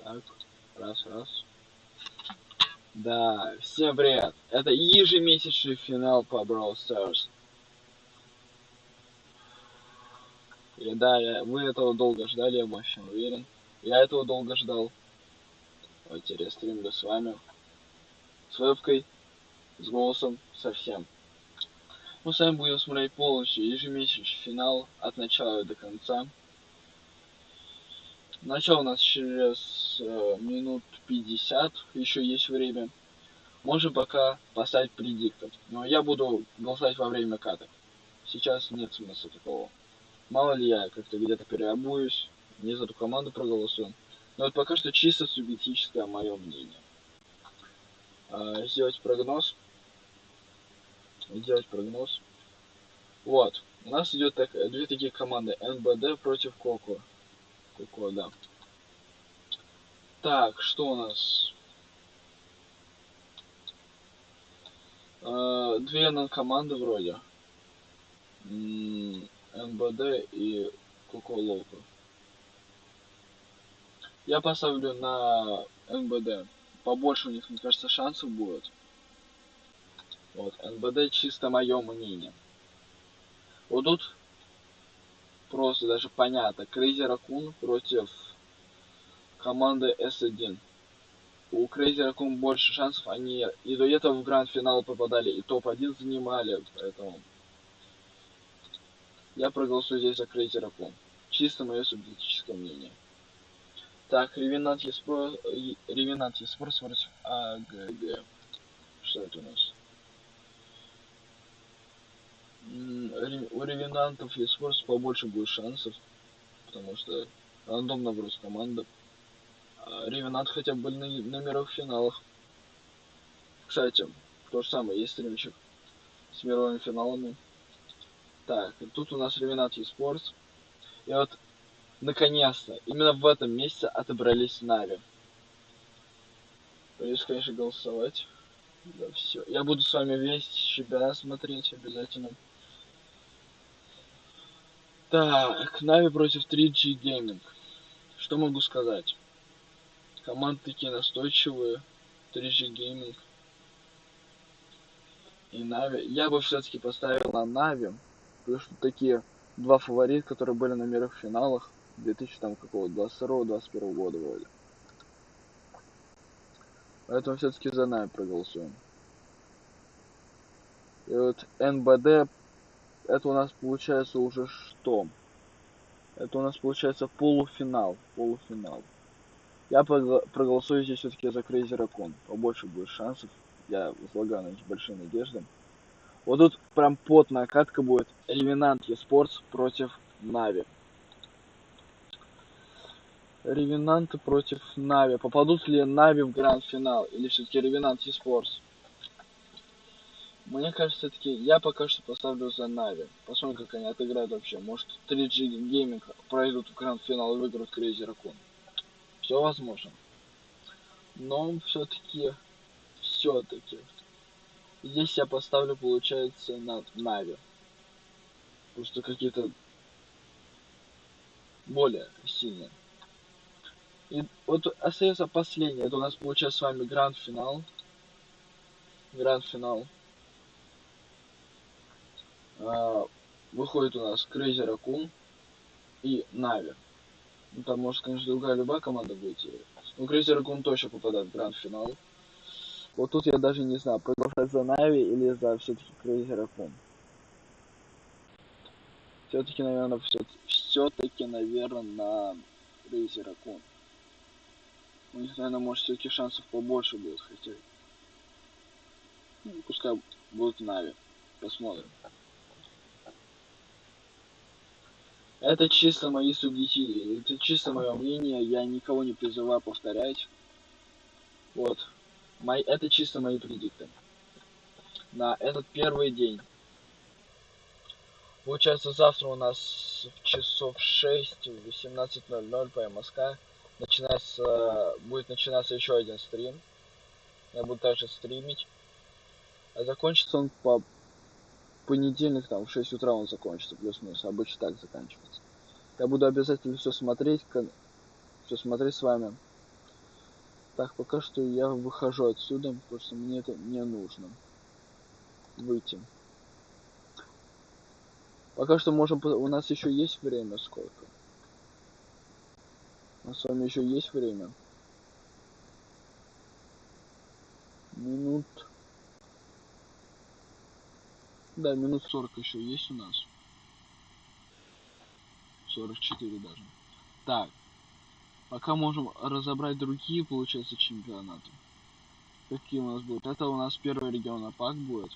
Так, раз. Да, всем привет. Это ежемесячный финал по Бравл Старс. И да, вы этого долго ждали, я вообще уверен. Я этого долго ждал. Давайте я стримлю с вами. С вебкой, с голосом, со всем. Мы с вами будем смотреть полностью ежемесячный финал от начала до конца. Начало у нас через минут 50, еще есть время. Можем пока поставить предиктор, но я буду голосовать во время каток. Сейчас нет смысла такого. Мало ли я как-то где-то переобуюсь, не за эту команду проголосую. Но это пока что чисто субъектическое мое мнение. Сделать прогноз. Вот. У нас идет две такие команды. НБД против Коко. Коко, да. Так, что у нас? Две команды вроде. НБД и Коко Локо. Я поставлю на НБД. Побольше у них, мне кажется, шансов будет. Вот, НБД чисто мое мнение. Вот тут просто даже понятно. Крейзи Ракун против команды S1. У Крейзи Ракун больше шансов. Они и до этого в гранд-финал попадали, и топ-1 занимали. Поэтому я проголосую здесь за Крейзи Ракун. Чисто мое субъектическое мнение. Так, Ревенант Еспорс против АГГ. Что это у нас? У Ревенантов Еспорс побольше будет шансов, потому что рандомно врос команда. Ревенант хотя бы были на мировых финалах. Кстати, то же самое, есть стримчик с мировыми финалами. Так, тут у нас Ревенант Еспорс. И вот, наконец-то, именно в этом месяце отобрались Нави. Придется, конечно, голосовать. Да, все. Я буду с вами весь чемпионат смотреть обязательно. Так, Нави против 3G Gaming. Что могу сказать? Команды такие настойчивые. 3G Gaming и Нави. Я бы все-таки поставил на Нави. Потому что такие два фаворита, которые были на мировых финалах 2022-2021 года вроде. Поэтому все-таки за Нави проголосуем. И вот НБД, это у нас получается уже что? Это у нас получается полуфинал. Я проголосую здесь все-таки за Крейзи Ракун. Побольше будет шансов. Я возлагаю на них большие надежды. Вот тут прям потная катка будет. Ревенант Еспортс против Нави. Ревенанты против Нави. Попадут ли Нави в гранд-финал? Или все-таки Ревенант Еспортс? Мне кажется, все-таки я пока что поставлю за Нави. Посмотрим, как они отыграют вообще. Может, 3G Gaming пройдут в гранд-финал и выиграют Крейзи Ракун. Все возможно. Но все-таки здесь я поставлю, получается, на Нави. Просто какие-то более сильные. И вот остается последнее. Это у нас получается с вами гранд-финал. Выходит у нас Крейзи Ракун и Нави. Ну, там может, конечно, любая команда будет. Но Крейзи Ракун точно попадает в гранд-финал. Вот тут я даже не знаю, продолжать за Нави или за все-таки Крейзи Ракун. Все-таки, наверное, на Крейзи Ракун. У них, наверное, может, все-таки шансов побольше будет, хотя. Ну, пускай будут Нави. Посмотрим. Это чисто мои субъективы, это чисто мое мнение, я никого не призываю повторять. Вот. Это чисто мои предикты. На этот первый день. Получается, завтра у нас в часов 6 в 18:00 по МСК будет начинаться еще один стрим. Я буду также стримить. А закончится он по понедельник, там в 6 утра он закончится, плюс-минус. Обычно так заканчивается. Я буду обязательно все смотреть с вами. Так, пока что я выхожу отсюда, потому что мне это не нужно. Выйти. Пока что можем... У нас еще есть время сколько? У нас с вами еще есть время. Минут... Да, минут 40 еще есть у нас. 44 даже. Так. Пока можем разобрать другие, получается, чемпионаты. Какие у нас будут? Это у нас первый регион Apac будет.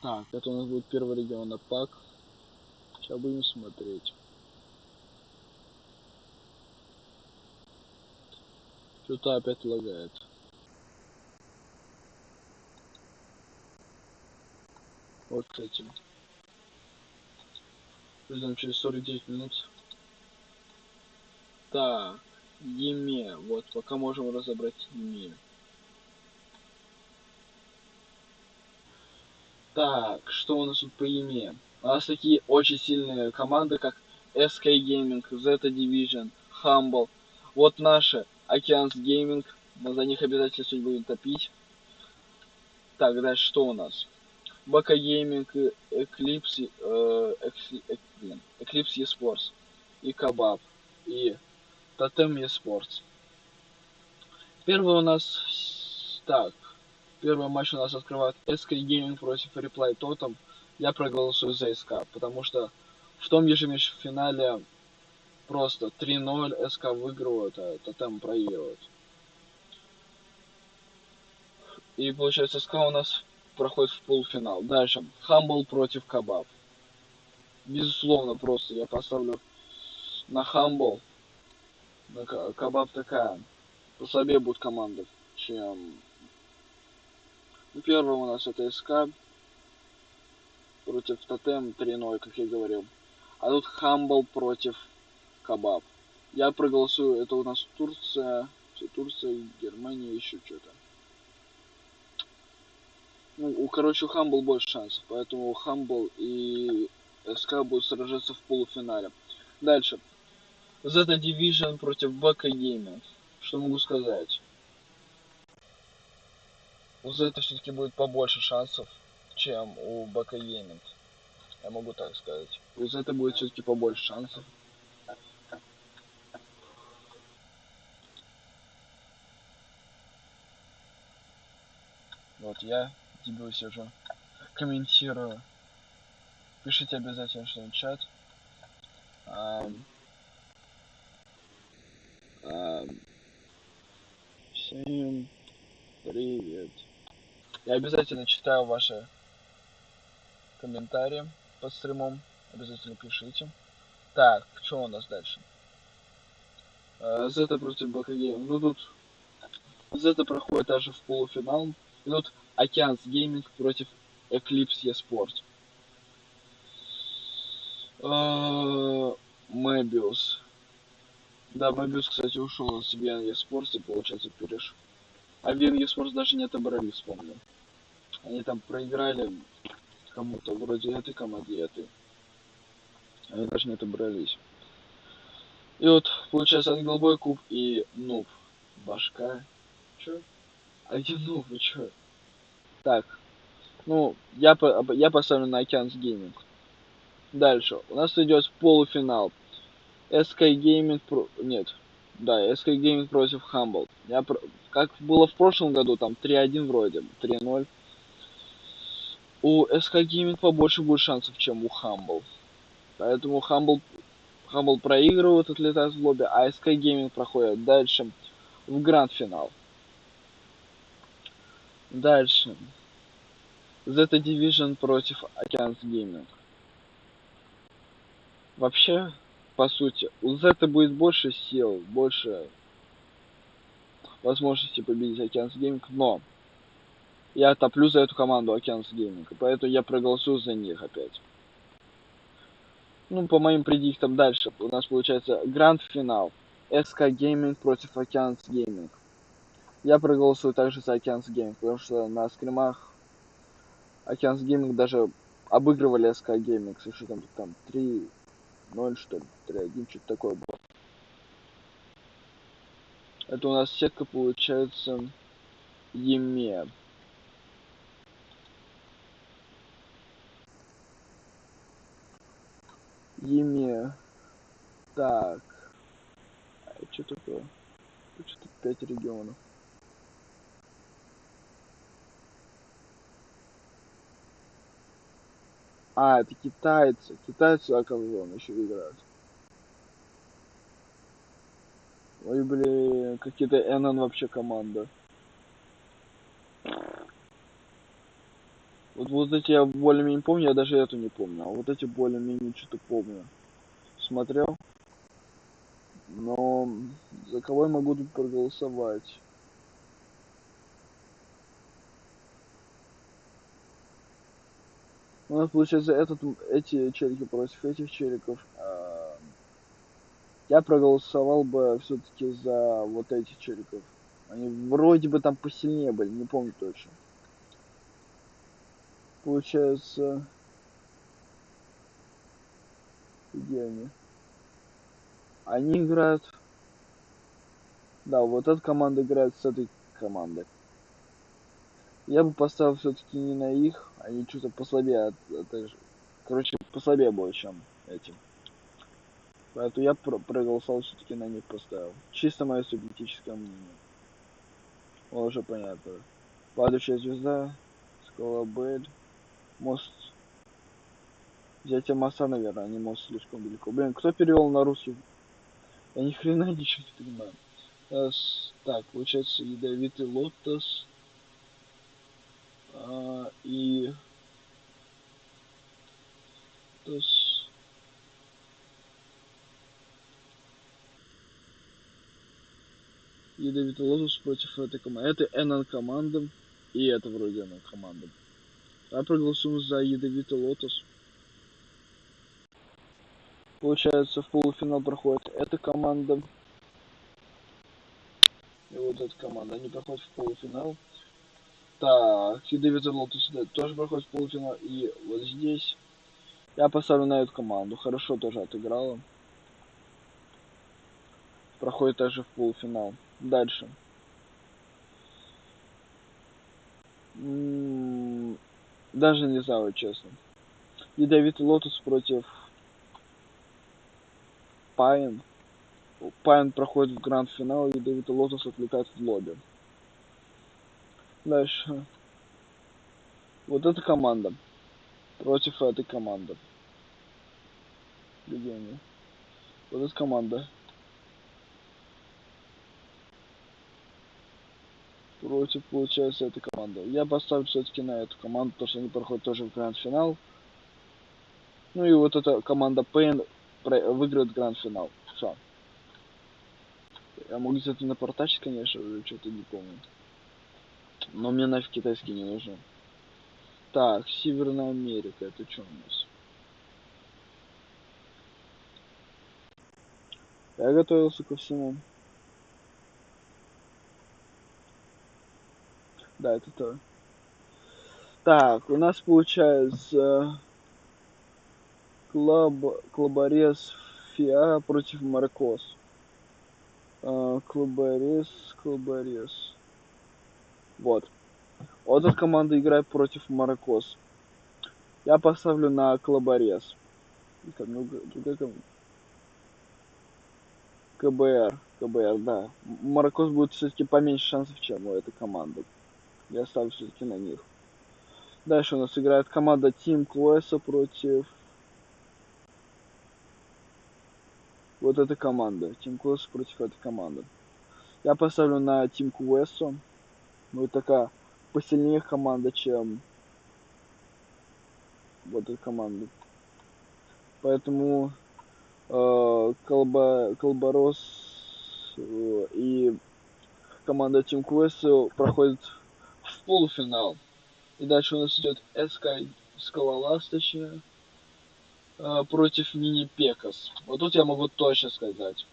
Так, это у нас будет первый регион Apac. Сейчас будем смотреть. Что-то опять лагает. Вот, кстати. Ждем через 49 минут. Так, Еме. Вот, пока можем разобрать Еме. Так, что у нас тут по Еме? У нас такие очень сильные команды, как SK Gaming, Zeta Division, Humble. Вот наши, Океанс Gaming. Мы за них обязательно сегодня будем топить. Так, дальше что у нас? БК Gaming, Eclipse, Eclipse eSports, и Кабаб, и Тотем eSports. Первый у нас... Так, первый матч у нас открывает SK Gaming против Replay Totem. Я проголосую за СК, потому что в том ежемесячном-финале просто 3-0 СК выигрывают, а Тотем проигрывают. И получается СК у нас проходит в полуфинал. Дальше. Humble против Кабаб. Безусловно, просто я поставлю на Humble. На Кабаб такая. Послабее будет команда, чем... Первый у нас это СК против Тотем 3-0, как я говорил. А тут Humble против Кабаб. Я проголосую, это у нас Турция, Германия, еще что-то. Ну, короче, у Humble больше шансов, поэтому Humble и СК будут сражаться в полуфинале. Дальше. Zeta Division против BK Gaming. Что могу сказать? У Zeta все-таки будет побольше шансов, чем у BK Gaming. Я могу так сказать. У Zeta будет все-таки побольше шансов. Вот я тебе сижу, комментирую. Пишите обязательно что-нибудь в чат. Всем привет. Я обязательно читаю ваши комментарии под стримом. Обязательно пишите. Так, что у нас дальше? Зета против БКГ. Ну тут Зета проходит даже в полуфинал. И тут Океанс Гейминг против Eclipse eSports. Мэбиус. Да, Мэбиус, кстати, ушел с Вен eSports и, получается, перешел. А Вен eSports даже не отобрали, вспомнил. Они там проиграли кому-то, вроде этой команде, этой. Они даже не отобрались. И вот, получается, Ангелбой, Куб и Нуб. Башка. Чё? А где Нуб, вы чё? Так. Ну, я поставлю на Океанс Гейминг. Дальше. У нас идет полуфинал. SK Gaming Нет. Да, SK Gaming против Humble. Как было в прошлом году, там 3-1 вроде, 3-0. У SK Gaming побольше будет шансов, чем у Humble. Поэтому Humble проигрывают, отлетают в лобби, а SK Gaming проходит дальше в гранд-финал. Дальше. Zeta Division против Океанс Gaming. Вообще, по сути, у Zeta будет больше сил, больше возможности победить Океанс Gaming, но я топлю за эту команду Океанс Gaming, поэтому я проголосую за них опять. Ну, по моим предиктам дальше у нас получается гранд-финал. SK Gaming против Океанс Gaming. Я проголосую также за Океанс Gaming, потому что на скримах Океанс Gaming даже обыгрывали SK Gaming со счетом там 3-0, что ли, 3-1, что-то такое было. Это у нас сетка получается Еме. Еме. Так. А это что такое? Что-то 5 регионов. А, это китайцы. Китайцы Акалзон еще играют. Ой, блин, какие-то НН вообще команда. Вот эти я более-менее помню, я даже эту не помню. А вот эти более-менее что-то помню. Смотрел. Но за кого я могу тут проголосовать? У нас получается эти челики против этих челиков. Я проголосовал бы все-таки за вот этих челиков. Они вроде бы там посильнее были, не помню точно. Получается, где они? Они играют. Да, вот эта команда играет с этой командой. Я бы поставил все-таки не на их, они что-то послабее короче, послабее было, чем этим. Поэтому я проголосовал все-таки на них поставил. Чисто мое субъектическое мнение. Уже понятно. Падающая звезда, Скалабель, мост. Взятие моста, наверное, а не мост слишком далеко. Блин, кто перевел на русский? Я ни хрена ничего не понимаю. Так, получается, ядовитый лотос. И... Лотос. Ядовитый лотос против этой команды. Это НН команда. И это вроде НН команда. Я проголосую за ядовитый лотос. Получается, в полуфинал проходит эта команда. И вот эта команда. Они проходят в полуфинал. Так, ядовитый лотос тоже проходит в полуфинал. И вот здесь я поставлю на эту команду. Хорошо тоже отыграла. Проходит также в полуфинал. Дальше. Даже не знаю, честно. Ядовитый лотос против Пайн. Пайн проходит в гранд-финал, ядовитый лотос отвлекает в лобби. Дальше. Вот эта команда против этой команды. Где они? Вот эта команда против, получается, этой команды. Я поставлю все-таки на эту команду, потому что они проходят тоже в гранд-финал. Ну и вот эта команда Пейн выиграет гранд-финал. Все. Я могу где-то напортачить, конечно, что-то не помню. Но мне нафиг китайский не нужен. Так, Северная Америка, это что у нас? Я готовился ко всему. Да, это то. Так, у нас получается Клаборез Фиа против Маркос. Клаборез. Вот. Вот эта команда играет против Маркос. Я поставлю на Клаборез. КБР, да. Маркос будет все-таки поменьше шансов, чем у этой команды. Я ставлю все-таки на них. Дальше у нас играет команда Тим Клоэса против вот этой команды. Тим Клоэса против этой команды. Я поставлю на Тим Клоэсу. Ну и такая посильнее команда, чем вот эта команда. Поэтому Колборос и команда Тим Клоэса проходит в полуфинал. И дальше у нас идет Скалолаз, точнее, против Мини Пекас. Вот тут я могу точно сказать.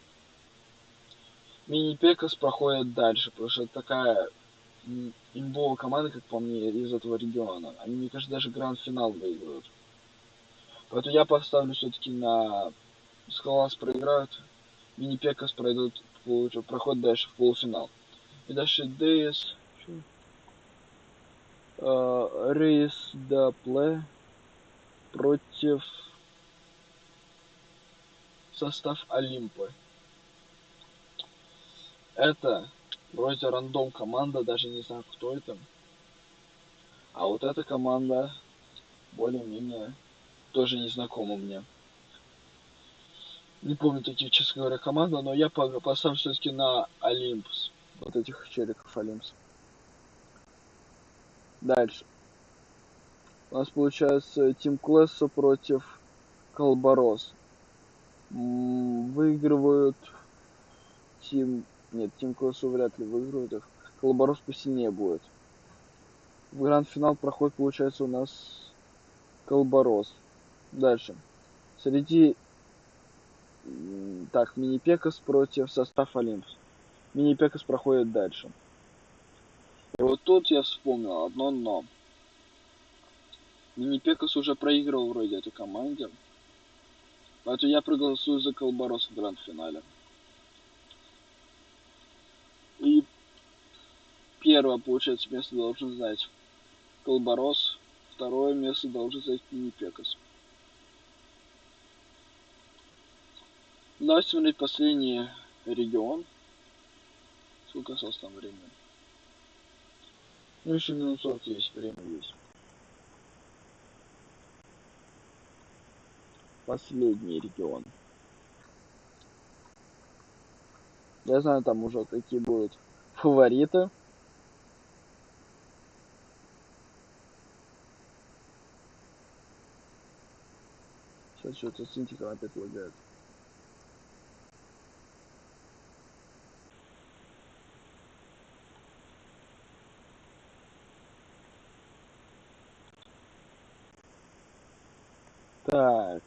Мини Пекас проходит дальше, потому что это такая имбовая команда, как по мне, из этого региона. Они, мне кажется, даже гранд-финал выиграют. Поэтому я поставлю все-таки на Скалолаз проиграют. Мини Пекас пройдут проходит дальше в полуфинал. И дальше ДС... Рейс Дапле против состав Олимпа. Это вроде рандом команда, даже не знаю, кто это. А вот эта команда более-менее тоже не знакома мне. Не помню таких, честно говоря, команда, но я поставлю все-таки на Олимпс. Вот этих челиков Олимпс. Дальше. У нас получается Тим Клессо против Колборос. Выигрывают Тим... Нет, Тим Клессо вряд ли выигрывает их. Колборос посильнее будет. В гранд-финал проходит, получается, у нас Колборос. Дальше. Среди... Так, Мини-Пекас против состав Олимпс. Мини-Пекас проходит дальше. И вот тут я вспомнил одно но. Мини-Пекас уже проигрывал вроде этой команде. Поэтому я проголосую за Колборос в гранд-финале. И первое, получается, место должен занять Колборос. Второе место должен занять Мини-Пекас. Давайте смотреть последний регион. Сколько осталось там времени? Ну, еще минут 40 есть, время есть. Последний регион. Я знаю, там уже какие будут фавориты. Сейчас что-то Синтика опять лагает. Так.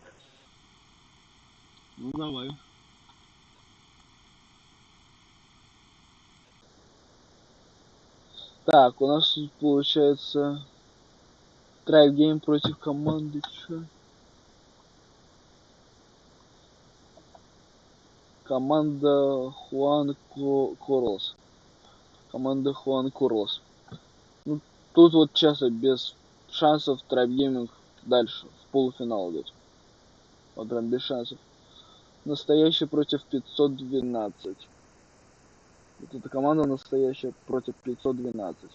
Ну давай. Так, у нас тут получается трайв-гейм против команды. Чё? Команда Хуан Корлос. Команда Хуан Корлос. Ну, тут вот честно, без шансов трайв-гейминг дальше, в полуфинал идет. Вот прям без шансов. Настоящий против 512. Вот эта команда настоящая против 512.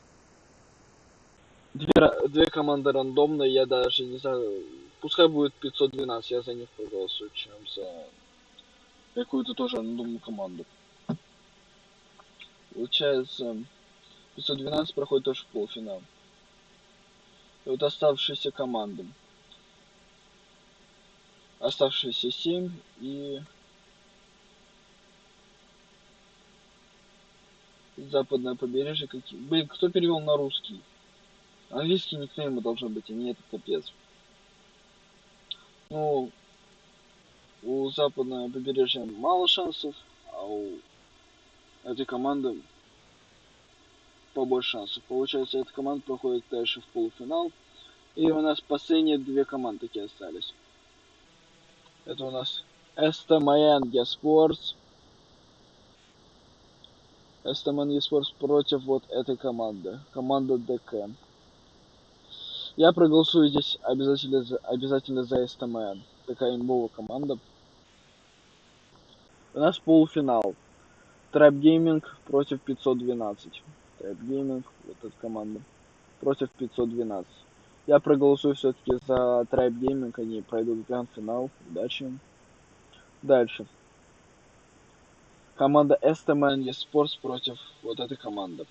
Две команды рандомные, я даже не знаю. Пускай будет 512, я за них проголосую, чем за какую-то тоже рандомную команду. Получается, 512 проходит тоже в полуфинал. И вот оставшиеся команды. Оставшиеся 7 и западное побережье. Блин, кто перевел на русский? Английский никнеймы должны быть, а не этот капец. Ну, у западного побережья мало шансов, а у этой команды побольше шансов. Получается, эта команда проходит дальше в полуфинал. И у нас последние две команды такие остались. Это у нас STMN eSports. STMN eSports против вот этой команды. Команда ДК. Я проголосую здесь обязательно за STMN. Такая имбовая команда. У нас полуфинал. Trap Gaming против 512. Trap Gaming, вот эта команда, против 512. Я проголосую все-таки за Trap Gaming, они пройдут в гранд-финал. Удачи им. Дальше. Команда STMN eSports против вот этой команды.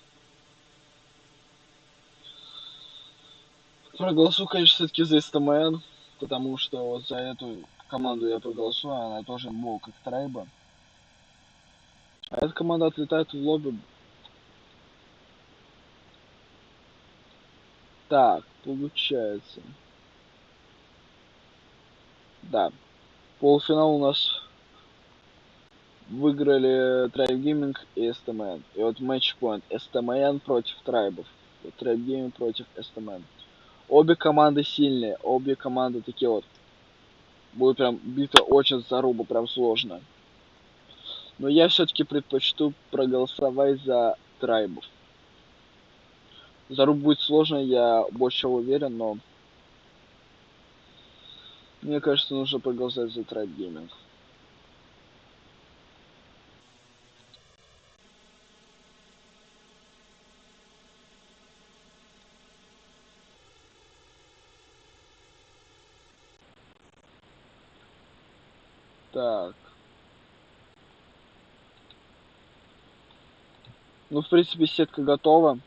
Проголосую, конечно, все-таки за STMN, потому что вот за эту команду я проголосую, она тоже мол как Трайба. А эта команда отлетает в лобби. Так, получается. Да. Полуфинал у нас выиграли Tribe Gaming и STMN. И вот матчпоинт STMN против Трайбов. Вот Tribe Gaming против STMN. Обе команды сильные, обе команды такие вот. Будет прям битва очень заруба, прям сложная. Но я все-таки предпочту проголосовать за трайбов. За руб будет сложно, я больше уверен, но мне кажется, нужно проголосовать за трайб гейминг. Так. Ну, в принципе, сетка готова.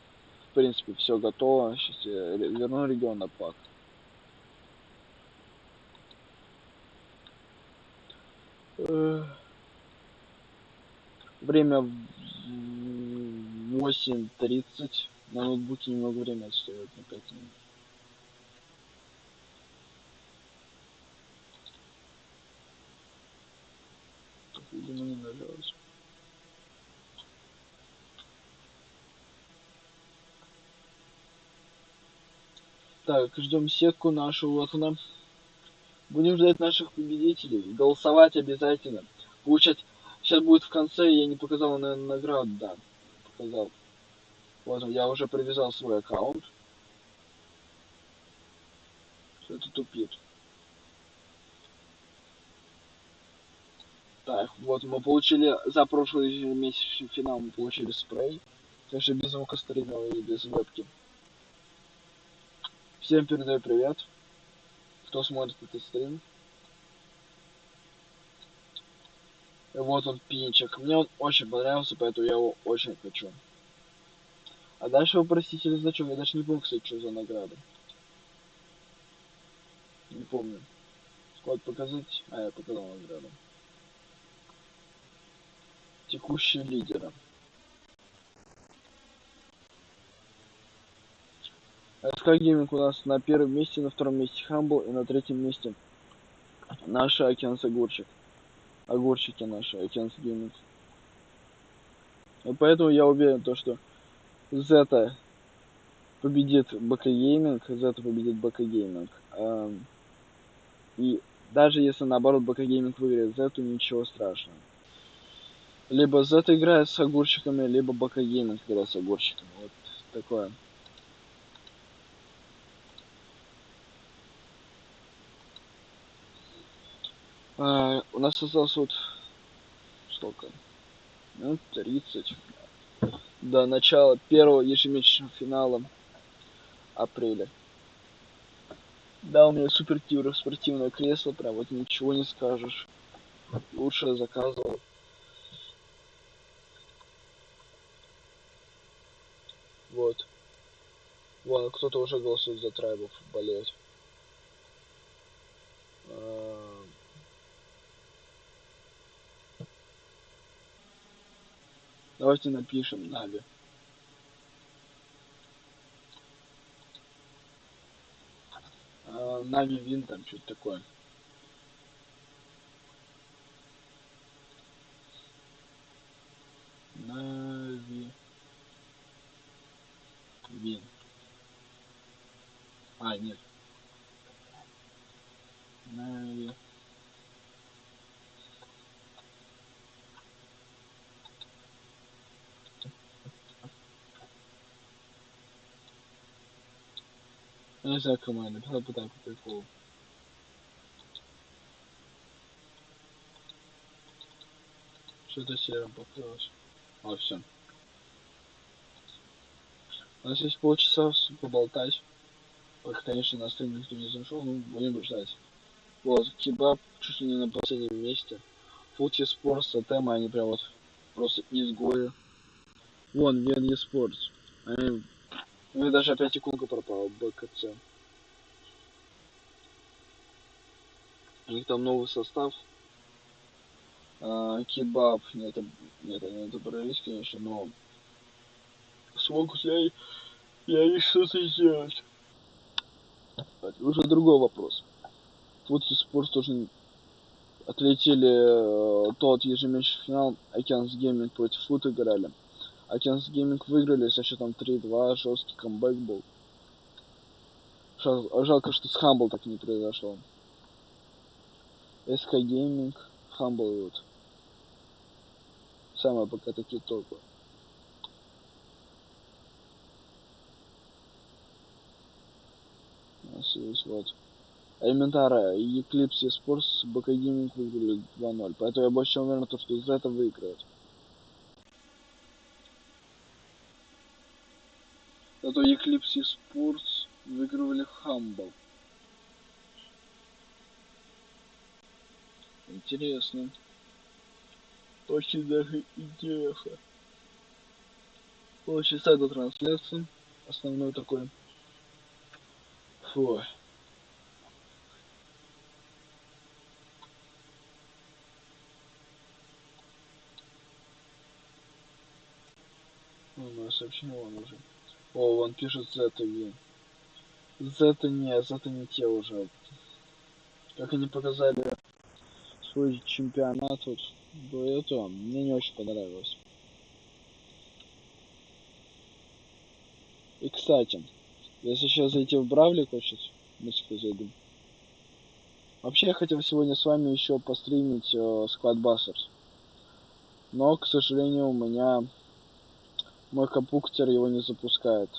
В принципе, все готово. Сейчас я верну регион Апак. Время 8:30. На ноутбуке немного времени отстает на 5 минут. Видимо, не нажалось. Так, ждем сетку нашу, вот она. Будем ждать наших победителей. Голосовать обязательно. Получать. Сейчас будет в конце, я не показал, наверное, награду, да. Показал. Вот я уже привязал свой аккаунт. Что-то тупит. Так, вот мы получили за прошлый месячный финал, мы получили спрей. Конечно, без звука стрима и без вебки. Всем передаю привет, кто смотрит этот стрим. И вот он, пинчик. Мне он очень понравился, поэтому я его очень хочу. А дальше вопросительный значок. Я даже не помню, кстати, что за награда. Не помню. Код показать. А, я показал награду. Текущие лидеры. СК Гейминг у нас на первом месте, на втором месте Humble и на третьем месте наши Океанс Огурчик. Огурчики наши, Океанс Гейминг. И поэтому я уверен, то, что Зета победит БК Гейминг, Зета победит БК Гейминг. И даже если наоборот БК Гейминг выиграет Зету, ничего страшного. Либо Зета играет с огурчиками, либо БК Гейминг играет с огурчиками. Вот такое. У нас осталось вот сколько? Ну, 30. До начала первого ежемесячного финала апреля. Да, у меня супер спортивное кресло, прям вот ничего не скажешь. Лучше заказывал. Вот. Вон, кто-то уже голосует за трайбов, болеет. Давайте напишем Нави. Нави Вин, там что-то такое. Нави Вин. А, нет. Нави. Я не знаю, кому я написал, пытаюсь по приколу. Что-то серым покрылось. А, все. У нас есть полчаса поболтать. Пока, конечно, на стрим никто не зашел, ну, будем ждать. Вот, Кебаб чуть ли не на последнем месте. Фути Спортс, Тема, они прям вот просто изгои. Вон, Вен Esports. Они... У меня даже опять иконка пропала, БКЦ. У них там новый состав. Кебаб, нет, это брались, конечно, но смогут ли я что-то сделать? Это уже другой вопрос. Фути Спортс тоже отлетели тот ежемесячный финал. Океанс Гейминг против Фут играли. Океанс Гейминг выиграли со счетом 3-2, жесткий камбэк был. Жалко, что с Humble так не произошло. СК Гейминг, Humble вот. самые пока такие топы. У нас есть вот элементарно Eclipse Sports Бакагейминг выиграли 2-0. Поэтому я больше уверен, что Z выиграет. Зато Eclipse Sports выигрывали Humble. Интересно. Очень даже интересно. Получится эту трансляцию. Основной такой. Фу. У нас вообще вон уже. О, он пишет Z вин. Z не те уже. Как они показали свой чемпионат вот до этого, мне не очень понравилось. И кстати, если сейчас зайти в Бравлик, вот сейчас музыку зайду. Вообще я хотел сегодня с вами еще постримить Squad Busters. Но, к сожалению, у меня мой компьютер его не запускает.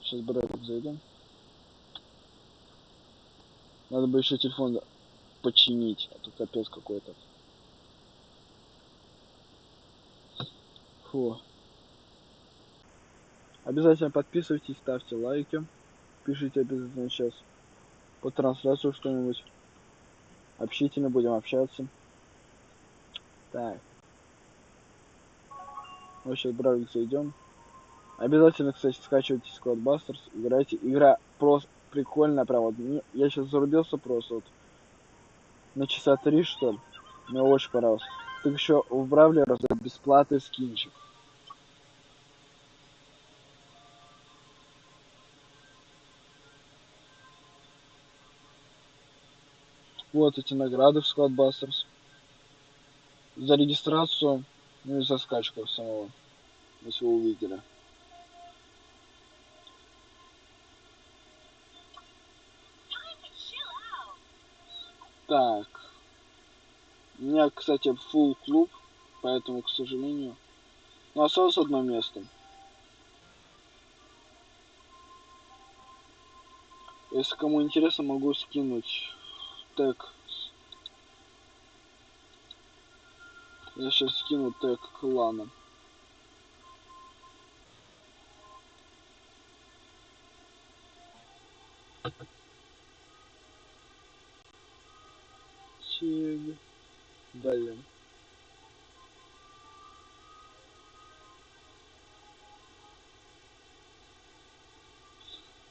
Сейчас в Бравлик зайду. Надо бы еще телефон починить, а то капец какой-то. Фу. Обязательно подписывайтесь, ставьте лайки. Пишите обязательно сейчас по трансляцию что-нибудь. Общительно будем общаться. Так. Вот сейчас Бравлик зайдем. Обязательно, кстати, скачивайте Squad Busters. Играйте. Игра просто прикольная. Прям вот. Я сейчас зарубился просто вот. На часа 3, что ли. Мне очень понравилось. Так еще в Бравле раздают бесплатный скинчик. Вот эти награды в Squad Busters. За регистрацию, ну и за скачку самого. Если вы увидели. Так. У меня, кстати, фулл клуб, поэтому, к сожалению, но осталось одно место. Если кому интересно, могу скинуть тег. Я сейчас скину тег клана. Тег. Далее.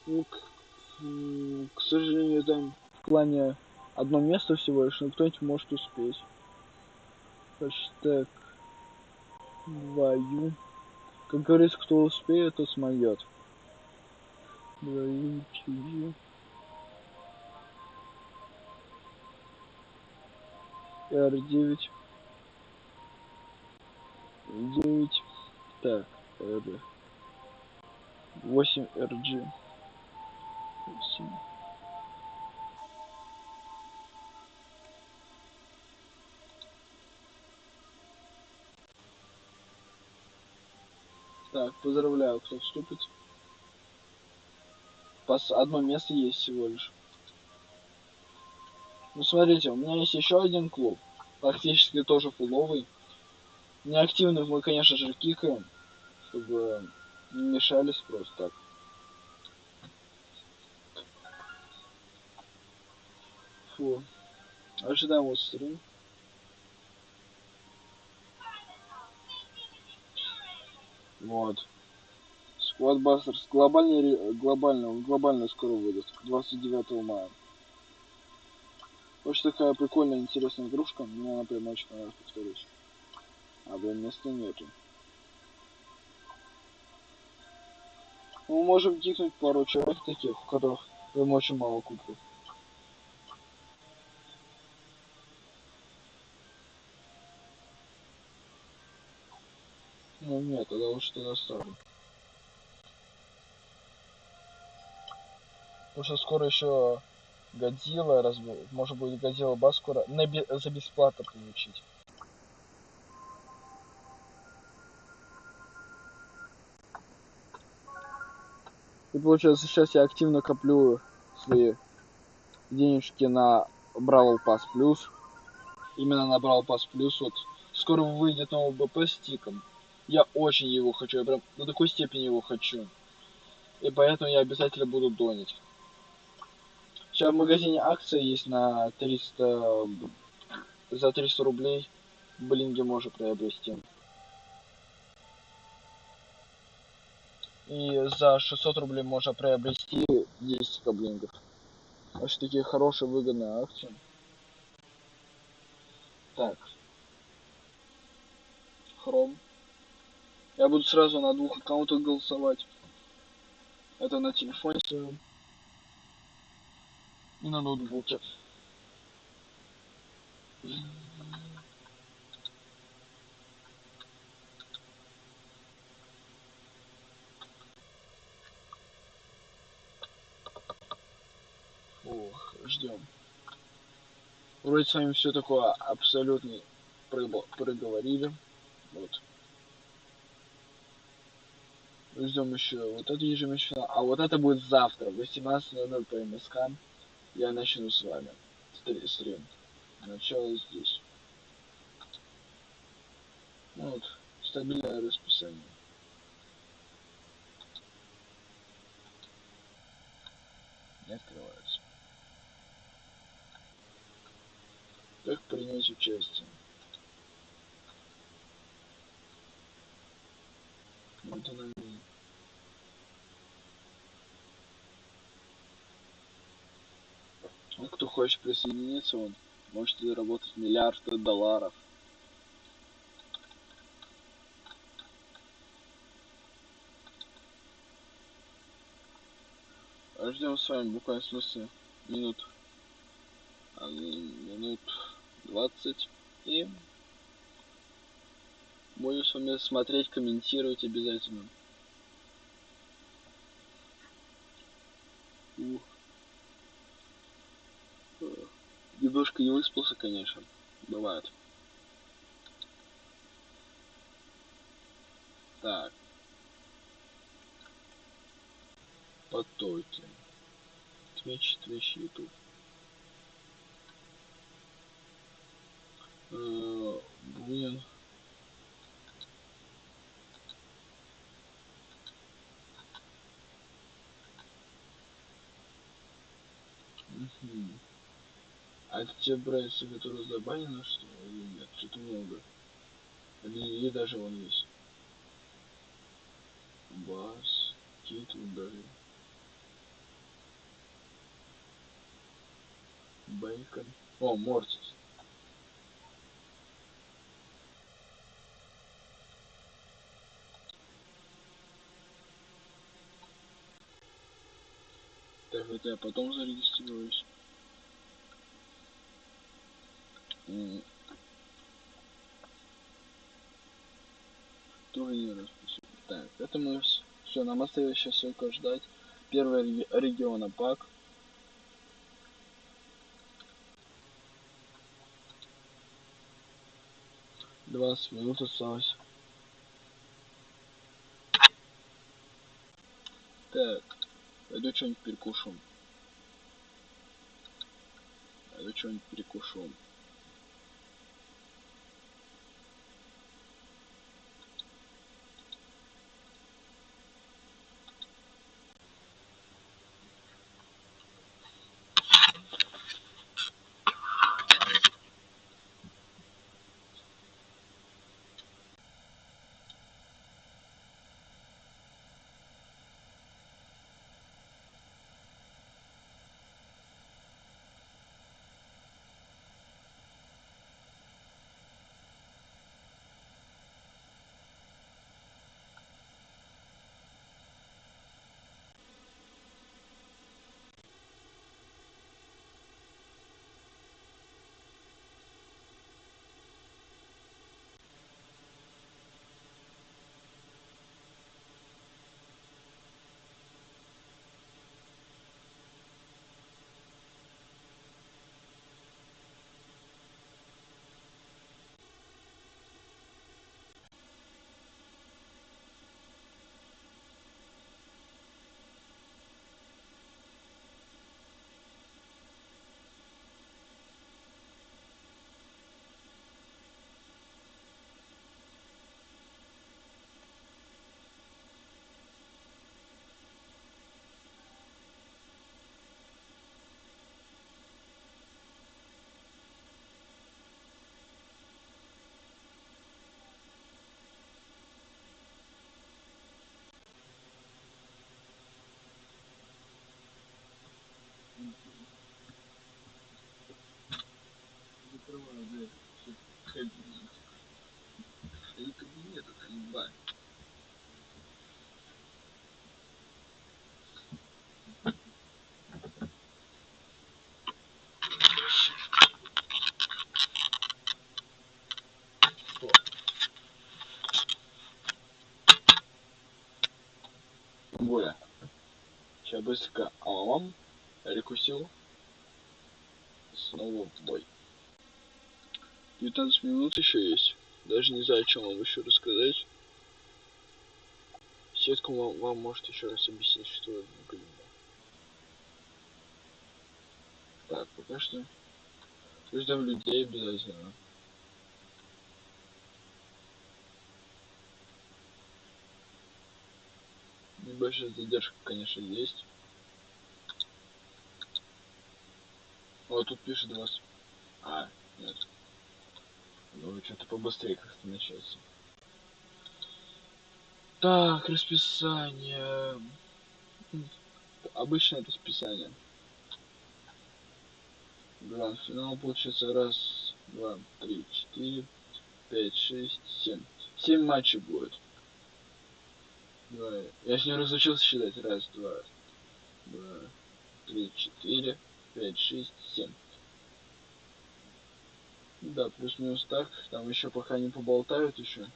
Ну, к сожалению, там в клане одно место всего лишь, но кто-нибудь может успеть. Хэштег 2U. Как говорится, кто успеет, тот смоет. 2U, QU. R9. 9. Так, R. 8 RG. 8. Так, поздравляю, кто вступит. Одно место есть всего лишь. Ну смотрите, у меня есть еще один клуб. Практически тоже фуловый. Неактивных мы, конечно же, кикаем, чтобы не мешались просто так. Фу. Ожидаем вот стрим. Вот. Squad Busters глобально скоро выйдет. 29 мая. Очень такая прикольная, интересная игрушка. Мне она прям очень понравилась, повторюсь. А, блин, места нету. Мы можем кикнуть пару человек таких, у которых прям очень мало кубков. Ну нет, тогда уж тогда ставлю. Потому что скоро еще Годзилла, может будет Годзилла Бас скоро за бесплатно получить. И получается, сейчас я активно коплю свои денежки на Бравл Пас Плюс. Именно на Бравл Пас Плюс. Вот скоро выйдет новый БП с тиком. Я очень его хочу, я прям до такой степени его хочу. И поэтому я обязательно буду донить. Сейчас в магазине акция есть на 300... За 300 рублей блинги можно приобрести. И за 600 рублей можно приобрести 10 каблингов. Очень такие хорошие, выгодные акции. Так. Хром. Я буду сразу на двух аккаунтах голосовать. Это на телефоне своем и на ноутбуке. Ох, ждем. Вроде с вами все такое абсолютно проговорили. Вот. Ждем еще вот это ежемесячно. А вот это будет завтра в 18:00 по МСК. Я начну с вами стрим. Начало здесь. Ну вот, стабильное расписание. Не открывается. Как принять участие? Вот она. Ну, кто хочет присоединиться, он может заработать миллиарды долларов. Ждем с вами буквально в смысле минут 20 и будем с вами смотреть, комментировать обязательно. Немножко не выспался, конечно. Бывает. Так. Потоки. Twitch, YouTube. Блин. А это те братья, которые забанены, что ли, или нет? Что-то много. Или даже он есть. Бас, Кит, даже. Бейкон. О, Мортис. Так, это я потом зарегистрируюсь. Турнир расписываю. Так, это мы все, нам остается сейчас только ждать. Первый регион Apac. 20 минут осталось. Так, пойду что-нибудь перекушу. Тем более. Сейчас быстренько перекусил. Снова в бой. 19 минут еще есть. Даже не знаю, о чем вам еще рассказать. Сетку вам может еще раз объяснить, что я не понимаю. Так, пока что ждем людей обязательно. Небольшая задержка, конечно, есть. Вот тут пишет вас. Нет. Ну, что-то побыстрее как-то начался. Так, расписание. Обычное расписание. Гранд-финал получается 1, 2, 3, 4, 5, 6, 7. 7 матчей будет. Я же не разучился считать. 1, 2, 2, 3, 4, 5, 6, 7. Да, плюс-минус так. Там еще пока не поболтают еще.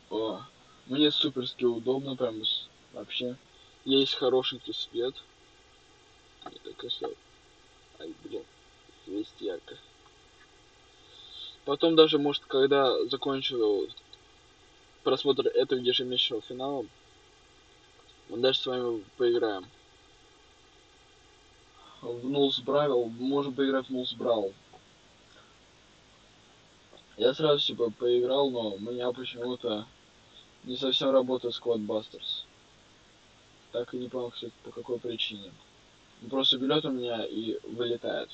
О, мне суперски удобно, прям вообще. Есть хорошенький свет. Это косой. Ай, блин, весь ярко. Потом даже, может, когда закончу просмотр этого ежемесячного финала, мы даже с вами поиграем. В Нулс Бравл, можем поиграть в Нулс Brawl. Я сразу типа поиграл, но у меня почему-то не совсем работает Squad Busters. Так и не понял, кстати, по какой причине. Он просто берет у меня и вылетает.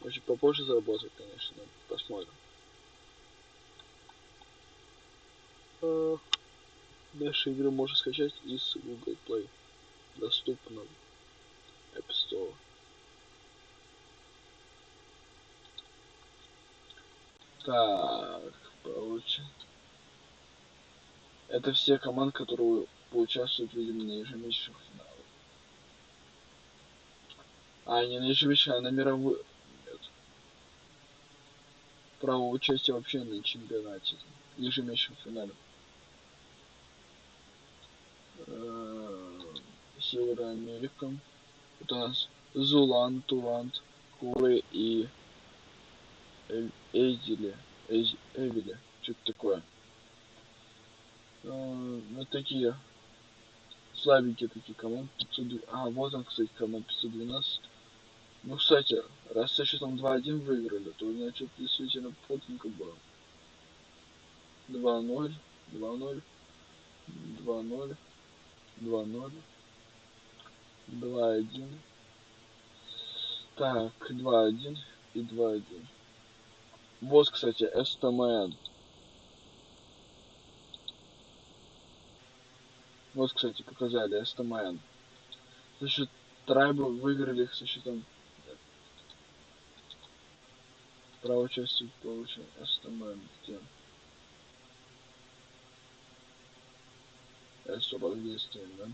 Может попозже заработает, конечно, посмотрим. Наши игры можно скачать из Google Play. Доступно в App Store. Так, получим. Это все команды, которые поучаствуют, видимо, на ежемесячных финалах. Не на ежемесячных, а на мировых. Нет. Право участия вообще на чемпионате. Ежемесячном финале. Северная Америка. Вот у нас Зулан, Тулант, Куры и Эвили. Что-то такое. Вот такие слабенькие такие команды. 500... вот он, кстати, команда 512. Ну, кстати, раз со счетом 2-1 выиграли, то значит действительно плотненько было. 2-0, 2-0, 2-0, 2-0, 2-1. Так, 2-1 и 2-1. Вот, кстати, СТМН. Вот, кстати, показали СТМН. За счет Трайба выиграли их со счетом. Право части получил СТМН. Где? Особо действие, да?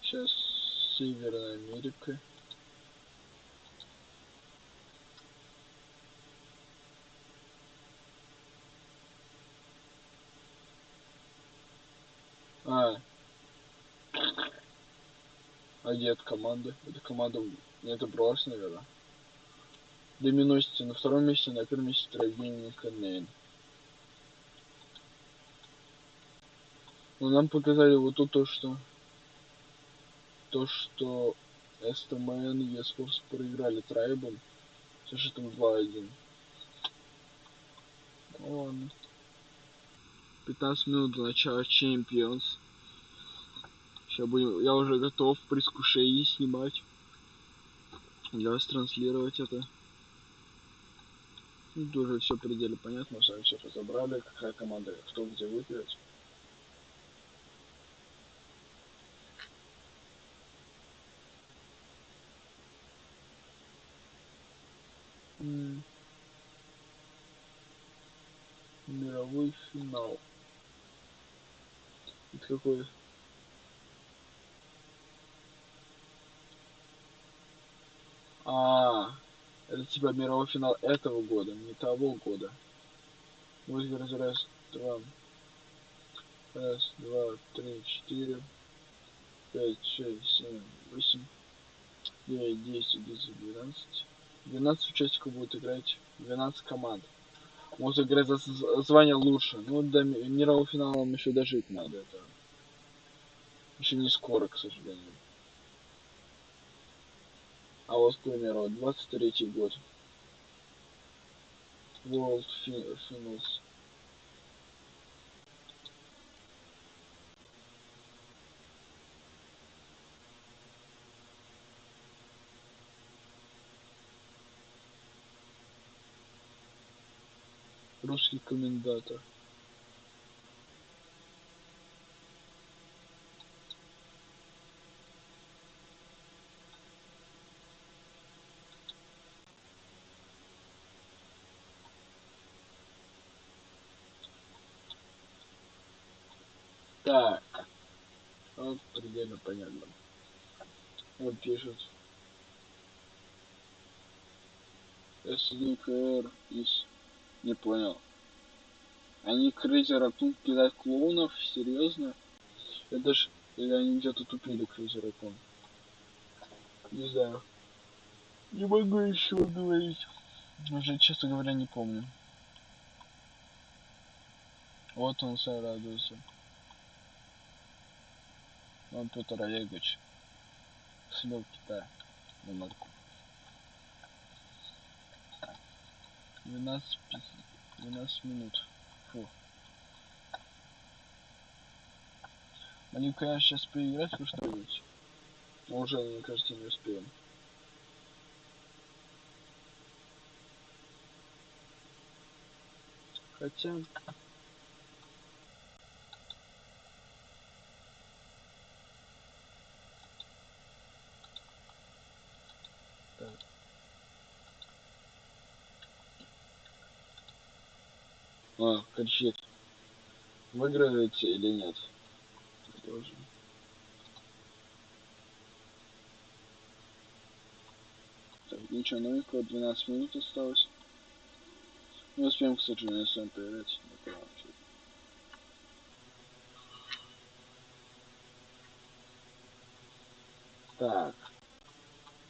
Сейчас Северная Америка. А где эта команда? Это команда... Это Brawl, наверное. Доминосите на втором месте, на первом месте Трагедия Канейн. Но нам показали вот тут то, что СТМН и eSports проиграли Трайбом со счетом 2-1. Ладно. 15 минут до начала Champions. Сейчас будем... Я уже готов в предвкушении снимать. Для вас транслировать это. Тут уже все в пределе понятно, сами все разобрали, какая команда, кто где выиграет. Мировой финал. Это какой? Это типа мировой финал этого года, не того года. Вот раз, два, раз, два, три, четыре, 5, 6, 7, 8, 9, 10, 11, 12. 12 участников будет играть, 12 команд. Может играть за звание лучше. Ну, до мирового финала нам еще дожить надо. Это еще не скоро, к сожалению. А вот, к примеру, 23-й год. World Finals. Русский комментатор. Так. Вот предельно понятно. Он пишет. СДКР из... Не понял. Они Крейзер Ракун кидают клоунов? Серьезно? Это ж... Или они где-то тупили Крейзер Ракун? Не знаю. Не могу еще говорить. Уже, честно говоря, не помню. Вот он все радуется. Он Петр Олегович. Слил Китая на марку. 12 минут. Фу. Они, конечно, сейчас поиграть вы что-нибудь. Но уже, мне кажется, не успеем. Хотя... Так. Кричит. Выиграете или нет? Тоже. Так, ничего новенького, 12 минут осталось. Не успеем, к сожалению, с вами поиграть. Так.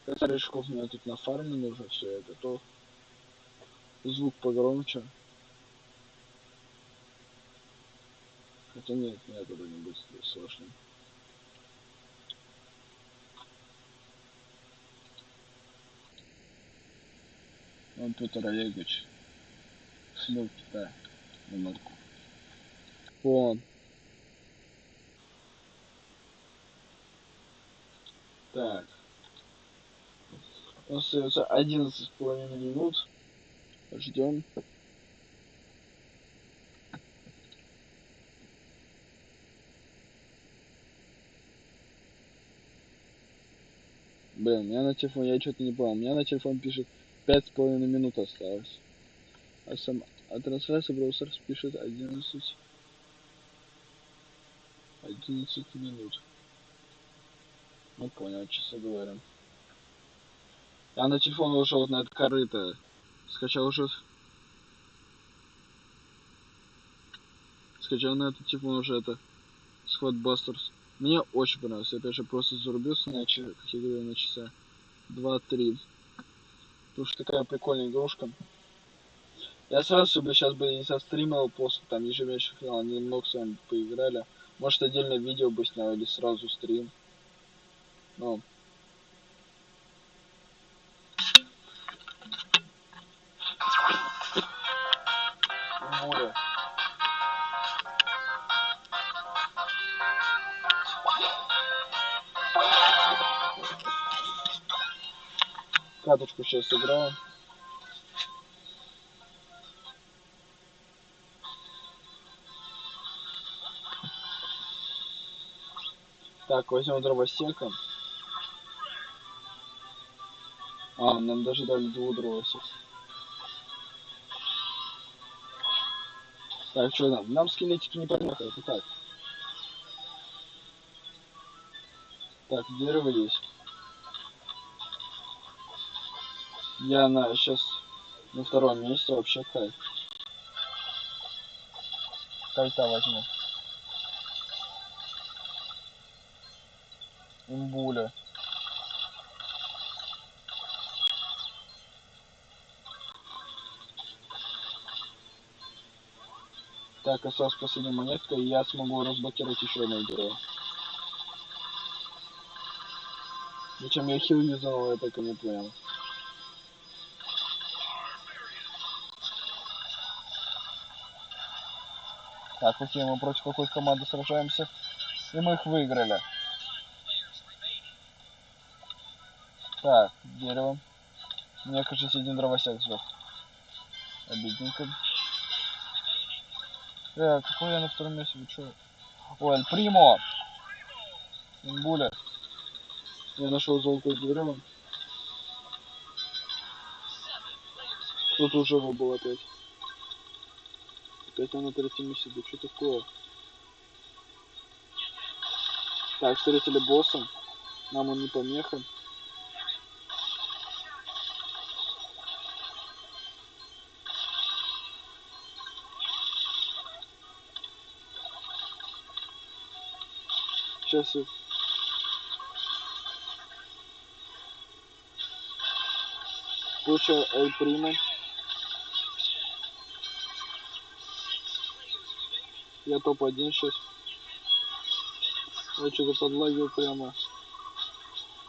Хотя Решков мне тут на фарме нужно все это, то звук погромче. Хотя нет, это не будет сложно. Он Петр Олегович. Слил Китая на марку. Вон. Так. У нас остается 11,5 минут. Ждем. Блин, у меня на телефон, я что-то не понял. У меня на телефон пишет 5,5 минут осталось. А трансляция Бравл Старс пишет 11 минут. Ну понял, честно говоря. Я на телефон ушел вот на это корыто. Скачал уже. Скачал на этот телефон уже это. Бравл Бастерс. Мне очень понравилось. Я опять же просто зарубился на, как я говорил, на часа 2-3. Потому что такая прикольная игрушка. Я сразу бы сейчас бы не состримил после там ежемесячных финала, немного с вами поиграли. Может отдельно видео бы снял или сразу стрим. Ну. Море. Каточку сейчас играю. Так, возьмем дровосека. Нам даже дали 2 дровосек. Так, что нам? Нам скелетики не помехают. Так. Так, дерево есть. Я сейчас на втором месте, вообще кайф. Кайта возьму. Имбуля. Так, осталась последняя монетка, и я смогу разблокировать еще одно героя. Зачем я хил юзал, я так и не понял. Так, окей, мы против какой команды сражаемся. И мы их выиграли. Так, дерево. Мне, кажется, один дровосек сдох. Обидненько. Какой я на втором месте? Вы чё? Ой, Эль Примо! Имбуля. Я нашел золотое дерево. Тут уже его было опять. Опять на третьем месте. Да что такое? Так, встретили босса. Нам он не помеха. Сейчас я... Получаю Эль Примо. Я топ-1 сейчас. Я что-то подлагиваю прямо.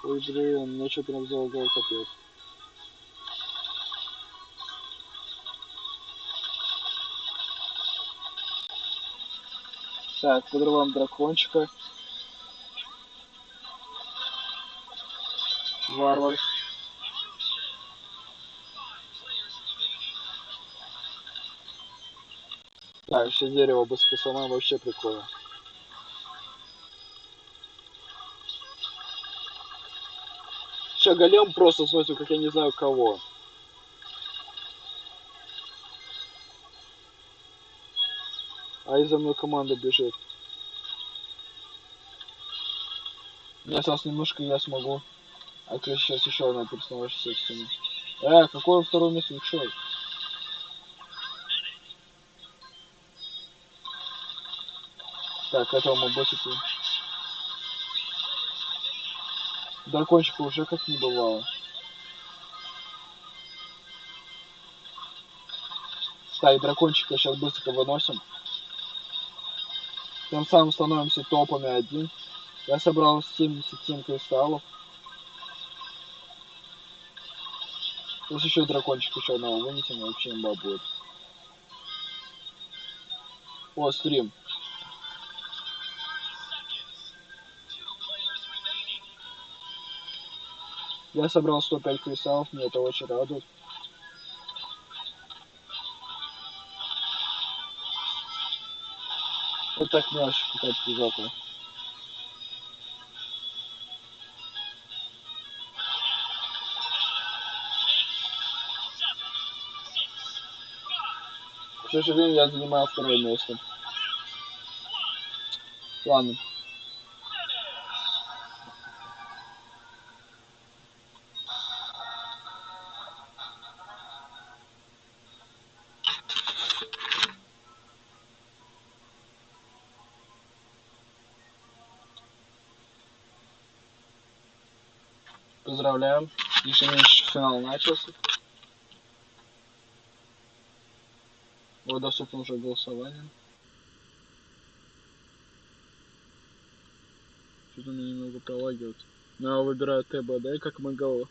Ой, блин, мне что-то прям залагал капец. Так, подрываем дракончика. Варвар. Так, все дерево без косома вообще прикольно. Сейчас голем просто сносит, как я не знаю кого. А из-за мной команда бежит. Мне осталось немножко, я смогу. А то сейчас еще одна персонаж с этими. Какое второе место? Ну чё? Так, этого мы ботику. Дракончика уже как не бывало. Так, дракончика сейчас быстро выносим. Тем самым становимся топами 1. Я собрал 77 кристаллов. Сейчас еще дракончик еще одного вынесем, и вообще имба будет. О, стрим. Я собрал 105 кристаллов, мне это очень радует. Вот так мелочь какая-то пиздатая. К сожалению, я занимаю второе место. Ладно. Поздравляем. Ежемесячный финал начался. Вот доступно уже голосование. Что-то мне немного пролагивает. Но я выбираю ТБД как МГО.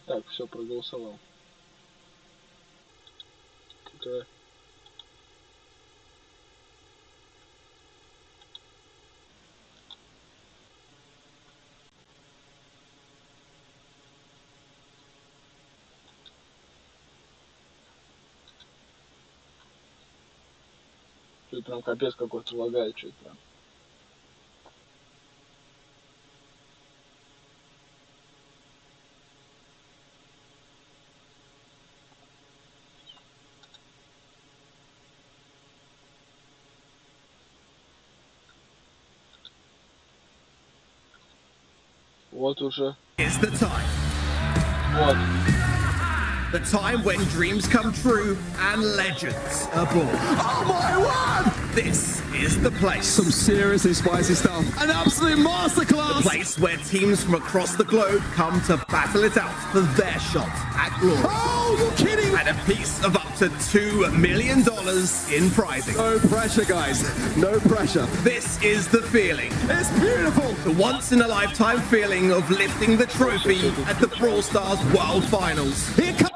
Так, все, проголосовал. Какая? Что-то прям капец какой-то лагает, что-то прям. Вот уже. It's the time. Вот. The time when dreams come true and legends are born. Oh my word! This is the place. Some seriously spicy stuff. An absolute masterclass. The place where teams from across the globe come to battle it out for their shot at glory. Oh, you're kidding! And a piece of up to $2 million in prizing. No pressure, guys. No pressure. This is the feeling. It's beautiful. The once-in-a-lifetime feeling of lifting the trophy at the Brawl Stars World Finals. Here comes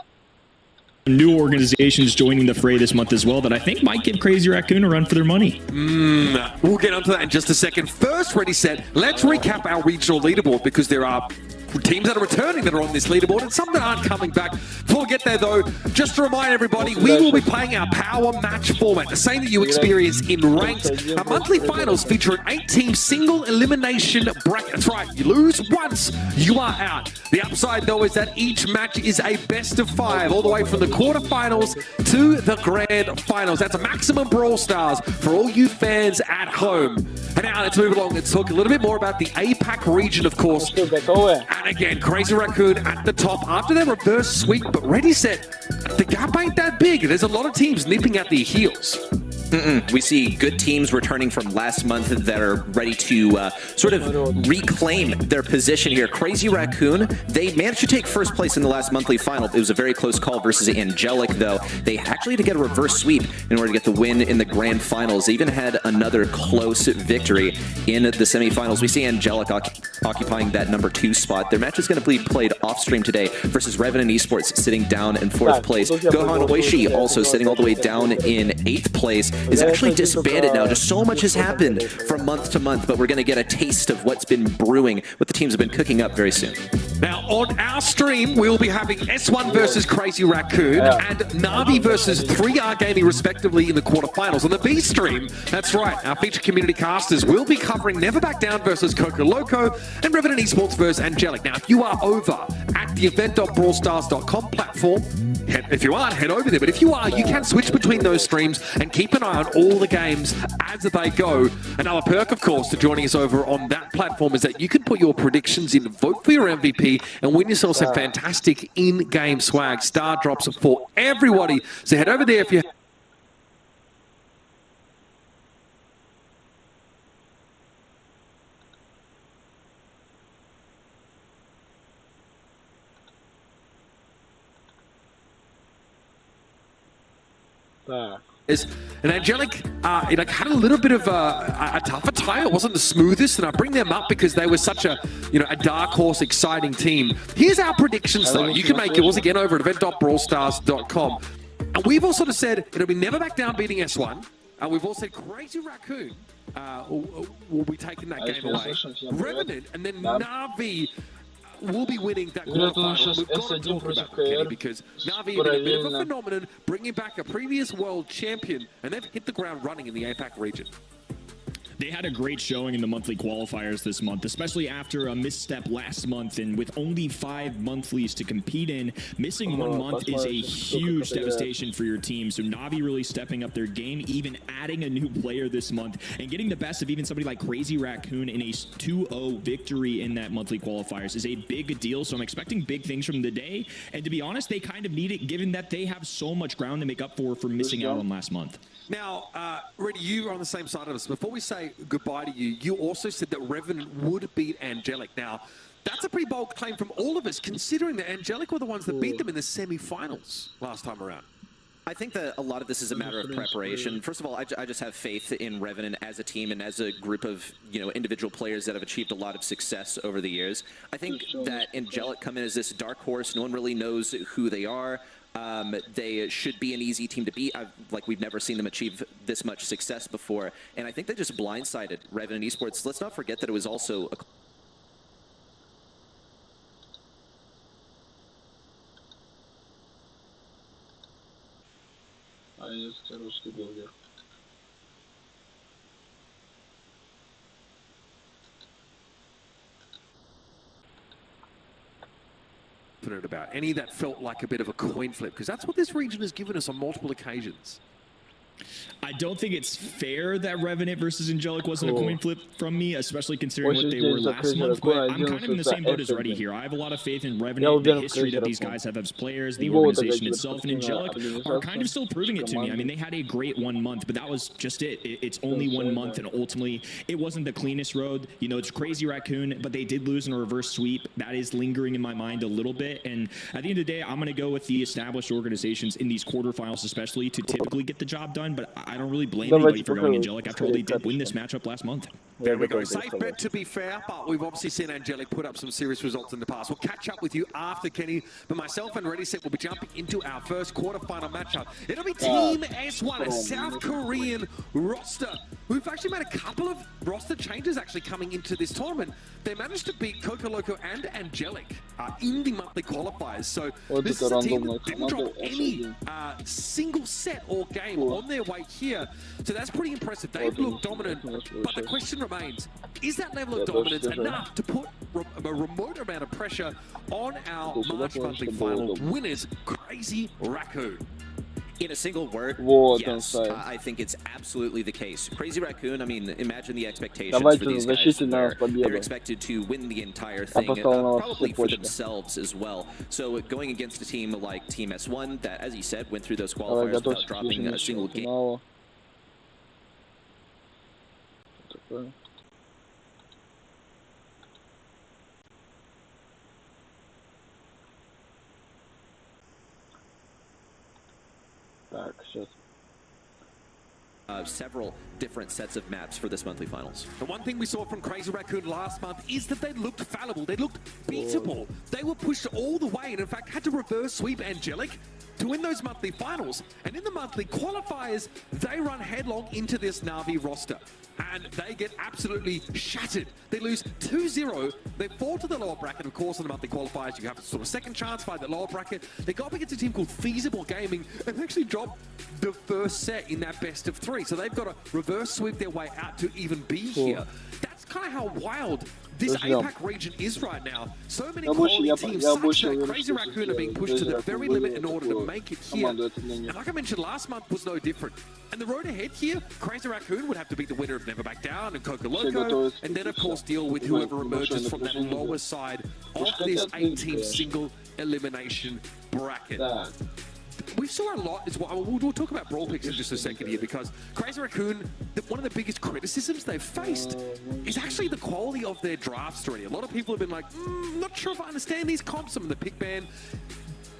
new organizations joining the fray this month as well that I think might give Crazy Raccoon a run for their money. We'll get onto that in just a second. First, Ready, Set, let's recap our regional leaderboard because there are teams that are returning that are on this leaderboard and some that aren't coming back. Before we get there though, just to remind everybody, we will be playing our power match format, the same that you experience in ranked. Our monthly finals feature an 8-team single elimination bracket. That's right, you lose once, you are out. The upside though is that each match is a best of 5, all the way from the quarterfinals to the grand finals. That's a maximum Brawl Stars for all you fans at home. And now let's move along. Let's talk a little bit more about the APAC region, of course. And again, Crazy Raccoon at the top after their reverse sweep, but Ready, Set, the gap ain't that big. There's a lot of teams nipping at their heels. We see good teams returning from last month that are ready to sort of reclaim their position here. Crazy Raccoon, they managed to take first place in the last monthly final. It was a very close call versus Angelic, though. They actually had to get a reverse sweep in order to get the win in the grand finals. They even had another close victory in the semifinals. We see Angelic occupying that number 2 spot. Their match is going to be played off stream today versus Revenant Esports sitting down in 4th place. Gohan Oishi also sitting all the way down in 8th place. Is actually disbanded now. Just so much has happened from month to month, but we're going to get a taste of what's been brewing, what the teams have been cooking up very soon. Now, on our stream, we'll be having S1 versus Crazy Raccoon and Navi versus 3R Gaming, respectively, in the quarterfinals. On the B stream, that's right, our featured community casters will be covering Never Back Down versus Coco Loco and Revenant Esports versus Angelic. Now, if you are over at the event.brawlstars.com platform, if you aren't, head over there. But if you are, you can switch between those streams and keep an eye on all the games as they go. Another perk, of course, to joining us over on that platform is that you can put your predictions in, vote for your MVP, and win yourself some fantastic in-game swag, star drops for everybody. So head over there if you... And Angelic had a little bit of a tougher time. It wasn't the smoothest, and I bring them up because they were such a a dark horse, exciting team. Here's our predictions, though. You can make yours again over at event.brawlstars.com. And we've all sort of said it'll be Never Back Down beating S1. We've all said Crazy Raccoon will be taking that game away. Revenant and then Navi will be winning that quarterfinal. We've got to talk about Kenny because Navi have been a bit of a phenomenon, bringing back a previous world champion, and they've hit the ground running in the APAC region. They had a great showing in the monthly qualifiers this month, especially after a misstep last month, and with only 5 monthlies to compete in, missing 1 month is a huge devastation for your team. So Navi really stepping up their game, even adding a new player this month, and getting the best of even somebody like Crazy Raccoon in a 2-0 victory in that monthly qualifiers is a big deal. So I'm expecting big things from the day, and to be honest, they kind of need it given that they have so much ground to make up for missing out on last month. Now, Reddy, you are on the same side of us. Before we say goodbye to you, you also said that Revenant would beat Angelic. Now, that's a pretty bold claim from all of us, considering that Angelic were the ones that beat them in the semi-finals last time around. I think that a lot of this is a matter of preparation. First of all, I just have faith in Revenant as a team and as a group of individual players that have achieved a lot of success over the years. I think that Angelic come in as this dark horse. No one really knows who they are. They should be an easy team to beat. We've never seen them achieve this much success before. And I think they just blindsided Revenant Esports. Let's not forget that it was also a... About any that felt like a bit of a coin flip, because that's what this region has given us on multiple occasions. I don't think it's fair that Revenant versus Angelic wasn't a coin flip from me, especially considering what they were last month, but I'm kind of in the same boat as Reddy here. I have a lot of faith in Revenant, the history that these guys have as players, the organization itself, and Angelic are kind of still proving it to me. I mean, they had a great 1 month, but that was just it. It's only 1 month, and ultimately, it wasn't the cleanest road. You know, it's Crazy Raccoon, but they did lose in a reverse sweep. That is lingering in my mind a little bit, and at the end of the day, I'm going to go with the established organizations in these quarterfinals, especially to typically get the job done, but I don't really blame anybody for going Angelic after all they did win this matchup last month. There we go. Safe bet to be fair, but we've obviously seen Angelic put up some serious results in the past. We'll catch up with you after, Kenny, but myself and Reddy Set will be jumping into our first quarterfinal matchup. It'll be Team S1, a South Korean roster who've actually made a couple of roster changes actually coming into this tournament. They managed to beat Coco Loco and Angelic in the monthly qualifiers. So this is a team that didn't drop any single set or game on their way here. So that's pretty impressive. They've looked dominant, but the question remains, is that level of dominance enough to put a remote amount of pressure on our March monthly final winners, Crazy Raccoon? In a single word, yes, I think it's absolutely the case. Crazy Raccoon, I mean, imagine the expectations for these guys. They're expected to win the entire thing, probably for themselves as well. So going against a team like Team S1 that, as you said, went through those qualifiers without dropping a single game. Several different sets of maps for this monthly finals. The one thing we saw from Crazy Raccoon last month is that they looked fallible, they looked beatable. They were pushed all the way and in fact had to reverse sweep Angelic to win those monthly finals. And in the monthly qualifiers, they run headlong into this Na'Vi roster. And they get absolutely shattered. They lose 2-0. They fall to the lower bracket. Of course, in the monthly qualifiers, you have a sort of second chance by the lower bracket. They go up against a team called Feasible Gaming and actually drop the first set in that best of 3. So they've got to reverse sweep their way out to even be here. That's kind of how wild this APAC region is right now. So many quality teams, such that Crazy Raccoon are being pushed to the very limit in order to make it here. And like I mentioned, last month was no different. And the road ahead here, Crazy Raccoon would have to be the winner of Never Back Down and Coco Loco, and then of course deal with whoever emerges from that lower side of this 8-team single elimination bracket. We saw a lot as well. We'll talk about Brawl picks in just a second here because Crazy Raccoon, one of the biggest criticisms they've faced is actually the quality of their drafts already. A lot of people have been like, not sure if I understand these comps. Some of the pick ban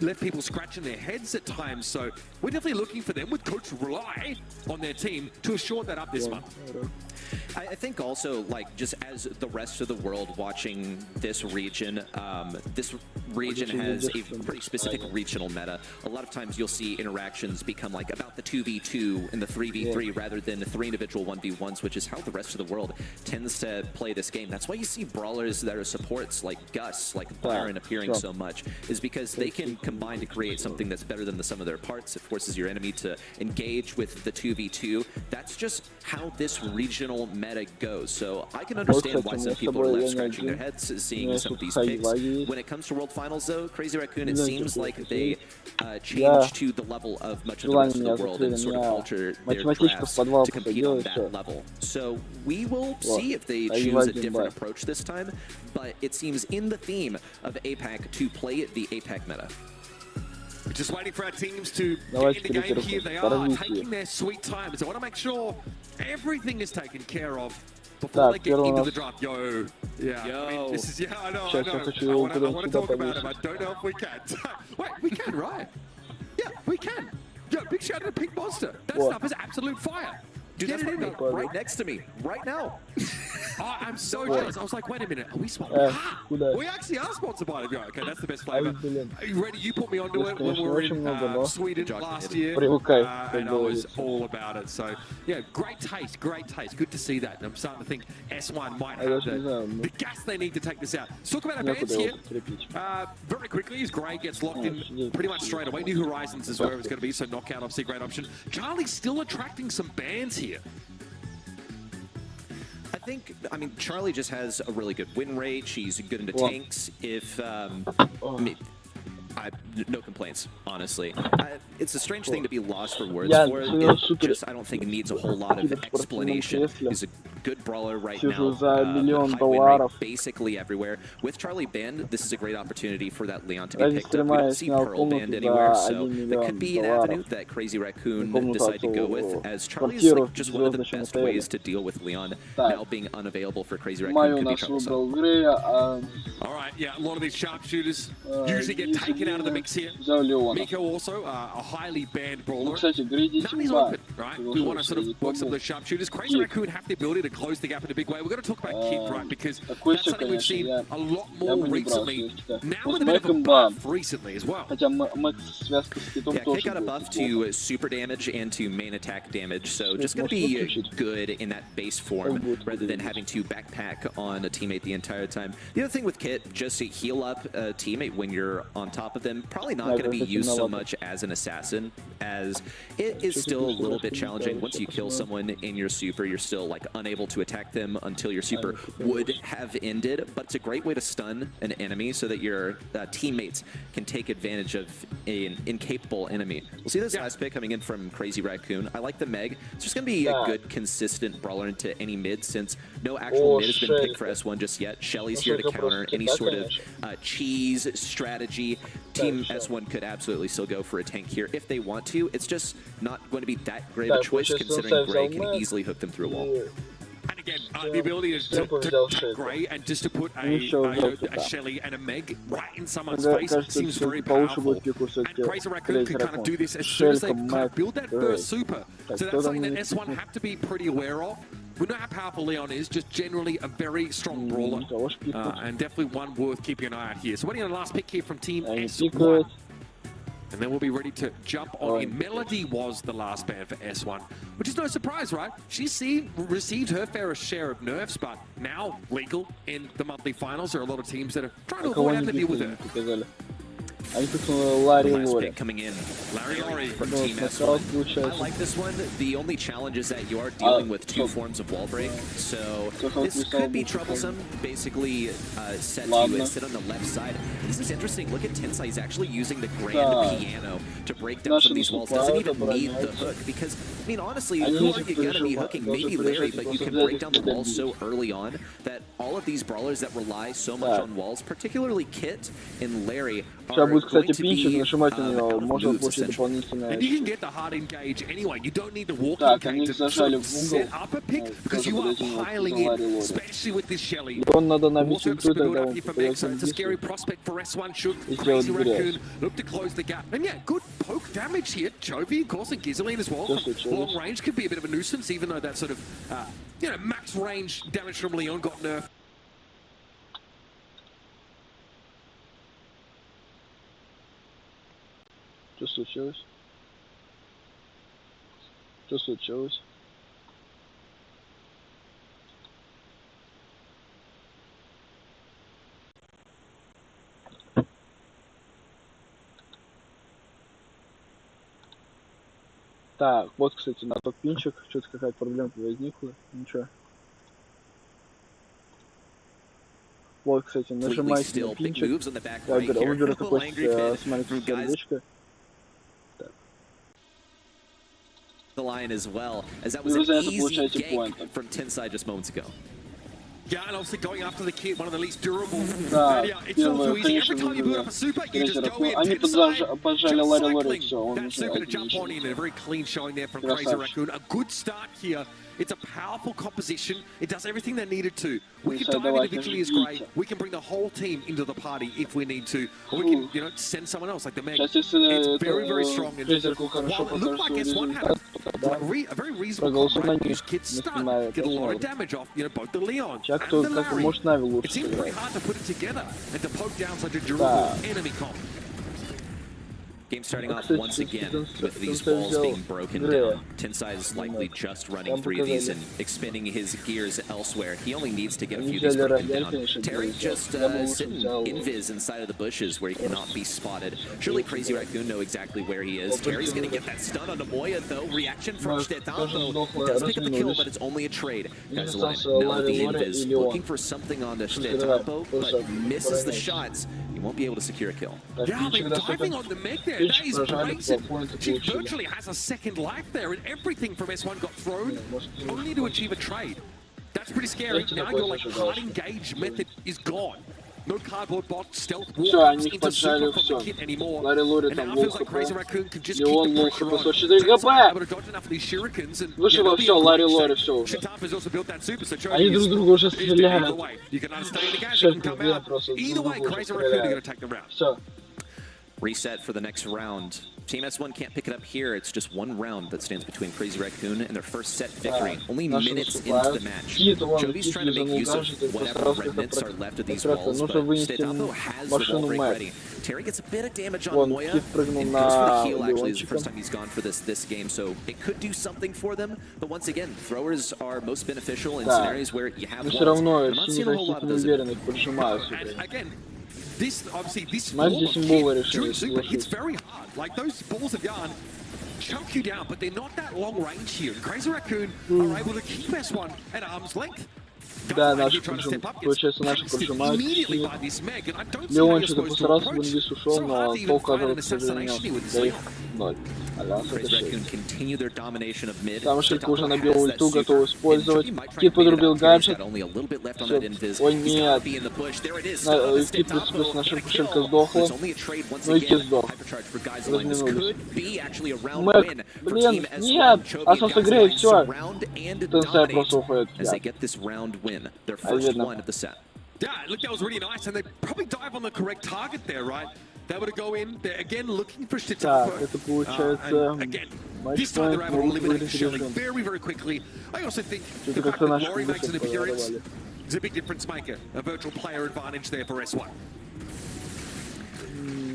left people scratching their heads at times. So we're definitely looking for them with Coach Rely on their team to assure that up this month. I think also, like, just as the rest of the world watching this region has a pretty specific regional meta. A lot of times you'll see interactions become like about the 2v2 and the 3v3 rather than the 3 individual 1v1s, which is how the rest of the world tends to play this game. That's why you see brawlers that are supports like Gus, like Byron appearing so much, is because they can combine to create something that's better than the sum of their parts. It forces your enemy to engage with the 2v2. That's just how this regional meta goes. So I can understand why some people are left scratching their heads seeing some of these picks. When it comes to World Finals though, Crazy Raccoon, it seems like they changed to the level of much of the rest of the world and sort of alter their drafts to compete on that level. So we will see if they choose a different approach this time, but it seems in the theme of APAC to play the APAC meta. We're just waiting for our teams to get in the game here. They are taking their sweet time. So I want to make sure everything is taken care of before they get into the draft. Yo. I mean, this is, I know. I want to talk about it, but I don't know if we can. Wait, we can, right? Yeah, we can. Yo, big shout out to Pink Monster. That stuff is absolute fire. Dude, that's right next to me, right now. Oh, I'm so jealous. I was like, wait a minute, are we sponsored? We actually are sponsored by them. Okay, that's the best flavor. Ready? You put me onto it when we were in Sweden last year, and I was all about it. So, yeah, great taste, great taste. Good to see that. And I'm starting to think S1 might have the gas they need to take this out. Let's talk about our bands here. Very quickly, as Gray gets locked in pretty much straight away. New Horizons is where it's going to be, so Knockout obviously a great option. Charlie's still attracting some bands here. I mean, Charlie just has a really good win rate. She's good into tanks. If No complaints, honestly. It's a strange thing to be lost for words Yeah, for it. ну, It супер. just, I don't think, needs a whole lot of explanation. He's a good brawler right Сижу now. за миллион High win rate долларов. basically everywhere. With Charlie Band, this is a great opportunity for that Leon to Ради be picked up. We стрима я don't see снял Pearl Band комнату anywhere, за so 1 that could миллион be an долларов. avenue that Crazy Raccoon Комнату decided to go with, as Charlie is квартиру like just one of the в звездочном best отеле. ways to deal with Leon Так. now being unavailable for Crazy Маю Raccoon could be нас troublesome. выбрал Грея, а All right, yeah, a lot of these sharpshooters usually get Гизи taken out of the mix here. взял Леона. Miko also a highly banned brawler. Ну, кстати, Грейди None is Тимба. open, right? We want to sort of work some of those sharpshooters. Crazy Raccoon have the ability to close the gap in a big way. We've got to talk about Kid, right? Because that's something we've seen a lot more recently. Now with a bit of a buff recently as well. Хотя Мэкс связка с Китом Yeah, тоже Kit got a будет buff неплохо. to super damage and to main attack damage, so just going to Может be выключить. good in that base form будет rather than выглядеть. having to backpack on a teammate the entire time. The other thing with Kit, just to heal up a teammate when you're on top of them, probably not going to be used so much as an assassin, as it is still a little bit challenging. Once you kill someone in your super, you're still like unable to attack them until your super would have ended, but it's a great way to stun an enemy so that your teammates can take advantage of an incapable enemy. We'll see this last pick coming in from Crazy Raccoon. I like the Meg. It's just going to be a good, consistent brawler into any mid, since no actual mid has been picked for S1 just yet. Shelly's here to counter any sort of cheese strategy. Team S1 could absolutely still go for a tank here if they want to. It's just not going to be that great of a choice, considering Gray can easily hook them through a wall. And again, the ability to take Gray and just to put a Shelly and a Meg right in someone's face seems very powerful. And Crazy Raccoon can kind of do this as soon as they kind of build that first super. So that's something that S1 have to be pretty aware of. We know how powerful Leon is, just generally a very strong brawler. And definitely one worth keeping an eye out here. So waiting on the last pick here from Team S1. And then we'll be ready to jump on in. Melody was the last ban for S1, which is no surprise, right? She received her fair share of nerfs, but now legal in the monthly finals. There are a lot of teams that are trying to avoid having to deal with her. Они тут Ларри Last Лори. pick coming in. Larry Lori. From Ну, Team сначала S1. I получается. like this one. The only challenge is that you are dealing with two forms of wall break, so this could be troublesome. Basically, set to sit on the left side. This is interesting. Look at Tensai. He's actually using the grand piano to break down some of these walls. Doesn't even need the hook because, I mean, honestly, who are you going to be hooking? Maybe Larry, but you can break down the walls so early on that all of these brawlers that rely so much on walls, particularly Kit and Larry, Сейчас are будет, going кстати, to пинчик, be нажимать на out него, of можно moves, получить essentially. дополнительное. And you can get the hard engage anyway. You don't need the walking Так, они engage to зажали в set угол. up a pick because you are piling in, especially with this Shelly. Он надо набить Also, ульту, build тогда up он here for Meg, so попадет it's a в scary близко. prospect for S1. Should И Crazy сделать грязь. Raccoon look to close the gap. And yeah, good poke damage here. Chovy, of course, and Gizeline as well. Just a Long range could be a bit of a nuisance, even though that sort of, max range damage from Leon got nerfed. Что случилось? Что случилось? Так, вот, кстати, на тот пинчик. Что-то какая-то проблема возникла. Ничего. Вот, кстати, нажимайте на пинчик. Я выберу какое-то, смотрите, сердечко. The line as well, as that was an easy gank from Tensai just moments ago. Yeah, and obviously going after the kid, one of the least durable. Да, And yeah, it's all too easy. Every time you build up a super, you just go in, Они поджали Ларри Лори, все, он that уже super to jump on in, отлично. and a very clean showing there from Crazy Raccoon. A good start here. It's a powerful composition. It does everything they needed to. We can dive individually as Grey. We can bring the whole team into the party if we need to. Or we can, send someone else like the Meg. Сейчас, если It's very, very strong. And Фрезерку хорошо while it looked like покажет свой S1 had результат, a very reasonable combat, use Kid's stun, get a lot of damage off, both the Leon Сейчас and кто the как Larry. может Нави It лучше seems pretty сыграть. hard to put it together and to poke down such a durable Да. enemy comp. Game starting off once again with these walls being broken down. Tensai is likely just running through these and expending his gears elsewhere. He only needs to get a few of these broken down. Terry just sitting invis inside of the bushes where he cannot be spotted. Surely Crazy Raccoon know exactly where he is. Terry's going to get that stun on Moya though. Reaction from Stetampo. Does pick up the kill, but it's only a trade. Guys, now with the invis, looking for something on the Stetampo, but misses the shots. He won't be able to secure a kill. Yeah, they're diving on the mech there. That is brazen. She virtually has a second life there, and everything from S1 got thrown only to achieve a trade. That's pretty scary. Now your like hard engage method is gone. No cardboard box, stealth walk into super from the kit anymore. And now it feels like Crazy Raccoon can just keep the pressure on. Able to dodge enough of these shurikens and все, Ларри, все уже. Shitap also built that super, so Они друг друга уже стреляют. you can understand the gas, you can come out. Either way, Crazy Raccoon are going to take the round. Все. Reset for the next round. Team S1 can't pick it up here. It's just one round that stands between Crazy Raccoon and their first set victory. Only minutes into the match. Jovi's trying to make use of whatever remnants are left of these walls, but Stetampo has the wall break ready. Terry gets a bit of damage on Moya. And goes for the heal, actually. It's the first time he's gone for this game, so it could do something for them. But once again, throwers are most beneficial in scenarios where you have walls. I'm not seeing a whole lot of those. Again, this obviously this During super hits very hard. Like those balls of yarn choke you down, but they're not that long range here. And Crazy Raccoon are able to keep S1 at arm's length. Да, наши получается, наши поджимают. Леончик постарался, бы инвиз ушел, но толку от этого, к сожалению, да их ноль. Альянс это 6. Там Шелька уже набил ульту, готов использовать. Кит подрубил гаджет. Все. Ой, нет. Кит плюс на Шельку, Шелька сдохла. Ну и Кит сдох. Разминулись. Мэг, блин, нет! Асоса Грей, все. Тенсай просто уходит. Their first one of the set. Yeah, look, that was really nice, and they probably dive on the correct target there, right? They were to go in. They're again looking for Stetampo. Это получается. Again, this time they're able to eliminate the Shelly very, very quickly. I also think the fact that Laurie makes an appearance is a big difference maker. A virtual player advantage there for S1.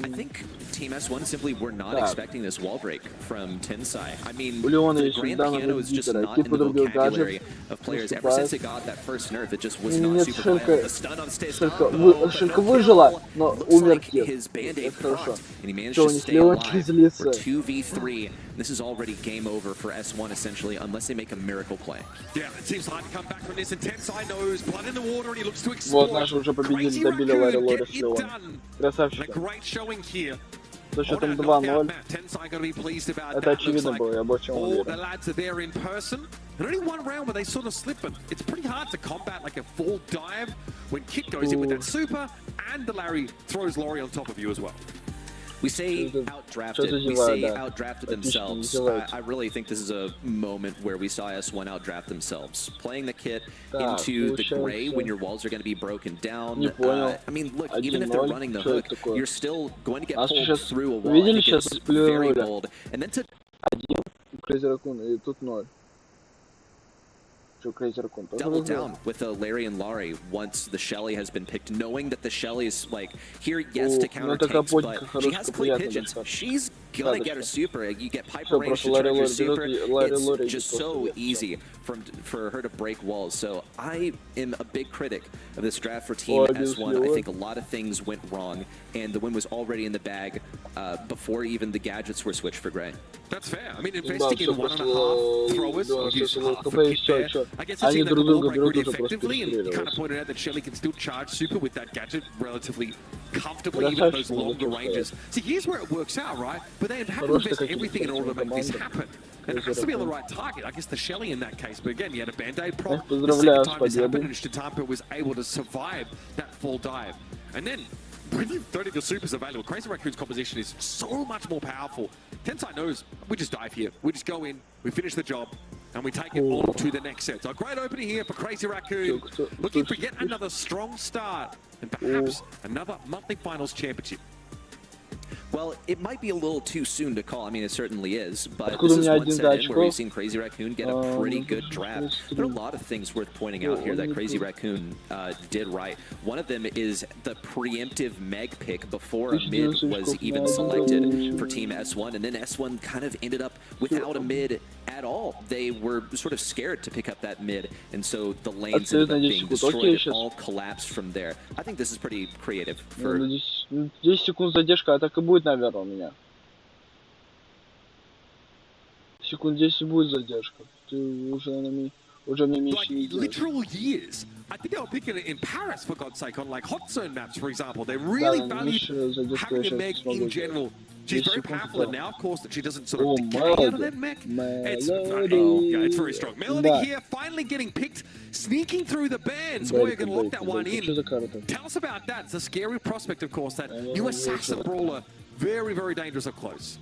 I think Team S1 simply were not expecting this wall break from Tensai. I mean, the Grand Piano is just not in the vocabulary of players. Ever since it got that first nerf, it just was not super viable. The stun on Stetampo. Шелька выжила, но умер Кит. His band-aid Хорошо. and he managed to stay alive for 2v3. This is already game over for S1 essentially, unless they make a miracle play. Yeah, it seems hard to come back from this. And Tensai knows blood in the water, and he looks to explore. Вот наши уже победили, добили Ларри Лори с Леон. Красавчики. Со счетом 2-0. Это очевидно было, я больше чем уверен. And only one round where they sort of slip, but it's pretty hard to combat like a full dive when Kit goes in with that super, and the Larry throws Laurie on top of you as well. We say outdrafted. We say outdrafted themselves. I really think this is a moment where we saw S1 outdraft themselves. Playing the kit into the gray when your walls are going to be broken down. I mean, look, even if they're running the hook, you're still going to get pulled through a wall. I think it's very bold. And then to... Crazy Raccoon, и тут 0. Double down with a Larry and Laurie once the Shelly has been picked, knowing that the Shelly is like here, yes, to counter tanks, but she has clay pigeons. She's gonna get her super. You get Piper range to charge her super. It's just so easy for her to break walls. So I am a big critic of this draft for Team S1. I think a lot of things went wrong, and the win was already in the bag before even the gadgets were switched for Gray. That's fair. I mean, investing in 1.5 throwers, or use half a kit there. I guess it's that wall break really effectively, and you kind of pointed out that Shelly can still charge super with that gadget relatively comfortably, even at those longer ranges. See, here's where it works out, right? But they have to invest everything in order to make this happen. And it has to be on the right target. I guess the Shelly in that case. But again, he had a band-aid prop. The second time this happened, and Stetampo was able to survive that full dive. And then, when you don't have your supers available, Crazy Raccoon's composition is so much more powerful. Tensai knows, we just dive here. We just go in, we finish the job, and we take it on to the next set. So a great opening here for Crazy Raccoon. Looking for yet another strong start, and perhaps another monthly finals championship. Well, it might be a little too soon to call. I mean, it certainly is, but Откуда this is у меня one один set in очко? where we've seen Crazy Raccoon get a pretty good draft. There are a lot of things worth pointing out here that Crazy Raccoon did right. One of them is the preemptive Meg pick before a mid was even selected for Team S1, and then S1 kind of ended up without a mid at all. They were sort of scared to pick up that mid, and so the lanes ended up being destroyed. It all collapsed from there. I think this is pretty creative. For 10 секунд задержка, а так и будет, наверное, у меня. Секунд 10 будет задержка. Ты уже мне меньше не делаешь. Literal years. I think they were picking it in Paris, for God's sake, on like hot zone maps, for example. They really value having a Meg in general. She's very powerful, and now, of course, that she doesn't sort of decay out of that mech. It's very strong. Melody here, finally getting picked, sneaking through the bands. Boy, you're going to lock that one in. Tell us about that. It's a scary prospect, of course, that new assassin brawler. Very, very dangerous up close.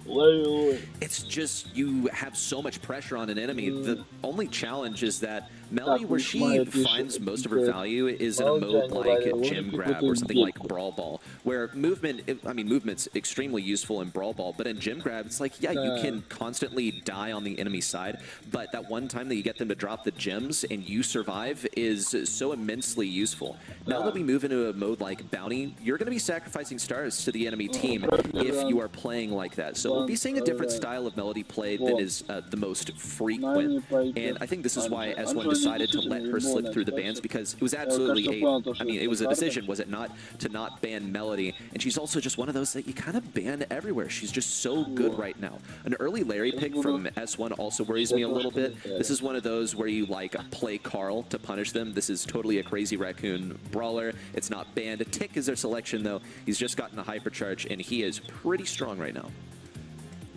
It's just, you have so much pressure on an enemy. The only challenge is that Melody, where she finds most of her value, is in a mode like Gym Grab or something like Brawl Ball, where movement's extremely useful in Brawl Ball, but in Gym Grab, it's like, yeah, you can constantly die on the enemy side, but that one time that you get them to drop the gems and you survive is so immensely useful. Now that we move into a mode like Bounty, you're going to be sacrificing stars to the enemy team if you are playing like that. So we'll be seeing a different style of Melody play that is the most frequent, and I think this is why S1 decided to let her slip through the bans, because it was absolutely it was a decision, was it not, to not ban Melody, and she's also just one of those that you kind of ban everywhere. She's just so good right now. An early Larry pick from S1 also worries me a little bit. This is one of those where you like play Carl to punish them. This is totally a Crazy Raccoon brawler. It's not banned. A Tick is their selection though. He's just gotten a hypercharge and he is pretty strong right now.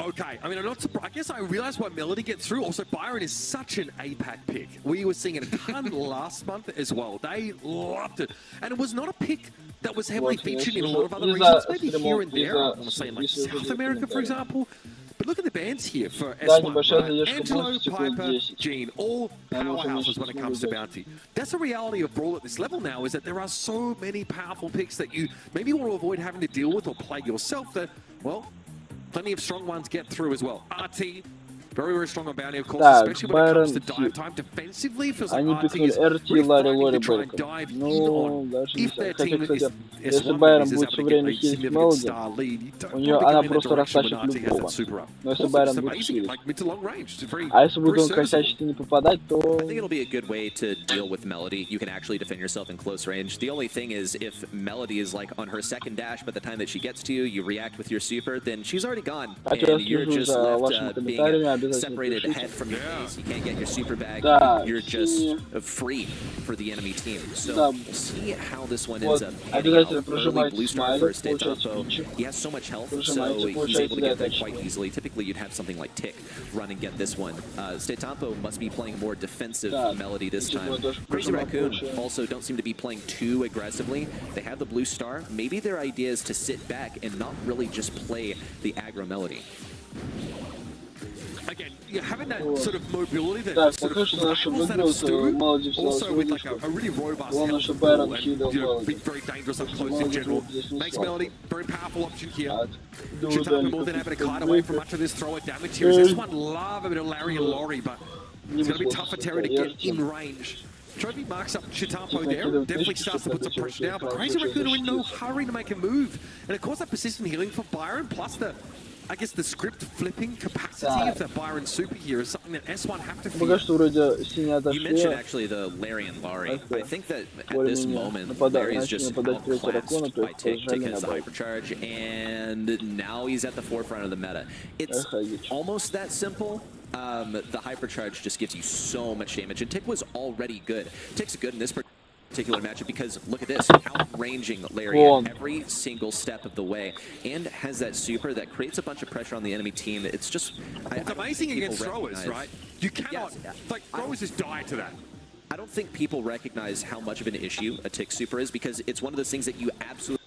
Okay, I mean, I'm not surprised. I guess I realized why Melody gets through. Also, Byron is such an Apac pick. We were seeing it a ton last month as well. They loved it. And it was not a pick that was heavily featured in a lot of other regions, maybe here and there. I want to say in like South America, for example. But look at the bands here for S1, right? Angelo, Piper, Gene, all powerhouses when it comes to Bounty. That's the reality of Brawl at this level now, is that there are so many powerful picks that you maybe want to avoid having to deal with or play yourself that, well, plenty of strong ones get through as well. RT, very, very strong on Bounty, of course, especially when it comes to dive time. Defensively, feels like RT is really fighting to try and dive in on. If their team is S1 is able to get a significant star lead, you don't want to go in the direction when RT has that super up. It's amazing, like mid to long range. It's very, very serviceable. I think it'll be a good way to deal with Melody. You can actually defend yourself in close range. The only thing is, if Melody is like on her second dash, by the time that she gets to you, you react with your super, then she's already gone, and you're just left being separated ahead from your base. You can't get your super bag. You're just free for the enemy team. So we'll see how this one ends up. Early blue star for State Tampo. He has so much health, so he's able to get that quite easily. Typically, you'd have something like Tick run and get this one. State Tampo must be playing more defensive Melody this time. Crazy Raccoon also don't seem to be playing too aggressively. They have the blue star. Maybe their idea is to sit back and not really just play the aggro Melody. Again, you're having that sort of mobility that sort of rivals that of Stu, also with like a really robust health ball and being very dangerous up close in general. Makes Melody very powerful option here. Chitapa more than able to kite away from much of this thrower damage here. This one love a bit of Larry and Laurie, but it's going to be tough for Terry to get in range. Trophy marks up Chitampo there, definitely starts to put some pressure down, but Crazy Raccoon are in no hurry to make a move. And of course that persistent healing for Byron, plus the, I guess the script flipping capacity of the Byron super here is something that S1 have to feel. You mentioned actually the Larry and Laurie. I think that at this moment, Larry is just outclassed by Tick. Tick has the hypercharge, and now he's at the forefront of the meta. It's almost that simple. The hypercharge just gives you so much damage, and Tick was already good. Tick's good in this particular matchup because look at this, outranging Larry every single step of the way, and has that super that creates a bunch of pressure on the enemy team. It's just it's amazing against throwers, right? You cannot like throwers just die to that. I don't think people recognize how much of an issue a Tick super is, because it's one of those things that you absolutely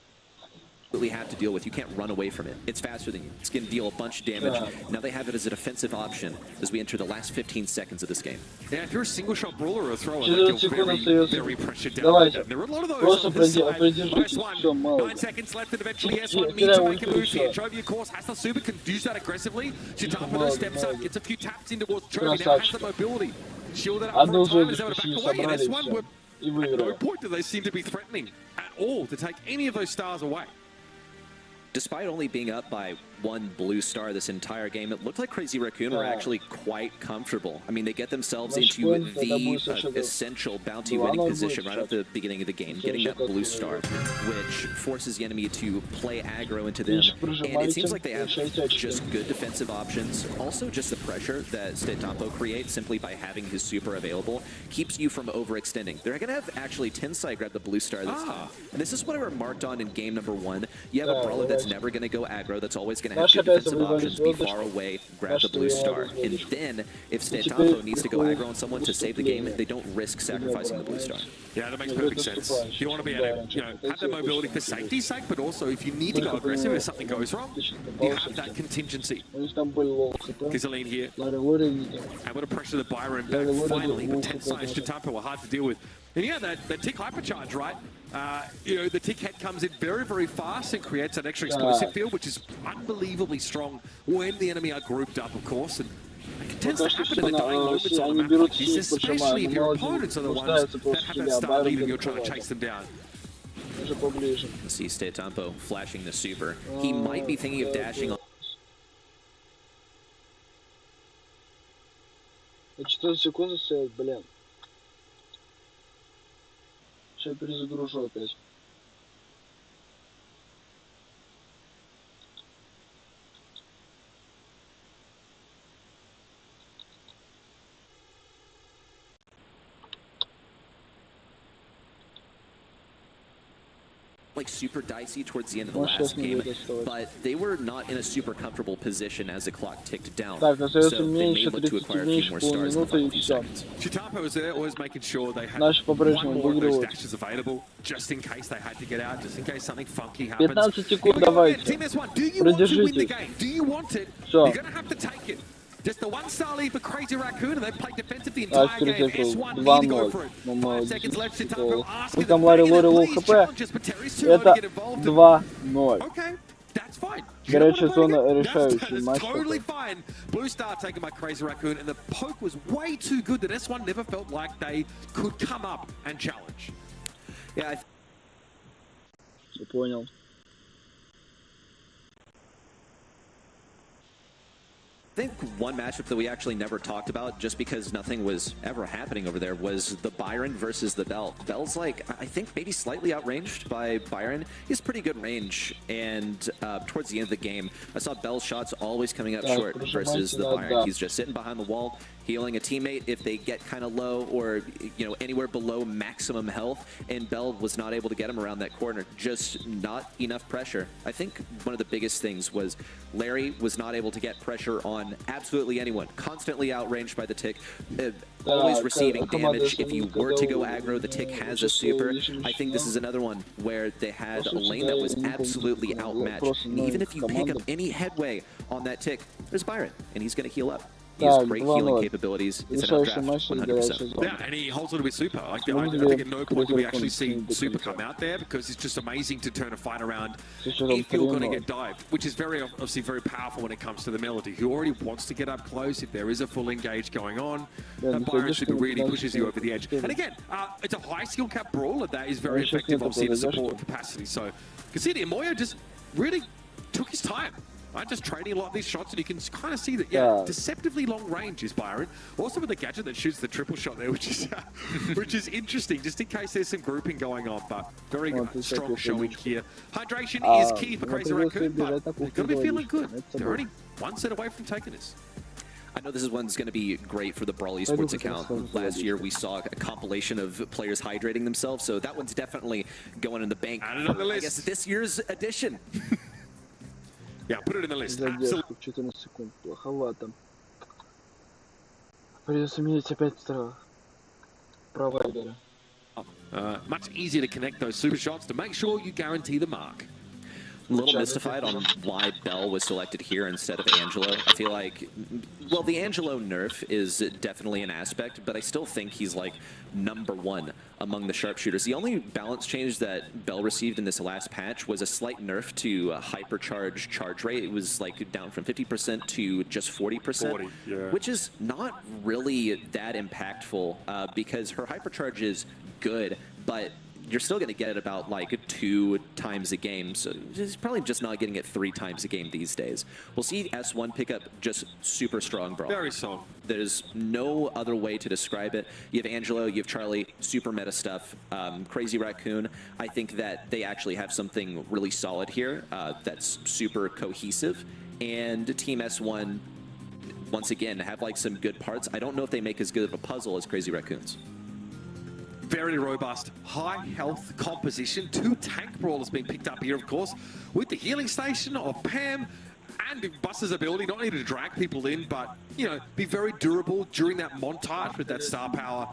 have to deal with. You can't run away from it. It's faster than you. It's going to deal a bunch of damage. Now they have it as a defensive option as we enter the last 15 seconds of this game. Yeah, if you're a single shot brawler or a thrower, Через like, you're секунду very, остается. very pressured down. Давайте. There are a lot of those Просто on this side. продержитесь. Всё, мало. 9 seconds left, and eventually S1 needs Теряю to make a ульту, move here. всё. Chovy, of course, has the super, can use that aggressively. Chitapa Мало, steps up, мало. gets a few taps in towards Chovy, now has the mobility. Shielded up Одну from time, is зону able to почти back away, and собрали, и S1 всё. were И at no выиграли. point do they seem to be threatening at all to take any of those stars away. Despite only being up by one blue star this entire game, it looked like Crazy Raccoon were actually quite comfortable. I mean, they get themselves into the essential bounty winning position right at the beginning of the game, getting that blue star, which forces the enemy to play aggro into them. And it seems like they have just good defensive options. Also, just the pressure that Stetampo creates simply by having his super available keeps you from overextending. They're going to have actually Tensai grab the blue star this time. And this is what I remarked on in game number 1. You have a brawler that's never going to go aggro, that's always going to have good defensive options, be far away, grab the blue star. And then, if Stetampo needs to go aggro on someone to save the game, they don't risk sacrificing the blue star. Yeah, that makes perfect sense. You want to be able to, have that mobility for safety's sake, but also if you need to go aggressive if something goes wrong, you have that contingency. Kizaline here, able to pressure the Byron back finally, but Tensai and Stetampo are hard to deal with. And yeah, that tick hypercharge, right? The tick head comes in very, very fast and creates an extra explosive field, which is unbelievably strong when the enemy are grouped up, of course. And it tends to happen in the dying moments on a map like this, especially if your opponents are the ones that have that star lead and you're trying to chase them down. See Stetampo flashing the super. He might be thinking of dashing on. 4 секунды стоит, блин. Сейчас перезагружу опять. Like super dicey towards the end of the last game, but they were not in a super comfortable position as the clock ticked down. So they may look to acquire a few more stars in the final few seconds. Chitapa was there, always making sure they had Наши one по-прежнему more of those выигрывают. dashes available, just in case they had to get out, just in case something funky happens. 15 секунд давайте. Team S1, do you want to win the Продержитесь. game? Do you want it? Всё. You're going to have to take it. Just the one star lead for Crazy Raccoon, and they played defensive the entire game. S1 need to go for it. 5 seconds left. Chitapa asking them to challenges, but Terry's too low to Это get involved. 2-0. Okay, that's fine. Горячая зона, That's решающий матч. totally fine. Blue star taken by Crazy Raccoon, and the poke was way too good that S1 never felt like they could come up and challenge. Yeah, Я понял. I think one matchup that we actually never talked about, just because nothing was ever happening over there, was the Byron versus the Bell. Bell's like, I think maybe slightly outranged by Byron. He has pretty good range, and towards the end of the game, I saw Bell's shots always coming up short versus the Byron. He's just sitting behind the wall, healing a teammate if they get kind of low or anywhere below maximum health, and Bell was not able to get him around that corner. Just not enough pressure. I think one of the biggest things was Larry was not able to get pressure on absolutely anyone. Constantly outranged by the tick, always receiving damage. If you were to go aggro, the tick has a super. I think this is another one where they had a lane that was absolutely outmatched. And even if you pick up any headway on that tick, there's Byron, and he's going to heal up. He has great healing capabilities. It's an outdraft, 100%. Yeah, and he holds it with super. Like, I think at no point do we actually see super come out there, because it's just amazing to turn a fight around if you're going to get dived, which is obviously very powerful when it comes to the Melody, who already wants to get up close if there is a full engage going on. That Byron super really pushes you over the edge. And again, it's a high skill cap brawler that is very effective, obviously, in the support capacity. So you can see the Moyo just really took his time. Just trading a lot of these shots, and you can kind of see that, deceptively long range is Byron. Also with the gadget that shoots the triple shot there, which is interesting, just in case there's some grouping going on, but very strong showing here. Hydration is key for Crazy Raccoon, but they're going to be feeling good. They're only one set away from taking this. I know this is one's going to be great for the Brawl Esports account. Last year we saw a compilation of players hydrating themselves, so that one's definitely going in the bank. Add it on the list. I guess this year's edition. Yeah, put it in the list. Задержку 14 секунд. Плоховато. Придется менять опять провайдера. Much easier to connect those super shots to make sure you guarantee the mark. a little mystified on why Bell was selected here instead of Angelo. I feel like, well, the Angelo nerf is definitely an aspect, but I still think he's like #1 among the sharpshooters. The only balance change that Bell received in this last patch was a slight nerf to hypercharge charge rate. It was like down from 50% to just 40%, which is not really that impactful because her hypercharge is good, but you're still going to get it about like 2 times a game, so he's probably just not getting it 3 times a game these days. We'll see S1 pick up just super strong Brawl. Very strong. There's no other way to describe it. You have Angelo, you have Charlie, super meta stuff. Crazy Raccoon, I think that they actually have something really solid here that's super cohesive. And Team S1, once again, have like some good parts. I don't know if they make as good of a puzzle as Crazy Raccoons. Very robust, high health composition. 2 tank brawlers being picked up here, of course, with the healing station of Pam and Buster's ability, not only to drag people in, but, you know, be very durable during that montage with that star power.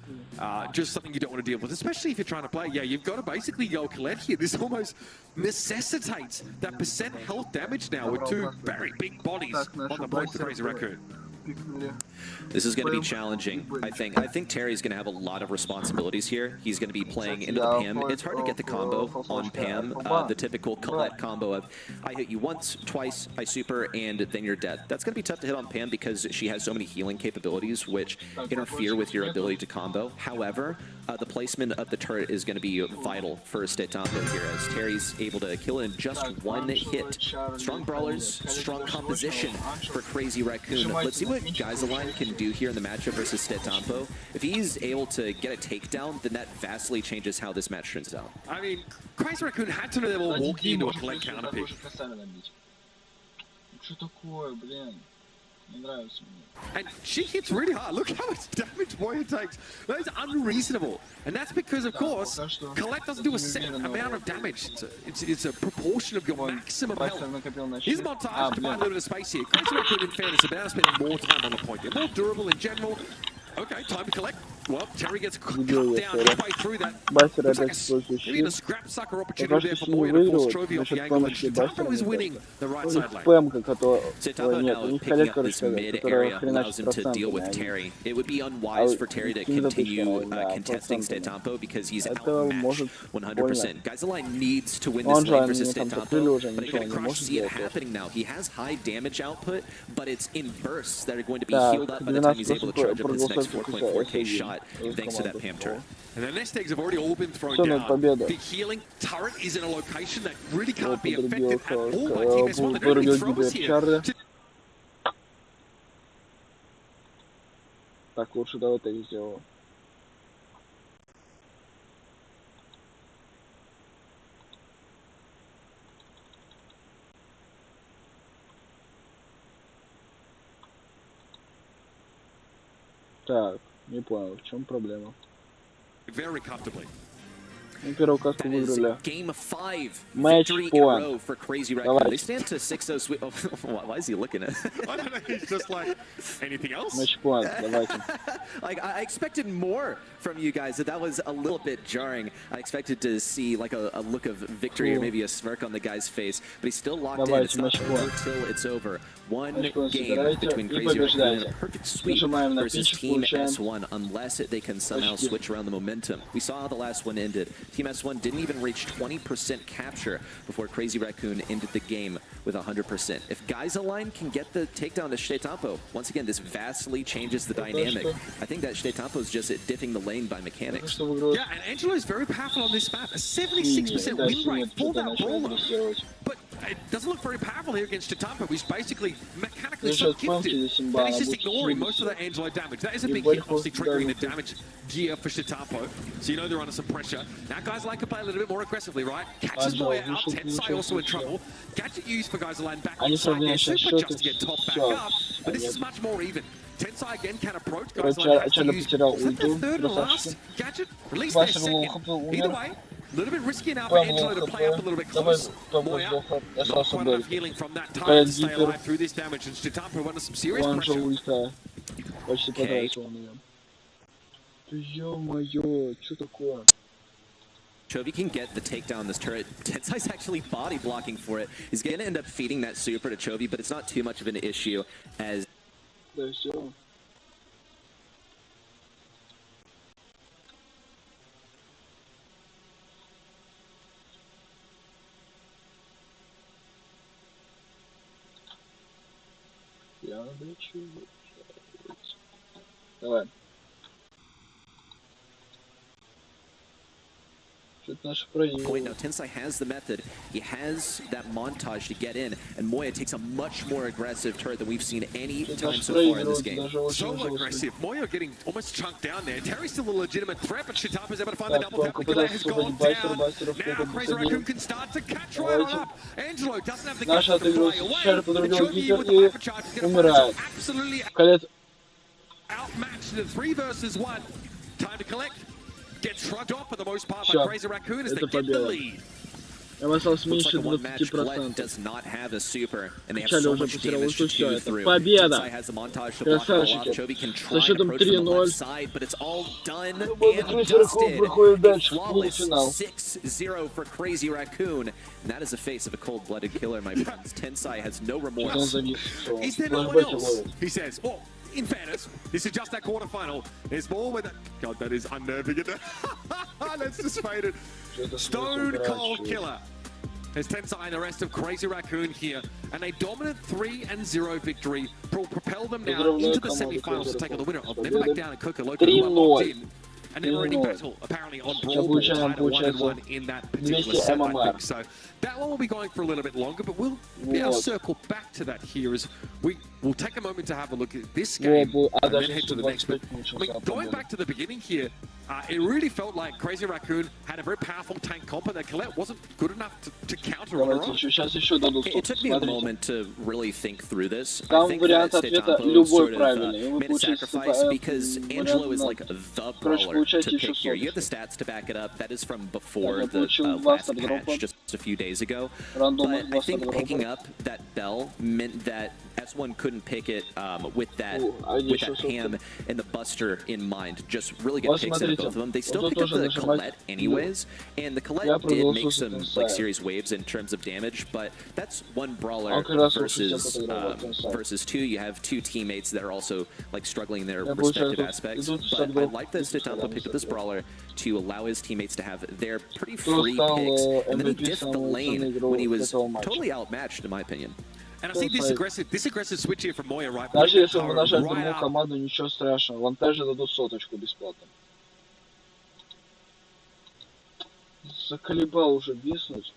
Just something you don't want to deal with, especially if you're trying to play. Yeah, you've got to basically go Colette here. This almost necessitates that percent health damage now with 2 very big bodies on the point for Crazy Raccoon. This is going to be challenging, I think. I think Terry's going to have a lot of responsibilities here. He's going to be playing into the Pam. It's hard to get the combo on Pam, the typical Colette combo of I hit you once, twice, I super, and then you're dead. That's going to be tough to hit on Pam because she has so many healing capabilities which interfere with your ability to combo. However, the placement of the turret is going to be vital for Stetampo here as Terry's able to kill in just 1 hit. Strong brawlers, strong composition for Crazy Raccoon. Let's see what Geyseline can do here in the matchup versus Stetampo. If he's able to get a takedown, then that vastly changes how this match turns out. I mean, Crazy Raccoon had to know they were walking into a Colette counter pick. And she hits really hard. Look how much damage Warrior takes. That is unreasonable. And that's because, of course, Colette doesn't do a set amount of damage. It's a proportion of your maximum health. Here's montage to buy a little bit of space here. Crazy Raccoon, in fairness, about spending more time on the point. They're more durable in general. Okay, time to collect. Well, Terry gets cut down halfway through that. Looks like maybe a scrap sucker opportunity there for Boy to force trophy off the angle. And Stetampo is winning the right side lane. Stetampo now picking up this mid area allows him to deal with Terry. It would be unwise for Terry to continue contesting Stetampo because he's outmatched 100%. Geyseline needs to win this lane versus Stetampo, but I can crush see it happening now. He has high damage output, but it's in bursts that are going to be healed up by the time he's able to charge up his next 4.4k shot. Thanks to that Pam turret. And the nest eggs have already all been thrown down. The healing turret is in a location that really can't be affected at all by Team S1. They're going to be throwers here. Так, лучше давай так сделаю. Так, не понял, в чем проблема? Very comfortably. Первую катку выиграли. Game 5 Match victory in a point. row for Crazy Raccoon. They stand to 6-0 sweep. Oh, why is he looking at? I don't know. He's just like anything else. Match point, давайте. Like I expected more from you guys. That was a little bit jarring. I expected to see like a look of victory or maybe a smirk on the guy's face, but he's still locked in. It's not over till it's over. One game between Crazy Raccoon and a perfect sweep versus Team S1, unless they can somehow switch around the momentum. We saw how the last one ended. Team S1 didn't even reach 20% capture before Crazy Raccoon ended the game with 100%. If Geyseline can get the takedown to Stetampo, once again, this vastly changes the dynamic. I think that Stetampo is just diffing the lane by mechanics. Yeah, and Angelo is very powerful on this map. A 76% win rate for that brawler. But it doesn't look very powerful here against Stetampo. He's basically mechanically so gifted that he's just ignoring most of that Angelo damage. That is a big hit, obviously triggering the damage gear for Stetampo. So you know they're under some pressure. Now guys like to play a little bit more aggressively, right? Catches Boya out, Tensai also in trouble. Gadget used for Geyseline back on the side there, super just to get topped back up. But this is much more even. Tensai again can approach, Geyseline has to use, is that their third and last Gadget? Release their second. Either way, a little bit risky now for Angelo to play up a little bit close. Moya, not quite enough healing from that time to stay alive through this damage, and Stetampo under some serious pressure. Почти потратил на нее. Ё-моё, что такое? Chovy can get the takedown on this turret. Tensai's actually body blocking for it. He's going to end up feeding that super to Chovy, but it's not too much of an issue as... Да и все. Я дочу. Давай. Point now, Tensai has the method. He has that montage to get in, and Moya takes a much more aggressive turret than we've seen any time so far in this game. So aggressive. Moya getting almost chunked down there. Terry's still a legitimate threat, but Shitapa is able to find the double tap. Nikolai has gone down. Now Crazy Raccoon can start to catch right on up. Angelo doesn't have the guts to fly away. Chovy with the hypercharge is going to find absolutely outmatched in 3 versus 1. Time to collect. Gets shrugged off for the most part by Crazy Raccoon as they get the lead. Я осталось меньше Looks like a one-match Colette 20%. does not have a super, and they have Вначале so уже much потерял damage to всё, chew это through. победа. Tensai has the montage to block it all off. Красавчики. Chovy can Со try and счетом approach from the 3-0. left side, but it's all done and Crazy Raccoon dusted. проходит A дальше, в flawless полуфинал. 6-0 for Crazy Raccoon. And that is the face of a cold-blooded killer, my friends. Tensai has no Он remorse. завис. Всё. Is there no one Флэшбэки else? ловит. He says. Well, in fairness, this is just that quarterfinal. There's more with it. God, that is unnerving. Let's just fade it. Stone Cold Killer. As Tensai and the rest of Crazy Raccoon here, and a dominant 3-0 victory will propel them now into the semi-finals to take on the winner of Never Back Down and Coca Loco, who are locked in. A never-ending battle, apparently, on Brawl Ball, tied 1-1 in that particular set, I think. So that one will be going for a little bit longer, but we'll be able to circle back to that here as we'll take a moment to have a look at this game and then head to the next. But I mean, going back to the beginning here, it really felt like Crazy Raccoon had a very powerful tank comp, and that Colette wasn't good enough to counter on her own. Сейчас еще дадут. It took me a Смотрите. moment to really think through this. I Там think вариант that ответа Stetampo любой sort of правильный. И вы made a получаете sacrifice because Angelo is like the Короче, brawler получаете to еще pick here. You have the 100. stats to back it up. That is from before Я the получил 2 last стардропа. patch just a few days ago. Рандомных But 2 I think стардропа. picking up that bell meant that S1 couldn't pick it with that они with еще that ham and the Buster in mind. Just really good Вот picks out of смотрите, both of them. They still вот pick тут up тоже the нажимать. Colette anyways, and the Я Colette did пробовал make слушать some Тенсая. like serious waves in terms of damage, but that's one brawler Он как раз слушает versus тех, кто играл в Тенсая. versus 2. You have 2 teammates that are also like struggling in their Я respective получаю, aspects. тут But I стардроп like that Stetampo picked up this brawler to allow his teammates to have their pretty Кто free стал picks, and then he MVP diffed the самого lane ценного игрока when he was этого матча. totally outmatched, in my opinion. And I see this aggressive switch here from Moya, right? Даже если вы нажать Right другую up. команду, ничего страшного. Вам также дадут 100 бесплатно. Заколебал уже виснуть.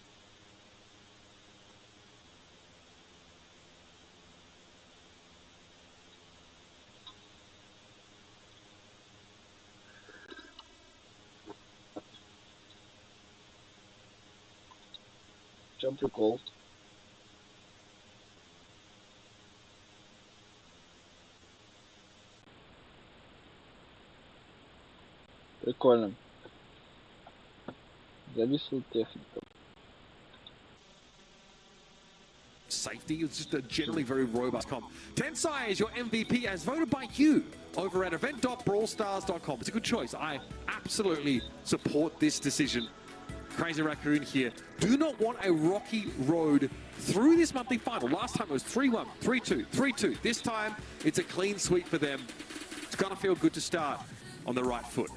В чем прикол? Прикольно. Зависла техника. Safety is just a generally very robust comp. Tensai is your MVP as voted by you over at event.brawlstars.com. It's a good choice. I absolutely support this decision. Crazy Raccoon here do not want a rocky road through this monthly final. Last time it was 3-1, 3-2, 3-2. This time it's a clean sweep for them. It's gonna feel good to start on the right foot.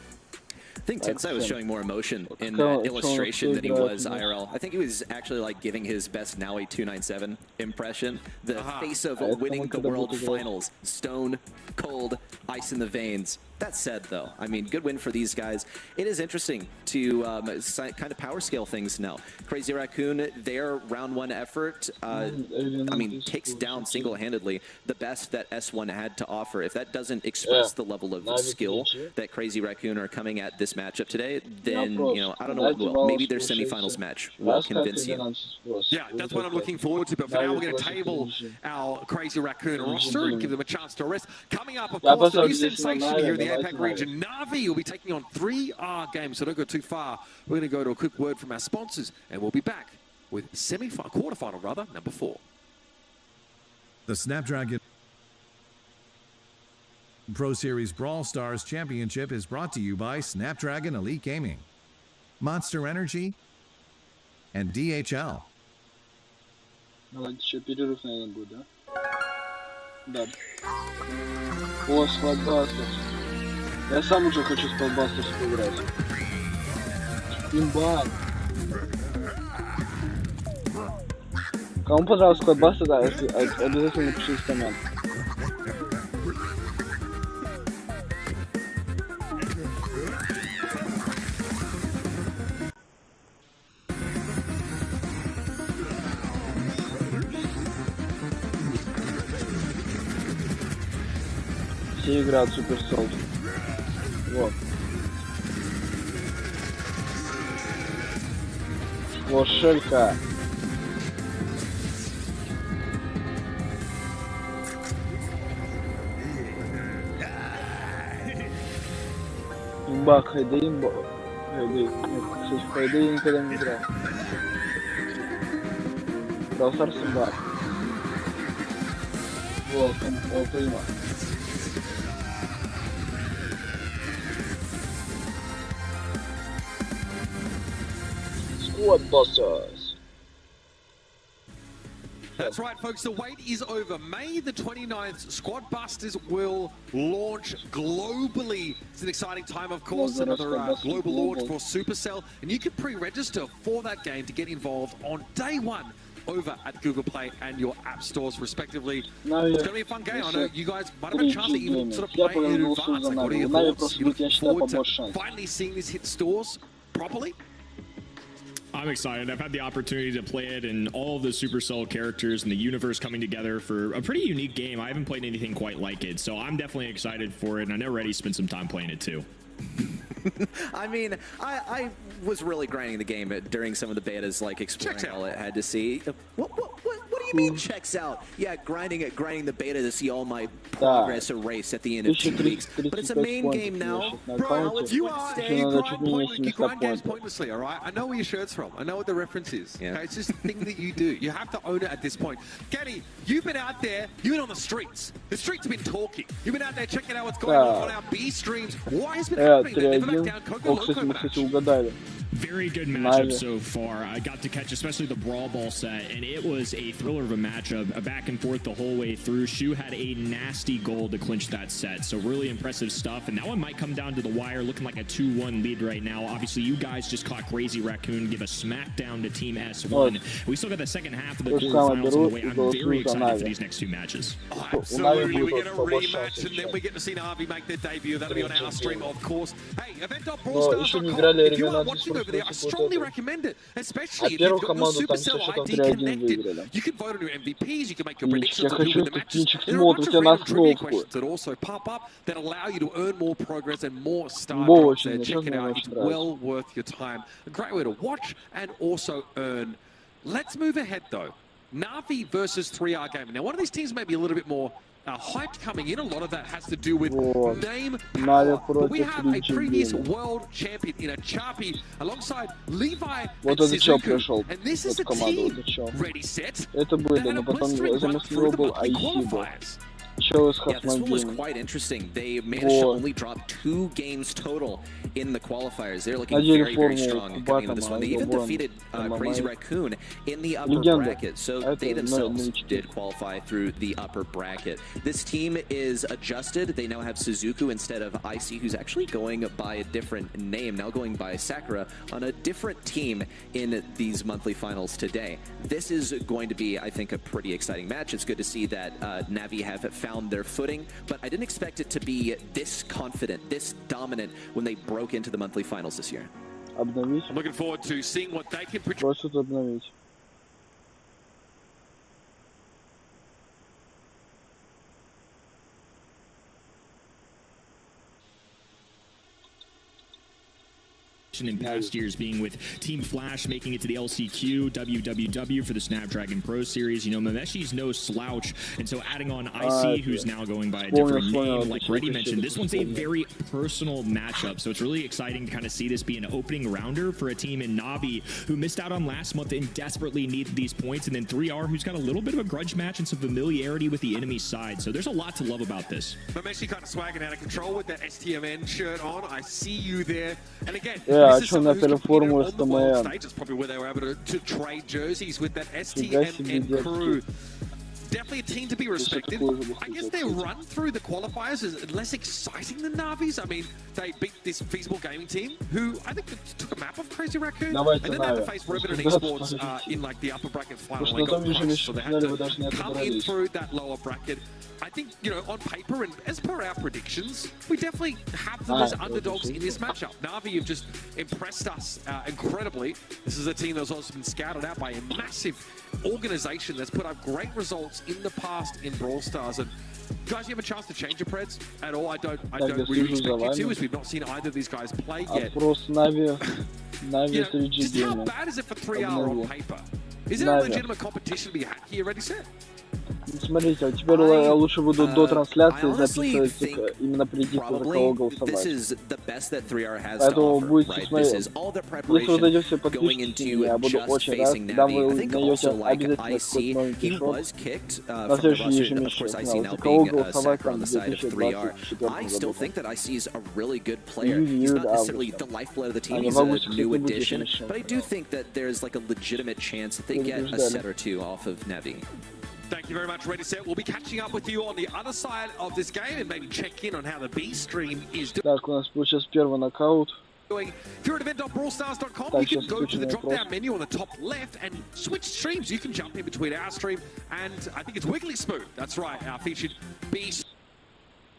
I think Tensai was showing more emotion in It's that illustration than he was great. IRL. I think he was actually like giving his best Nowie 297 impression. The face of winning the world finals. Stone, cold, ice in the veins. That said, though, I mean, good win for these guys. It is interesting to kind of power scale things now. Crazy Raccoon, their round 1 effort, I mean, takes down single-handedly the best that S1 had to offer. If that doesn't express the level of skill that Crazy Raccoon are coming at this matchup today, then, you know, I don't know what will. Maybe their semifinals match will convince you. Yeah, that's what I'm looking forward to. But for now, we're going to table our Crazy Raccoon roster and give them a chance to rest. Coming up, of course, the new sensation here in the APAC region, Navi will be taking on 3R games, so don't go too far. We're going to go to a quick word from our sponsors, and we'll be back with quarterfinal, number 4. The Snapdragon Pro Series Brawl Stars Championship is brought to you by Snapdragon Elite Gaming. Monster Energy, and DHL. Давайте еще перерыв, наверное, будет, да? Да. О, Складбастерс. Я сам уже хочу Складбастерс поиграть. Имба. Кому понравился Складбастер, да, обязательно напишите в коммент. Все играют Суперсол. Вот. Лошелька. Имба, хайда, имба. Хайда. Кстати, хайда я никогда не играл. Бравл Старс имба. Вот, он прима. Squadbusters. That's right, folks. The wait is over. May the 29th, Squadbusters will launch globally. It's an exciting time, of course. Another global launch for Supercell. And you can pre-register for that game to get involved on day one over at Google Play and your app stores, respectively. It's going to be a fun game. I know you guys might have a chance to even sort of play it in advance. Like, what are your thoughts? You looking forward to finally seeing this hit stores properly? I'm excited. I've had the opportunity to play it and all of the Supercell characters and the universe coming together for a pretty unique game. I haven't played anything quite like it, so I'm definitely excited for it, and I know Reddy spent some time playing it too. I mean, I was really grinding the game during some of the betas, like exploring all it had to see. What do you mean checks out? Yeah, grinding the beta to see all my progress erased at the end of 2 weeks. But it's a main game now. Bro, you grind games pointlessly, all right? I know where your shirt's from. I know what the reference is. Yeah. Okay? It's just a thing that you do. You have to own it at this point. Getty, you've been out there. You've been on the streets. The streets have been talking. You've been out there checking out what's going on our B streams. Why has it been happening? Very good matchup so far. I got to catch especially the Brawl Ball set, and it was a thriller of a matchup, a back and forth the whole way through. Shu had a nasty goal to clinch that set, so really impressive stuff. And that one might come down to the wire, looking like a 2-1 lead right now. Obviously, you guys just caught Crazy Raccoon give a smackdown to Team S1. We still got the second half of the quarterfinals on the way. I'm very excited for these next 2 matches. Oh, absolutely. We get a rematch, and then we get to see Navi make their debut. That'll be on our stream, of course. Hey, event.brawlstars.com. If you are watching over there, I strongly recommend it, especially if you've got your Supercell ID connected. You can vote on your MVPs, you can make your predictions on who win the matches. There are a bunch of random trivia questions that also pop up that allow you to earn more progress and more star drops there. Check it out. It's well worth your time. A great way to watch and also earn. Let's move ahead, though. Navi versus 3R Gaming. Now, one of these teams may be a little bit more hyped coming in. A lot of that has to do with name power. But we have a previous world champion in a Chapi alongside Levi and Suzuku. And this is a team ready set. That had a blistering run through the monthly qualifiers. Yeah, this one was quite interesting. They managed to only drop 2 games total in the qualifiers. They're looking very, very strong coming into this one. They even defeated Crazy Raccoon in the upper bracket, so they themselves did qualify through the upper bracket. This team is adjusted. They now have Suzuku instead of Icy, who's actually going by a different name, now going by Sakura, on a different team in these monthly finals today. This is going to be, I think, a pretty exciting match. It's good to see that Navi have found their footing, but I didn't expect it to be this confident, this dominant when they broke into the monthly finals this year. I'm looking forward to seeing what they can produce. In past years, being with Team Flash, making it to the LCQ, WWW for the Snapdragon Pro Series. You know, Mameshi's no slouch, and so adding on IC, who's now going by a different name, like Reddy mentioned, this one's a very personal matchup, so it's really exciting to kind of see this be an opening rounder for a team in Navi who missed out on last month and desperately needed these points, and then 3R, who's got a little bit of a grudge match and some familiarity with the enemy side, so there's a lot to love about this. Mameshi kind of swagging out of control with that STMN shirt on. I see you there, and again, Бля, а this is что someone на who's competed переформу on the world СТМ? stage. That's probably where they were able to trade jerseys with that Фига себе, STMN crew. детки. Definitely a team to be respected. I guess their run through the qualifiers is less exciting than Navi's. I mean, they beat this feasible gaming team, who I think took a map of Crazy Raccoon, and then they had to face Ribbon and Esports in like the upper bracket final. They got crushed, so they had to come in through that lower bracket. I think, you know, on paper and as per our predictions, we definitely have them as underdogs in this matchup. Navi have just impressed us incredibly. This is a team that's also been scouted out by a massive organization that's put up great results in the past in Brawl Stars. And guys, you have a chance to change your preds at all? I don't really expect you to, as we've not seen either of these guys play yet. Нави Just how bad is it for 3R on paper? Is it a legitimate competition to be had here, ready set? Смотрите, теперь лучше буду до трансляции записывать именно предикты, за кого голосовать. Поэтому будете смотреть. Если вот эти все подписчики, я буду очень рад, когда вы узнаете обязательно какой-то новенький шот на следующий ежемесячный финал. За кого голосовать там в 2024 году. Thank you very much, Ready Set. We'll be catching up with you on the other side of this game and maybe check in on how the B stream is doing. Так, у нас получился первый нокаут. If you're at event.brawlstars.com, you can go to the drop-down menu on the top left and switch streams. You can jump in between our stream and I think it's Wiggly Spoon. That's right, our featured B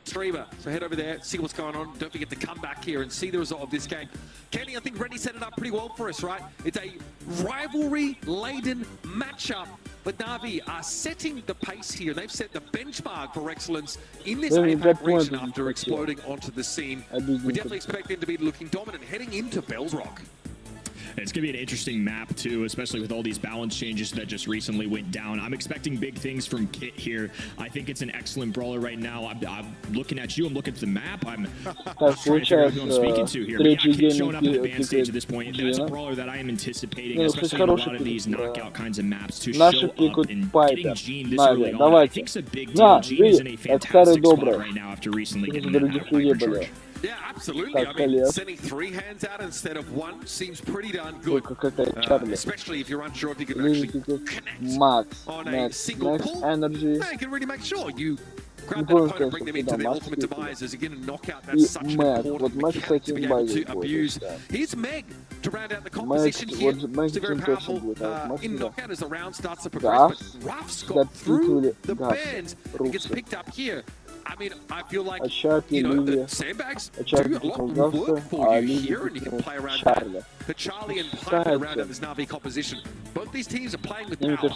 streamer. So head over there, see what's going on. Don't forget to come back here and see the result of this game. Kenny, I think Ready set it up pretty well for us, right? It's a rivalry-laden matchup. But Navi are setting the pace here. They've set the benchmark for excellence in this APAC region after exploding onto the scene. We definitely expect them to be looking dominant heading into Bells Rock. It's going to be an interesting map, too, especially with all these balance changes that just recently went down. I'm expecting big things from Kit here. I think it's an excellent brawler right now. I'm looking at you. I'm looking at the map. I'm trying to figure out who I'm speaking to here. But yeah, Kit's showing up at the advanced stage at this point. That's a brawler that I am anticipating, especially in a lot of these knockout kinds of maps, to show up. And getting Gene this early on, I think it's a big deal. Gene is in a fantastic spot right now after recently getting that out of charge. Yeah, absolutely. I mean, sending 3 hands out instead of 1 seems pretty darn good. Especially if you're unsure if you can actually connect on a single pull. You can really make sure you grab that opponent, bring them into their ultimate demise as you get a knockout. That's such an important mechanic to be able to abuse. Here's Meg to round out the composition here. Still very powerful in knockout as the round starts to progress. But Ruff's got through the band and gets picked up here. I mean, I feel like, you know, the sandbags do a lot of work for you here, and you can play around that. The Charlie and Piper around out this Navi composition. Both these teams are playing with power.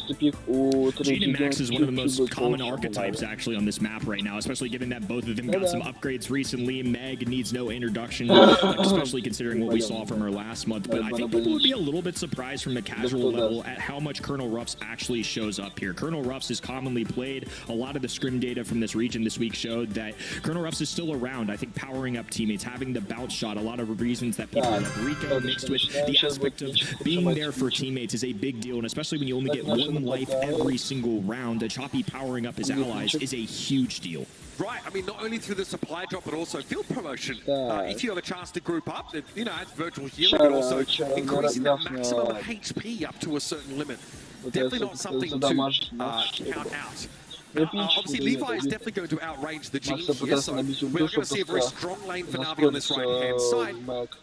Gene and Max is one of the most common archetypes, actually, on this map right now, especially given that both of them got some upgrades recently. Meg needs no introduction, especially considering what we saw from her last month. But I think people would be a little bit surprised from the casual level at how much Colonel Ruffs actually shows up here. Colonel Ruffs is commonly played. A lot of the scrim data from this region this week showed that Colonel Ruffs is still around. I think powering up teammates, having the bounce shot, a lot of reasons that people like Rico mixed with the aspect of being there for teammates is a big deal, and especially when you only get 1 life every single round, the Choppy powering up his allies is a huge deal. Right, I mean, not only through the supply drop, but also field promotion. If you have a chance to group up, you know, it's virtual healing, but also increasing that maximum HP up to a certain limit. Definitely not something to count out. Obviously, Levi is definitely going to outrange the Gene here, so we're going to see a very strong lane for Navi on this right-hand side.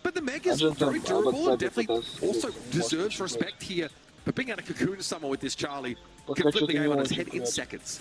But the Meg is very durable and definitely also deserves respect here. But being able to cocoon someone with this Charlie can flip the game on his head in seconds.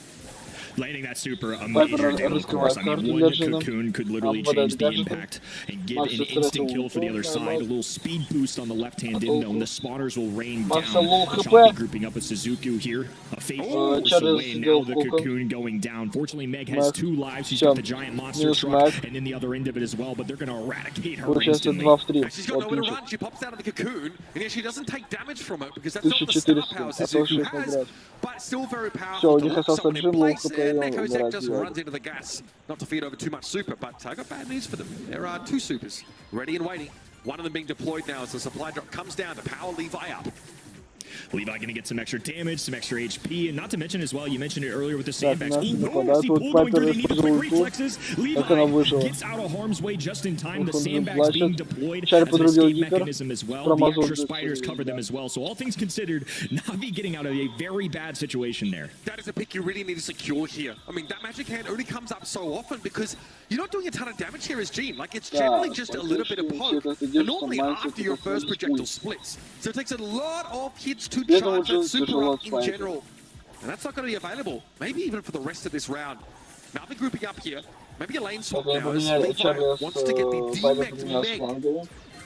Landing that super a major deal, of course. I mean, one cocoon could literally change the impact and give an instant kill for the other side. A little speed boost on the left-hand inno, and the spawners will rain down. Choppy grouping up with Suzuki here. A fateful force away, and now the cocoon going down. Fortunately, Meg has 2 lives. She's got the giant monster truck, and then the other end of it as well, but they're going to eradicate her instantly. She's got nowhere to run. She pops out of the cocoon, and yet she doesn't take damage from it, because that's not the star power Suzuki has, but still very powerful to lock someone in place. And Nekozek just runs into the gas. Not to feed over too much super, but I got bad news for them. There are 2 supers ready and waiting. One of them being deployed now as the supply drop comes down to power Levi up. Levi going to get some extra damage, some extra HP, and not to mention as well, you mentioned it earlier with the sandbags. наши Ooh, нападают. see Вот Pool going through, they need Пайпер quick reflexes. Levi gets out of harm's way just in time. The sandbags being deployed as an escape mechanism as well. The extra spiders cover them as well. So all things considered, Na'Vi getting out of a very bad situation there. That is a pick you really need to secure here. I mean, that magic hand only comes up so often because you're not doing a ton of damage here as Gene. Like, it's generally just a little bit of poke. And normally after your first projectile splits. So it takes a lot of hits to charge that super up in general. And that's not going to be available. Maybe even for the rest of this round. Now they're grouping up here. Maybe a lane swap now as Levi wants to get the D-Mech Meg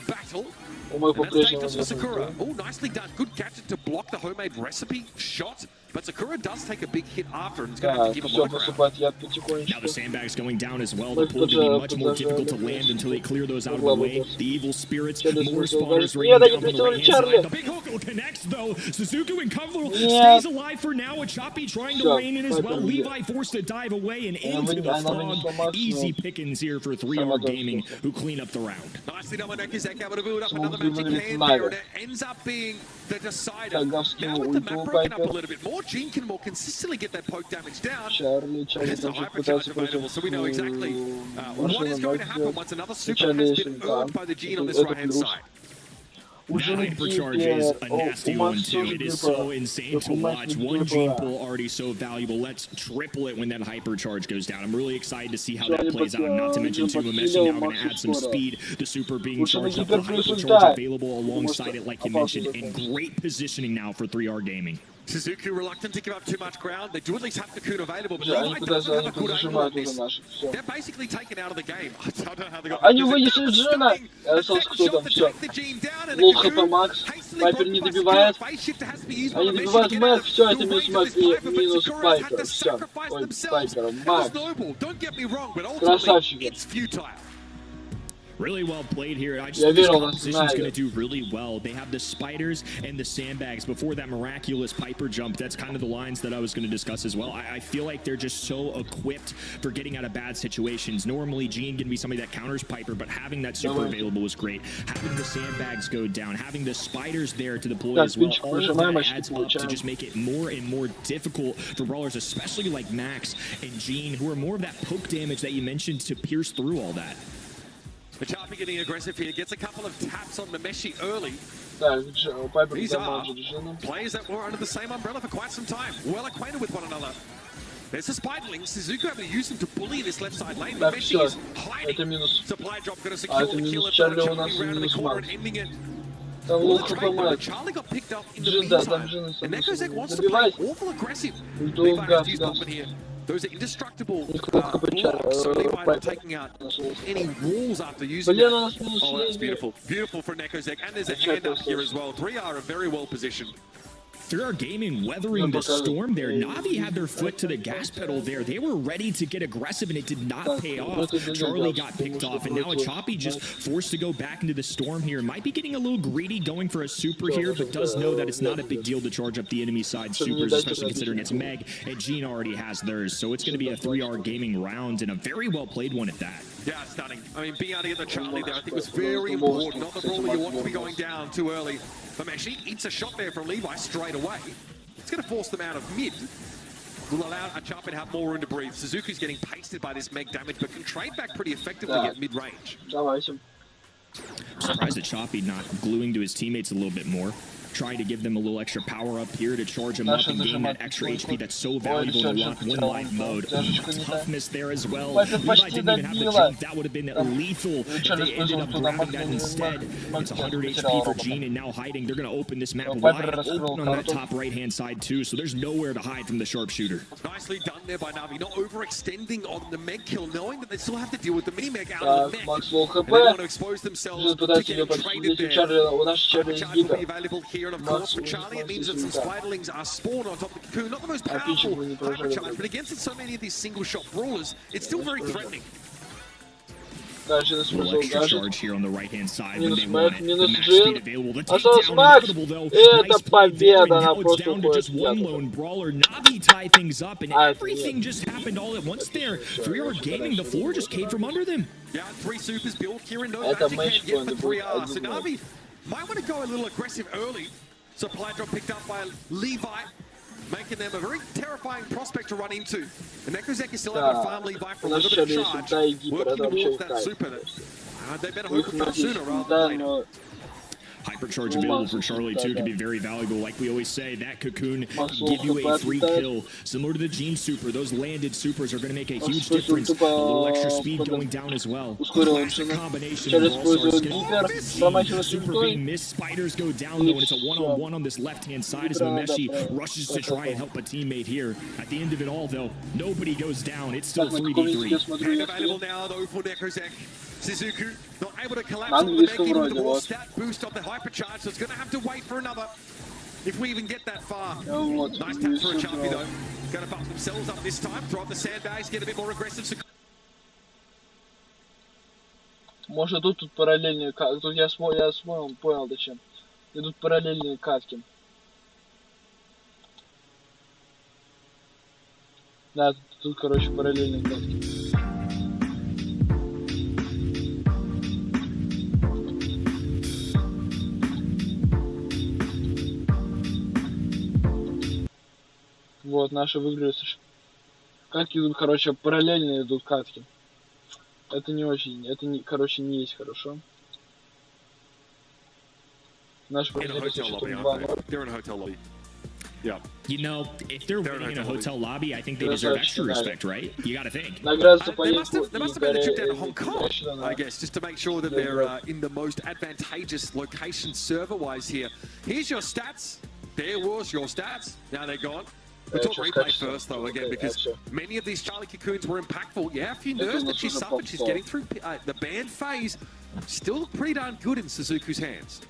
battle. And that's dangerous for Sakura. Oh, nicely done. Good gadget to block the homemade recipe shot. But Sakura does take a big hit after, and it's going to have to give him workaround. Now the sandbags going down as well. The pool going to be much more difficult to land until they clear those out of the way. The evil spirits, more spawners raining down from the right-hand side. The big hook connects, though. Suzuku and Kuvler stays alive for now. Achapi trying to rein in as well. Levi forced to dive away and into the fog. Easy pickings here for 3R Gaming, who clean up the round. Nicely done by Nekizek, able to build up another magic hand there, and it ends up being the decider. Now with the map broken up a little bit more, Gene can more consistently get that poke damage down. There's a hypercharge available, so we know exactly what is going to happen once another super has been earned by the Gene on this right-hand side. Hypercharge is a nasty one too. It is so insane to watch. One gene pool already so valuable. Let's triple it when that hypercharge goes down. I'm really excited to see how that plays out. Not to mention too, Meshi now going to add some speed. The super being charged up, the hypercharge available alongside it, like you mentioned, and great positioning now for 3R Gaming. Suzuki reluctant to give up too much ground. They do at least have Cocoon available, but Levi doesn't have a good angle on this. They're basically taken out of the game. I don't know how they got Они вынесли Джина. Кто там, все. Лол хп макс. Пайпер не добивает. Они добивают Мэг. Все, это минус Мэг и минус Пайпер. Все. Ой, Пайпер. Макс. Красавчик. Really well played here. I just think this composition is going to do really well. They have the spiders and the sandbags before that miraculous Piper jump. That's kind of the lines that I was going to discuss as well. I feel like they're just so equipped for getting out of bad situations. Normally, Gene can be somebody that counters Piper, but having that super available was great. Having the sandbags go down, having the spiders there to deploy as well, all of that adds up to just make it more and more difficult for brawlers, especially like Max and Gene, who are more of that poke damage that you mentioned to pierce through all that. Achapi getting aggressive here, gets a couple of taps on Memeshi early. These are players that were under the same umbrella for quite some time, well acquainted with one another. There's a spiderling, Suzuki able to use them to bully this left side lane. Memeshi is hiding. Supply drop going to secure the kill. Achapi round in the corner and ending it. Charlie got picked up in the meantime, and Nekizek wants to play awful aggressive. Levi has used Bowman here. Those are indestructible blocks, so Levi not taking out any walls after using that. Oh, that's beautiful. Beautiful for Nekizek, and there's a hand up here as well. 3R are very well positioned. 3R Gaming weathering the storm there. Na'Vi had their foot to the gas pedal there. They were ready to get aggressive, and it did not pay off. Charlie got picked off, and now Achapi just forced to go back into the storm here. Might be getting a little greedy going for a super here, but does know that it's not a big deal to charge up the enemy side supers, especially considering it's Meg, and Gene already has theirs. So it's going to be a 3R Gaming round, and a very well played one at that. Yeah, stunning. I mean, being able to get the Charlie there, I think was very important. Not the brawler you want to be going down too early. Memeshi eats a shot there from Levi straight away. It's going to force them out of mid. Will allow Achapi to have more room to breathe. Suzuki's getting pasted by this Meg damage, but can trade back pretty effectively at mid-range. Surprised Achapi not gluing to his teammates a little bit more. Trying to give them a little extra power up here to charge him up and gain that extra HP that's so valuable in one live mode. Toughness there as well. Levi didn't even have the jump. That would have been lethal if they ended up grabbing that instead. It's 100 HP for Gene, and now hiding. They're going to open this map wide open on that top right-hand side too, so there's nowhere to hide from the sharpshooter. Nicely done there by Na'Vi, not overextending on the Meg kill, knowing that they still have to deal with the mini-Meg out of the Meg. And they want to expose themselves to getting traded there. Hypercharge will be available here. And of course, for Charlie, it means that some spiderlings are spawned on top of the cocoon. Not the most powerful hypercharge, but against so many of these single-shot brawlers, it's still very threatening. Little extra charge here on the right-hand side when they want it. The max speed available. The takedown inevitable, though. Nice play there, and now it's down to just one lone brawler. Na'Vi tie things up, and everything just happened all at once there. 3R Gaming, the floor just came from under them. Yeah, 3 supers built here, and no magic can't get for 3R. So Na'Vi might want to go a little aggressive early. Supply drop picked up by Levi, making them a very terrifying prospect to run into. And Nekozek is still able to farm Levi for a little bit of charge, working towards that super. They better hope it comes sooner rather than later. Hypercharge available for Charlie too can be very valuable. Like we always say, that cocoon give you a free kill. Similar to the Gene Super, those landed supers are going to make a huge difference. A little extra speed going down as well. Classic combination of Brawl Stars. Super being missed. Spiders go down though, and it's a one-on-one on this left-hand side as Mameshi rushes to try and help a teammate here. At the end of it all though, nobody goes down. It's still 3v3. And available now though for Nekozek. Suzuku not able to collapse on the Meg, even with the raw stat boost of the hypercharge, so it's going to have to wait for another if we even get that far. Nice tap for a Champy though. Going to bump themselves up this time, throw up the sandbags, get a bit more aggressive. Может тут параллельные катки. Тут я понял зачем. Идут параллельные катки. Да, тут короче параллельные катки. Вот, наши выиграли. Катки идут, короче, параллельно идут катки. Это не очень, это, не, короче, не есть хорошо. Наши победили со счетом 2-0. Yeah. You know, if they're winning in a hotel lobby, I think they deserve extra respect, right? You got to think. They must have been the trip down to Hong Kong, I guess, just to make sure that they're in the most advantageous location server-wise here. Here's your stats. There was your stats. Now they're gone. We'll talk replay first, though, again, because many of these Charlie Cocoons were impactful. Yeah, a few nerfs that she suffered. She's getting through the ban phase. Still pretty darn good in Suzuku's hands.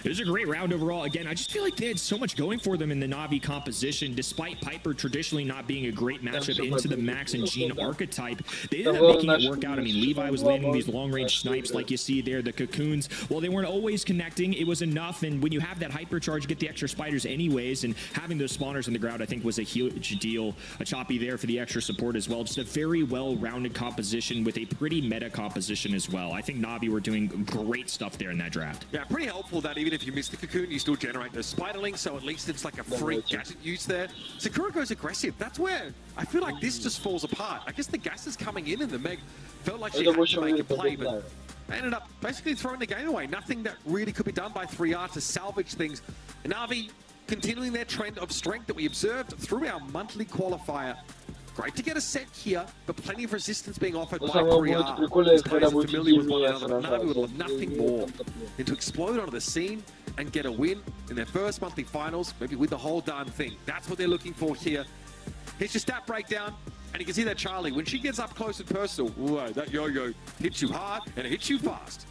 It was a great round overall. Again, I just feel like they had so much going for them in the Na'Vi composition. Despite Piper traditionally not being a great matchup into the Max and Gene archetype, they ended up making it work out. I mean, Levi was landing these long-range snipes like you see there. The Cocoons, while they weren't always connecting, it was enough. And when you have that hypercharge, get the extra spiders anyways. And having those spawners in the ground, I think, was a huge deal. A Choppy there for the extra support as well. Just a very well-rounded composition with a pretty meta composition as well. I think Na'Vi were doing great stuff there in that draft. Yeah, pretty helpful that even if you miss the Cocoon, you still generate those spiderlings, so at least it's like a free gadget use there. Sakura goes aggressive. That's where I feel like this just falls apart. I guess the gas is coming in and the Meg felt like she had to make a play, but ended up basically throwing the game away. Nothing that really could be done by 3R to salvage things. And Na'Vi continuing their trend of strength that we observed through our monthly qualifier. Great to get a set here, but plenty of resistance being offered by 3R. These players are familiar with one another, but Na'Vi would love nothing more than to explode onto the scene and get a win in their first monthly finals, maybe with the whole darn thing. That's what they're looking for here. Here's your stat breakdown, and you can see that Charlie, when she gets up close and personal, whoa, that yo-yo hits you hard and it hits you fast.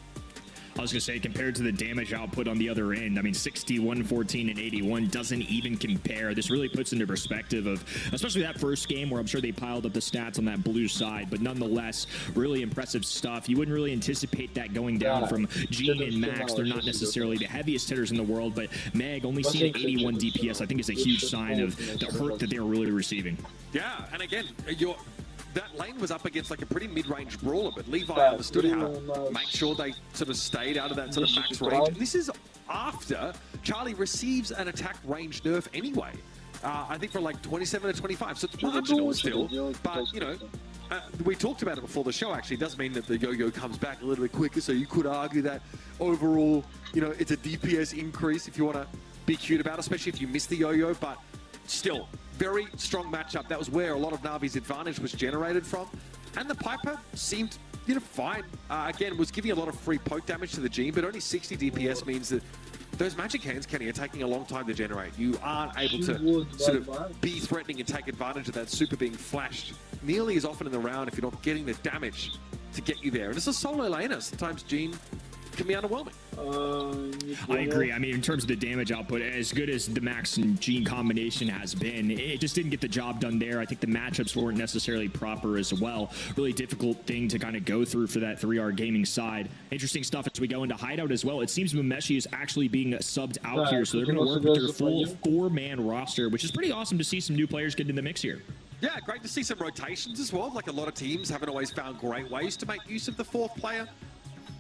I was going to say, compared to the damage output on the other end, I mean, 61, 14, and 81 doesn't even compare. This really puts into perspective of, especially that first game where I'm sure they piled up the stats on that blue side, but nonetheless, really impressive stuff. You wouldn't really anticipate that going down from Gene and Max. They're not necessarily the heaviest hitters in the world, but Meg only seeing 81 DPS, I think is a huge sign of the hurt that they're really receiving. Yeah, and again, that lane was up against like a pretty mid-range brawler, but Levi understood how to make sure they sort of stayed out of that sort of max range. And this is after Charlie receives an attack range nerf anyway. I think for like 27 to 25, so it's marginal still. But, you know, we talked about it before the show, actually. It does mean that the yo-yo comes back a little bit quicker, so you could argue that overall, you know, it's a DPS increase if you want to be cute about it, especially if you miss the yo-yo, but still, very strong matchup. That was where a lot of Na'Vi's advantage was generated from. And the Piper seemed, you know, fine. Again, was giving a lot of free poke damage to the Gene, but only 60 DPS means that those magic hands, Kenny, are taking a long time to generate. You aren't able to sort of be threatening and take advantage of that super being flashed nearly as often in the round if you're not getting the damage to get you there. And it's a solo laner. Sometimes Gene can be underwhelming. I agree. I mean, in terms of the damage output, as good as the Max and Gene combination has been, it just didn't get the job done there. I think the matchups weren't necessarily proper as well. Really difficult thing to kind of go through for that 3R gaming side. Interesting stuff as we go into Hideout as well. It seems Mameshi is actually being subbed out here, so they're going to work with their full 4-man roster, which is pretty awesome to see some new players get in the mix here. Yeah, great to see some rotations as well. Like a lot of teams haven't always found great ways to make use of the fourth player.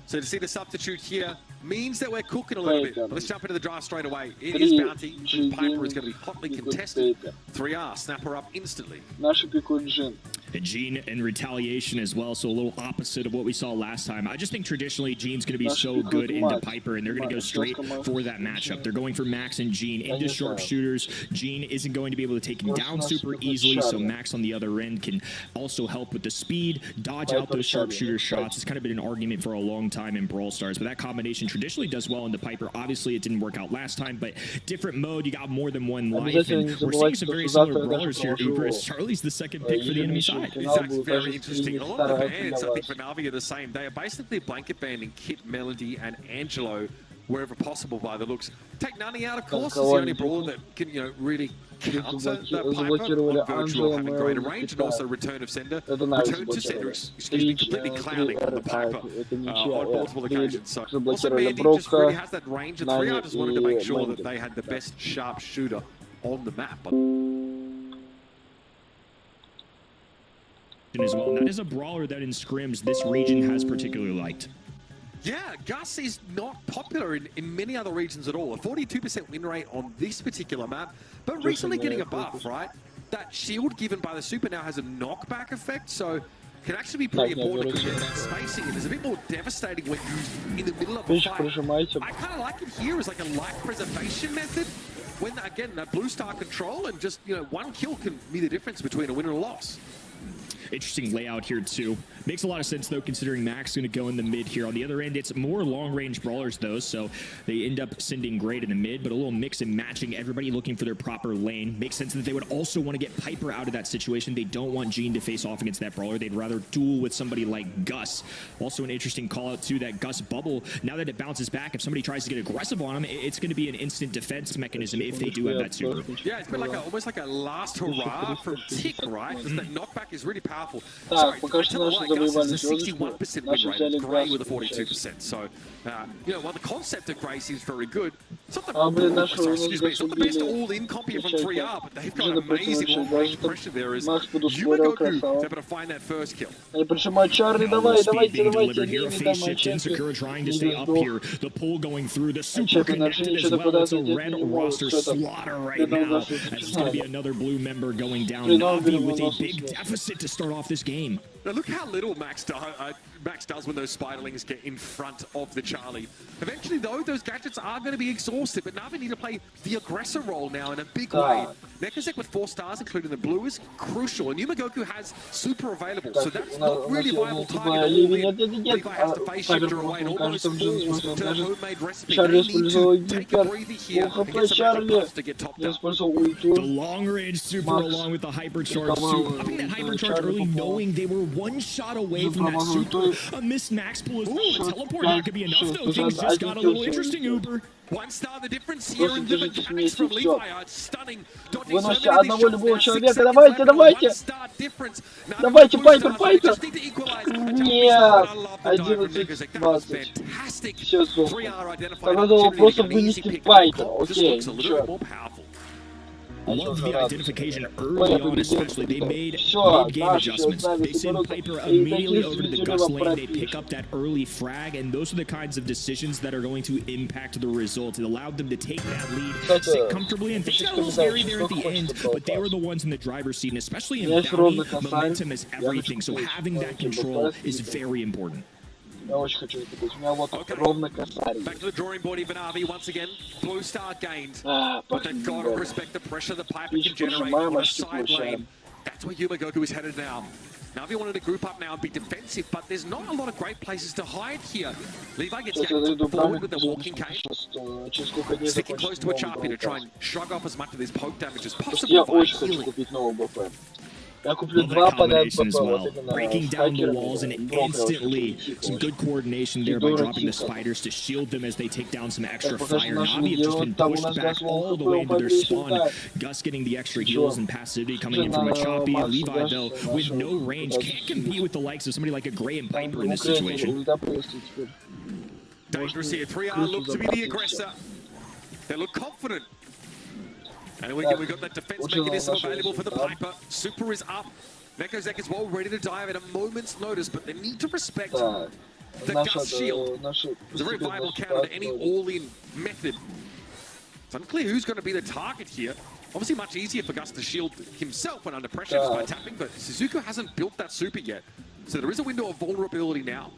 So to see the substitute here means that we're cooking a little bit. Let's jump into the draft straight away. It is Bounty. Piper is going to be hotly contested. 3R, snapper up instantly. Наши пикуют Джин. And Gene in retaliation as well, so a little opposite of what we saw last time. I just think traditionally Gene's going to be so good into Piper, and they're going to go straight for that matchup. They're going for Max and Gene into sharpshooters. Gene isn't going to be able to take him down super easily, so Max on the other end can also help with the speed, dodge out those sharpshooter shots. It's kind of been an argument for a long time in Brawl Stars, but that combination traditionally does well into Piper. Obviously, it didn't work out last time, but different mode, you got more than one life, and we're seeing some very similar brawlers here. Uber, Charlie's the second pick for the enemy side. It's very interesting. A lot of the bans, I think, for Navi are the same. They are basically blanket banning Kit, Melody, and Angelo wherever possible by the looks. Take Nani out, of course, is the only brawler that can, really counter that Piper on virtual having greater range, and also return of Sender. Return to Sender, excuse me, completely clowning on the Piper on multiple occasions. So also Mandy just really has that range, and 3R just wanted to make sure that they had the best sharpshooter on the map. As well. And that is a brawler that in scrims this region has particularly liked. Yeah, Gus is not popular in many other regions at all. A 42% win rate on this particular map, but recently getting a buff, right? That shield given by the super now has a knockback effect, so can actually be pretty important to get that spacing. It is a bit more devastating when used in the middle of a fight. I kind of like it here as like a life preservation method. When, again, that blue star control and just, one kill can be the difference between a win and a loss. Interesting layout here too. Makes a lot of sense though, considering Max is going to go in the mid here. On the other end, it's more long-range brawlers though, so they end up sending great in the mid, but a little mix and matching, everybody looking for their proper lane. Makes sense that they would also want to get Piper out of that situation. They don't want Gene to face off against that brawler. They'd rather duel with somebody like Gus. Also an interesting call out too, that Gus bubble, now that it bounces back, if somebody tries to get aggressive on him, it's going to be an instant defense mechanism if they do have that super. Yeah, it's been like almost like a last hurrah from Tick, right? Because that knockback is really powerful. Sorry, I tell you what, Gus is a 61% win rate, Gray with a 42%. So, while the concept of Gray seems very good, it's not the best all-in copy from 3R, but they've got an amazing long-range pressure there as Yumagoku able to find that first kill. Being delivered here, a face shift in, Sakura trying to stay up here, the pull going through, the super connected as well. It's a red roster slaughter right now, as it's going to be another blue member going down. Navi with a big deficit to start off this game. Now look how little Max does when those spiderlings get in front of the Charlie. Eventually, though, those gadgets are going to be exhausted, but Navi need to play the aggressor role now in a big way. Nekazek with 4 stars, including the blue, is crucial, and Yumagoku has super available, so that's not really a viable target. Levi has to face shifter away and almost falls to that homemade recipe. They need to take a breather here and get some buffs to get topped up. The long-range super along with the hypercharge super. Popping that hypercharge early, knowing they were one shot away from that super. A missed max pull as well. A teleport here could be enough though. Things just got a little interesting, Uber. 1 star the difference here, and the mechanics from Levi are stunning. Выносите одного любого человека, давайте! Давайте, Пайпер! Нет! 11-20. Все, тогда надо просто вынести Пайпера. Окей, ничего. I love the identification early on, especially. They made mid-game adjustments. They send Piper immediately over to the Gus lane. They pick up that early frag, and those are the kinds of decisions that are going to impact the result. It allowed them to take that lead, sit comfortably, and things got a little scary there at the end, but they were the ones in the driver's seat, and especially in Bounty, momentum is everything, so having that control is very important. Я очень хочу это. У меня вот ровно косарь. Back to the drawing board, even RV once again. Blue star gained. But they've got to respect the pressure the Piper can generate on a side lane. That's where Yumagoku is headed now. Navi wanted to group up now and be defensive, but there's not a lot of great places to hide here. Levi gets yanked forward with the walking cane. Sticking close to a Charpy to try and shrug off as much of this poke damage as possible. Я очень хочу купить новый БП. Я куплю 2 подряд БП. Breaking down the walls and instantly some good coordination there by dropping the spiders to shield them as they take down some extra fire. Navi have just been pushed back all the way into their spawn. Gus getting the extra heals and passivity coming in from a Choppy. Levi, though, with no range, can't compete with the likes of somebody like a Gray and Piper in this situation. Dangerous here. 3R looks to be the aggressor. They look confident. And we got that defense mechanism available for the Piper. Super is up. Nekazek is well ready to dive at a moment's notice, but they need to respect The наша, Gust Shield наша is a very viable counter to any all-in method. It's unclear who's going to be the target here. Obviously much easier for Gus to shield himself when under pressure just by tapping, but Suzuka hasn't built that super yet. So there is a window of vulnerability now.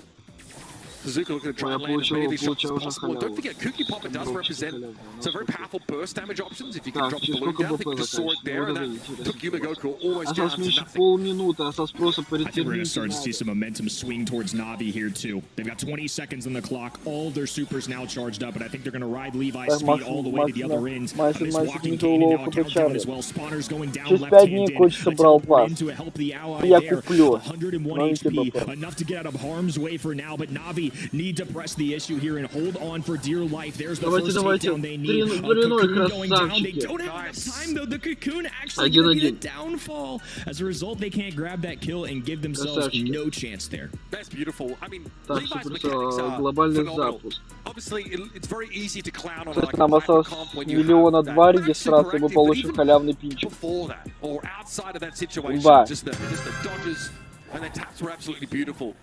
Suzuka looking to try and land as many of these shots as possible. And don't forget, Cookie Popper does represent some very powerful burst damage options. If you can drop the balloon down, I think you just saw it there, and that took Yumagoku almost down to nothing. I think we're going to start to see some momentum swing towards Navi here too. They've got 20 seconds on the clock. All of their supers now charged up, but I think they're going to ride Levi's speed all the way to the other end. This walking Kanan now a countdown as well. Spawner's going down left-handed. In to help the ally there. 101 HP, enough to get out of harm's way for now, but Navi need to press the issue here and hold on for dear life. There's the first takedown they need. Cocoon going down. They don't have enough time though. The Cocoon actually going to be the downfall. As a result, they can't grab that kill and give themselves no chance there. That's beautiful. I mean, Levi's mechanics are phenomenal. Obviously, it's very easy to clown on like нам осталось миллиона два регистрации, мы получим халявный пинчик. Before that, or outside of that situation, just the dodges and the taps were absolutely beautiful.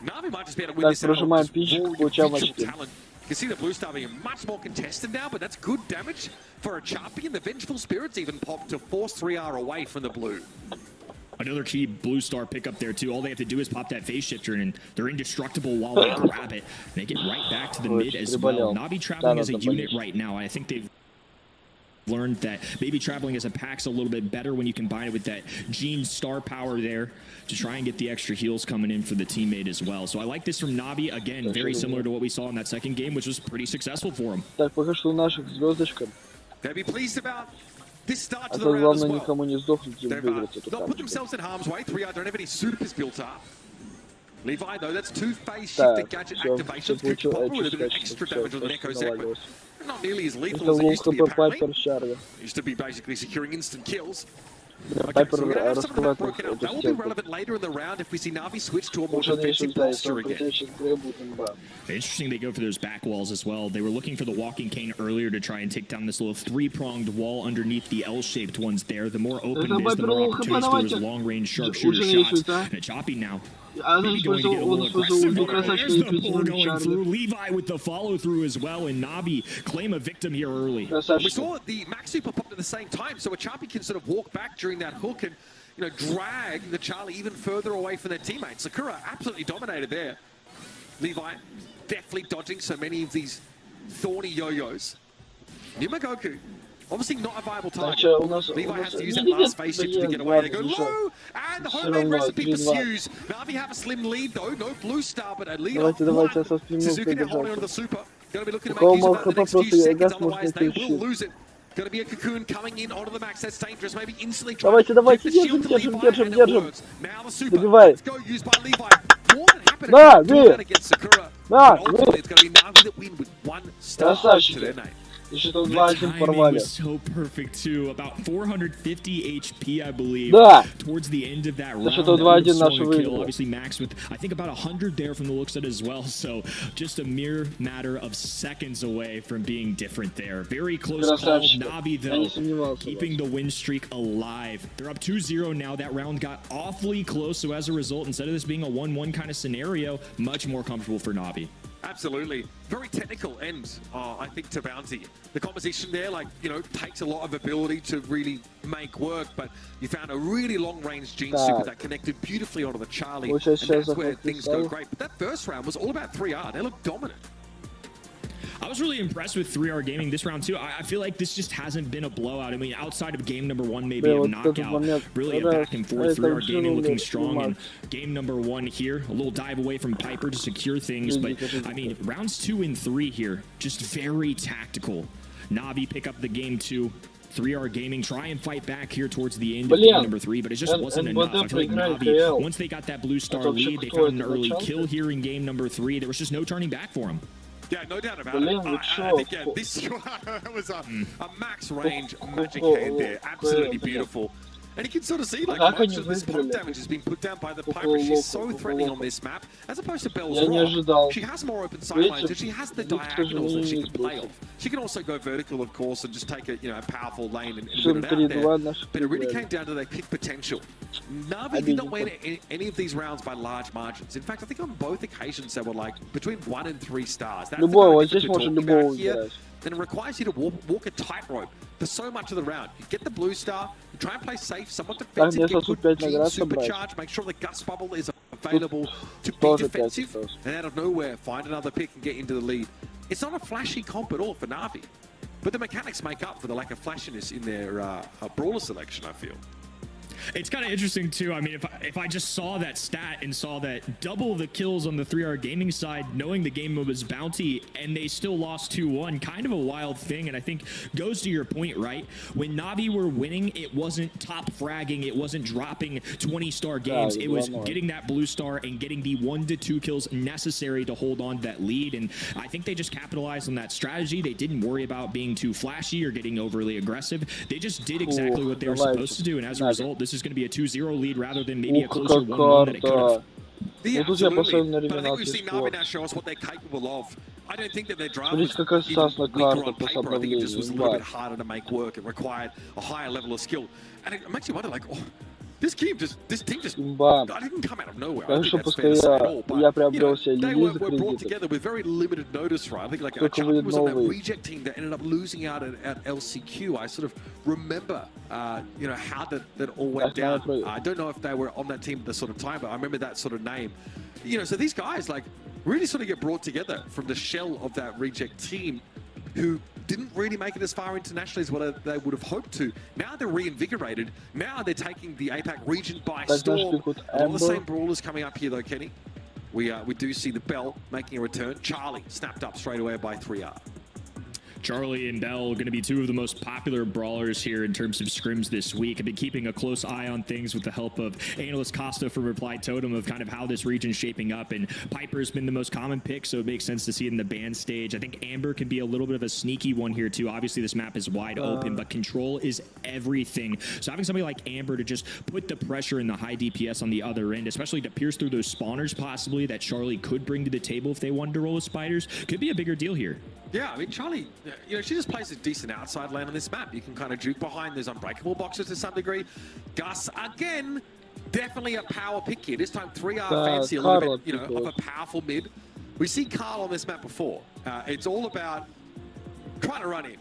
Navi might just be able to win this out. Talent. You can see the Blue Star being much more contested now, but that's good damage for a champion. The Vengeful Spirits even popped to force 3R away from the blue. Another key Blue Star pickup there too. All they have to do is pop that phase shifter and they're indestructible while they grab it. They get right back to the mid as well. Navi traveling as a unit right now. I think they've learned that maybe traveling as a pack's a little bit better when you combine it with that Gene star power there to try and get the extra heals coming in for the teammate as well. So I like this from Navi. Again, very similar to what we saw in that second game, which was pretty successful for him. Так, пока что у наших звездочка. They'll be pleased about this start to the round as well. Никому не сдохнуть и They've выиграть эту not put карточку. themselves in harm's way. 3R don't have any supers built up. Levi, though, that's two phase shifter gadget activations. Cookie Popper with a bit of extra damage on the Echo Zek, but not nearly as lethal as it used to be, apparently. Used to be basically securing instant kills. Okay, so we're going to have some of that broken out. That will be relevant later in the round if we see Navi switch to a more defensive posture again. Interesting they go for those back walls as well. They were looking for the walking cane earlier to try and take down this little three-pronged wall underneath the L-shaped ones there. The more open it is, the more opportunities for those long-range sharpshooter shots. And a choppy now. Maybe going to get a little aggressive. There's the pull going through. Levi with the follow-through as well, and Navi claim a victim here early. We saw the Max Super pop at the same time, so a Chappie can sort of walk back during that hook and, you know, drag the Charlie even further away from their teammates. Sakura absolutely dominated there. Levi definitely dodging so many of these thorny yo-yos. Yumagoku, obviously not a viable target. Levi has to use that last phase shift to get away. They go low, and the homemade recipe pursues. Navi have a slim lead though, no Blue Star, but a lead of one. Suzuki now holding onto the super. Going to be looking to make use of that in the next few seconds, otherwise they will lose it. Going to be a Cocoon coming in onto the max, that's dangerous. Maybe instantly try to take the shield to Levi, and it works. Now the super, let's go, used by Levi. More than happy to do that against Sakura. Ultimately, it's going to be Navi that win with 1 star to their name. The timing was so perfect too. About 450 HP, I believe, towards the end of that round. Kill. Obviously, Max with I think about 100 there from the looks of it as well. So just a mere matter of seconds away from being different there. Very close call. Navi though keeping the win streak alive. They're up 2-0 now. That round got awfully close. So as a result, instead of this being a 1-1 kind of scenario, much more comfortable for Navi. Absolutely. Very technical end, I think, to Bounty. The composition there, like, you know, takes a lot of ability to really make work, but you found a really long-range Gene super that connected beautifully onto the Charlie, and that's where things go great. But that first round was all about 3R. They looked dominant. I was really impressed with 3R Gaming this round too. I feel like this just hasn't been a blowout. I mean, outside of game number 1, maybe a knockout, really a back and forth. 3R Gaming looking strong in game number 1 here. A little dive away from Piper to secure things, but I mean, rounds 2 and 3 here, just very tactical. Navi pick up the game 2. 3R Gaming try and fight back here towards the end of game number 3, but it just wasn't enough. I feel like Navi, once they got that Blue Star lead, they found an early kill here in game number 3. There was just no turning back for them. Yeah, no doubt about it. I think, yeah, this was a max range magic hand there. Absolutely beautiful. And you can sort of see like Как much они of this pump выиграли? damage has been put down by the По Piper. She's so полулоку, по threatening on полулоку. this map, as opposed to Bell's Я не Rock. ожидал. She has more open sidelines, and she has the Видите, diagonals that she can play сожалению, off. She can also go vertical, of course, and just take a a powerful lane and win Всем it out there. 3-2 наши But it really проиграли. came down to their kick potential. Navi did not win any of these rounds by large margins. In fact, I think on both occasions they were like between 1 and 3 stars. That's the Любого, kind вот of здесь difference можно we're talking любого about here. выбирать. Then it requires you to walk a tightrope for so much of the round. You get the blue star, you try and play safe, somewhat defensive, мне get тут good 5 gene наград собрать. supercharge, make sure the Gust Bubble is available to be тоже 5 defensive, осталось. and out of nowhere, find another pick and get into the lead. It's not a flashy comp at all for Na'Vi, but the mechanics make up for the lack of flashiness in their brawler selection, I feel. It's kind of interesting too. I mean, if I just saw that stat and saw that double the kills on the 3R gaming side, knowing the game was bounty, and they still lost 2-1, kind of a wild thing. And I think goes to your point, right? When Na'Vi were winning, it wasn't top fragging, it wasn't dropping 20-star games. It was getting that blue star and getting the 1 to 2 kills necessary to hold on to that lead. And I think they just capitalized on that strategy. They didn't worry about being too flashy or getting overly aggressive. They just did exactly what they were supposed to do. And as a result, this is going to be a 2-0 lead rather than maybe a closer 1-1 that it could have. Yeah, Вот тут я поставил на absolutely. But I think we've ревенации seen Na'Vi now сквот. show us what they're capable of. I don't think that their drive Смотрите, was какая even сасная weaker карта on по paper. I think it just was a little bit сообновлению. harder to make work. It required a higher level of skill. And it makes you wonder, like, oh, this team just Имба. I didn't come out of nowhere. I Конечно, think that's fair to say at all. пускай я But, приобрел себе they Лили за were brought кредитов. together with very limited notice, right? I think like Только Charlie was on that новый. reject team that ended up losing out at LCQ. I sort of remember, how that all went down. I don't know if they were on that team at the sort of time, but I remember that sort of name. So these guys like really sort of get brought together from the shell of that reject team who didn't really make it as far internationally as what they would have hoped to. Now they're reinvigorated. Now they're taking the APAC region by storm. All the same brawlers coming up here though, Kenny. We do see the Bell making a return. Charlie snapped up straight away by 3R. Charlie and Bell going to be two of the most popular brawlers here in terms of scrims this week. I've been keeping a close eye on things with the help of analyst Costa from Reply Totem of kind of how this region's shaping up, and Piper's been the most common pick, so it makes sense to see it in the ban stage. I think Amber can be a little bit of a sneaky one here too. Obviously this map is wide open, but control is everything. So having somebody like Amber to just put the pressure and the high DPS on the other end, especially to pierce through those spawners possibly that Charlie could bring to the table if they wanted to roll with spiders, could be a bigger deal here. Yeah, I mean, Charlie, she just plays a decent outside lane on this map. You can kind of juke behind those unbreakable boxes to some degree. Gus, again, definitely a power pick here. This time 3R fancy a little bit, of a powerful mid. We see Carl on this map before. It's all about trying to run in.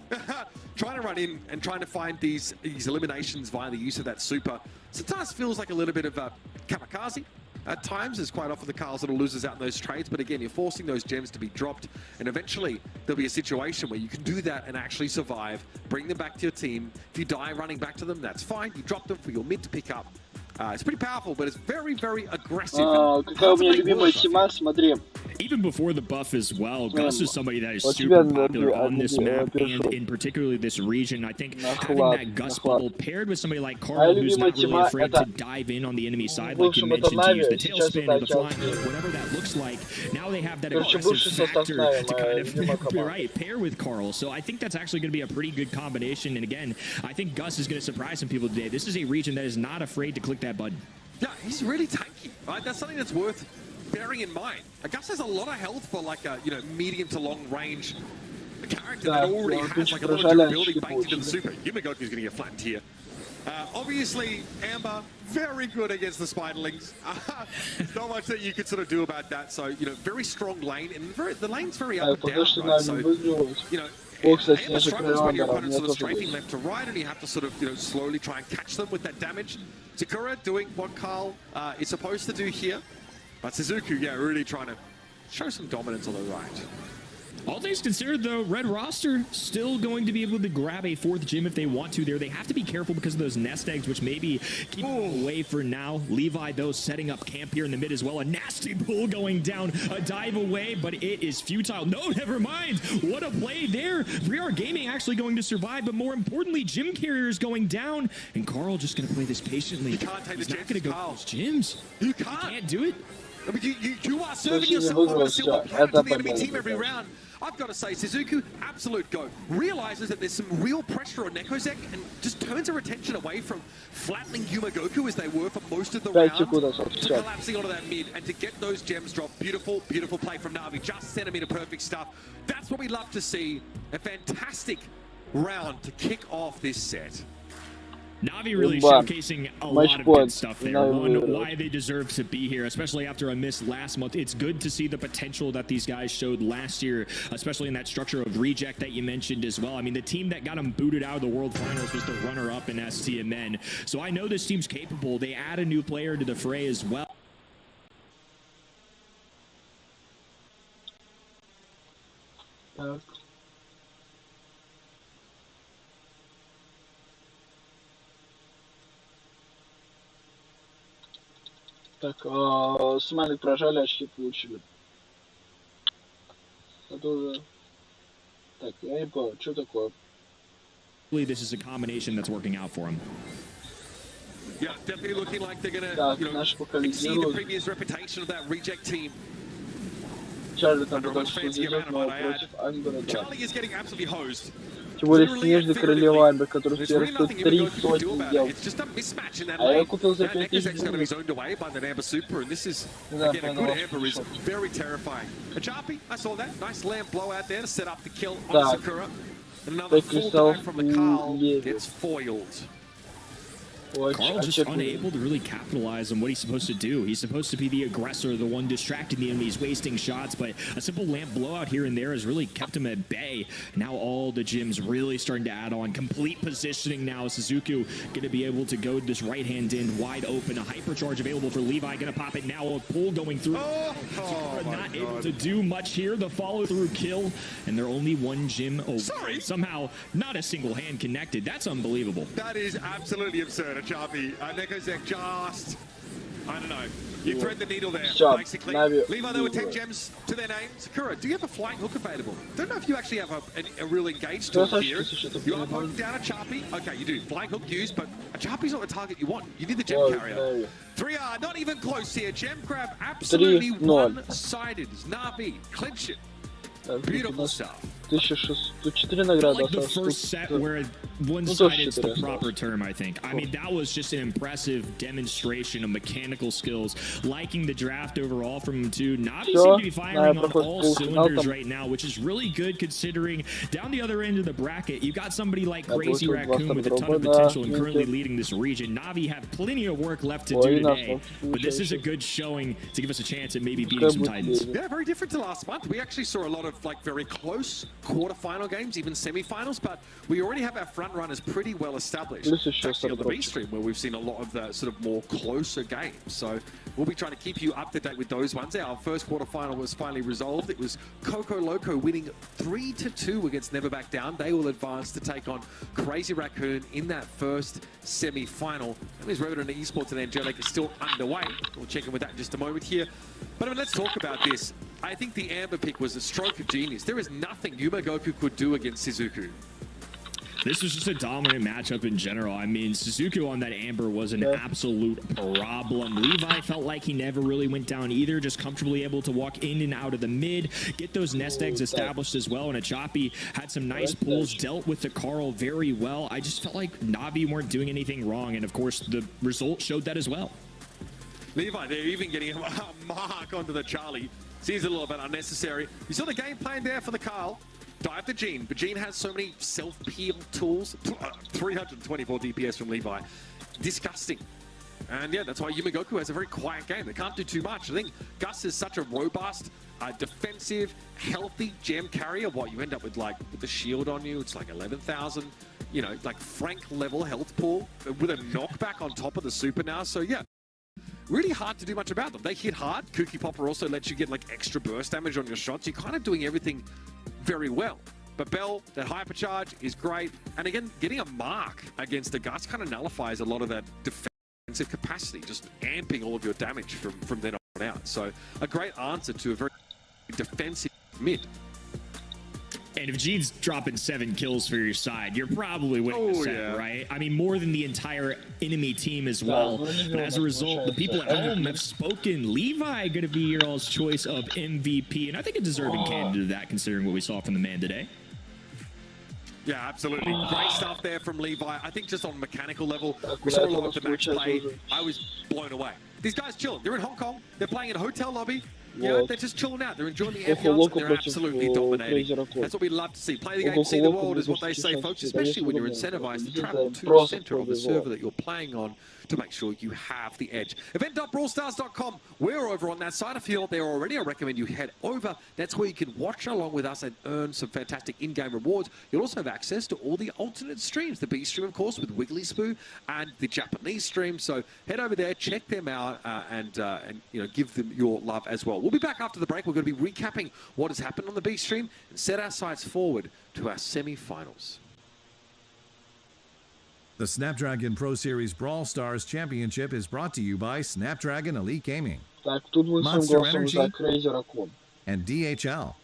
Trying to run in and trying to find these eliminations via the use of that super. Sometimes feels like a little bit of a kamikaze. At times, there's quite often the Carls that loses out in those trades, but again, you're forcing those gems to be dropped, and eventually there'll be a situation where you can do that and actually survive, bring them back to your team. If you die running back to them, that's fine. You drop them for your mid to pick up. It's pretty powerful, but it's very, very aggressive. Какая у меня любимая тима, смотри. Even before the buff as well, Gus is somebody that is super popular on this map and in particularly this region. I think having that Gus bubble paired with somebody like Carl, who's not really afraid to dive in on the enemy side, like you mentioned, to use the tailspin or the flying hook, whatever that looks like. Now they have that aggressive factor to kind of pair with Carl. So I think that's actually going to be a pretty good combination. And again, I think Gus is going to surprise some people today. This is a region that is not afraid to click that button. Yeah, he's really tanky, right? That's something that's worth bearing in mind. Gus has a lot of health for like a medium to long range character that already has like a lot of durability baked into the super. Yumagoku's going to get flattened here. Obviously, Amber, very good against the Spiderlings. There's not much that you could sort of do about that. So, very strong lane, and the lane's very up and down, right? So, Amber struggles when your opponent's sort of strafing left to right, and you have to sort of, slowly try and catch them with that damage. Sakura doing what Carl is supposed to do here. But Suzuki, really trying to show some dominance on the right. All things considered, though, red roster still going to be able to grab a fourth gym if they want to there. They have to be careful because of those nest eggs, which maybe keep them away for now. Levi, though, setting up camp here in the mid as well. A nasty pull going down, a dive away, but it is futile. No, never mind. What a play there. 3R Gaming actually going to survive, but more importantly, gym carriers going down. And Carl just going to play this patiently. You can't take the not going to go for those gyms. You can't. You can't do it. I mean, you are serving yourself on a silver platter to the enemy team every round. I've got to say, Suzuku, absolute GOAT, realizes that there's some real pressure on Nekozek and just turns her attention away from flattening Yumagoku as they were for most of the round to collapsing onto that mid and to get those gems dropped. Beautiful, beautiful play from Na'Vi, just centimeter perfect stuff. That's what we love to see. A fantastic round to kick off this set. Na'Vi really showcasing a lot of good stuff there. One, why they deserve to be here, especially after a miss last month. It's good to see the potential that these guys showed last year, especially in that structure of reject that you mentioned as well. I mean, the team that got them booted out of the World Finals was the runner-up in STMN. So I know this team's capable. They add a new player to the fray as well. Так, Смайлик прожали, очки получили. Это уже... Так, я не понял, что такое? This is a combination that's working out for him. Yeah, definitely looking like they're gonna, Так, you know, наши пока exceed the лидируют. previous reputation of that reject team. Чарли там Under a пока much что fancier идет, manner, но might I против Ангера, да. Charlie is getting absolutely hosed. Тем более Literally снежный and королева figuratively. Амбер, который There's теперь really стоит nothing 3 Yumagoku can do сотни about it. сделал. It's just a mismatch in that А я lane. купил за Now 5000 Nekozek's gonna be гривен. zoned away by that Amber Super, and this is, Да, again, a понял, good Amber is шок. very terrifying. Achapi, I saw that. Nice lamp blowout there to set up the kill on Так. Sakura. And another full Кристалл dive from the Carl левый. gets foiled. Ой, Carl just очек unable to really capitalize on what he's supposed to do. He's supposed to be the aggressor, the one distracting the enemies, wasting shots, but a simple lamp blowout here and there has really kept him at bay. Now all the gyms really starting to add on. Complete positioning now. Suzuki going to be able to go this right-hand in wide open. A hypercharge available for Levi. Going to pop it now. A pull going through. Not able to do much here. The follow-through kill, and they're only one gym away. Sorry. Somehow not a single hand connected. That's unbelievable. That is absolutely absurd, Achapi. Nekozek just, I don't know, you thread the needle there, Job. basically. Navi- Levi, there were 10 gems to their name. Sakura, do you have a flying hook available? Don't know if you actually have a real engaged tool Yes, I here. should- You are poking down Achapi. Okay, you do. Flying hook used, but Achapi's not the target you want. You need the gem Ой, carrier. Navi. 3R, not even close here. Gem grab, absolutely 3-0. one-sided. Navi, clinch it. Так, Beautiful stuff. 1600. Тут 4 награды Like the осталось. first Тут- set тут- where тоже one-sided is the 4 proper осталось. term, I think. I mean, that was just an impressive demonstration of mechanical skills. Liking the draft overall from him too. Na'Vi Всё, seem to be firing on проходит all полуфинал cylinders там. right now, which is really good considering down the other end of the bracket, you got somebody like Я Crazy получил Raccoon 2 with a ton of стардропа potential на and currently минуте. leading this region. Na'Vi have plenty of work left to Ой, do нас today, там but this is a получается. good showing to give us a chance at maybe Пускай beating some будет Titans. левый. Yeah, very different to last month. We actually saw a lot of like very close quarter-final games, even semi-finals, but we already have our front runners pretty well established. Плюс еще It's actually on the B стардропчик. stream where we've seen a lot of the sort of more closer games. So we'll be trying to keep you up to date with those ones. Our first quarter-final was finally resolved. It was Coco Loco winning 3-2 against Never Back Down. They will advance to take on Crazy Raccoon in that first semi-final. And his Revenant Esports and Angelic is still underway. We'll check in with that in just a moment here. But I mean, let's talk about this. I think the Amber pick was a stroke of genius. There is nothing Yumagoku could do against Shizuku. This was just a dominant matchup in general. I mean, Suzuki on that Amber was an absolute problem. Levi felt like he never really went down either, just comfortably able to walk in and out of the mid, get those nest eggs established as well, and Achapi had some nice pulls, dealt with the Carl very well. I just felt like Na'Vi weren't doing anything wrong, and of course, the result showed that as well. Levi, they're even getting a mark onto the Charlie. Seems a little bit unnecessary. You saw the game plan there for the Carl. Dive to Gene, but Gene has so many self-peel tools. 324 DPS from Levi. Disgusting. And yeah, that's why Yumagoku has a very quiet game. They can't do too much. I think Gus is such a robust, defensive, healthy gem carrier. What, you end up with like, with the shield on you, it's like 11,000, you know, like Frank level health pool with a knockback on top of the super now. So yeah. Really hard to do much about them. They hit hard. Kooky Popper also lets you get like extra burst damage on your shots. You're kind of doing everything very well. But Bell, that hypercharge is great. And again, getting a mark against the Gus kind of nullifies a lot of that defensive capacity, just amping all of your damage from then on out. So a great answer to a very defensive mid. And if Gene's dropping 7 kills for your side, you're probably winning the set, right? I mean, more than the entire enemy team as well. But as a result, the people at home have spoken. Levi going to be your all's choice of MVP, and I think a deserving candidate of that, considering what we saw from the man today. Yeah, absolutely. Great stuff there from Levi. I think just on a mechanical level, we saw a lot of the match play. I was blown away. These guys chilling. They're in Hong Kong. They're playing in a hotel lobby. You know, they're just chilling out. They're enjoying the ambiance. They're absolutely dominating. That's what we love to see. Play the game, see the world is what they say, folks, especially when you're incentivized to travel to the center of the server that you're playing on to make sure you have the edge. Event.brawlstars.com. We're over on that side. If you're not there already, I recommend you head over. That's where you can watch along with us and earn some fantastic in-game rewards. You'll also have access to all the alternate streams. The B stream, of course, with Wiggly Spoo and the Japanese stream. So head over there, check them out, and you know, give them your love as well. We'll be back after the break. We're going to be recapping what has happened on the B stream and set our sights forward to our semi-finals. The Snapdragon Pro Series Brawl Stars Championship is brought to you by Snapdragon Elite Gaming. Так, тут мы всем Monster голосом Energy. за Crazy Raccoon. And DHL.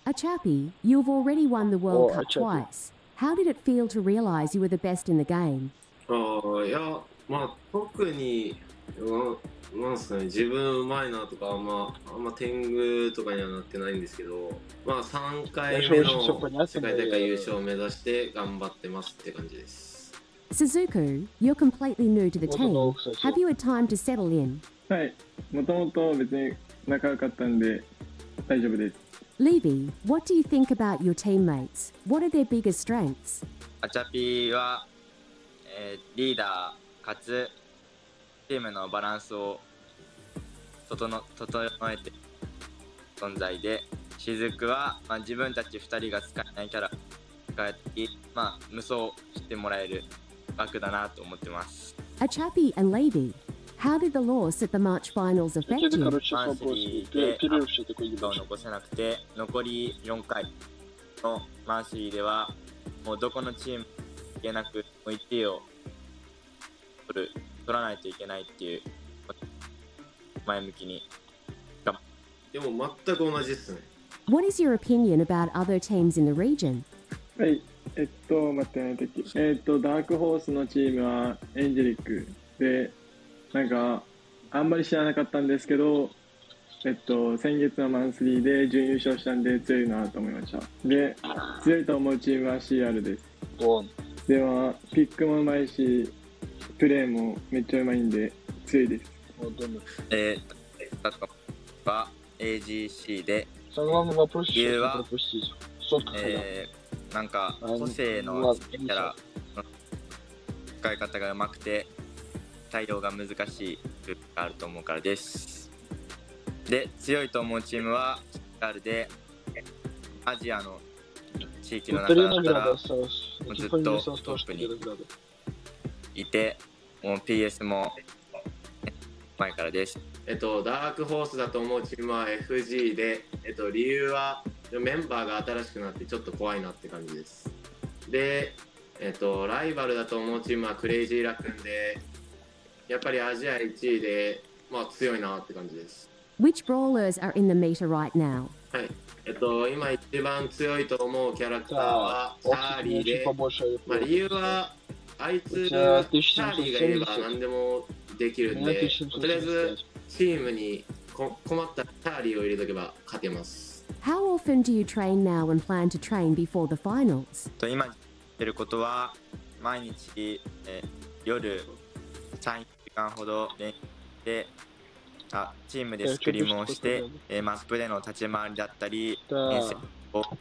Achapi, you've already won the World Oh, Cup Achapi. twice. How did it feel to realize you were the best in the game? いや、まあ特に、なんですかね、自分うまいなとかあんま天狗とかにはなってないんですけど、まあ3回目の世界大会優勝を目指して頑張ってますって感じです。 Suzuku, you're completely new to the team. Have you had time to settle in? はい、もともと別に仲良かったんで大丈夫です。Levy, what do you think about your teammates? What are their biggest strengths? アチャピは、リーダーかつチームのバランスを整えて存在で、雫は、自分たち2人が使えないキャラ使えたり、無双してもらえる枠だなと思ってます。 Achapi and Levy, how did the loss at the March finals affect Какие-то, you? короче, マンス вопросы. リーで Перерыв еще такой を небольшой. 残せなくて、残り4回のマンスリーではもうどこのチームいけなく、もう1位を取らないといけないっていう前向きに頑張ってでも全く同じですね。 What is your opinion about other teams in the region? はい、待ってね、敵。ダークホースのチームはエンジェリックで、なんかあんまり知らなかったんですけど、先月のマンスリーで準優勝したんで強いなと思いました。で、強いと思うチームは CR です。では、ピックもうまいし、プレーもめっちゃうまいんで強いです。は AGC で、 Самый главный вопрос理由 сейчас は не пропустить. Сотка хрена. なんか個性のキャラの使い方がうまくて対応が難しい部分があると思うからです。で、強いと思うチームは CR で、アジアの地域の中 Три だったら награды осталось. ずっ Типа と не ト осталось ップ 4 に награды. いて、もう PS も前からです。ダークホースだと思うチームは FG で、理由はメンバーが新しくなってちょっと怖いなって感じです。で、ライバルだと思うチームはクレイジーラクーンで、やっぱりアジア1位で、強いなって感じです。 Which brawlers are in the meta right now? はい。今一番強いと思うキャラクターはチャーリーで、理由はあいつチャーリーがいれば何でもできるんで、とりあえずチームに困ったチャーリーを入れとけば勝てます。 How often do you train now and plan to train before the finals? 今やってることは毎日、夜3時間ほど練習でチームでスクリームをして、マップでの立ち回りだったり編成を考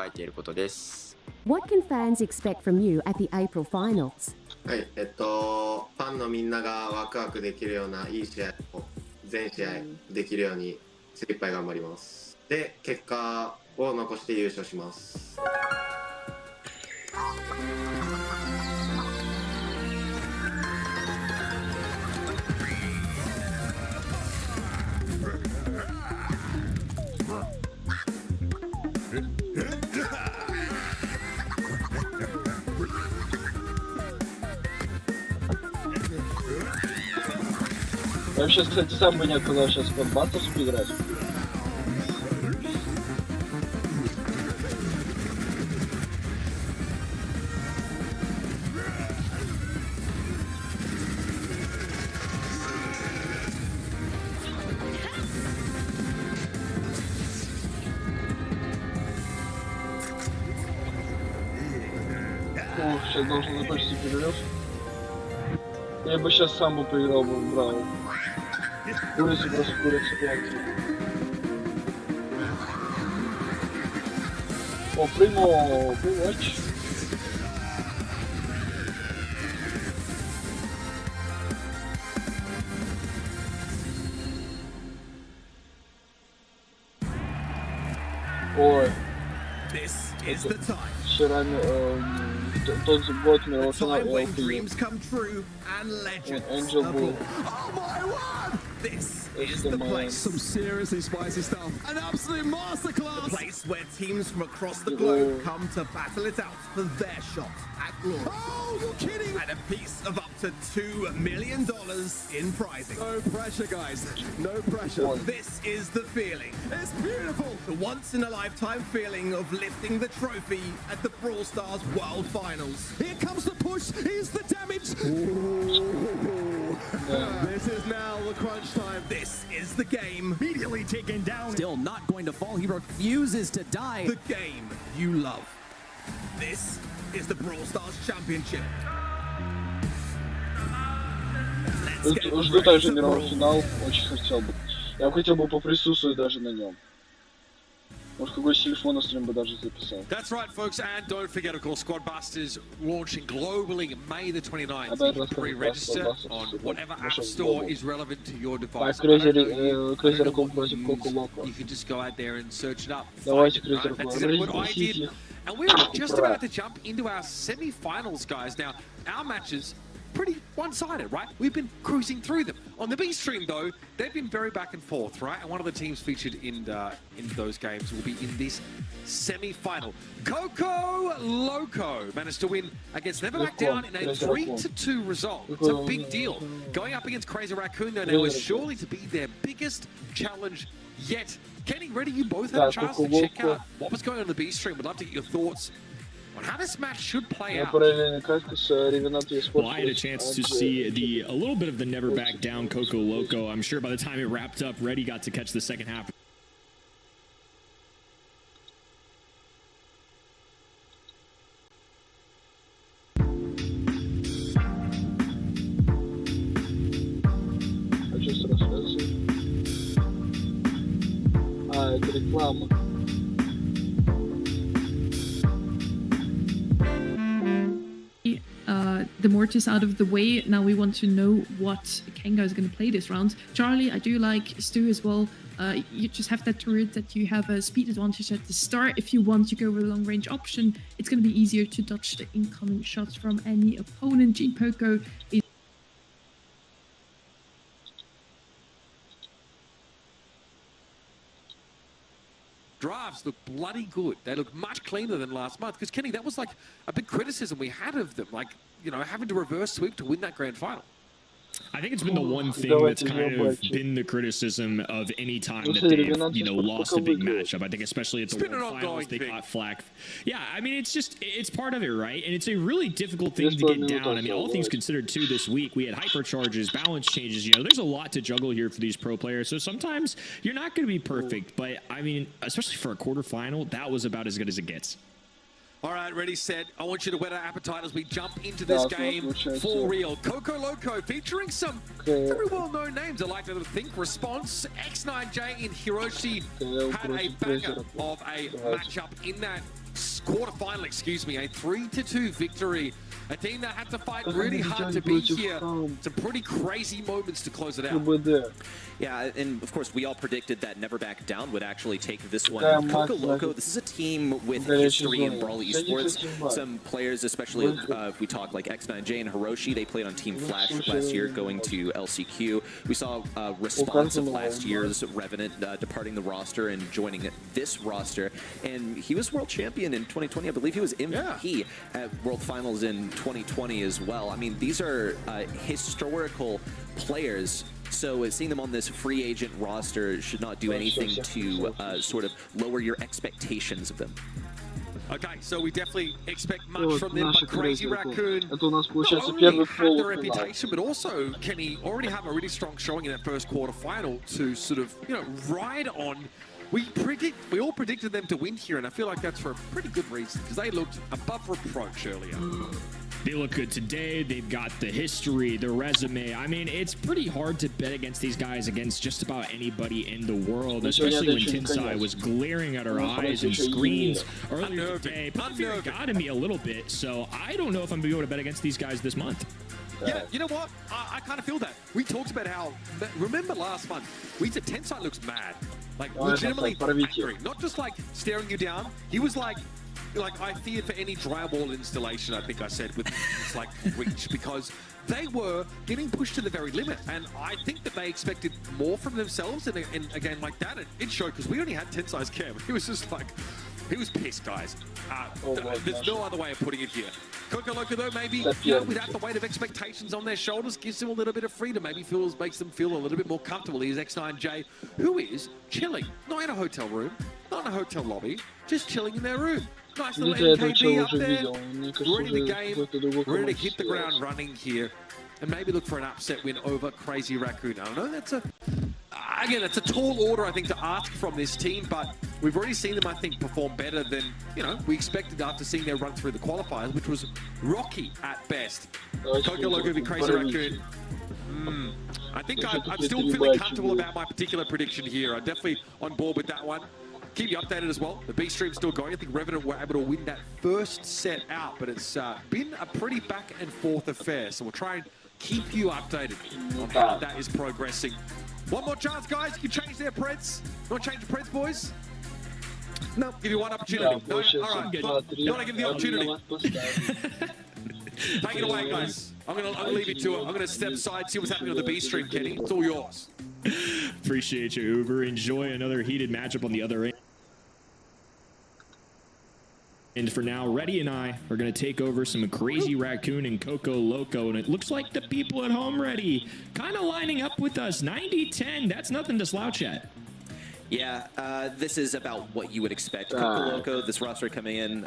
えていることです。 What can fans expect from you at the April finals? はい、ファンのみんながワクワクできるようないい試合を全試合できるように精一杯頑張ります。で、結果を残して優勝します。Я вообще, кстати, сам бы не отказал сейчас под Бастарс поиграть. О, сейчас должен закончиться перерыв. Я бы сейчас сам бы поиграл бы в Brawl. Курица просто курица реакции. О, Primo, watch. Ой. This is the time. Вчера тот год мирового The time when финала dreams come true and legends Angel are Bull. born. Oh my word! This is the the man. place. Some seriously spicy stuff. An absolute masterclass. The place where teams from across the Oh. globe come to battle it out for their shot at glory. Oh, you're kidding. And a piece of up to $2 million in prizing. No pressure, guys. No pressure. This is the feeling. It's beautiful. The once-in-a-lifetime feeling of lifting the trophy at the Brawl Stars World Finals. Here comes the push. Here's the damage. This is now the crunch time. This is the game. Immediately taken down. Still not going to fall. He refuses to die. The game you love. This is the Brawl Stars Championship. Let's get Жду ready также to мировой brawl. финал, очень хотел бы. Я бы хотел бы поприсутствовать даже на нем. Может, какой с телефона стрим бы даже записал. That's right, folks, and don't forget, of course, Squad Busters launching globally May the 29th. About You can Squad pre-register Busters, on Squad whatever app Busters store global. is relevant to your Так, device. Crazy Raccoon против You Coco Loco. can just go out there and search it up. Давайте Find it, Crazy right? Raccoon. That's exactly what I Разнесите did. их. And we're just about to jump into our semi-finals, guys. Now, our matches pretty one-sided, right? We've been cruising through them. On the B stream, though, they've been very back and forth, right? And one of the teams featured in those games will be in this semi-final. Coco Loco managed to win against Never Back Down in a 3-2 result. It's a big deal. Going up against Crazy Raccoon, though, now is surely to be their biggest challenge yet. Kenny, Reddy, you both had a chance to check out what was going on the B stream. Would love to get your thoughts on how this match should play out. Well, I had a chance to see a little bit of the Never Back Down Coco Loco. I'm sure by the time it wrapped up, Reddy got to catch the second half. Хочу с трансляцией. А, это реклама. The Mortis out of the way. Now we want to know what Kenga is going to play this round. Charlie, I do like Stu as well. You just have that turret that you have a speed advantage at the start. If you want to go with a long range option, it's going to be easier to dodge the incoming shots from any opponent. Jean Poco is Drafts look bloody good. They look much cleaner than last month. Because, Kenny, that was like a big criticism we had of them. Like, you know, having to reverse sweep to win that grand final. I think it's been the one thing that's kind of been the criticism of any time that they've, lost a big matchup. I think especially at the World Finals, they got flack. Yeah, I mean, it's part of it, right? And it's a really difficult thing to get down. I mean, all things considered, too, this week, we had hypercharges, balance changes. There's a lot to juggle here for these pro players. So sometimes you're not going to be perfect. But, I mean, especially for a quarterfinal, that was about as good as it gets. All right, ready, set. I want you to whet our appetite as we jump into this game for real. Coco Loco featuring some very well-known names. I like to think Response, X9J, and Hiroshi had a banger of a matchup in that quarterfinal, a 3-2 victory. A team that had to fight really hard to be here. Some pretty crazy moments to close it out. Yeah, and of course, we all predicted that Never Back Down would actually take this one. Coco Loco, this is a team with history in Brawl esports. Some players, especially if we talk like X9J and Hiroshi, they played on Team Flash last year, going to LCQ. We saw Response of last year's Revenant departing the roster and joining this roster. And he was world champion in 2020. I believe he was MVP at World Finals in 2020 as well. I mean, these are historical players. So seeing them on this free agent roster should not do anything to sort of lower your expectations of them. Okay, so we definitely expect much from them, but Crazy Raccoon not only have the reputation, but also can he already have a really strong showing in that first quarter final to sort of, ride on we all predicted them to win here, and I feel like that's for a pretty good reason, because they looked above reproach earlier. They look good today. They've got the history, the resume. I mean, it's pretty hard to bet against these guys against just about anybody in the world, especially when Tinsai was glaring at our eyes and screens earlier today. It got to me a little bit, so I don't know if I'm going to be able to bet against these guys this month. Yeah, you know what? I kind of feel that. We talked about how, remember last month, we said Tensai looks mad. Like, legitimately angry. Not just like staring you down. He was like I feared for any drywall installation, I think I said, with like reach, because they were getting pushed to the very limit. And I think that they expected more from themselves in a game like that. And it showed, because we only had Tensai's cam. He was just like, he was pissed, guys. There's no other way of putting it here. Coco Loco, though, maybe, without the weight of expectations on their shoulders, gives them a little bit of freedom. Maybe makes them feel a little bit more comfortable. Here's X9J, who is chilling. Not in a hotel room, not in a hotel lobby, just chilling in their room. Nice little MKB up there, ready to game, ready to hit the ground running here, and maybe look for an upset win over Crazy Raccoon. I don't know, that's a tall order, I think, to ask from this team, but we've already seen them, I think, perform better than, we expected after seeing their run through the qualifiers, which was rocky at best. Coco Loco v Crazy Raccoon. I think I'm still feeling comfortable about my particular prediction here. I'm definitely on board with that one. Keep you updated as well. The B stream's still going. I think Revenant were able to win that first set out, but it's been a pretty back and forth affair. So we'll try and keep you updated on how that is progressing. One more chance, guys. You can change their Preds. You want to change your Preds, boys? No, give you one opportunity. No, all right, good. You want to give the opportunity? Take it away, guys. I'm gonna leave you to it. I'm gonna step aside, see what's happening on the B stream, Kenny. It's all yours. Appreciate you, Uber. Enjoy another heated matchup on the other end. And for now, Reddy and I are going to take over some Crazy Raccoon and Coco Loco. And it looks like the people at home, Reddy, kind of lining up with us. 90-10, that's nothing to slouch at. Yeah, this is about what you would expect. Coco Loco, this roster coming in,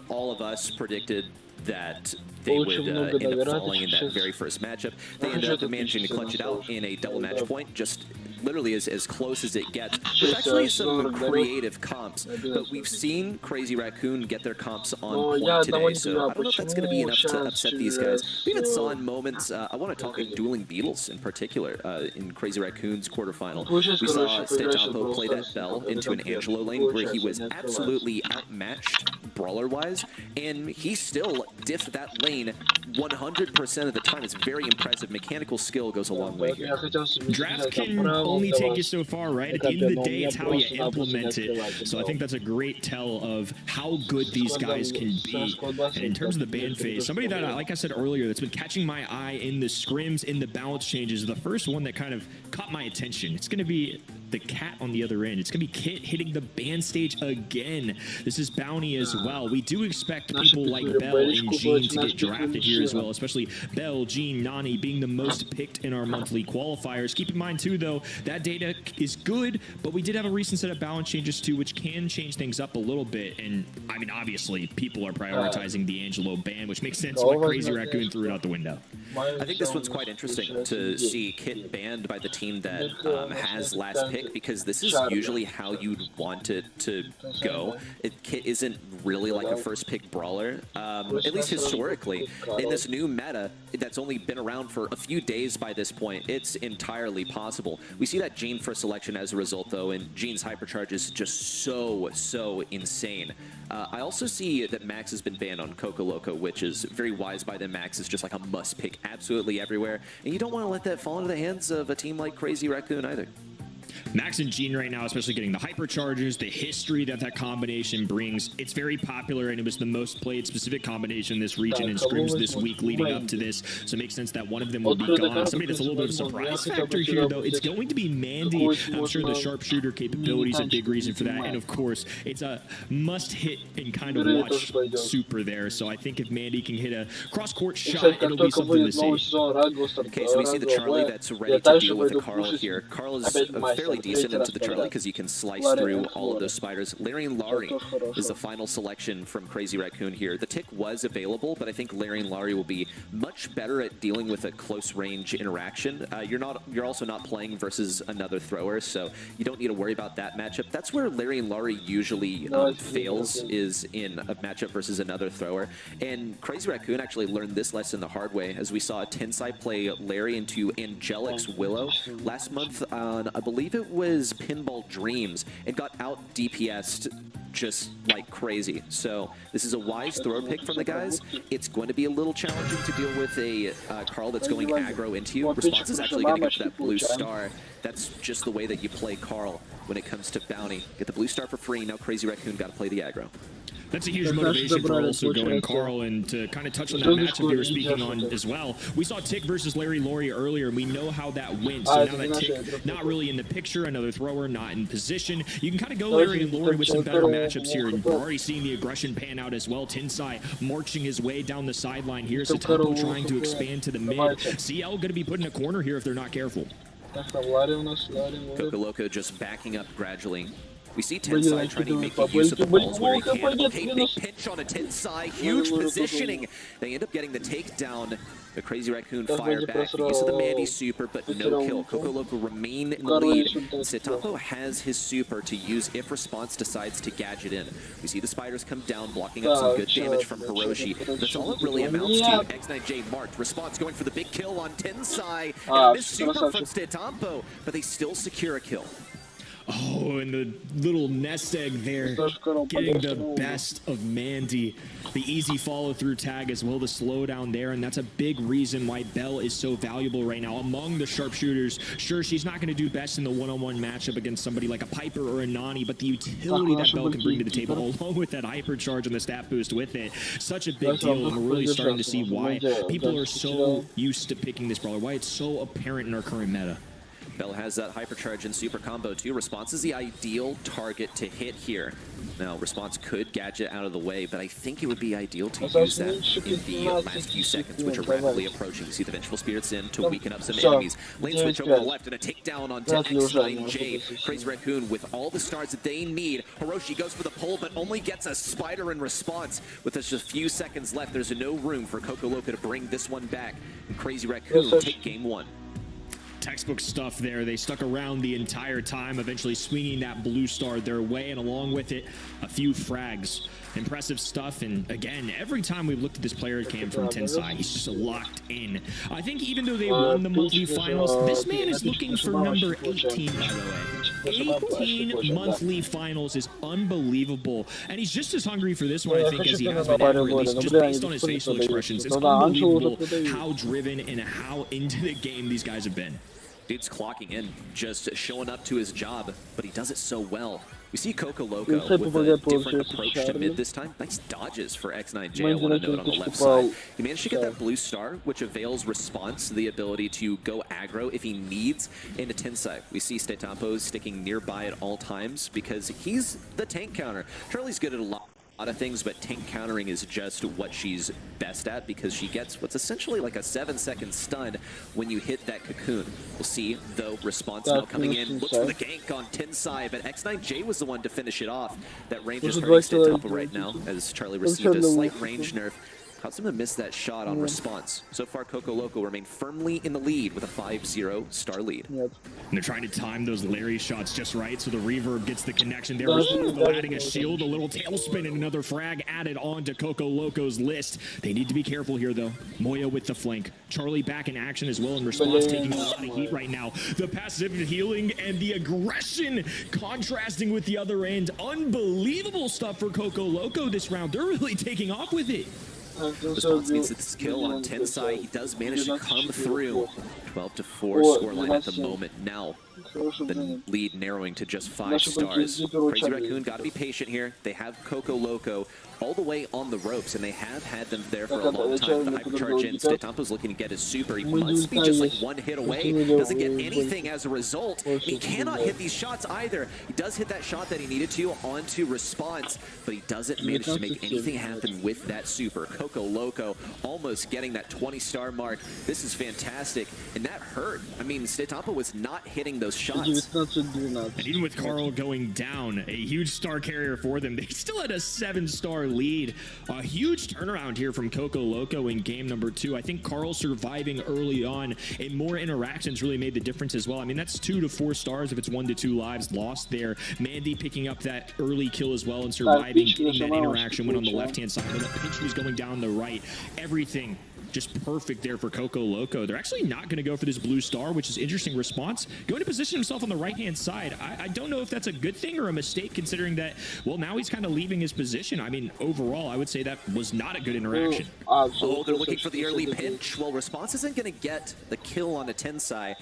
all of us predicted that they would end up falling in that very first matchup. They ended up managing to clutch it out in a double match point, just literally as close as it gets. There's actually some creative comps, but we've seen Crazy Raccoon get their comps on point today, so I don't know if that's going to be enough to upset these guys. We even saw in moments, I want to talk about Dueling Beetles in particular, in Crazy Raccoon's quarterfinal. We saw Stejapo play that Bell into an Angelo lane where he was absolutely outmatched brawler-wise, and he still diffed that lane 100% of the time. It's very impressive. Mechanical skill goes a long way here. Drafts can only take you so far, right? At the end of the day, it's how you implement it. So I think that's a great tell of how good these guys can be. And in terms of the ban phase, somebody that, like I said earlier, that's been catching my eye in the scrims, in the balance changes, the first one that kind of caught my attention. It's going to be the cat on the other end. It's going to be Kit hitting the ban stage again. This is Bounty as well. We do expect people like Bell and Jean to get drafted here as well, especially Bell, Jean, Nani being the most picked in our monthly qualifiers. Keep in mind too, though, that data is good, but we did have a recent set of balance changes too, which can change things up a little bit. And I mean, obviously, people are prioritizing the Angelo ban, which makes sense why Crazy Raccoon threw it out the window. I think this one's quite interesting to see Kit banned by the team that has last pick, because this is usually how you'd want it to go. Kit isn't really like a first pick brawler, at least historically. In this new meta that's only been around for a few days by this point, it's entirely possible. We see that Jean for selection as a result, though, and Jean's hypercharge is just so insane. I also see that Max has been banned on Coco Loco, which is very wise by them. Max is just like a must pick absolutely everywhere, and you don't want to let that fall into the hands of a team like Crazy Raccoon either. Max and Jean right now, especially getting the hypercharges, the history that combination brings, it's very popular, and it was the most played specific combination in this region in scrims this week leading up to this, so it makes sense that one of them will be gone. Somebody that's a little bit of a surprise factor here, though, it's going to be Mandy. I'm sure the sharpshooter capabilities a big reason for that, and of course, it's a must-hit and kind of watch super there, so I think if Mandy can hit a cross-court shot, it'll be something to see. Okay, so we see the Charlie that's ready to deal with the Carl here. Carl is a fairly decent into the Charlie because you can slice through all of those spiders. Larry and Laurie is the final selection from Crazy Raccoon here. The tick was available, but I think Larry and Laurie will be much better at dealing with a close range interaction. You're also not playing versus another thrower, so you don't need to worry about that matchup. That's where Larry and Laurie usually fails, is in a matchup versus another thrower. And Crazy Raccoon actually learned this lesson the hard way, as we saw Tensai play Larry into Angelic's Willow last month on, I believe it was Pinball Dreams, and got out DPS'd just like crazy. So this is a wise throw pick from the guys. It's going to be a little challenging to deal with a Carl that's going aggro into you. Response is actually going to go for that blue star. That's just the way that you play Carl when it comes to bounty. Get the blue star for free. Now Crazy Raccoon got to play the aggro. That's a huge motivation for also going Carl, and to kind of touch on that matchup you were speaking on as well. We saw Tick versus Larry Laurie earlier, and we know how that went. So now that Tick not really in the picture, another thrower not in position, you can kind of go Larry and Laurie with some better matchups here. And we're already seeing the aggression pan out as well. Tensai marching his way down the sideline here. Satapo trying to expand to the mid. CL going to be put in a corner here if they're not careful. Coco Loco just backing up gradually. We see Tensai trying to make use of the balls where he can. Okay, big pinch on a Tensai, huge positioning. They end up getting the takedown. The Crazy Raccoon fire back, the use of the Mandy super, but no kill. Coco Loco remain in the lead. Setapo has his super to use if Response decides to gadget in. We see the spiders come down, blocking up some good damage from Hiroshi. That's all it really amounts to. X9J marked. Response going for the big kill on Tensai. And a missed super from Setapo, but they still secure a kill. Oh, and the little nest egg there, getting the best of Mandy. The easy follow-through tag as well, the slowdown there, and that's a big reason why Belle is so valuable right now among the sharpshooters. Sure, she's not going to do best in the one-on-one matchup against somebody like a Piper or a Nani, but the utility that Belle can bring to the table, along with that hypercharge and the stat boost with it, such a big deal, and we're really starting to see why people are so used to picking this brawler, why it's so apparent in our current meta. Bell has that hypercharge and super combo too. Response is the ideal target to hit here. Now, Response could gadget out of the way, but I think it would be ideal to use that in the last few seconds, which are rapidly approaching. You see the Vengeful Spirits in to weaken up some enemies. Lane switch over to the left and a takedown onto X9J. Crazy Raccoon with all the stars that they need. Hiroshi goes for the pull, but only gets a spider in response. With just a few seconds left, there's no room for Coco Loco to bring this one back. Crazy Raccoon take game one. Textbook stuff there. They stuck around the entire time, eventually swinging that blue star their way, and along with it, a few frags. Impressive stuff, and again, every time we've looked at this player cam from Tensai, he's just locked in. I think even though they won the monthly finals, this man is looking for number 18, by the way. 18 monthly finals is unbelievable, and he's just as hungry for this one, I think, as he has been ever, at least just based on his facial expressions. It's unbelievable how driven and how into the game these guys have been. Dude's clocking in, just showing up to his job, but he does it so well. We see Coco Loco with a different approach to mid this time. Nice dodges for X9J, I want to note on the left side. He managed to get that blue star, which avails Response the ability to go aggro if he needs into Tensai. We see Stetampo sticking nearby at all times because he's the tank counter. Charlie's good at a lot of things, but tank countering is just what she's best at because she gets what's essentially like a 7-second stun when you hit that cocoon. We'll see, though, Response now coming in, looks for the gank on Tensai, but X9J was the one to finish it off. That range is hurting Stetampo right now as Charlie received a slight range nerf. Caused him to miss that shot on Response. So far, Coco Loco remain firmly in the lead with a 5-0 star lead. And they're trying to time those Larry shots just right, so the reverb gets the connection there. Response adding a shield, a little tailspin, and another frag added on to Coco Loco's list. They need to be careful here, though. Moya with the flank. Charlie back in action as well, and Response taking a lot of heat right now. The passive healing and the aggression contrasting with the other end. Unbelievable stuff for Coco Loco this round. They're really taking off with it. Response gets its kill on Tensai. He does manage to come through. 12-4 scoreline at the moment. Now, the lead narrowing to just 5 stars. Crazy Raccoon got to be patient here. They have Coco Loco all the way on the ropes, and they have had them there for a long time. The hypercharge in, Stetampo's looking to get his super. He must be just like one hit away. Doesn't get anything as a result. He cannot hit these shots either. He does hit that shot that he needed to onto response, but he doesn't manage to make anything happen with that super. Coco Loco almost getting that 20-star mark. This is fantastic, and that hurt. I mean, Stetampo was not hitting those shots. And even with Carl going down, a huge star carrier for them, they still had a 7-star lead. A huge turnaround here from Coco Loco in game number 2. I think Carl surviving early on and more interactions really made the difference as well. I mean, that's 2 to 4 stars if it's 1 to 2 lives lost there. Mandy picking up that early kill as well and surviving, getting that interaction went on the left-hand side, but that pitch was going down the right. Everything just perfect there for Coco Loco. They're actually not going to go for this blue star, which is interesting response. Going to position himself on the right-hand side. I don't know if that's a good thing or a mistake, considering that, well, now he's kind of leaving his position. I mean, overall, I would say that was not a good interaction. Oh, they're looking for the early pinch. Well, response isn't going to get the kill on a Tensai,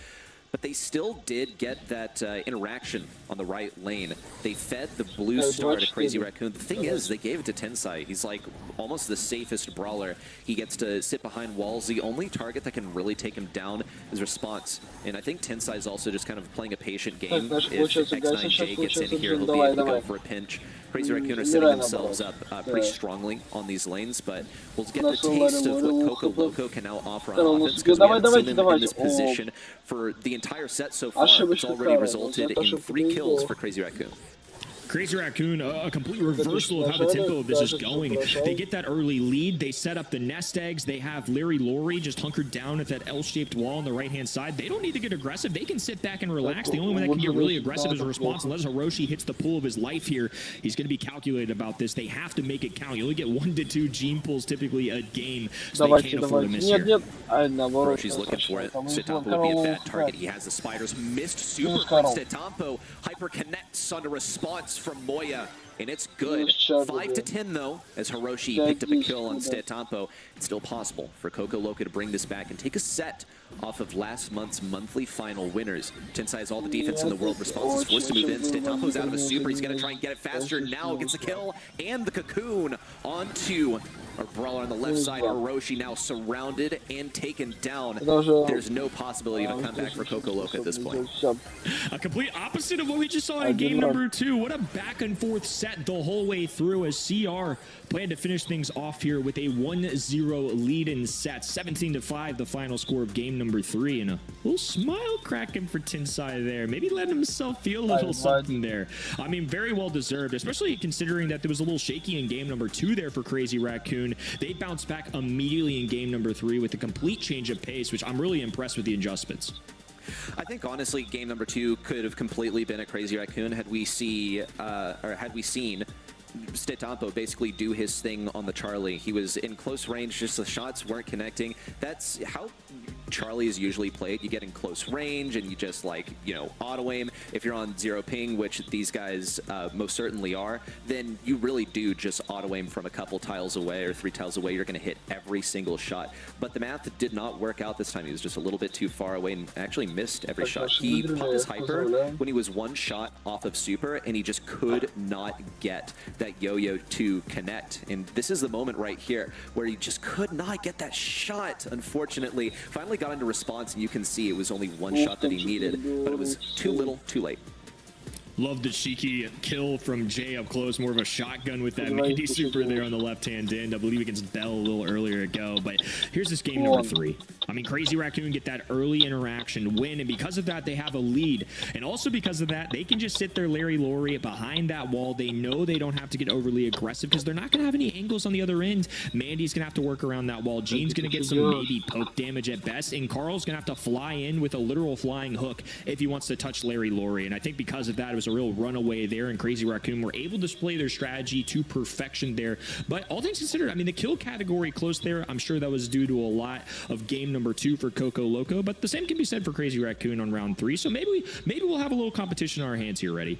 but they still did get that interaction on the right lane. They fed the blue star to Crazy Raccoon. The thing is, they gave it to Tensai. He's like almost the safest brawler. He gets to sit behind walls. The only target that can really take him down is response. And I think Tensai is also just kind of playing a patient game. If X9J gets in here, he'll be able to go for a pinch. Crazy Raccoon are setting themselves up pretty strongly on these lanes, but we'll get the taste of what Coco Loco can now offer on offense, because we haven't seen them in this position for the entire set so far. It's already resulted in 3 kills for Crazy Raccoon. Crazy Raccoon, a complete reversal of how the tempo of this is going. They get that early lead. They set up the nest eggs. They have Larry Laurie just hunkered down at that L-shaped wall on the right-hand side. They don't need to get aggressive. They can sit back and relax. The only one that can get really aggressive is a response. Unless Hiroshi hits the pool of his life here, he's going to be calculated about this. They have to make it count. You only get 1 to 2 gene pulls typically a game, so they can't afford to miss here. Hiroshi's looking for it. Stetampo would be a bad target. He has the spiders. Missed super from Stetampo. Hyper connects on a response from Moya, and it's good. 5 to 10 though, as Hiroshi picked up a kill on Stetampo. It's still possible for Coco Loco to bring this back and take a set off of last month's monthly final winners. Tensai has all the defense in the world. Response is forced to move in. Stetampo's out of a super. He's going to try and get it faster. Now gets a kill and the cocoon onto our brawler on the left side. Hiroshi now surrounded and taken down. There's no possibility of a comeback for Coco Loco at this point. A complete opposite of what we just saw in game number 2. What a back and forth set the whole way through, as CR planned to finish things off here with a 1-0 lead in sets. 17-5, the final score of game number 3, and a little smile cracking for Tensai there. Maybe letting himself feel a little something there. I mean, very well deserved, especially considering that there was a little shaky in game number 2 there for Crazy Raccoon. They bounced back immediately in game number 3 with a complete change of pace, which I'm really impressed with the adjustments. I think honestly, game number 2 could have completely been a Crazy Raccoon had we seen Stetampo basically do his thing on the Charlie. He was in close range, just the shots weren't connecting. That's how Charlie is usually played. You get in close range and you just, like, you know, auto aim. If you're on 0 ping, which these guys most certainly are, then you really do just auto aim from a couple tiles away or 3 tiles away. You're going to hit every single shot. But the math did not work out this time. He was just a little bit too far away and actually missed every shot. He popped his hyper when he was 1 shot off of super, and he just could not get that yo-yo to connect. And this is the moment right here where he just could not get that shot, unfortunately. Finally got into response, and you can see it was only 1 shot that he needed, but it was too little, too late. Love the cheeky kill from Jay up close. More of a shotgun with that Mandy super there on the left-hand end. I believe against Bell a little earlier ago. But here's this game number 3. I mean, Crazy Raccoon get that early interaction win, and because of that, they have a lead. And also because of that, they can just sit there Larry Laurie behind that wall. They know they don't have to get overly aggressive because they're not going to have any angles on the other end. Mandy's going to have to work around that wall. Gene's going to get some maybe poke damage at best, and Carl's going to have to fly in with a literal flying hook if he wants to touch Larry Laurie. And I think because of that, it was a real runaway there, and Crazy Raccoon were able to display their strategy to perfection there. But all things considered, I mean, the kill category close there, I'm sure that was due to a lot of game number 2 for Coco Loco, but the same can be said for Crazy Raccoon on round 3, so maybe we'll have a little competition on our hands here. Ready?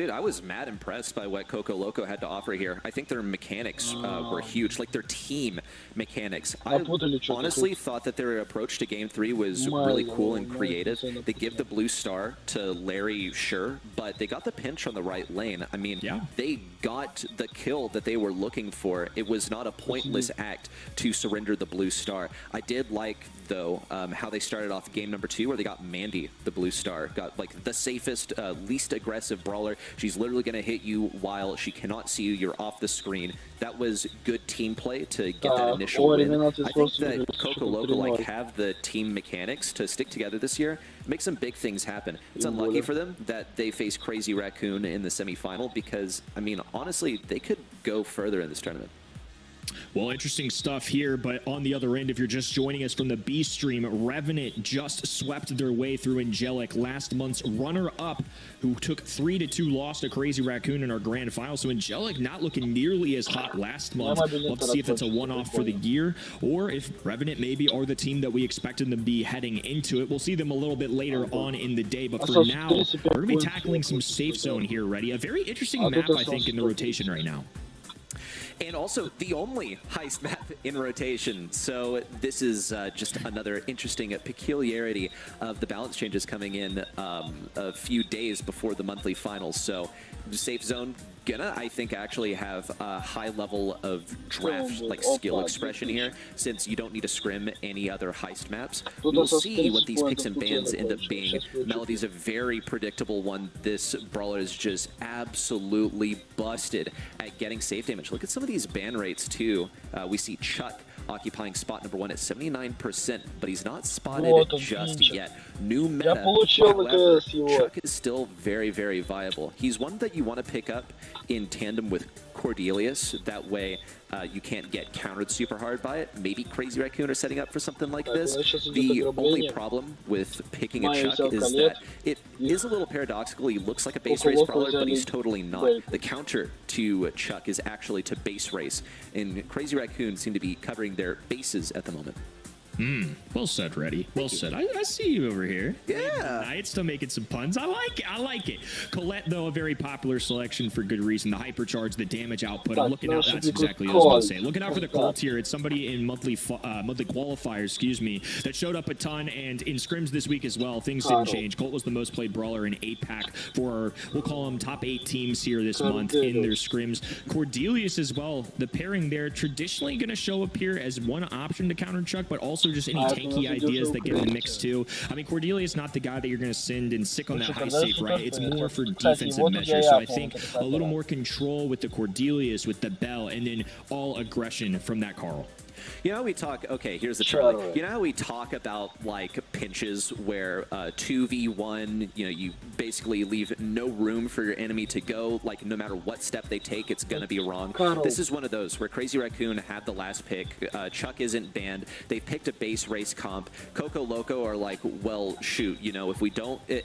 Dude, I was mad impressed by what Coco Loco had to offer here. I think their mechanics were huge, like their team mechanics. I honestly thought that their approach to Game 3 was really cool and creative. They give the blue star to Larry, sure, but they got the pinch on the right lane. I mean, they got the kill that they were looking for. It was not a pointless act to surrender the blue star. I did like, though, how they started off game number 2, where they got Mandy, the blue star, got like the safest, least aggressive brawler. She's literally going to hit you while she cannot see you. You're off the screen. That was good team play to get that initial win. I think that Coco Loco like have the team mechanics to stick together this year, make some big things happen. It's unlucky for them that they face Crazy Raccoon in the semifinal because, I mean, honestly, they could go further in this tournament. Well, interesting stuff here, but on the other end, if you're just joining us from the B stream, Revenant just swept their way through Angelic, last month's runner-up, who took 3-2 loss to Crazy Raccoon in our grand final. So Angelic not looking nearly as hot last month. We'll have to see if that's a one-off for the year, or if Revenant maybe are the team that we expected them to be heading into it. We'll see them a little bit later on in the day, but for now, we're going to be tackling some safe zone here, Ready. A very interesting map, I think, in the rotation right now. And also the only heist map in rotation. So this is just another interesting peculiarity of the balance changes coming in a few days before the monthly finals. So safe zone gonna, I think, actually have a high level of draft like skill expression here, since you don't need to scrim any other heist maps. We'll see what these picks and bans end up being. Melody's a very predictable one. This brawler is just absolutely busted at getting safe damage. Look at some of these ban rates too. We see Chuck occupying spot number 1 at 79%, but he's not spotted just yet. New meta, Chuck is still very, very viable. He's one that you want to pick up in tandem with Cordelius. That way you can't get countered super hard by it. Maybe Crazy Raccoon are setting up for something like this. The only problem with picking a Chuck is that it is a little paradoxical. He looks like a base race brawler, but he's totally not. The counter to Chuck is actually to base race, and Crazy Raccoon seem to be covering their bases at the moment. Well said, Reddy. Well said. I see you over here. Yeah. Night still making some puns. I like it. I like it. Colette, though, a very popular selection for good reason. The hypercharge, the damage output. I'm looking out. That's exactly what I was going to say. Looking out for the Colt here. It's somebody in monthly qualifiers, excuse me, that showed up a ton, and in scrims this week as well. Things didn't change. Colt was the most played brawler in Apac for, we'll call them top 8 teams here this month in their scrims. Cordelius as well. The pairing there traditionally going to show up here as one option to counter Chuck, but also just any tanky ideas that get in the mix too. I mean, Cordelius is not the guy that you're going to send and sick on that high safe, right? It's more for defensive measures. So I think a little more control with the Cordelius, with the Bell, and then all aggression from that Carl. You know how we talk, okay, here's the Charlie. You know how we talk about like pinches where 2v1, you know, you basically leave no room for your enemy to go, like no matter what step they take, it's gonna be wrong. This is one of those where Crazy Raccoon had the last pick. Chuck isn't banned. They picked a base race comp. Coco Loco are like, well, shoot, you know, if we don't pick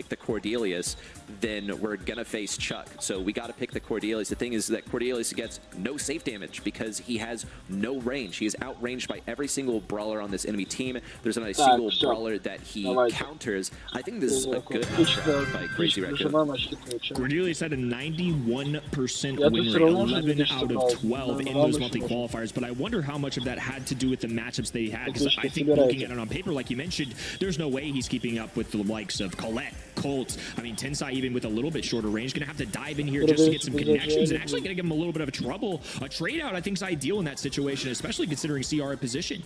the Cordelius, then we're gonna face Chuck. So we gotta pick the Cordelius. The thing is that Cordelius gets no safe damage because he has no range. He is outranged by every single brawler on this enemy team. There's not a single brawler that he counters. I think this is a good matchup by Crazy Raccoon. Cordelius had a 91% win rate, 11 out of 12 in those monthly qualifiers, but I wonder how much of that had to do with the matchups they had, because I think looking at it on paper, like you mentioned, there's no way he's keeping up with the likes of Colette, Colt. I mean, Tensai, even with a little bit shorter range, gonna have to dive in here just to get some connections, and actually gonna give him a little bit of trouble. A trade out, I think, is ideal in that situation, especially considering CR position.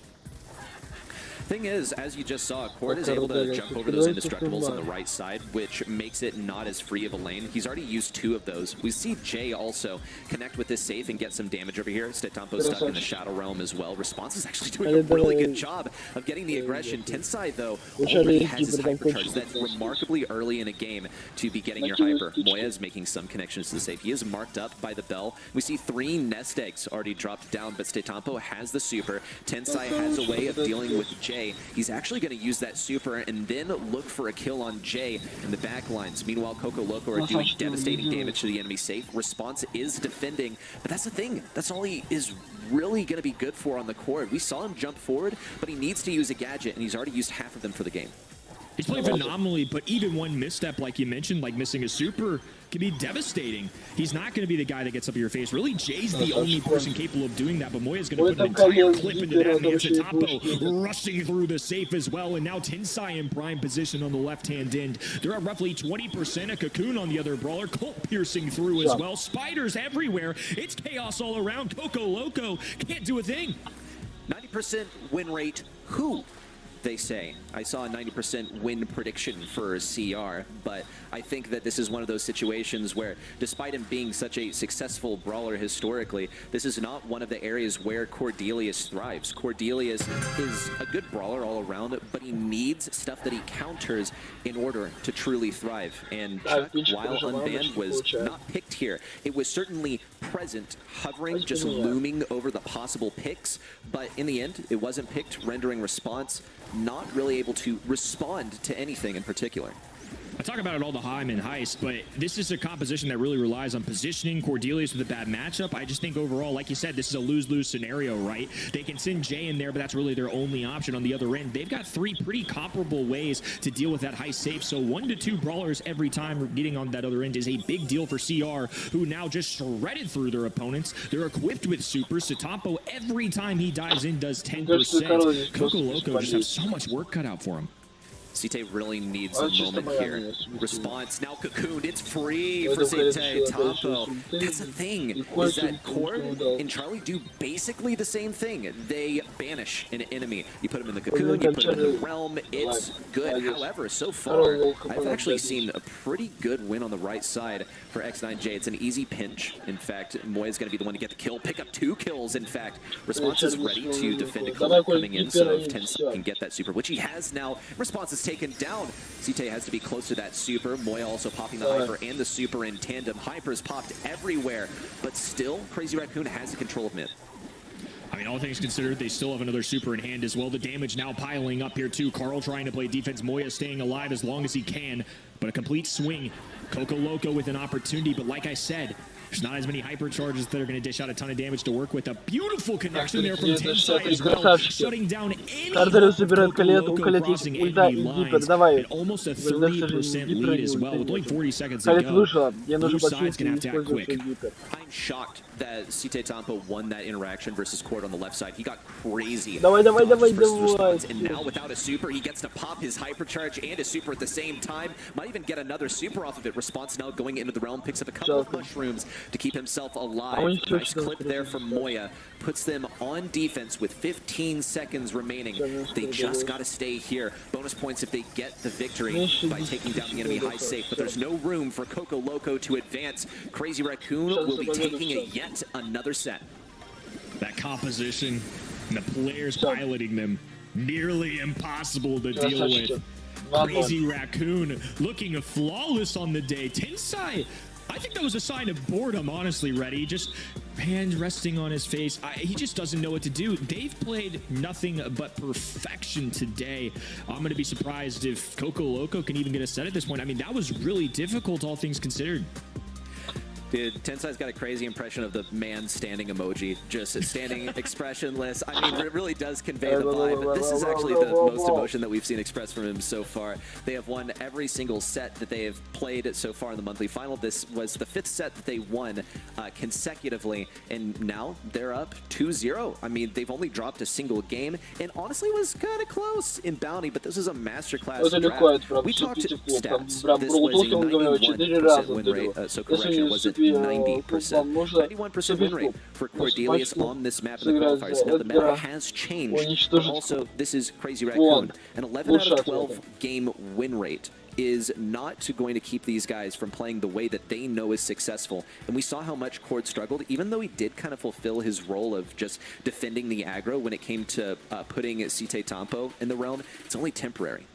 Thing is, as you just saw, Cord is able to jump over those indestructibles on the right side, which makes it not as free of a lane. He's already used 2 of those. We see Jay also connect with this safe and get some damage over here. Stetampo's stuck in the Shadow Realm as well. Response is actually doing a really good job of getting the aggression. Tensai, though, already has his hypercharge. That's remarkably early in a game to be getting your hyper. Moya is making some connections to the safe. He is marked up by the Bell. We see 3 nest eggs already dropped down, but Stetampo has the super. Tensai has a way of dealing with Jay. He's actually going to use that super and then look for a kill on Jay in the back lines. Meanwhile, Coco Loco are doing devastating damage to the enemy safe. Response is defending, but that's the thing. That's all he is really going to be good for on the Cord. We saw him jump forward, but he needs to use a gadget, and he's already used half of them for the game. He's playing phenomenally, but even one misstep, like you mentioned, like missing a super, can be devastating. He's not going to be the guy that gets up in your face. Really, Jay's the only person capable of doing that, but Moya's going to put an entire clip into that. Tapo rushing through the safe as well, and now Tensai in prime position on the left-hand end. They're at roughly 20%. A Cocoon on the other brawler. Colt piercing through as well. Spiders everywhere. It's chaos all around. Coco Loco can't do a thing. 90% win rate. Who? They say. I saw a 90% win prediction for CR, but I think that this is one of those situations where, despite him being such a successful brawler historically, this is not one of the areas where Cordelius thrives. Cordelius is a good brawler all around, but he needs stuff that he counters in order to truly thrive. And Chuck, while unbanned, was not picked here. It was certainly present, hovering, just looming over the possible picks, but in the end, it wasn't picked, rendering response not really able to respond to anything in particular. I talk about it all the time in Heist, but this is a composition that really relies on positioning. Cordelius with a bad matchup. I just think overall, like you said, this is a lose-lose scenario, right? They can send Jay in there, but that's really their only option on the other end. They've got three pretty comparable ways to deal with that Heist safe, so 1 to 2 brawlers every time getting on that other end is a big deal for CR, who now just shredded through their opponents. They're equipped with supers. Satampo, every time he dives in, does 10%. Coco Loco just has so much work cut out for him. Cite really needs a moment here. Response, now Cocoon, it's free for Cite. Tapo. That's the thing, is that Core and Charlie do basically the same thing. They banish an enemy. You put him in the Cocoon, you put him in the Realm, it's good. However, so far, I've actually seen a pretty good win on the right side for X9J. It's an easy pinch. In fact, Moya's going to be the one to get the kill, pick up 2 kills, in fact. Response is ready to defend a kill coming in, so if Tensai can get that super, which he has now. Response is taken down. Cite has to be close to that super. Moya also popping the Hyper and the super in tandem. Hyper's popped everywhere, but still, Crazy Raccoon has the control of mid. I mean, all things considered, they still have another super in hand as well. The damage now piling up here too. Carl trying to play defense. Moya staying alive as long as he can, but a complete swing. Coco Loco with an opportunity, but like I said, there's not as many hyper charges that are going to dish out a ton of damage to work with. A beautiful connection there from Tensai as well, shutting down any Coco Loco crossing enemy lines, and almost a 30% lead as well. With only 40 seconds to go, both sides going to have to act quick. I'm shocked that Cite Tampo won that interaction versus Cord on the left side. He got crazy. Давай. And now without a super, he gets to pop his hypercharge and his super at the same time. Might even get another super off of it. Response now going into the realm, picks up a couple of mushrooms to keep himself alive. Nice clip there from Moya. Puts them on defense with 15 seconds remaining. They just got to stay here. Bonus points if they get the victory by taking down the enemy high safe. But there's no room for Coco Loco to advance. Crazy Raccoon will be taking yet another set. That composition and the players piloting them, nearly impossible to deal with. Crazy Raccoon looking flawless on the day. Tensai, I think that was a sign of boredom, honestly, Reddy. Just hands resting on his face. He just doesn't know what to do. They've played nothing but perfection today. I'm going to be surprised if Coco Loco can even get a set at this point. I mean, that was really difficult, all things considered. Dude, Tensai's got a crazy impression of the man standing emoji, just standing expressionless. I mean, it really does convey the vibe. But this is actually the most emotion that we've seen expressed from him so far. They have won every single set that they have played so far in the monthly final. This was the 5th set that they won consecutively, and now they're up 2-0. I mean, they've only dropped a single game, and honestly was kind of close in bounty, but this is a masterclass draft. We talked stats. This was a 91% win rate, so correction, was it 90%. 91% win rate for Cordelius on this map in the qualifiers. Now the meta has changed, but also this is Crazy Raccoon. An 11 out of 12 game win rate is not going to keep these guys from playing the way that they know is successful. And we saw how much Cord struggled, even though he did kind of fulfill his role of just defending the aggro when it came to putting Cite Tampo in the realm. It's only temporary.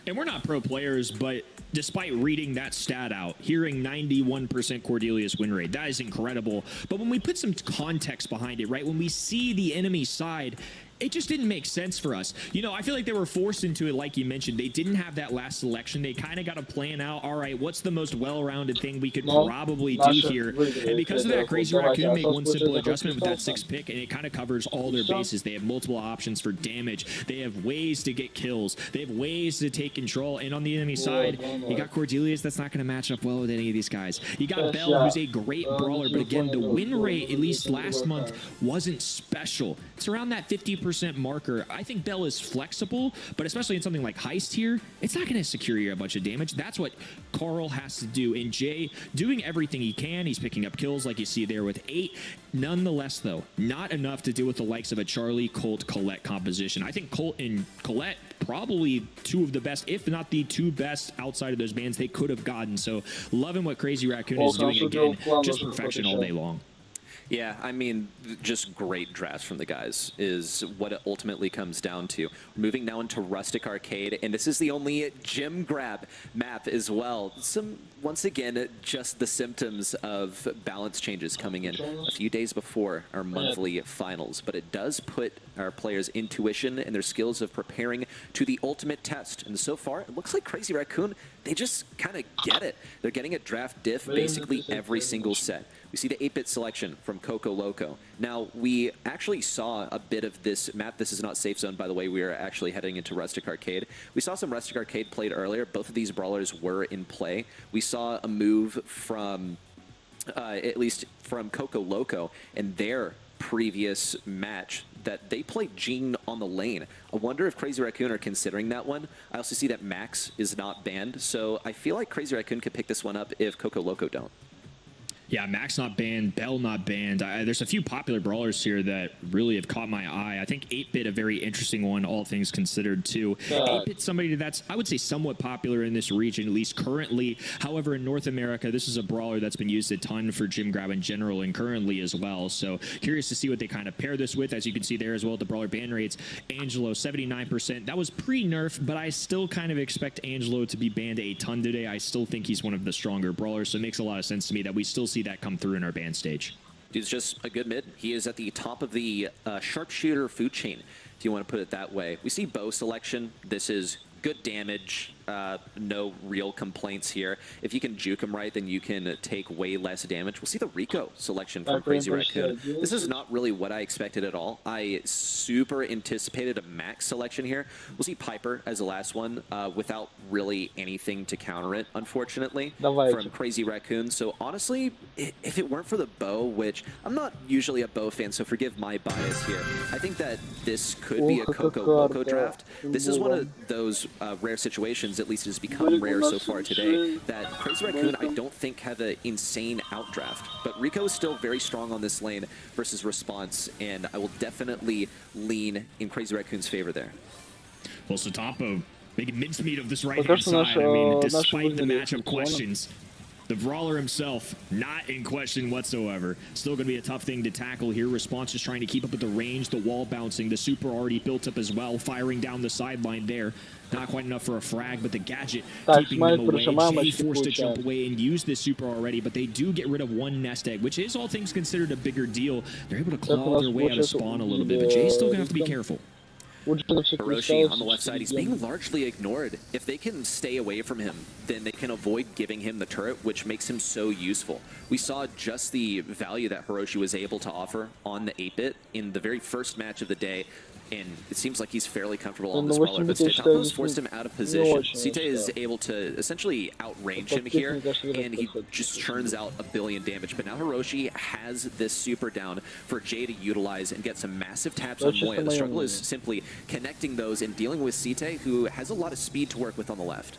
And we're not pro players, but despite reading that stat out, hearing 91% Cordelius win rate, that is incredible. But when we put some context behind it, right, when we see the enemy side, it just didn't make sense for us. You know, I feel like they were forced into it, like you mentioned. They didn't have that last selection. They kind of got to plan out, all right, what's the most well-rounded thing we could probably do here? And because of that, Crazy Raccoon made one simple adjustment with that 6th pick, and it kind of covers all their bases. They have multiple options for damage. They have ways to get kills. They have ways to take control. And on the enemy side, you got Cordelius. That's not going to match up well with any of these guys. You got Bell, who's a great brawler, but again, the win rate, at least last month, wasn't special. It's around that 50% marker. I think Bell is flexible, but especially in something like Heist here, it's not going to secure you a bunch of damage. That's what Carl has to do. And Jay doing everything he can. He's picking up kills like you see there with 8. Nonetheless, though, not enough to deal with the likes of a Charlie, Colt, Colette composition. I think Colt and Colette probably 2 of the best, if not the 2 best outside of those bans they could have gotten. So loving what Crazy Raccoon is doing again. Just perfection all day long. Yeah, I mean, just great drafts from the guys is what it ultimately comes down to. Moving now into Rustic Arcade, and this is the only gym grab map as well. Once again, just the symptoms of balance changes coming in a few days before our monthly finals. But it does put our players' intuition and their skills of preparing to the ultimate test. And so far, it looks like Crazy Raccoon, they just kind of get it. They're getting a draft diff basically every single set. We see the 8-bit selection from Coco Loco. Now, we actually saw a bit of this map. This is not Safe Zone, by the way. We are actually heading into Rustic Arcade. We saw some Rustic Arcade played earlier. Both of these brawlers were in play. We saw a move from, at least from Coco Loco in their previous match that they played Jean on the lane. I wonder if Crazy Raccoon are considering that one. I also see that Max is not banned, so I feel like Crazy Raccoon could pick this one up if Coco Loco don't. Yeah, Max not banned, Bell not banned. There's a few popular brawlers here that really have caught my eye. I think 8-bit, a very interesting one, all things considered, too. 8-bit, somebody that's, I would say, somewhat popular in this region, at least currently. However, in North America, this is a brawler that's been used a ton for gym grab in general and currently as well. So curious to see what they kind of pair this with. As you can see there as well, the brawler ban rates. Angelo, 79%. That was pre-nerf, but I still kind of expect Angelo to be banned a ton today. I still think he's one of the stronger brawlers, so it makes a lot of sense to me that we still see that come through in our ban stage. Dude's just a good mid. He is at the top of the sharpshooter food chain, if you want to put it that way. We see bow selection. This is good damage. No real complaints here. If you can juke him right, then you can take way less damage. We'll see the Rico selection from Crazy Raccoon. This is not really what I expected at all. I super anticipated a Max selection here. We'll see Piper as the last one without really anything to counter it, unfortunately, from Crazy Raccoon. So honestly, if it weren't for the bow, which I'm not usually a bow fan, so forgive my bias here, I think that this could be a Coco Loco draft. This is one of those rare situations, at least has become rare so far today, that Crazy Raccoon I don't think have an insane outdraft. But Rico is still very strong on this lane versus Response, and I will definitely lean in Crazy Raccoon's favor there. Well, so Topo making mincemeat of this right-hand side. I mean, despite the matchup questions, the brawler himself not in question whatsoever. Still going to be a tough thing to tackle here. Response is trying to keep up with the range, the wall bouncing, the super already built up as well, firing down the sideline there. Not quite enough for a frag, but the gadget keeping them away. Jay forced to jump away and use this super already, but they do get rid of one nest egg, which is all things considered a bigger deal. They're able to claw their way out of spawn a little bit, but Jay's still going to have to be careful. Hiroshi on the left side, he's being largely ignored. If they can stay away from him, then they can avoid giving him the turret, which makes him so useful. We saw just the value that Hiroshi was able to offer on the 8-bit in the very first match of the day, and it seems like he's fairly comfortable on this brawler, but Tapo's forced him out of position. Site is able to essentially outrange him here, and he just churns out a billion damage. But now Hiroshi has this super down for Jay to utilize and get some massive taps on Moya. The struggle is simply connecting those and dealing with Site, who has a lot of speed to work with on the left.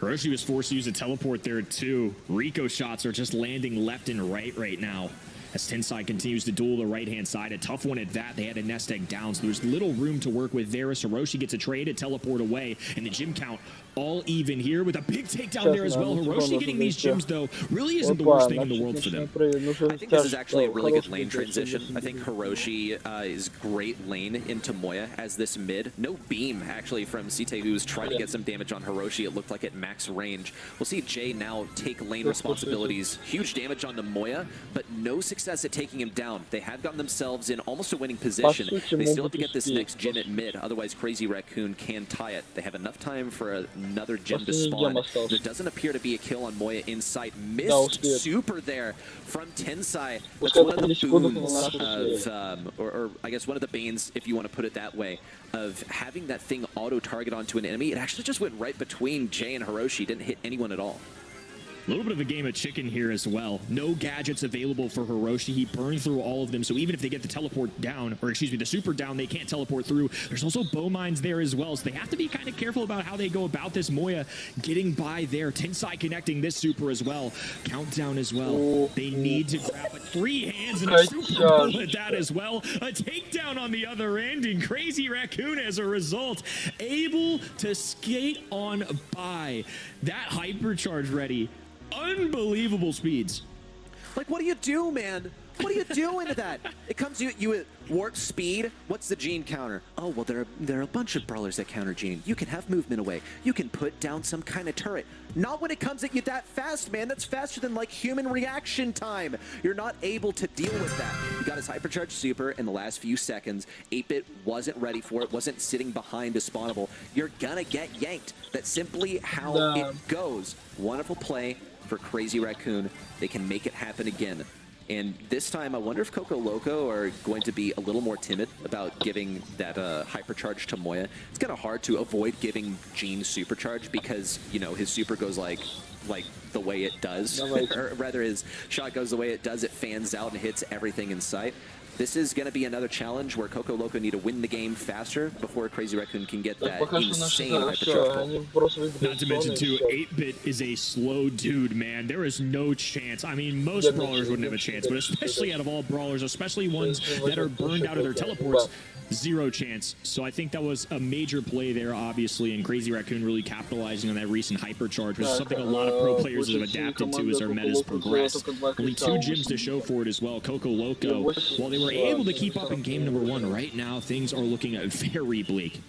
Hiroshi was forced to use a teleport there too. Rico shots are just landing left and right now. As Tenside continues to duel the right-hand side. A tough one at that. They had a nest egg down, so there's little room to work with there. Hiroshi gets a trade, a teleport away, and the gym count all even here with a big takedown there as well. Hiroshi getting these gyms, though, really isn't the worst thing in the world for them. I think this is actually a really good lane transition. I think Hiroshi is great lane into Moya as this mid. No beam, actually, from Site, who's trying to get some damage on Hiroshi. It looked like at max range. We'll see Jay now take lane responsibilities. Huge damage onto Moya, but no success success at taking him down. They have gotten themselves in almost a winning position. They still have to get this next gym at mid, otherwise Crazy Raccoon can tie it. They have enough time for another gym to spawn. There doesn't appear to be a kill on Moya inside. Missed super there from Tensai. That's one of the boons of, or I guess one of the banes, if you want to put it that way, of having that thing auto-target onto an enemy. It actually just went right between Jay and Hiroshi, didn't hit anyone at all. A little bit of a game of chicken here as well. No gadgets available for Hiroshi. He burned through all of them, so even if they get the teleport down, or excuse me, the super down, they can't teleport through. There's also bow mines there as well, so they have to be kind of careful about how they go about this. Moya getting by there. Tensai connecting this super as well. Countdown as well. They need to grab 3 hands and a super pull at that as well. A takedown on the other end, and Crazy Raccoon as a result able to skate on by. That hypercharge ready. Unbelievable speeds. Like, what do you do, man? What do you do into that? It comes to you at warp speed. What's the Gene counter? Oh, well, there are a bunch of brawlers that counter Gene. You can have movement away. You can put down some kind of turret. Not when it comes at you that fast, man. That's faster than, like, human reaction time. You're not able to deal with that. You got his hypercharge super in the last few seconds. 8-Bit wasn't ready for it, wasn't sitting behind a spawnable. You're gonna get yanked. That's simply how it goes. Wonderful play for Crazy Raccoon. They can make it happen again. And this time, I wonder if Coco Loco are going to be a little more timid about giving that hypercharge to Moya. It's kind of hard to avoid giving Gene supercharge because, you know, his super goes like the way it does. Or rather, his shot goes the way it does. It fans out and hits everything in sight. This is going to be another challenge where Coco Loco need to win the game faster before Crazy Raccoon can get that insane hypercharge. Not to mention, too, 8-Bit is a slow dude, man. There is no chance. I mean, most brawlers wouldn't have a chance, but especially out of all brawlers, especially ones that are burned out of their teleports, zero chance. So I think that was a major play there, obviously, and Crazy Raccoon really capitalizing on that recent hypercharge, which is something a lot of pro players have adapted to as our metas progress. Only 2 gyms to show for it as well. Coco Loco, while they were able to keep up in game number 1, right now things are looking very bleak.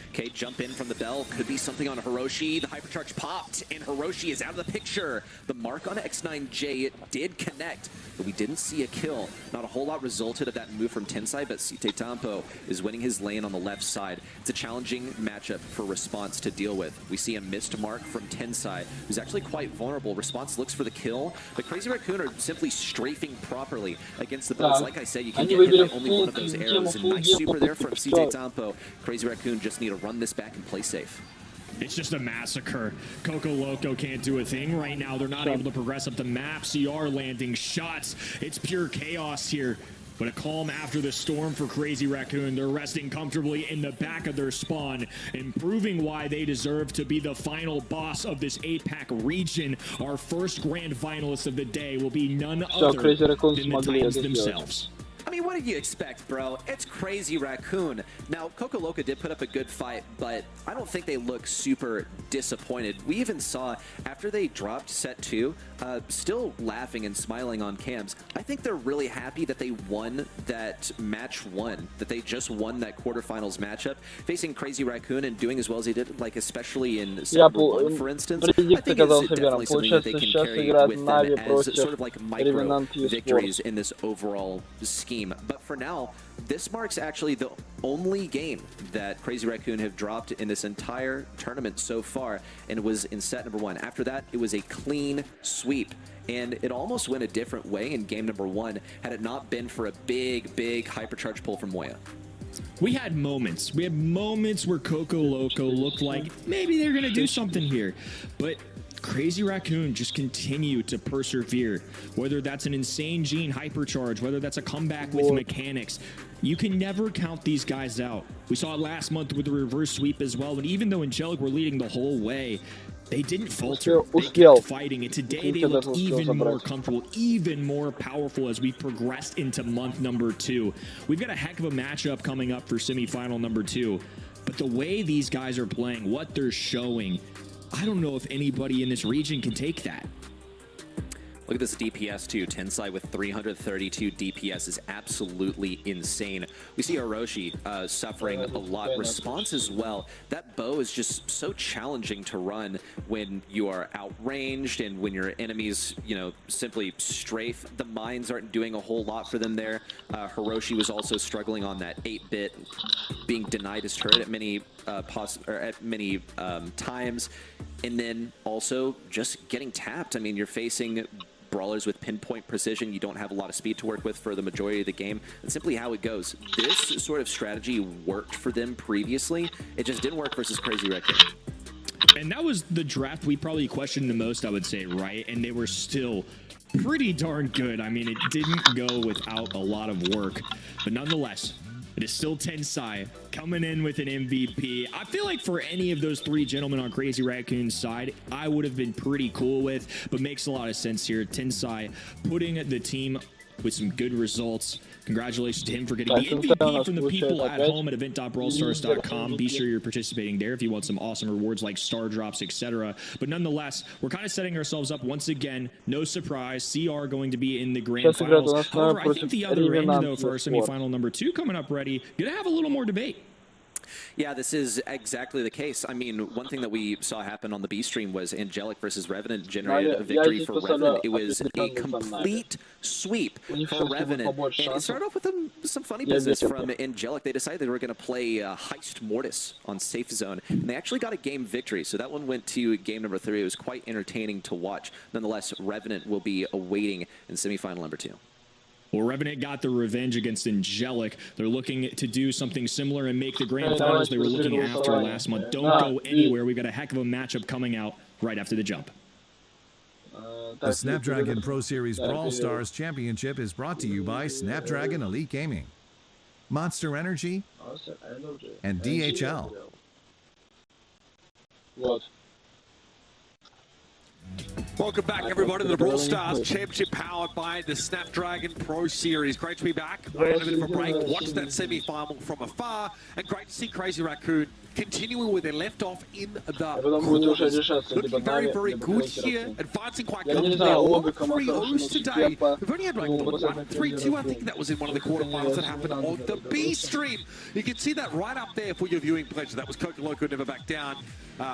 Okay, jump in from the bell. Could be something on Hiroshi. The hypercharge popped, and Hiroshi is out of the picture. The mark on X9J, it did connect, but we didn't see a kill. Not a whole lot resulted of that move from Tensai, but Site Tampo is winning his lane on the left side. It's a challenging matchup for Response to deal with. We see a missed mark from Tensai, who's actually quite vulnerable. Response looks for the kill, but Crazy Raccoon are simply strafing properly against the builds. Like I said, you can get hit by only one of those arrows, and nice super there from Site Tampo. Crazy Raccoon just need to run this back and play safe. It's just a massacre. Coco Loco can't do a thing right now. They're not able to progress up the map. CR landing shots. It's pure chaos here. But a calm after the storm for Crazy Raccoon. They're resting comfortably in the back of their spawn and proving why they deserve to be the final boss of this Apac region. Our first grand finalist of the day will be none other than the Titans themselves. I mean, what did you expect, bro? It's Crazy Raccoon. Now, Coco Loco did put up a good fight, but I don't think they look super disappointed. We even saw, after they dropped set 2, still laughing and smiling on cams. I think they're really happy that they won that match 1, that they just won that quarterfinals matchup, facing Crazy Raccoon and doing as well as they did, like especially in set 1, for instance. I think it's definitely something that they can carry with them as sort of like micro victories in this overall scheme. But for now, this marks actually the only game that Crazy Raccoon have dropped in this entire tournament so far, and it was in set number 1. After that, it was a clean sweep, and it almost went a different way in game number 1 had it not been for a big hypercharge pull from Moya. We had moments. We had moments where Coco Loco looked like maybe they're going to do something here, but Crazy Raccoon just continue to persevere, whether that's an insane Gene hypercharge, whether that's a comeback with mechanics. You can never count these guys out. We saw it last month with the reverse sweep as well, and even though Angelic were leading the whole way, they didn't falter. They kept fighting, and today they look even more comfortable, even more powerful as we've progressed into month number 2. We've got a heck of a matchup coming up for semifinal number 2, but the way these guys are playing, what they're showing, I don't know if anybody in this region can take that. Look at this DPS too. Tensai with 332 DPS is absolutely insane. We see Orochi suffering a lot. Response as well. That bow is just so challenging to run when you are outranged and when your enemies, you know, simply strafe. The mines aren't doing a whole lot for them there. Hiroshi was also struggling on that 8-bit, being denied his turret at many times, and then also just getting tapped. I mean, you're facing brawlers with pinpoint precision. You don't have a lot of speed to work with for the majority of the game. That's simply how it goes. This sort of strategy worked for them previously. It just didn't work versus Crazy Raccoon. And that was the draft we probably questioned the most, I would say, right? And they were still pretty darn good. I mean, it didn't go without a lot of work, but nonetheless, it is still Tensai coming in with an MVP. I feel like for any of those three gentlemen on Crazy Raccoon's side, I would have been pretty cool with, but makes a lot of sense here. Tensai putting the team with some good results. Congratulations to him for getting the MVP from the people at home at event.brawlstars.com. Be sure you're participating there if you want some awesome rewards like star drops, etc. But nonetheless, we're kind of setting ourselves up once again. No surprise, CR going to be in the grand finals. However, I think the other end, though, for our semifinal number 2 coming up ready, going to have a little more debate. Yeah, this is exactly the case. I mean, one thing that we saw happen on the B stream was Angelic versus Revenant generated a victory for Revenant. It was a complete sweep for Revenant. And it started off with some funny business from Angelic. They decided they were going to play Heist Mortis on Safe Zone, and they actually got a game victory. So that one went to game number 3. It was quite entertaining to watch. Nonetheless, Revenant will be awaiting in semifinal number 2. Well, Revenant got the revenge against Angelic. They're looking to do something similar and make the grand finals they were looking after last month. Don't go anywhere. We've got a heck of a matchup coming out right after the jump. The Snapdragon Pro Series Brawl Stars Championship is brought to you by Snapdragon Elite Gaming, Monster Energy, and DHL. What? Welcome back, everybody, to the Brawl Stars Championship powered by the Snapdragon Pro Series. Great to be back. I had a bit of a break, watched that semi-final from afar, and great to see Crazy Raccoon continuing where they left off in the quarters. Looking very, very good here, advancing quite comfortably. All 3 O's today. We've only had like 1-3-2, I think that was in one of the quarterfinals that happened on the B stream. You can see that right up there for your viewing pleasure. That was Coca Loco Never Back Down,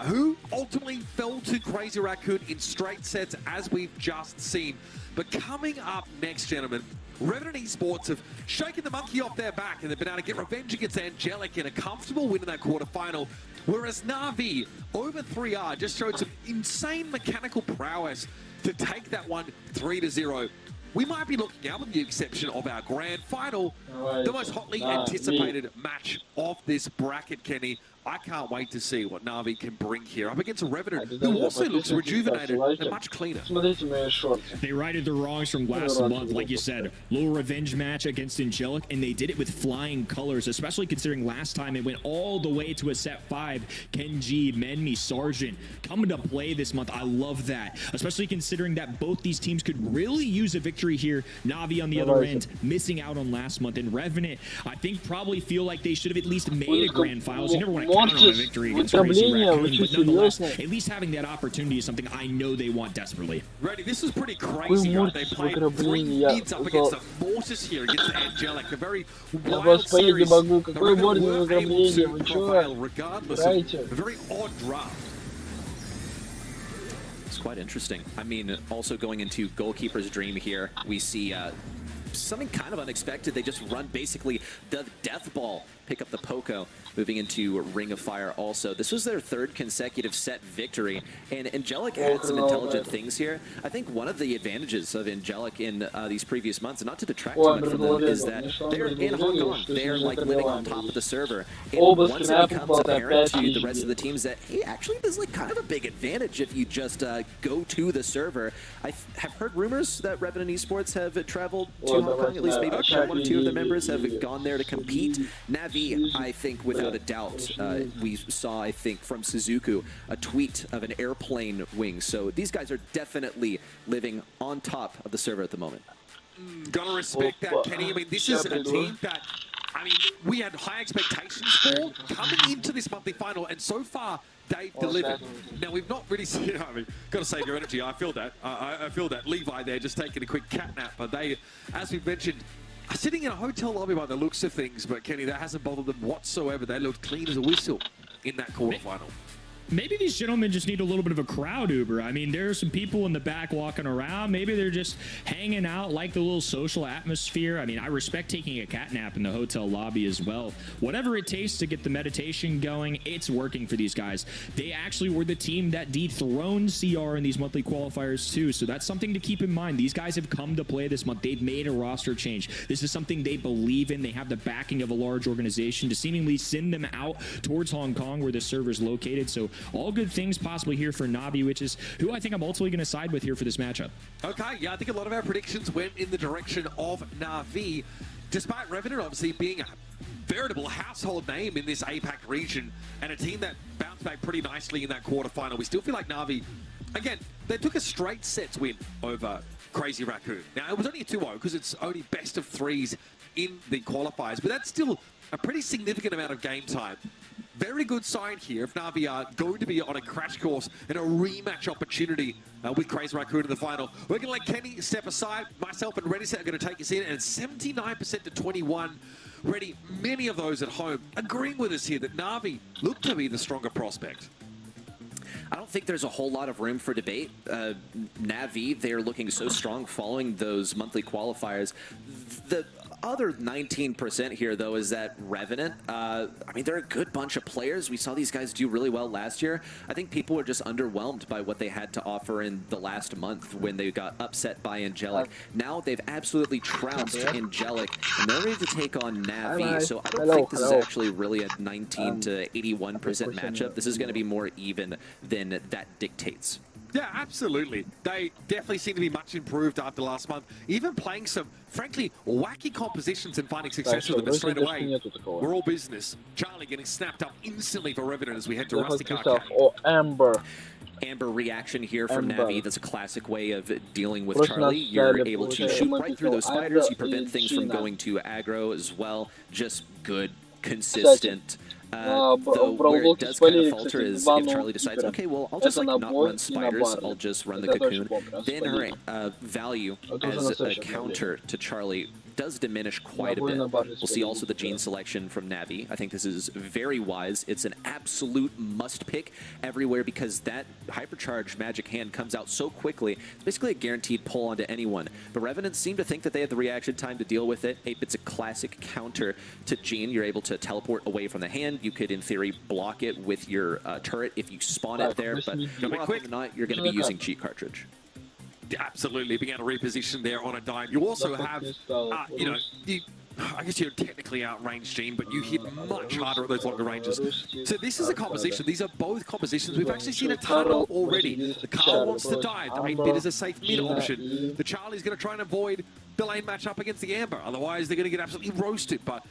who ultimately fell to Crazy Raccoon in straight sets, as we've just seen. But coming up next, gentlemen, Revenant Esports have shaken the monkey off their back and they've been able to get revenge against Angelic in a comfortable win in that quarterfinal. Whereas Na'Vi over 3R just showed some insane mechanical prowess to take that one 3-0. We might be looking out, with the exception of our grand final, the most hotly anticipated match of this bracket, Kenny. I can't wait to see what Na'Vi can bring here up against a Revenant who also looks rejuvenated and much cleaner. They righted the wrongs from last month, like you said. Little revenge match against Angelic, and they did it with flying colors, especially considering last time it went all the way to a set 5. Kenji, Menmi, Sargent coming to play this month. I love that, especially considering that both these teams could really use a victory here. Na'Vi on the other end, missing out on last month, and Revenant, I think, probably feel like they should have at least made a grand finals. You never want to count on a victory against Crazy Raccoon, but nonetheless, at least having that opportunity is something I know they want desperately. Ready, this is pretty crazy. They played 3 mids up against the Mortis here against Angelic. A very wild series. The Revenant were able to prevail regardless of a very odd draft. It's quite interesting. I mean, also going into Goalkeeper's Dream here, we see something kind of unexpected. They just run basically the death ball, pick up the Poco, moving into Ring of Fire also. This was their 3rd consecutive set victory, and Angelic had some intelligent things here. I think one of the advantages of Angelic in these previous months, and not to detract too much from them, is that they're in Hong Kong. They're like living on top of the server. And once it becomes apparent to the rest of the teams that, hey, actually there's like kind of a big advantage if you just go to the server. I have heard rumors that Revenant Esports have traveled to Hong Kong, at least maybe 1 or 2 of the members have gone there to compete. Na'Vi, I think, without a doubt, we saw, I think, from Suzuku, a tweet of an airplane wing. So these guys are definitely living on top of the server at the moment. Gotta respect that, Kenny. I mean, this is a team that, I mean, we had high expectations for coming into this monthly final, and so far, They've delivered. Now, we've not really seen, I mean, got to save your energy. I feel that. I feel that. Levi there just taking a quick cat nap. But they, as we've mentioned, are sitting in a hotel lobby by the looks of things. But Kenny, that hasn't bothered them whatsoever. They looked clean as a whistle in that quarterfinal. Maybe these gentlemen just need a little bit of a crowd Uber. I mean, there are some people in the back walking around. Maybe they're just hanging out, like the little social atmosphere. I mean, I respect taking a cat nap in the hotel lobby as well. Whatever it takes to get the meditation going, it's working for these guys. They actually were the team that dethroned CR in these monthly qualifiers too, so that's something to keep in mind. These guys have come to play this month. They've made a roster change. This is something they believe in. They have the backing of a large organization to seemingly send them out towards Hong Kong where the server's located. So all good things possibly here for Navi, which is who I think I'm ultimately going to side with here for this matchup. Okay, yeah, I think a lot of our predictions went in the direction of Navi, despite Revenant obviously being a veritable household name in this APAC region and a team that bounced back pretty nicely in that quarterfinal. We still feel like Navi, again, they took a straight sets win over Crazy Raccoon. Now, it was only a 2-0 because it's only best of threes in the qualifiers, but that's still a pretty significant amount of game time. Very good sign here if Navi are going to be on a crash course and a rematch opportunity with Crazy Raccoon in the final. We're going to let Kenny step aside. Myself and Ready Set are going to take us in, and 79% to 21. Ready, many of those at home agreeing with us here that Navi look to be the stronger prospect. I don't think there's a whole lot of room for debate. Navi, they're looking so strong following those monthly qualifiers. The other 19% here, though, is that Revenant. I mean, they're a good bunch of players. We saw these guys do really well last year. I think people were just underwhelmed by what they had to offer in the last month when they got upset by Angelic. Now they've absolutely trounced Angelic, and they're ready to take on Navi. So I don't think this is actually really a 19 to 81% matchup. This is going to be more even than that dictates. Yeah, absolutely. They definitely seem to be much improved after last month. Even playing some, frankly, wacky compositions and finding success with them. But straight away, we're all business. Charlie getting snapped up instantly for Revenant as we head to Rustic Arcade. Oh, Amber reaction here from Navi. That's a classic way of dealing with Charlie. You're able to shoot right through those spiders. You prevent things from going to aggro as well. Just good, consistent. Though where it does kind of falter is if Charlie decides, okay, well, I'll just like not run spiders, I'll just run the cocoon. Then her value as a counter to Charlie does diminish quite a bit. We'll see also the gene selection from Navi. I think this is very wise. It's an absolute must pick everywhere because that hypercharged magic hand comes out so quickly. It's basically a guaranteed pull onto anyone. But Revenants seem to think that they have the reaction time to deal with it. It's a classic counter to gene. You're able to teleport away from the hand. You could, in theory, block it with your turret if you spawn it there. But more often than not, you're going to be using cheat cartridge. Absolutely, being able to reposition there on a dime. You also have, you know, I guess you're technically outranged Gene, but you hit much harder at those longer ranges. So this is a composition. These are both compositions we've actually seen a ton of already. The Carl wants to dive. The 8-bit is a safe mid option. The Charlie's going to try and avoid the lane match up against the Amber. Otherwise, they're going to get absolutely roasted. But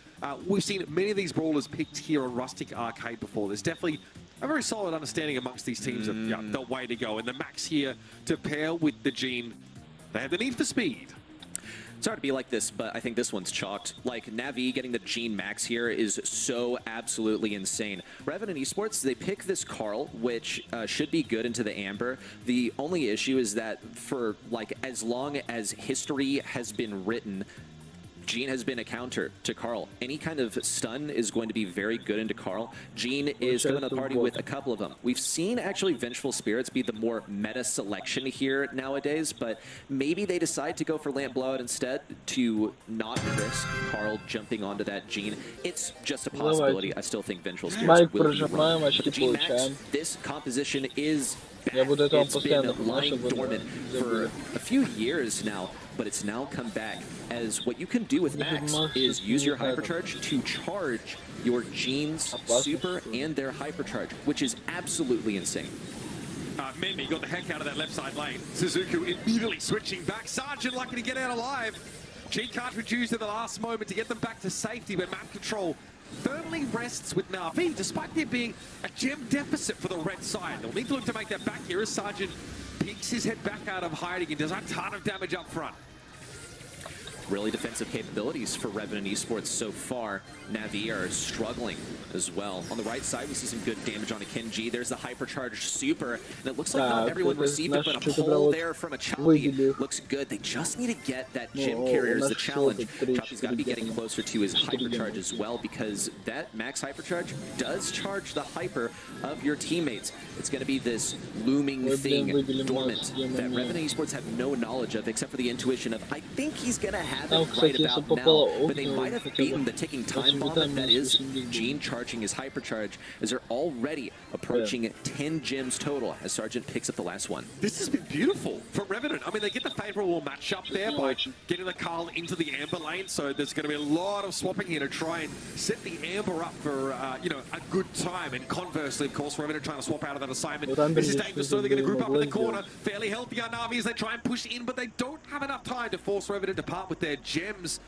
we've seen many of these brawlers picked here on Rustic Arcade before. There's definitely a very solid understanding amongst these teams of the way to go. And the Max here to pair with the Gene, they have the need for speed. It's hard to be like this, but I think this one's chalked. Like, Navi getting the Gene Max here is so absolutely insane. Revenant Esports, they pick this Carl, which should be good into the Amber. The only issue is that for, like, as long as history has been written, Gene has been a counter to Carl. Any kind of stun is going to be very good into Carl. Gene is going to the party with a couple of them. We've seen actually Vengeful Spirits be the more meta selection here nowadays, but maybe they decide to go for Lamp Blowout instead to not risk Carl jumping onto that Gene. It's just a possibility. I still think Vengeful Spirits will be wrong. But the Gene Max, this composition is back. It's been lying dormant for a few years now, but it's now come back as what you can do with Max is use your hypercharge to charge your Gene's super and their hypercharge, which is absolutely insane. Mimi got the heck out of that left side lane. Suzuki immediately switching back. Sergeant lucky to get out alive. Cheat cartridge used at the last moment to get them back to safety, but map control firmly rests with Navi, despite there being a gem deficit for the red side. They'll need to look to make that back here as Sergeant peeks his head back out of hiding and does a ton of damage up front. really defensive capabilities for Revenant Esports so far. Navi are struggling as well. On the right side, we see some good damage on a Kenji. There's the hypercharged super, and it looks like not everyone received it, but a pull there from a Choppy looks good. They just need to get that gym carrier as the challenge. Choppy's got to be getting closer to his hypercharge as well, because that max hypercharge does charge the hyper of your teammates. It's going to be this looming thing dormant that Revenant Esports have no knowledge of, except for the intuition of, I think he's going to have it right about now, but they might have beaten the ticking time bomb that is Gene charging his hypercharge, as they're already approaching 10 gems total as Sergeant picks up the last one. This has been beautiful for Revenant. I mean, they get the favorable matchup there by getting the Carl into the Amber lane, so there's going to be a lot of swapping here to try and set the Amber up for, you know, a good time. And conversely, of course, Revenant trying to swap out of that assignment. This is dangerous, so they're going to group up in the corner. Fairly healthy on Navi as they try and push in, but they don't have enough time to force Revenant to part with their gems.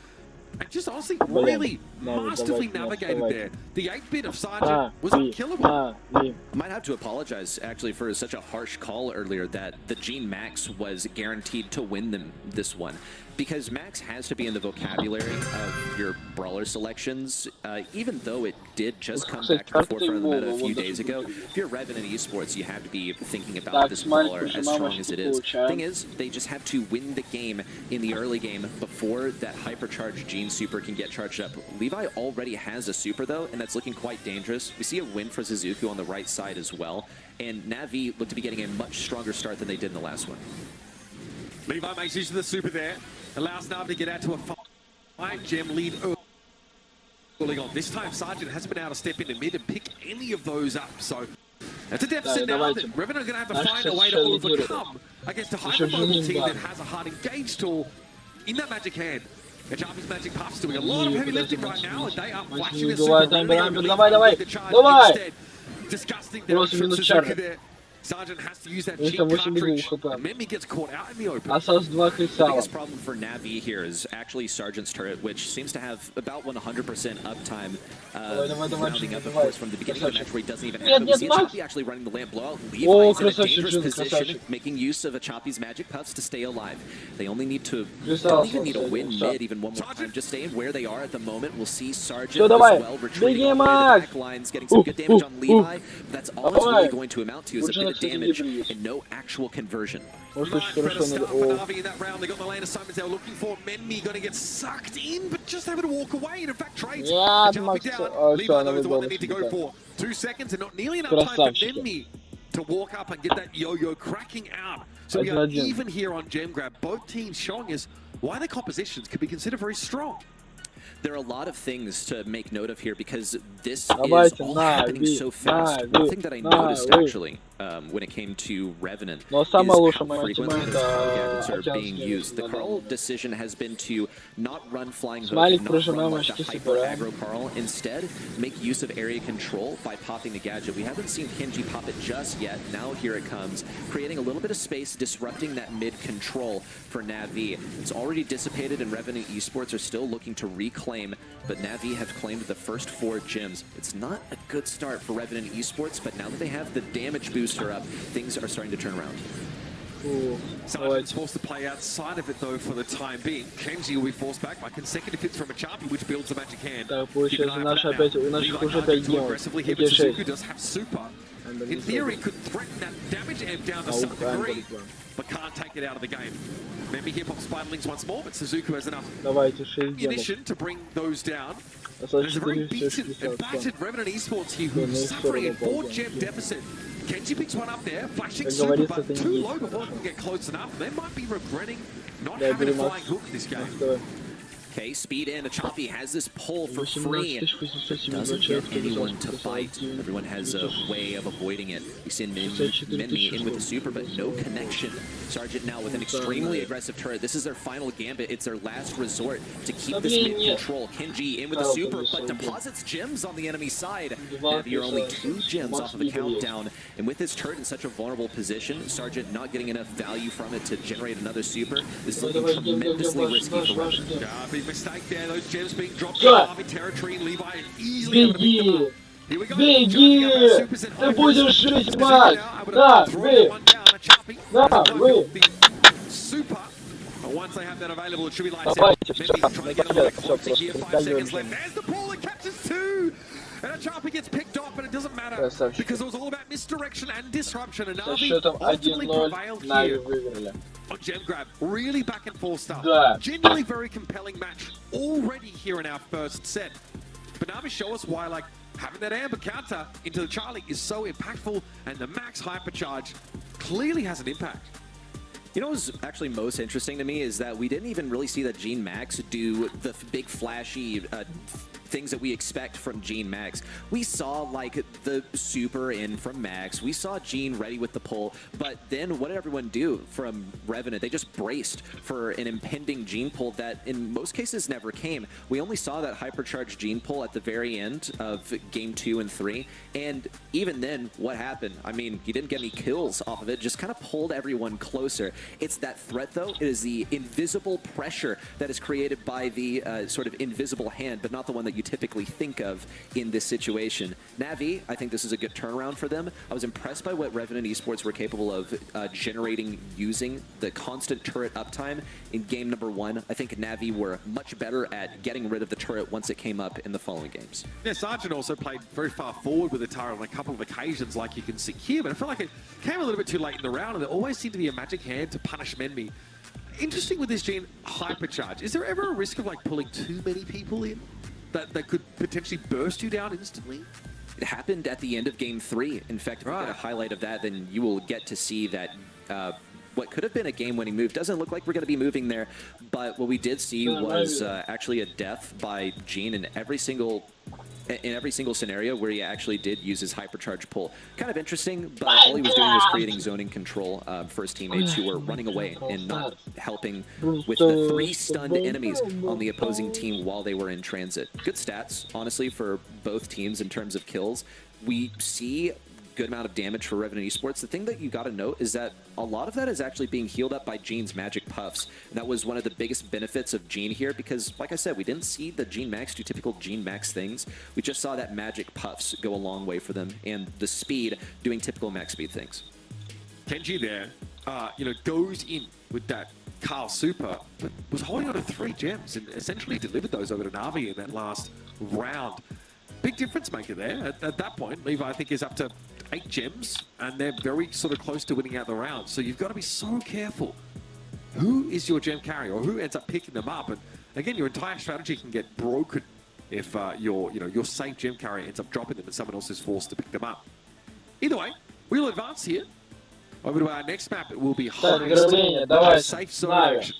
And just honestly, really masterfully navigated there. The 8-bit of Sergeant was unkillable. I might have to apologize, actually, for such a harsh call earlier that the Gene Max was guaranteed to win them this one. Because Max has to be in the vocabulary of your brawler selections, even though it did just come back to the forefront of the meta a few days ago. If you're Revenant Esports, you have to be thinking about this brawler as strong as it is. Thing is, they just have to win the game in the early game before that hypercharged Gene super can get charged up. Levi already has a super though, and that's looking quite dangerous. We see a win for Suzuku on the right side as well, and Navi look to be getting a much stronger start than they did in the last one. Levi makes use of the super there. Allows Navi to get out to a 5-gem lead early on. This time, Sergeant hasn't been able to step into mid and pick any of those up. So that's a deficit now that Revenant are going to have to find a way to overcome against a hyper-mobile team that has a hard engage tool in that magic hand. And Jarvis Magic Puff's doing a lot of heavy lifting right now, and they are flashing a super. Disgusting there from Suzuki there. Sergeant has to use that cheap cartridge. Memi gets caught out in the open. The biggest problem for Navi here is actually Sergeant's turret, which seems to have about 100% uptime, rounding up, of course, from the beginning of the match where he doesn't even have it. We see Choppy actually running the lamp blowout. Levi's in a dangerous position, making use of a Choppy's magic puffs to stay alive. They only need to, don't even need to win mid even one more time. Just staying where they are at the moment. We'll see Sergeant as well retreating on the back lines, getting some good damage on Levi. That's all it's really going to amount to is a bit of damage and no actual conversion. Right, Navi in that round. They got the lane assignments they were looking for. Menmi going to get sucked in, but just able to walk away. And in fact, trades. Jumping down. Levi knows the one they need to go for. 2 seconds and not nearly enough time for Menmi to walk up and get that yo-yo cracking out. So we are even here on Gem Grab. Both teams showing us why their compositions could be considered very strong. There are a lot of things to make note of here because this is all happening so fast. One thing that I noticed actually when it came to Revenant is how frequently those Carl gadgets are being used. The Carl decision has been to not run Flying Hook, not run like the hyper aggro Carl. Instead, make use of area control by popping the gadget. We haven't seen Kenji pop it just yet. Now here it comes, creating a little bit of space, disrupting that mid control for Navi. It's already dissipated and Revenant Esports are still looking to reclaim, but Navi have claimed the first 4 gems. It's not a good start for Revenant Esports, but now that they have the damage booster up, things are starting to turn around. Sergeant's forced to play outside of it though for the time being. Kenji will be forced back by consecutive hits from a Chapi, which builds a magic hand. Keep an eye out for that now. Levi too aggressively here, but Suzuku does have super. In theory, could threaten that damage amp down to some degree, but can't take it out of the game. Maybe here pops Spiderlings once more, but Suzuku has enough ammunition to bring those down. There's a very beaten and battered Revenant Esports here who's suffering a 4-gem deficit. Kenji picks one up there, flashing super, but too low before it can get close enough. They might be regretting not having a flying hook this game. Okay, speed in. Choppy has this pull for free. Doesn't get anyone to bite. Everyone has a way of avoiding it. We see Menmi in with the super, but no connection. Sergeant now with an extremely aggressive turret. This is their final gambit. It's their last resort to keep this mid control. Kenji in with the super, but deposits gems on the enemy side. Navi are only 2 gems off of a countdown. And with this turret in such a vulnerable position, Sergeant not getting enough value from it to generate another super. This is looking tremendously risky for Revenant. Big mistake there, those gems being dropped in Navi territory, and Levi easily able to pick them up. Here we go. Ты будешь жить, мать! Да, вы! Super. once they have that available, it should be lights out. Давайте, Maybe всё, try to get a little closer here. 5 притягиваем seconds left. There's the ball that catches 2. And a Chappie gets picked off, but it doesn't matter because it was all about misdirection and disruption. And Navi ultimately prevailed here on gem grab. Really back and forth stuff. Genuinely very compelling match already here in our first set. But Navi show us why, like, having that amber counter into the Charlie is so impactful, and the max hypercharge clearly has an impact. You know what's actually most interesting to me is that we didn't even really see that Gene Max do the big flashy things that we expect from Gene Max. We saw like the super in from Max. We saw Gene ready with the pull, but then what did everyone do from Revenant? They just braced for an impending Gene pull that in most cases never came. We only saw that hypercharged Gene pull at the very end of game 2 and 3, and even then, what happened? I mean, he didn't get any kills off of it, just kind of pulled everyone closer. It's that threat though, it is the invisible pressure that is created by the sort of invisible hand, but not the one that you typically think of in this situation. Navi, I think this is a good turnaround for them. I was impressed by what Revenant Esports were capable of generating using the constant turret uptime in game number 1. I think Navi were much better at getting rid of the turret once it came up in the following games. Yeah, Sargent also played very far forward with the turret on a couple of occasions, like you can see here, but I feel like it came a little bit too late in the round, and there always seemed to be a magic hand to punish Menmi. Interesting with this Gene hypercharge. Is there ever a risk of like pulling too many people in that could potentially burst you down instantly? It happened at the end of game 3. In fact, if you get a highlight of that, then you will get to see that what could have been a game-winning move doesn't look like we're going to be moving there, but what we did see was actually a death by Gene in every single scenario where he actually did use his hypercharge pull. Kind of interesting, but all he was doing was creating zoning control for his teammates who were running away and not helping with the 3 stunned enemies on the opposing team while they were in transit. Good stats, honestly, for both teams in terms of kills. We see good amount of damage for Revenant Esports. The thing that you got to note is that a lot of that is actually being healed up by Gene's magic puffs. And that was one of the biggest benefits of Gene here because, like I said, we didn't see the Gene Max do typical Gene Max things. We just saw that magic puffs go a long way for them and the speed doing typical max speed things. Kenji there, goes in with that Carl Super, but was holding on to 3 gems and essentially delivered those over to Navi in that last round. Big difference maker there. At that point, Levi, I think, is up to 8 gems, and they're very sort of close to winning out the round. So you've got to be so careful. Who is your gem carrier, or who ends up picking them up? And again, your entire strategy can get broken if your safe gem carrier ends up dropping them and someone else is forced to pick them up. Either way, we'll advance here. Over to our next map, it will be high safe zone action.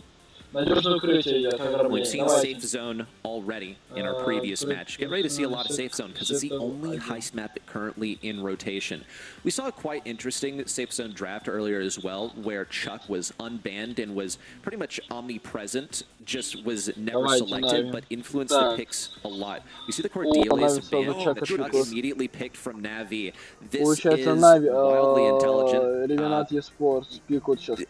We've seen Safe Zone already in our previous match. Get ready to see a lot of Safe Zone because it's the only heist map currently in rotation. We saw a quite interesting Safe Zone draft earlier as well, where Chuck was unbanned and was pretty much omnipresent, just was never selected, but influenced the picks a lot. We see the Cordelia's ban that Chuck immediately picked from Navi. This is wildly intelligent.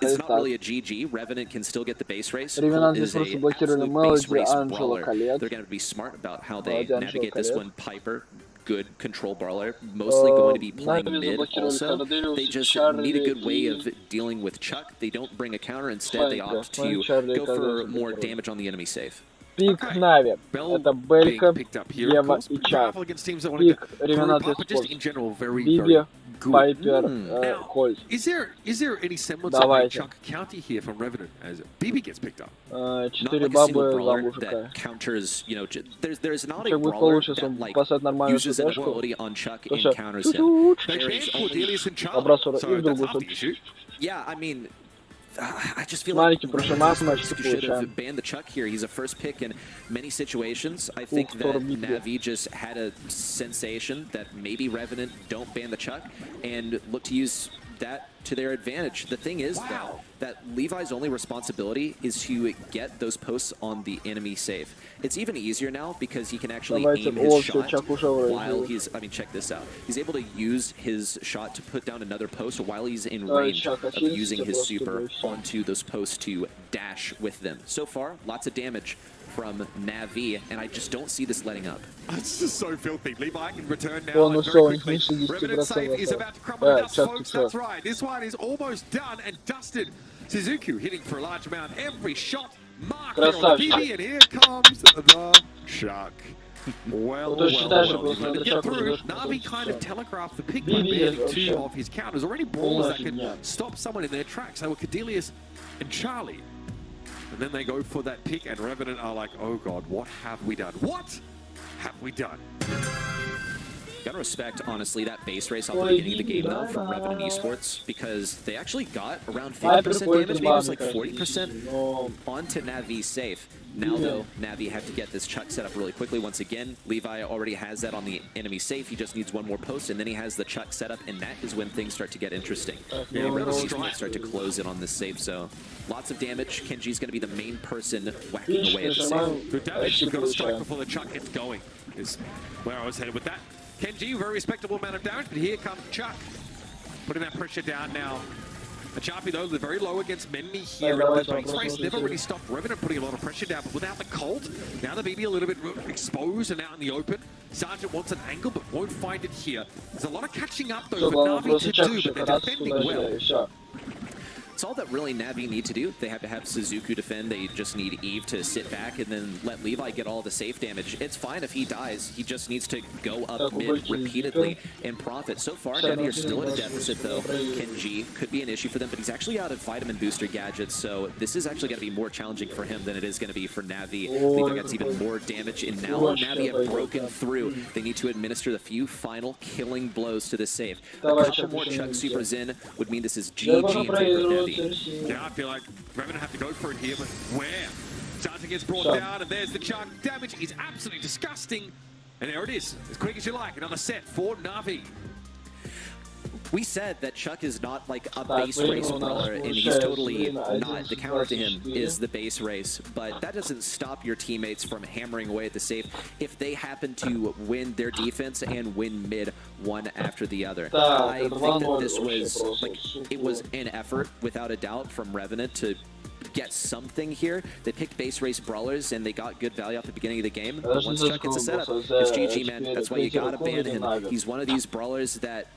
It's not really a GG. Revenant can still get the base race. Ревенант здесь просто блокировали Мелоди, Анджело, Калет. They're going to be smart about how they navigate this one. Piper, good control brawler, mostly going to be playing mid also. They just need a good way of dealing with Chuck. They don't bring a counter, instead they opt to go for more damage on the enemy safe. Пик Нави. Это Белька, Ева и Чак. Пик Ревенант Esports. Биби, Пайпер, Хольт. Is there any semblance of a Chuck counter here from Revenant as BB gets picked up? 4 бабы за мужика. Counters, there's not a brawler that like uses an ability on Chuck and counters him. Yeah, I mean, I just feel like you should have banned the Chuck here. He's a first pick in many situations. I think that Navi just had a sensation that maybe Revenant don't ban the Chuck and look to use that to their advantage. The thing is, though, that Levi's only responsibility is to get those posts on the enemy safe. It's even easier now because he can actually aim his shot while he's, check this out. He's able to use his shot to put down another post while he's in range of using his super onto those posts to dash with them. So far, lots of damage from Navi, and I just don't see this letting up. It's just so filthy. Levi can return now very quickly. Revenant safe is about to crumble dust, folks. That's right. This one is almost done and dusted. Suzuki hitting for a large amount. Every shot marked there on the PB, and here comes the Chuck. Well, to get through, Na'Vi kind of telegraphed the pick by banning 2 of his counters. Already brawlers that can stop someone in their tracks. They were Cadelius and Charlie. And then they go for that pick, and Revenant are like, oh god, what have we done? What have we done? Gotta respect, honestly, that base race off the beginning of the game, though, from Revenant Esports, because they actually got around 50% damage, maybe it was like 40% onto Navi's safe. Now, though, Navi have to get this Chuck set up really quickly. Once again, Levi already has that on the enemy safe. He just needs one more post, and then he has the Chuck set up, and that is when things start to get interesting. Yeah, Revenant might start to close in on this safe, so lots of damage. Kenji's going to be the main person whacking away at the safe. Good damage. You've got to strike before the Chuck gets going, is where I was headed with that. Kenji, very respectable amount of damage, but here comes Chuck, putting that pressure down now. Achapi, though, they're very low against Menmi here in the base race. Never really stopped Revenant putting a lot of pressure down, but without the Colt, now the BB a little bit exposed and out in the open. Sergeant wants an angle, but won't find it here. There's a lot of catching up, though, for Na'Vi to do, but they're defending well. It's all that really Navi need to do. They have to have Suzuki defend. They just need Eve to sit back and then let Levi get all the safe damage. It's fine if he dies. He just needs to go up mid repeatedly and profit. So far, Navi are still at a deficit, though. Kenji could be an issue for them, but he's actually out of vitamin booster gadgets, so this is actually going to be more challenging for him than it is going to be for Navi. Levi gets even more damage, and now Navi have broken through. They need to administer the few final killing blows to the safe. A couple more Chuck Super Zen would mean this is GG in favor of Navi. Yeah, I feel like Revenant have to go for it here, but where? Sergeant gets brought down, and there's the Chuck. Damage is absolutely disgusting. And there it is, as quick as you like. Another set for Na'Vi. We said that Chuck is not like a base race brawler, and he's totally not. The counter to him is the base race, but that doesn't stop your teammates from hammering away at the safe if they happen to win their defense and win mid one after the other. I think that this was, like, it was an effort, without a doubt, from Revenant to get something here. They picked base race brawlers and they got good value at the beginning of the game. But once Chuck gets a setup, it's GG, man. That's why you gotta ban him. He's one of these brawlers that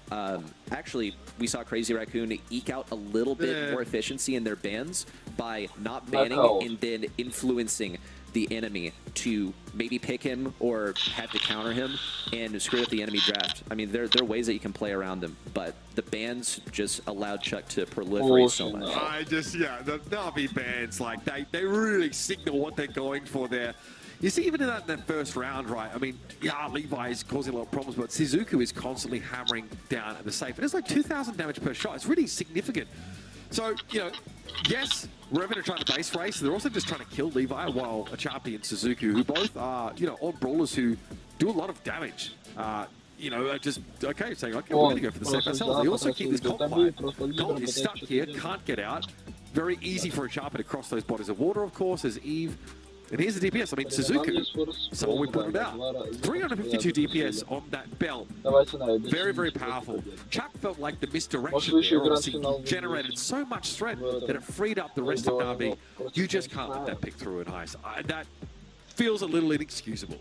actually we saw Crazy Raccoon eke out a little bit more efficiency in their bans by not banning and then influencing the enemy to maybe pick him or have to counter him and screw up the enemy draft. I mean, there are ways that you can play around them, but the bans just allowed Chuck to proliferate so much. The Na'Vi bans, like, they really signal what they're going for there. You see, even in that first round, right? I mean, yeah, Levi is causing a lot of problems, but Suzuki is constantly hammering down at the safe. And it's like 2,000 damage per shot. It's really significant. So, you know, yes, Revenant are trying to base race. They're also just trying to kill Levi, while Achapi and Suzuki, who both are, you know, odd brawlers who do a lot of damage, you know, are just, okay, saying, okay, we're going to go for the safe ourselves. They also keep this Colt alive. Colt is stuck here, can't get out. Very easy for Achapi to cross those bodies of water, of course, as Eve. And here's the DPS. I mean, Suzuki, someone we pointed out, 352 DPS on that belt. Very, very powerful. Chuck felt like the misdirection there, obviously generated so much threat that it freed up the rest of Na'Vi. You just can't let that pick through in ice. That feels a little inexcusable.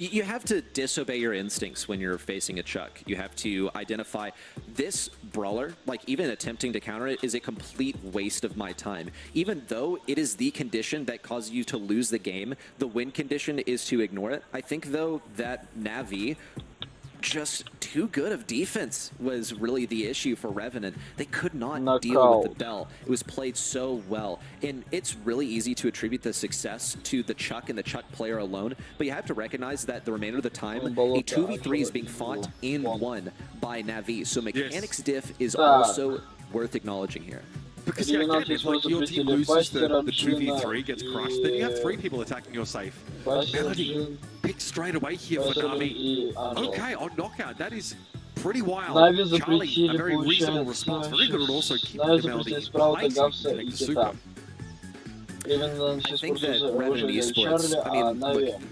You have to disobey your instincts when you're facing a Chuck. You have to identify this brawler, like even attempting to counter it, is a complete waste of my time. Even though it is the condition that causes you to lose the game, the win condition is to ignore it. I think, though, that Na'Vi, just too good of defense was really the issue for Revenant. They could not deal with the bell. It was played so well. And it's really easy to attribute the success to the Chuck and the Chuck player alone, but you have to recognize that the remainder of the time, a 2v3 is being fought and won by Na'Vi. So mechanics diff is also worth acknowledging here. Because yeah, again, if like your team loses the 2v3, gets crushed, then you have 3 people attacking your safe. Melody picks straight away here for Na'Vi. Okay, on knockout, that is pretty wild. Charlie, a very reasonable response. Very good at also keeping the Melody in place and connect to Super. I think that Revenant Esports, I mean,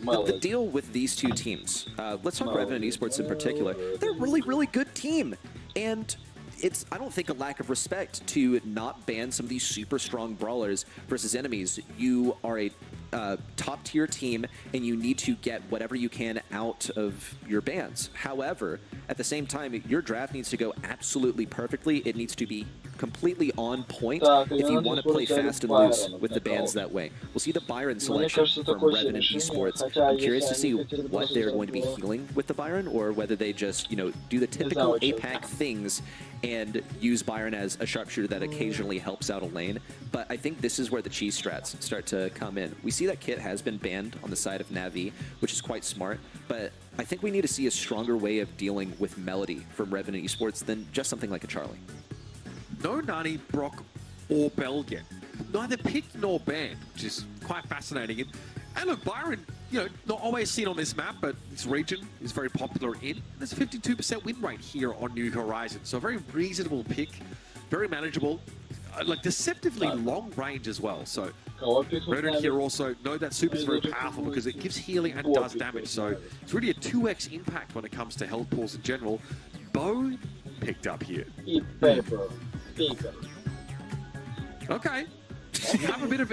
look, the deal with these two teams, let's talk Revenant Esports in particular, they're a really, really good team. And it's, I don't think, a lack of respect to not ban some of these super strong brawlers versus enemies. You are a top-tier team, and you need to get whatever you can out of your bans. However, At the same time, your draft needs to go absolutely perfectly. It needs to be completely on point if you want to play fast and loose with the bans that way. We'll see the Byron selection from Revenant Esports. I'm curious to see what they're going to be healing with the Byron, or whether they just, you know, do the typical Apac things and use Byron as a sharpshooter that occasionally helps out a lane. But I think this is where the cheese strats start to come in. We see that Kit has been banned on the side of Navi, which is quite smart, but I think we need to see a stronger way of dealing with Melody from Revenant Esports than just something like a Charlie. No Nani, Brock, or Bell yet. Neither picked nor banned, which is quite fascinating. And look, Byron, you know, not always seen on this map, but this region is very popular in. There's a 52% win rate here on New Horizons, so a very reasonable pick, very manageable, like deceptively long range as well. So Revenant here also know that super is very powerful because it gives healing and does damage. So it's really a 2x impact when it comes to health pools in general. Bo picked up here. Okay. You have a bit of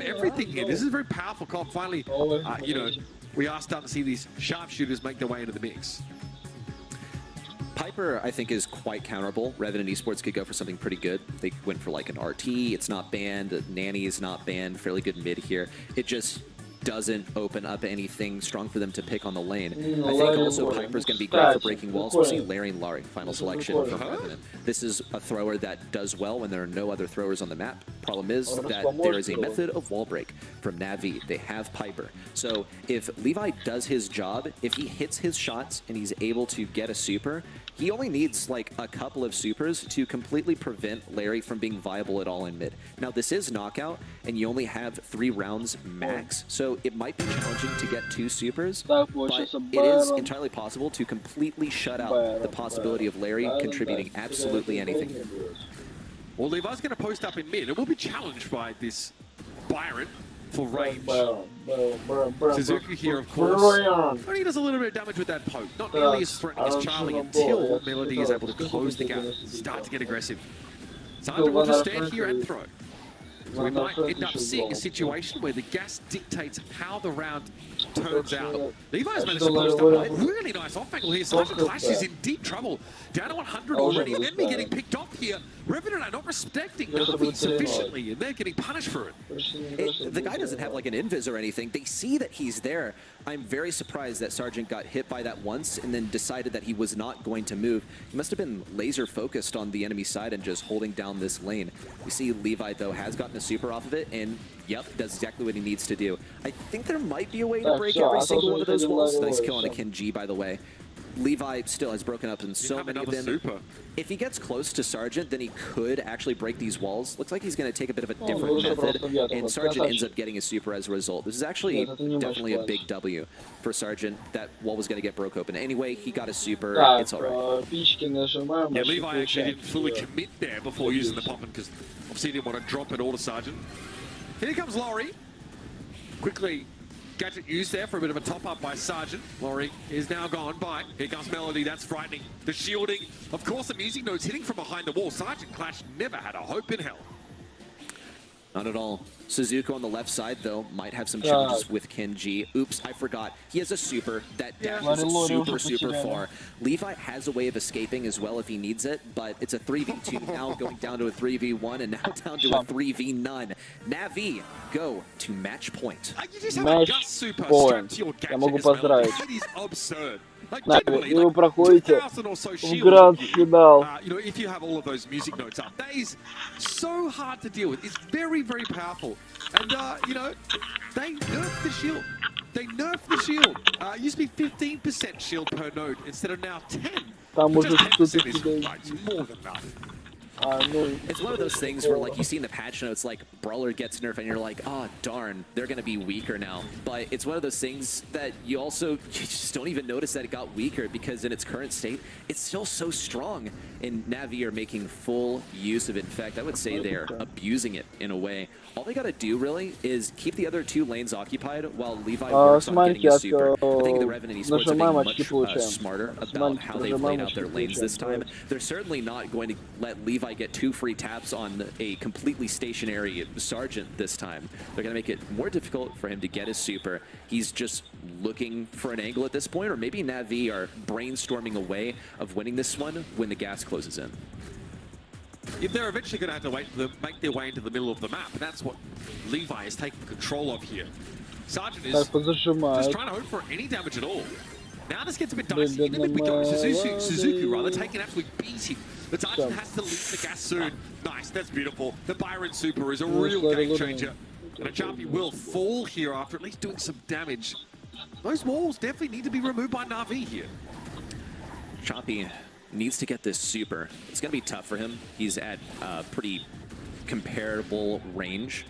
everything here. This is a very powerful comp. Finally, you know, we are starting to see these sharpshooters make their way into the mix. Piper, I think, is quite counterable. Revenant Esports could go for something pretty good. They went for like an RT. It's not banned. Nanny is not banned. Fairly good mid here. It just doesn't open up anything strong for them to pick on the lane. I think also Piper's going to be great for breaking walls. We'll see Larry and Larry, final selection from Revenant. This is a thrower that does well when there are no other throwers on the map. Problem is that there is a method of wall break from Navi. They have Piper. So if Levi does his job, if he hits his shots and he's able to get a super, he only needs like a couple of supers to completely prevent Larry from being viable at all in mid. Now this is knockout, and you only have 3 rounds max, so it might be challenging to get 2 supers, but it is entirely possible to completely shut out the possibility of Larry contributing absolutely anything. Well, Levi's going to post up in mid, and will be challenged by this Byron for range. Suzuki here, of course. Only does a little bit of damage with that poke. Not nearly as threatening as Charlie until Melody is able to close the gap, start to get aggressive. Sandra will just stand here and throw. So we might end up seeing a situation where the gas dictates how the round turns out. Levi's managed to post up a really nice off angle here. Sergeant Clash is in deep trouble. Down to 100 already. Enemy getting picked off here. Revenant are not respecting Navi sufficiently, and they're getting punished for it. The guy doesn't have like an invis or anything. They see that he's there. I'm very surprised that Sergeant got hit by that once and then decided that he was not going to move. He must have been laser focused on the enemy side and just holding down this lane. We see Levi, though, has gotten a super off of it, and yep, does exactly what he needs to do. I think there might be a way to break every single one of those walls. Nice kill on a Ken G, by the way. Levi still has broken up in so many of them. Super. If he gets close to Sergeant, then he could actually break these walls. Looks like he's going to take a bit of a different method, and Sergeant ends up getting a super as a result. This is actually definitely a big W for Sergeant. That wall was going to get broke open. Anyway, he got a super. It's all right. Yeah, Levi actually didn't fully commit there before using the pop-in because obviously he didn't want to drop it all to Sergeant. Here comes Laurie. Quickly. Gadget used there for a bit of a top-up by Sergeant. Laurie is now gone by. Here comes Melody, that's frightening. The shielding, of course the music notes hitting from behind the wall. Sergeant Clash never had a hope in hell. Not at all. Suzuki on the left side, though, might have some challenges with Ken G. Oops, I forgot. He has a super that dashes super far. Levi has a way of escaping as well if he needs it, but it's a 3v2 now, going down to a 3v1, and now down to a 3v none. Navi go to match point. You just have a Gus super strapped to your gadget as well. That is absurd. Like, И вы проходите в гранд-финал. You know, if you have all of those music notes up, that is so hard to deal with. It's very, very powerful. And, you know, they nerfed the shield. They nerfed the shield. It used to be 15% shield per node instead of now 10. Там уже Just 10% is more than enough. It's one of those things where, like, you see in the patch notes, like, Brawler gets nerfed, and you're like, oh, darn, they're going to be weaker now. But it's one of those things that you just don't even notice that it got weaker, because in its current state, it's still so strong. And Navi are making full use of it. In fact, I would say they're abusing it in a way. All they got to do, really, is keep the other 2 lanes occupied while Levi works on getting a super. I think the Revenant Esports are being much smarter about how they played out their lanes this time. They're certainly not going to let Levi Levi get 2 free taps on a completely stationary Sergeant this time. They're going to make it more difficult for him to get his super. He's just looking for an angle at this point, or maybe Na'Vi are brainstorming a way of winning this one when the gas closes in. If they're eventually going to have to wait to make their way into the middle of the map, and that's what Levi is taking control of here. Sergeant is just trying to hope for any damage at all. Now this gets a bit dicey. In the mid we go. Suzuki rather taking an absolute beating. The Sergeant has to leave the gas soon. Nice, that's beautiful. The Byron super is a real game changer. And Achapi will fall here after at least doing some damage. Those walls definitely need to be removed by Na'Vi here. Achapi needs to get this super. It's going to be tough for him. He's at pretty comparable range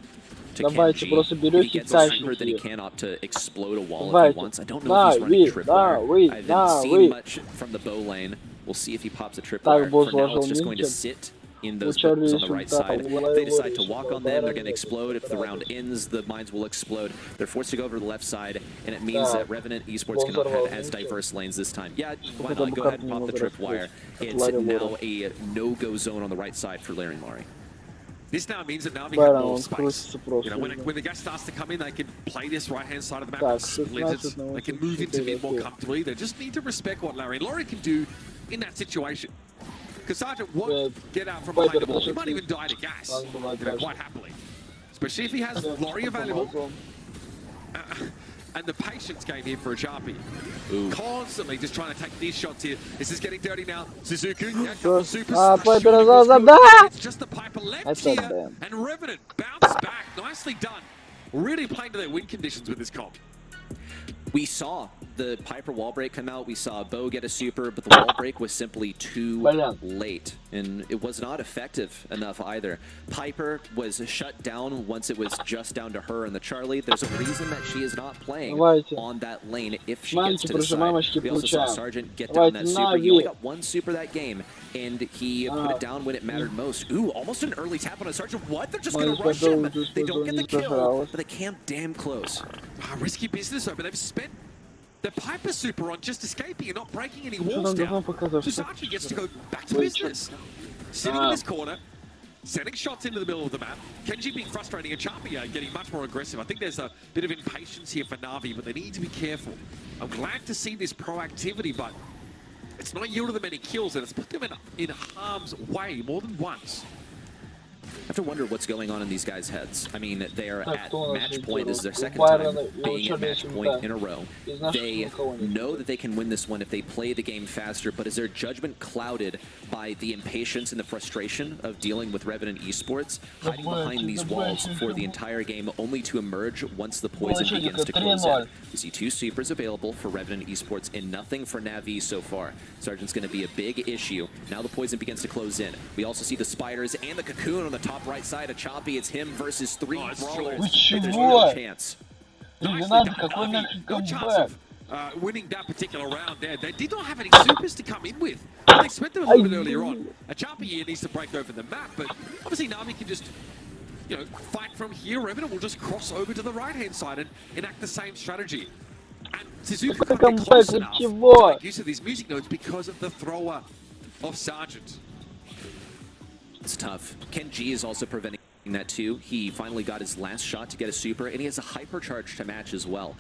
to Kenji. If he gets a super, then he can opt to explode a wall if he wants. I don't know if he's running tripwire. I haven't seen much from the bow lane. We'll see if he pops a tripwire. For now, it's just going to sit in those boats on the right side. If they decide to walk on them, they're going to explode. If the round ends, the mines will explode. They're forced to go over to the left side, and it means that Revenant Esports cannot have as diverse lanes this time. Yeah, why not go ahead and pop the tripwire? It's now a no-go zone on the right side for Larry Mari. This now means that Na'Vi have more space. You know, when the gas starts to come in, they can play this right-hand side of the map and split it. They can move into mid more comfortably. They just need to respect what Larry and Laurie can do in that situation. Because Sergeant won't get out from behind the ball. He might even die to gas, you know, quite happily. Especially if he has Laurie available. And the patience game here for Achapi. Constantly just trying to take these shots here. This is getting dirty now. Suzuki, a couple of supers. It's just the Piper left here. And Revenant bounced back. Nicely done. Really playing to their win conditions with this comp. We saw the Piper wall break come out. We saw Bo get a super, but the wall break was simply too late, and it was not effective enough either. Piper was shut down once it was just down to her and the Charlie. There's a reason that she is not playing on that lane if she gets to the side. We also saw Sergeant get down that super. He only got 1 super that game, and he put it down when it mattered most. Ooh, almost an early tap on a Sergeant. What? They're just going to rush him. They don't get the kill, but they came damn close. Risky business though, but they've spent the Piper super on just escaping and not breaking any walls down. So Sergeant gets to go back to business. Sitting in this corner, sending shots into the middle of the map. Kenji being frustrating, and Achapi getting much more aggressive. I think there's a bit of impatience here for Na'Vi, but they need to be careful. I'm glad to see this proactivity, but it's not yielded them any kills, and it's put them in harm's way more than once. I have to wonder what's going on in these guys' heads. I mean, they are at match point. This is their second time being at match point in a row. They know that they can win this one if they play the game faster, but is their judgment clouded by the impatience and the frustration of dealing with Revenant Esports, hiding behind these walls for the entire game, only to emerge once the poison begins to close in? We see 2 supers available for Revenant Esports and nothing for Na'Vi so far. Sergeant's going to be a big issue. Now the poison begins to close in. We also see the spiders and the cocoon on the top right side of Achapi. It's him versus 3 brawlers. There's no chance. No chance of winning that particular round there. They did not have any supers to come in with. They spent them a little bit earlier on. Achapi here needs to break open the map, but obviously Na'Vi can just, you know, fight from here. Revenant will just cross over to the right-hand side and enact the same strategy. And Suzuki can't get close enough to make use of these music notes because of the thrower of Sergeant. It's tough. Kenji is also preventing that too. He finally got his last shot to get a super, and he has a hypercharge to match as well.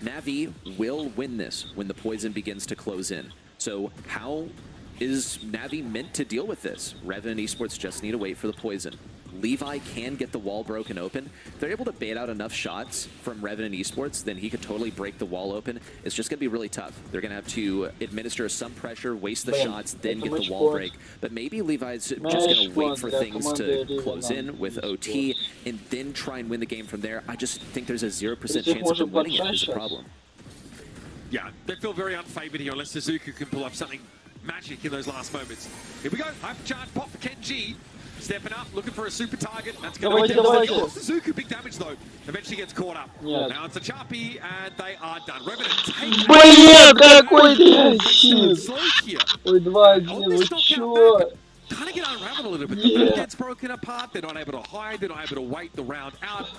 Na'Vi will win this when the poison begins to close in. So how is Na'Vi meant to deal with this? Revenant Esports just need to wait for the poison. Levi can get the wall broken open. If they're able to bait out enough shots from Revenant Esports, then he could totally break the wall open. It's just going to be really tough. They're going to have to administer some pressure, waste the shots, then get the wall break. But maybe Levi's just going to wait for things to close in with OT and then try and win the game from there. I just think there's a 0% chance of them winning it is a problem. Yeah, they feel very unfavored here unless Suzuki can pull up something magic in those last moments. Here we go. Hypercharge pop for Kenji. Stepping up, looking for a super target. That's going to be down. Suzuki, big damage though. Eventually gets caught up. Now it's Achapi, and they are done. Revenant take kind of get unraveled a little bit. The map gets broken apart. They're not able to hide. They're not able to wait the round out.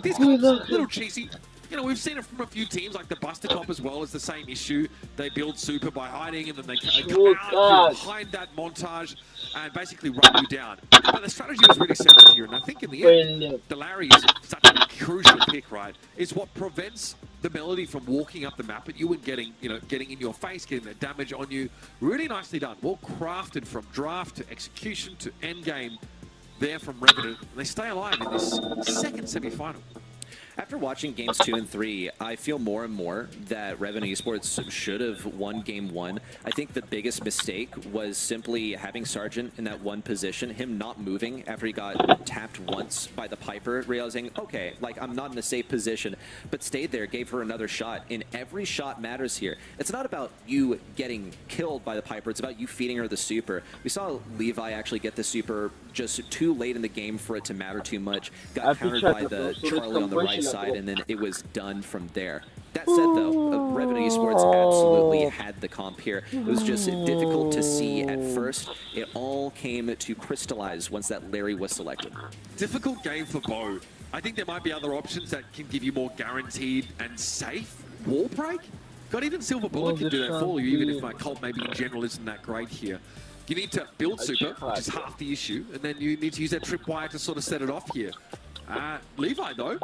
This is a little cheesy. You know, we've seen it from a few teams, like the Buster Cop as well, as the same issue. They build super by hiding, and then they come out behind that montage. and basically run you down. But the strategy was really sound here, and I think in the end, the Larry is such a crucial pick, right? It's what prevents the Melody from walking up the map at you and getting in your face, getting that damage on you. Really nicely done. Well crafted from draft to execution to end game there from Revenant. And they stay alive in this second semi-final. After watching games 2 and 3, I feel more and more that Revenant Esports should have won game 1. I think the biggest mistake was simply having Sargent in that one position, him not moving after he got tapped once by the Piper, realizing, okay, like I'm not in a safe position, but stayed there, gave her another shot. And every shot matters here. It's not about you getting killed by the Piper, it's about you feeding her the super. We saw Levi actually get the super just too late in the game for it to matter too much. Got countered by the Charlie on the right side, and then it was done from there. That said, though, Revenant Esports absolutely had the comp here. It was just difficult to see at first. It all came to crystallize once that Larry was selected. Difficult game for Bo. I think there might be other options that can give you more guaranteed and safe wall break. God, even Silver Bullet can do that for you, even if my cult maybe in general isn't that great here. You need to build super, which is half the issue, and then you need to use that tripwire to sort of set it off here. Levi, though,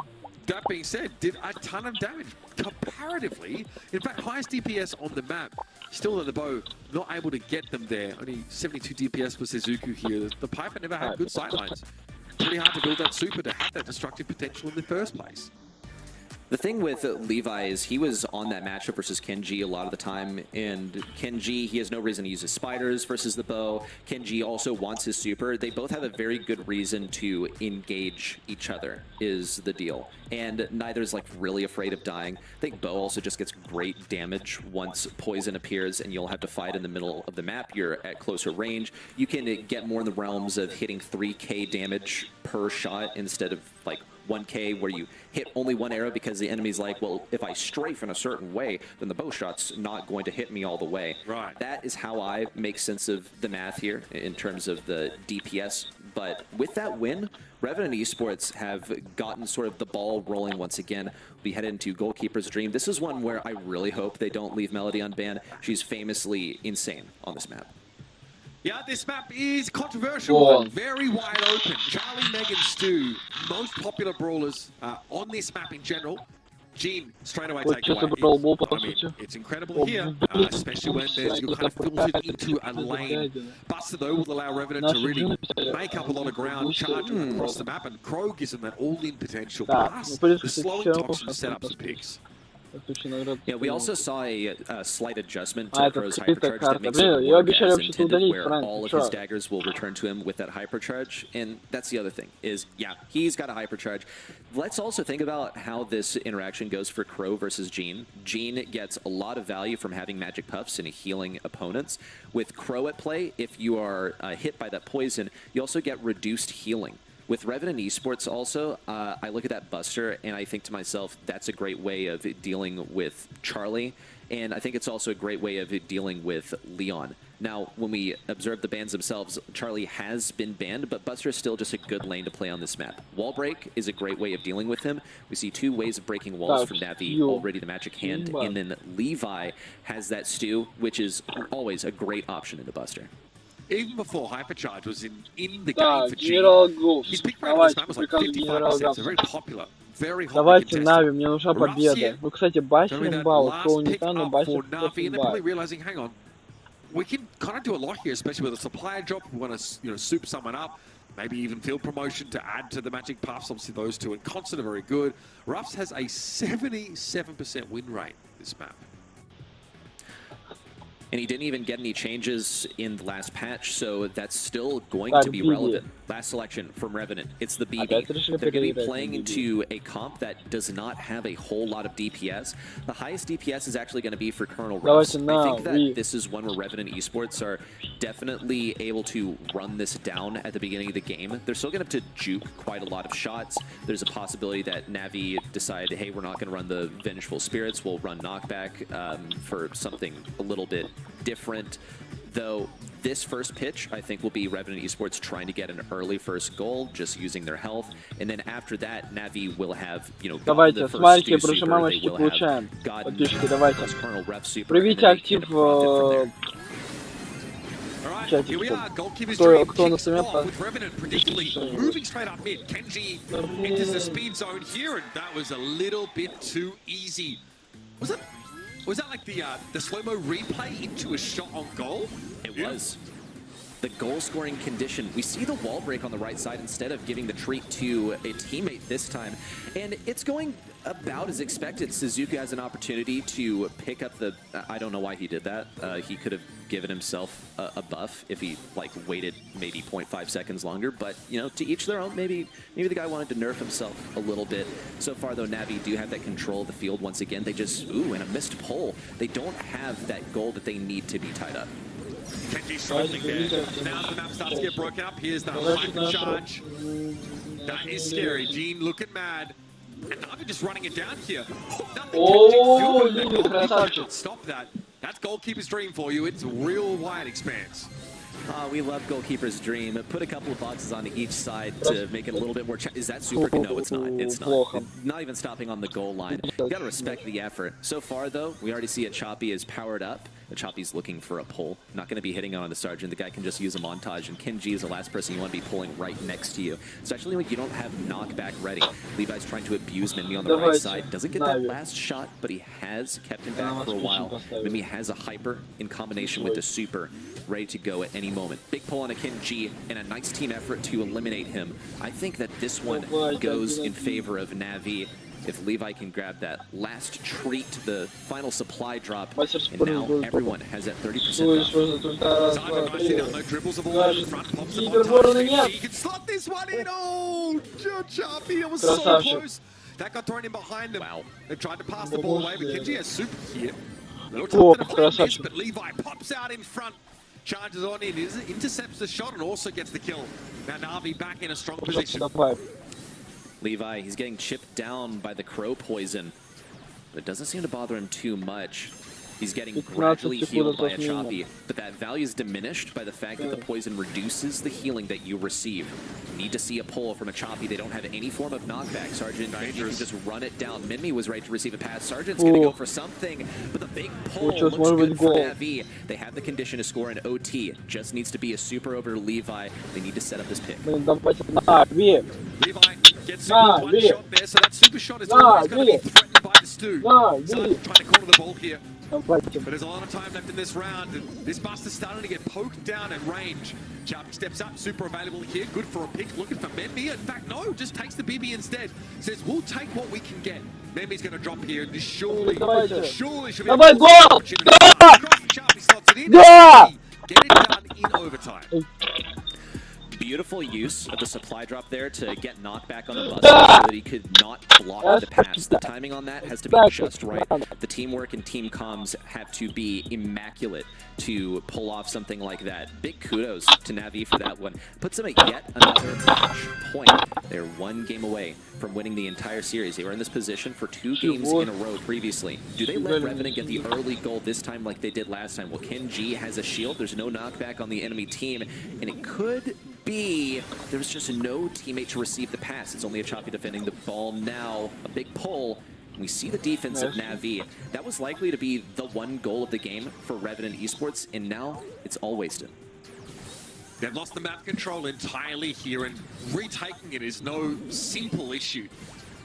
that being said, did a ton of damage comparatively. In fact, highest DPS on the map. Still, the Bow not able to get them there. Only 72 DPS for Suzuku here. The Piper never had good sightlines. Pretty hard to build that super to have that destructive potential in the first place. The thing with Levi is he was on that matchup versus Kenji a lot of the time, and Kenji, he has no reason to use his spiders versus the bow. Kenji also wants his super. They both have a very good reason to engage each other, is the deal. And neither is like really afraid of dying. I think Bo also just gets great damage once poison appears and you'll have to fight in the middle of the map. You're at closer range. You can get more in the realms of hitting 3k damage per shot instead of like 1k where you hit only one arrow because the enemy's like, well, if I strafe in a certain way, then the bow shot's not going to hit me all the way. Right. That is how I make sense of the math here in terms of the DPS. But with that win, Revenant Esports have gotten sort of the ball rolling once again. We head into Goalkeeper's Dream. This is one where I really hope they don't leave Melody unbanned. She's famously insane on this map. Yeah, this map is controversial and very wide open. Charlie, Megan, Stu, most popular brawlers on this map in general. Gene, straight away take away. It's incredible here, especially when you're kind of filtered into a lane. Buster, though, will allow Revenant to really make up a lot of ground, charge across the map, and Crow gives them that all-in potential. Plus, the slowing toxin setups and picks. Yeah, we also saw a slight adjustment to Crow's hypercharge that makes it work as intended, where all of his daggers will return to him with that hypercharge. And that's the other thing, is, yeah, he's got a hypercharge. Let's also think about how this interaction goes for Crow versus Gene. Gene gets a lot of value from having magic puffs and healing opponents. With Crow at play, if you are hit by that poison, you also get reduced healing. With Revenant Esports also, I look at that Buster and I think to myself, that's a great way of dealing with Charlie. And I think it's also a great way of dealing with Leon. Now, when we observe the bans themselves, Charlie has been banned, but Buster is still just a good lane to play on this map. Wall break is a great way of dealing with him. We see two ways of breaking walls from Navi, already the magic hand, and then Levi has that stew, which is always a great option in the Buster. Even before Hypercharge was in the game for Gene, his pick rate on this map was like 55%, so very popular, very hotly contested. Ruff's here, very that last pick up for Navi, and they're probably realizing, hang on, we can kind of do a lot here, especially with a supply drop. We want to soup someone up, maybe even field promotion to add to the magic puffs. Obviously those two in concert are very good. Ruff's has a 77% win rate this map. And he didn't even get any changes in the last patch, so that's still going to be relevant. Last selection from Revenant, it's the BB. They're going to be playing into a comp that does not have a whole lot of DPS. The highest DPS is actually going to be for Colonel Ruffs. I think that this is one where Revenant Esports are definitely able to run this down at the beginning of the game. They're still going to have to juke quite a lot of shots. There's a possibility that Navi decide, hey, we're not going to run the Vengeful Spirits, we'll run Knockback for something a little bit different. Though this first pitch, I think, will be Revenant Esports trying to get an early first goal, just using their health. And then after that, Navi will have, Давайте, смотрите, прожималочки получаем. Подписчики, давайте. Приведите актив. чатик, Here we are. Goalkeeper's кто dream на kicks стриме off with Revenant predictably moving straight up mid. Kenji enters the speed zone here, and that was a little bit too easy. Was that like the slow-mo replay into a shot on goal? It was. The goal-scoring condition. We see the wall break on the right side instead of giving the treat to a teammate this time. And it's going about as expected. Suzuka has an opportunity to pick up the... I don't know why he did that. He could have given himself a buff if he waited maybe 0.5 seconds longer. But, you know, to each their own. Maybe the guy wanted to nerf himself a little bit. So far, though, Navi do have that control of the field once again. They just... Ooh, and a missed pull. They don't have that goal that they need to be tied up. Kenji struggling there. Now the map starts to get broken up. Here's the hyper charge. That is scary. Gene looking mad. And Navi just running it down here. Oh, красавчик. Stop that. That's goalkeeper's dream for you. It's real wide expanse. We love goalkeeper's dream. Put a couple of boxes on each side to make it a little bit more... Is that super? No, it's not. It's not. Not even stopping on the goal line. You got to respect the effort. So far, though, we already see Choppy is powered up. Choppy's looking for a pull. Not going to be hitting on the Sergeant. The guy can just use a montage. And Kenji is the last person you want to be pulling right next to you. Especially when you don't have knockback ready. Levi's trying to abuse Mimi on the right side. Doesn't get that last shot, but he has kept him back for a while. Mimi has a hyper in combination with the super. Ready to go at any moment. Big pull on a Kenji and a nice team effort to eliminate him. I think that this one goes in favor of Navi. If Levi can grab that last treat, the final supply drop, and now everyone has that 30% He can slot this one in. Oh, Choppy, it was so close. That got thrown in behind them. Wow. They tried to pass the ball away, but Kenji has super here. Little tough to defend this, but Levi pops out in front. Charges on in, intercepts the shot and also gets the kill. Now Navi back in a strong position. Levi, he's getting chipped down by the crow poison, but it doesn't seem to bother him too much. He's getting gradually healed by a Choppy, but that value is diminished by the fact that the poison reduces the healing that you receive. You need to see a pull from a Choppy. They don't have any form of knockback. Sergeant can just run it down. Mimi was ready to receive a pass. Sergeant's going to go for something, but the big pull looks good for Navi. They have the condition to score an OT. Just needs to be a super over to Levi. They need to set up this pick. Levi gets one shot there, so that super shot is always going to be threatened by the Stu. Sergeant trying to corner the ball here. But there's a lot of time left in this round, and this Buster's starting to get poked down at range. Choppy steps up, super available here, good for a pick, looking for Memby. In fact, no, just takes the BB instead. Says, we'll take what we can get. Memby's going to drop here, and this surely should be a goal! Choppy slots it in, get it done in overtime. Beautiful use of the supply drop there to get knockback on the Buster so that he could not block the pass. The timing on that has to be just right. The teamwork and team comms have to be immaculate to pull off something like that. Big kudos to Navi for that one. Puts them at yet another match point. They're one game away from winning the entire series. They were in this position for 2 games in a row previously. Do they let Revenant get the early goal this time like they did last time? Well, Kenji has a shield. There's no knockback on the enemy team, and it could be there's just no teammate to receive the pass. It's only a Choppy defending the ball now. A big pull. We see the defense of Navi. That was likely to be the one goal of the game for Revenant Esports, and now it's all wasted. They've lost the map control entirely here, and retaking it is no simple issue.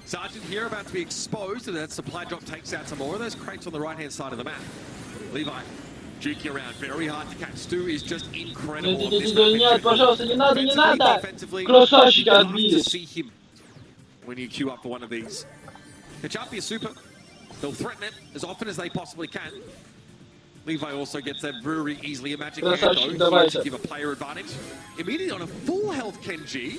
Sergeant here about to be exposed, and that supply drop takes out some more of those crates on the right-hand side of the map. Levi, juking around, very hard to catch. Stu is just incredible on this map. Defensively, to see him when you queue up for one of these. The Choppy is super. They'll threaten it as often as they possibly can. Levi also gets that very easily. A magic hand though, to give a player advantage. Immediately on a full health Kenji.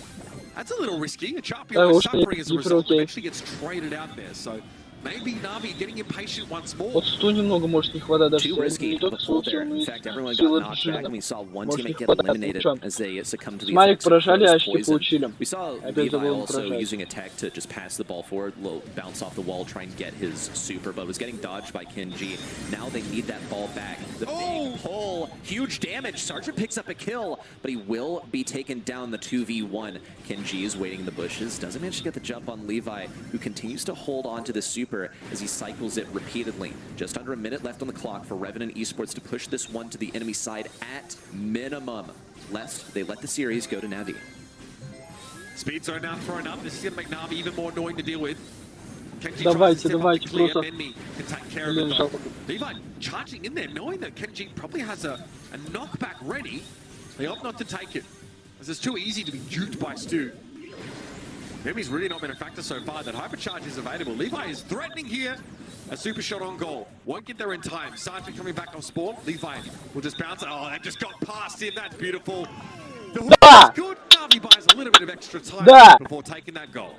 That's a little risky. A Choppy was suffering as a result. Eventually gets traded out there. So maybe Navi getting impatient once more. Too risky of a pull there. In fact, everyone got knocked back, and we saw one teammate get eliminated as they succumbed to the effects of poison. We saw Levi also using a tech to just pass the ball forward, bounce off the wall, try and get his super, but was getting dodged by Kenji. Now they need that ball back. The big pull, huge damage. Sergeant picks up a kill, but he will be taken down the 2v1. Kenji is waiting in the bushes, doesn't manage to get the jump on Levi, who continues to hold on to the super. super as he cycles it repeatedly. Just under a minute left on the clock for Revenant Esports to push this one to the enemy side at minimum, lest they let the series go to Navi. Speeds are now thrown up. This is going to make Navi even more annoying to deal with. Kenji Давайте, tries to step up просто. the clear, Menmi can take care of it though. Levi charging in there, knowing that Kenji probably has a knockback ready. They opt not to take it, as it's too easy to be duped by Stu. Menmi's really not been a factor so far. That hypercharge is available. Levi is threatening here. A super shot on goal. Won't get there in time. Sergeant coming back off spawn. Levi will just bounce it. Oh, that just got past him. That's beautiful. The hook is good. Navi buys a little bit of extra time before taking that goal.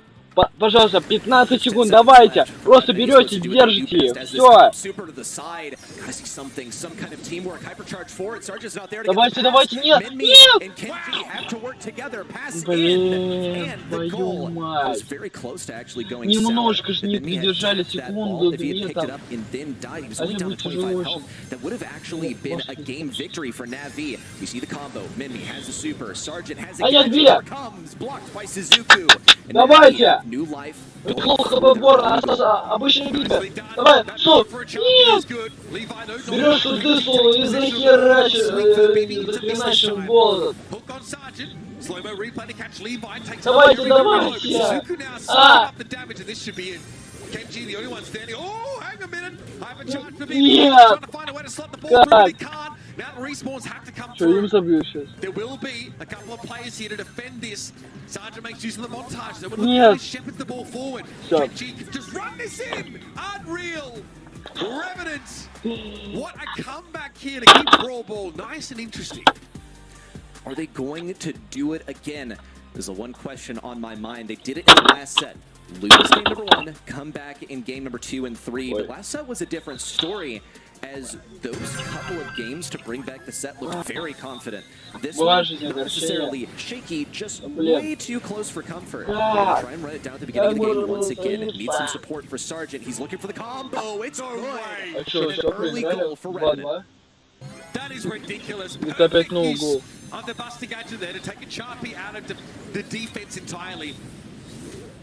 Пожалуйста, 15 секунд, давайте. Просто берете, держите. Все. Давайте, давайте, нет, нет! Блин, твою мать. Немножко же не придержали секунду, две там. Они бы тяжело. А я две! Давайте! Плохо выбор, обычный битва. Давай, стоп! Нет! Берешь дысу и захерачишь голод. Давайте, давайте! Kenji, the only one standing. Oh, hang a minute. Hypercharge for Нет! trying to find a way to slot the ball, but they can't. Now the respawns have to come through. There will be a couple of players here to defend this. Sergeant makes use of the montage. They will look to shepherd the ball forward. Kenji can just run this in. Unreal. Revenant. What a comeback here to keep Brawl Ball nice and interesting. Are they going to do it again? There's the one question on my mind. They did it in the last set. Lose game number 1, come back in game number 2 and 3. But last set was a different story, as those couple of games to bring back the set looked very confident. This one, not necessarily shaky, just way too close for comfort. Try and run it down at the beginning of the game once again. Needs some support for Sergeant. He's looking for the combo. It's good. An early goal for Revenant. That is ridiculous. On the busting gadget there to take a Charpy out of the defense entirely.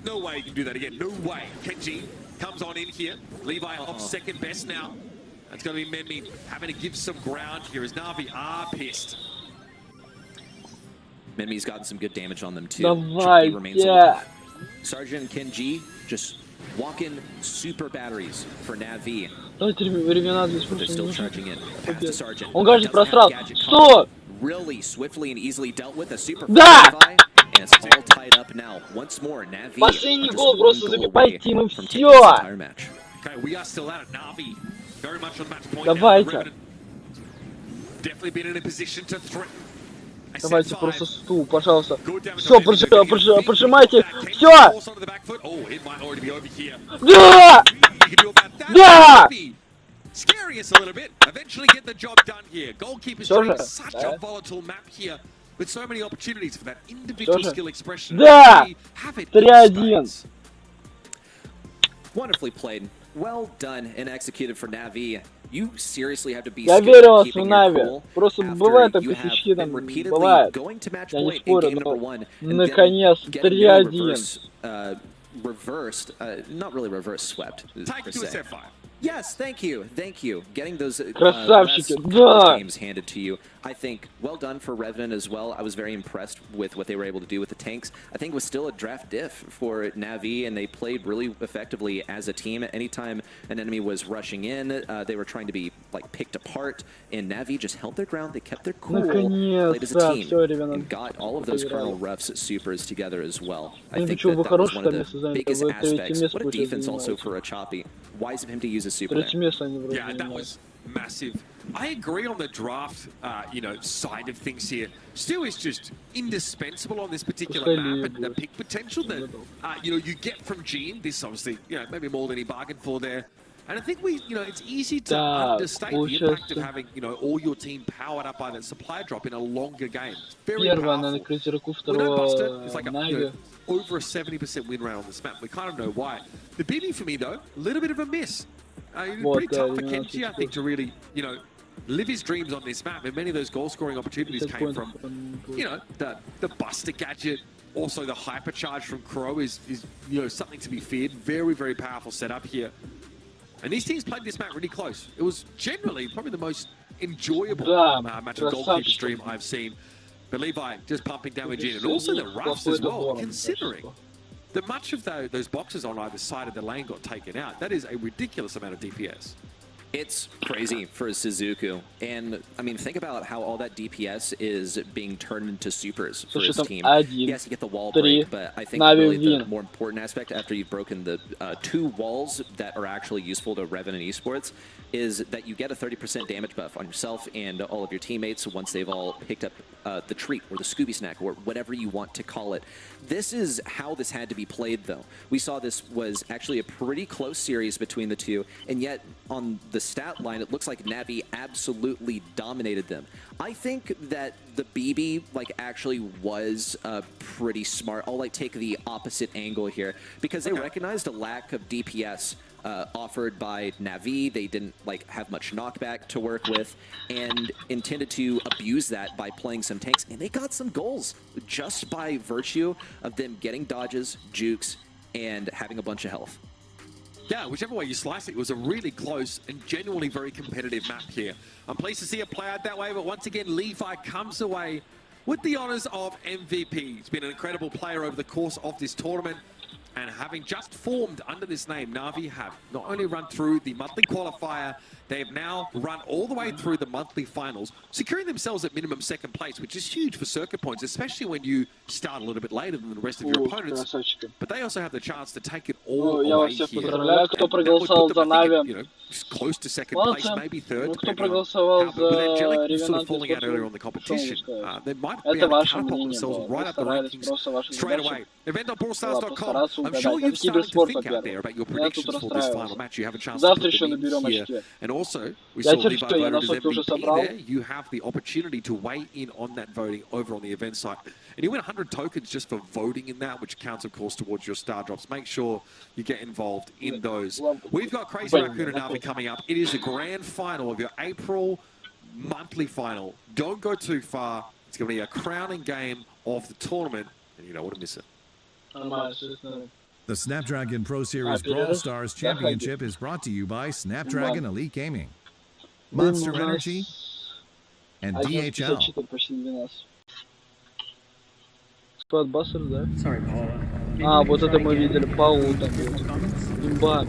No way you can do that again. No way. Kenji comes on in here. Levi off second best now. That's going to be Menmi having to give some ground here as Navi are pissed. Menmi's gotten some good damage on them too. Charpy remains alive. Sergeant and Kenji just walking super batteries for Navi. They're still charging in. Pass to Sergeant. Он каждый просрал. Что? Really swiftly and easily dealt with a super Levi. And it's all tied up now. Once more, Navi. Последний гол, просто забивайте им все. Okay, we are still out at Navi. Very much on match point. Давайте. Definitely been in a position to threaten. Давайте просто стул, пожалуйста. Все, прожимайте. Все. Да! Да! Scariest a little bit. Eventually get the job done here. Goalkeeper's doing such a volatile map here with so many opportunities for that individual skill expression. Да! 3-1. Wonderfully played. Well done and executed for Navi. You seriously have to be Я верю вас в Нави. Просто бывает так косячки там, бывает. Я не спорю, но наконец 3-1. Reversed, not really reverse swept. Per se. Yes, thank you. Getting those games handed to you. I think well done for Revenant as well. I was very impressed with what they were able to do with the tanks. I think it was still a draft diff for Navi, and they played really effectively as a team. Anytime an enemy was rushing in, they were trying to be like picked apart, and Navi just held their ground. They kept their cool, played as a team, and got all of those Colonel Ruffs supers together as well. I think that was one of the biggest aspects. What a defense also for a Choppy. Wise of him to use a super there. Yeah, that was massive. I agree on the draft, side of things here. Stu is just indispensable on this particular map, and the pick potential that you get from Gene. This obviously, maybe more than he bargained for there. And I think it's easy to understate the impact of having, all your team powered up by that supply drop in a longer game. It's very powerful. We know Buster is like over a 70% win rate on this map. We kind of know why. The BB for me though, a little bit of a miss. Pretty tough for Kenji, I think, to really, live his dreams on this map, and many of those goal-scoring opportunities came from, you know, the Buster gadget. Also, the hypercharge from Crow is you know, something to be feared. Very, very powerful setup here. And these teams played this map really close. It was generally probably the most enjoyable match of goalkeeper stream I've seen. But Levi just pumping damage in, and also the roughs as well, considering that much of those boxes on either side of the lane got taken out. That is a ridiculous amount of DPS. It's crazy for Suzuku. And, I mean, think about how all that DPS is being turned into supers for his team. Yes, you get the wall break, but I think really the more important aspect after you've broken the 2 walls that are actually useful to Revan and Esports is that you get a 30% damage buff on yourself and all of your teammates once they've all picked up the treat or the Scooby Snack or whatever you want to call it. This is how this had to be played, though. We saw this was actually a pretty close series between the two, and yet on the stat line, it looks like Navi absolutely dominated them. I think that the BB actually was pretty smart. I'll take the opposite angle here because they recognized a lack of DPS offered by Navi. They didn't have much knockback to work with and intended to abuse that by playing some tanks, and they got some goals just by virtue of them getting dodges, jukes, and having a bunch of health. Yeah, whichever way you slice it, it was a really close and genuinely very competitive map here. I'm pleased to see it play out that way, but once again, Levi comes away with the honors of MVP. He's been an incredible player over the course of this tournament, and having just formed under this name, Navi have not only run through the monthly qualifier, they have now run all the way through the monthly finals, securing themselves at minimum 2nd place, which is huge for circuit points, especially when you start a little bit later than the rest of your opponents. But they also have the chance to take it all away here. That would put them, I think, you know, close to 2nd place, maybe 3rd. But with Angelic sort of falling out earlier on the competition, they might be able to catapult themselves right up the rankings straight away. Event.brawlstars.com. I'm sure you've started to think out there about your predictions for this final match. You have a chance to put them in here. And also, we saw Levi voted as MVP there. You have the opportunity to weigh in on that voting over on the event site. And you win 100 tokens just for voting in that, which counts, of course, towards your star drops. Make sure you get involved in those. We've got Crazy Raccoon and Navi coming up. It is the grand final of your April monthly final. Don't go too far. It's going to be a crowning game of the tournament, and you don't want to miss it. The Snapdragon Pro Series Brawl Stars Championship is brought to you by Snapdragon Elite Gaming, Monster Energy, and DHL. Sorry, Paul. А, вот это мы видели, Паул там. Имба.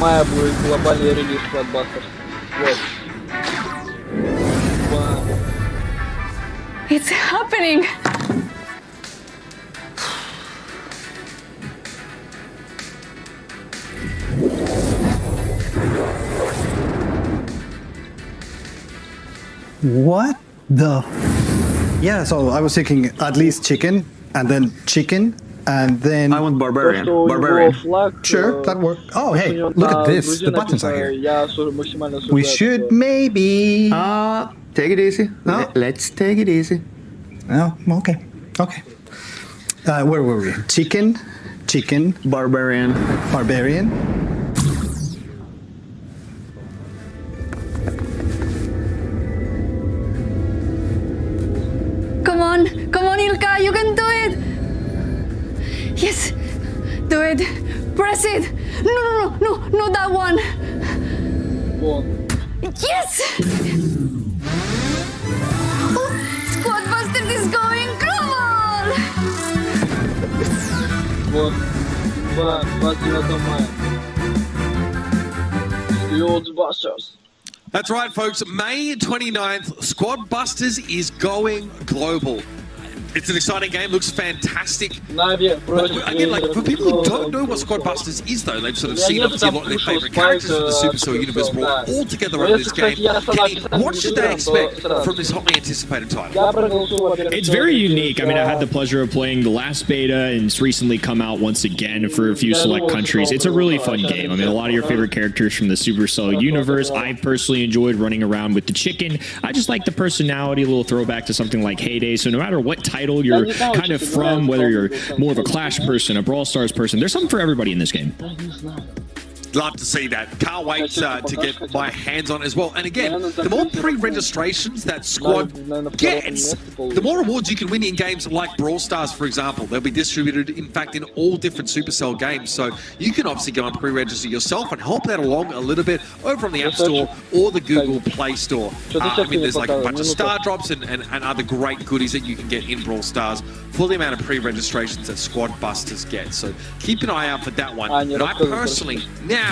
Мая будет глобальный релиз Bloodbuster. Вот. It's happening! What the? Yeah, so I was thinking at least chicken, and then chicken, and then... I want barbarian. Barbarian. Sure, that works. Oh, hey, look at this. The buttons are here. We should maybe... Take it easy. No? Let's take it easy. Oh, okay. Okay. Where were we? Chicken, chicken. Barbarian. Barbarian. Come on, Ilka, you can do it! Yes, do it. Press it. No, not that one. Yes! Squadbusters is going global! Вот, 29 мая. Squadbusters. That's right, folks. May 29th, Squadbusters is going global. It's an exciting game, looks fantastic. Again, for people who don't know what Squadbusters is, though, they've sort of seen obviously a lot of their favourite characters from the Supercell universe brought all together over this game. Kenny, what should they expect from this hotly anticipated title? It's very unique. I mean, I had the pleasure of playing the last beta, and it's recently come out once again for a few select countries. It's a really fun game. I mean, a lot of your favorite characters from the Supercell universe. I personally enjoyed running around with the chicken. I just like the personality, a little throwback to something like Heyday. So no matter what title title you're kind of from, whether you're more of a Clash person, a Brawl Stars person. There's something for everybody in this game. Love to see that. Can't wait to get my hands on it as well. And again, the more pre-registrations that squad gets, the more rewards you can win in games like Brawl Stars, for example. They'll be distributed, in fact, in all different Supercell games. So you can obviously go and pre-register yourself and help that along a little bit over on the App Store or the Google Play Store. I mean, there's like a bunch of star drops and other great goodies that you can get in Brawl Stars for the amount of pre-registrations that Squad Busters get. So keep an eye out for that one. And I personally now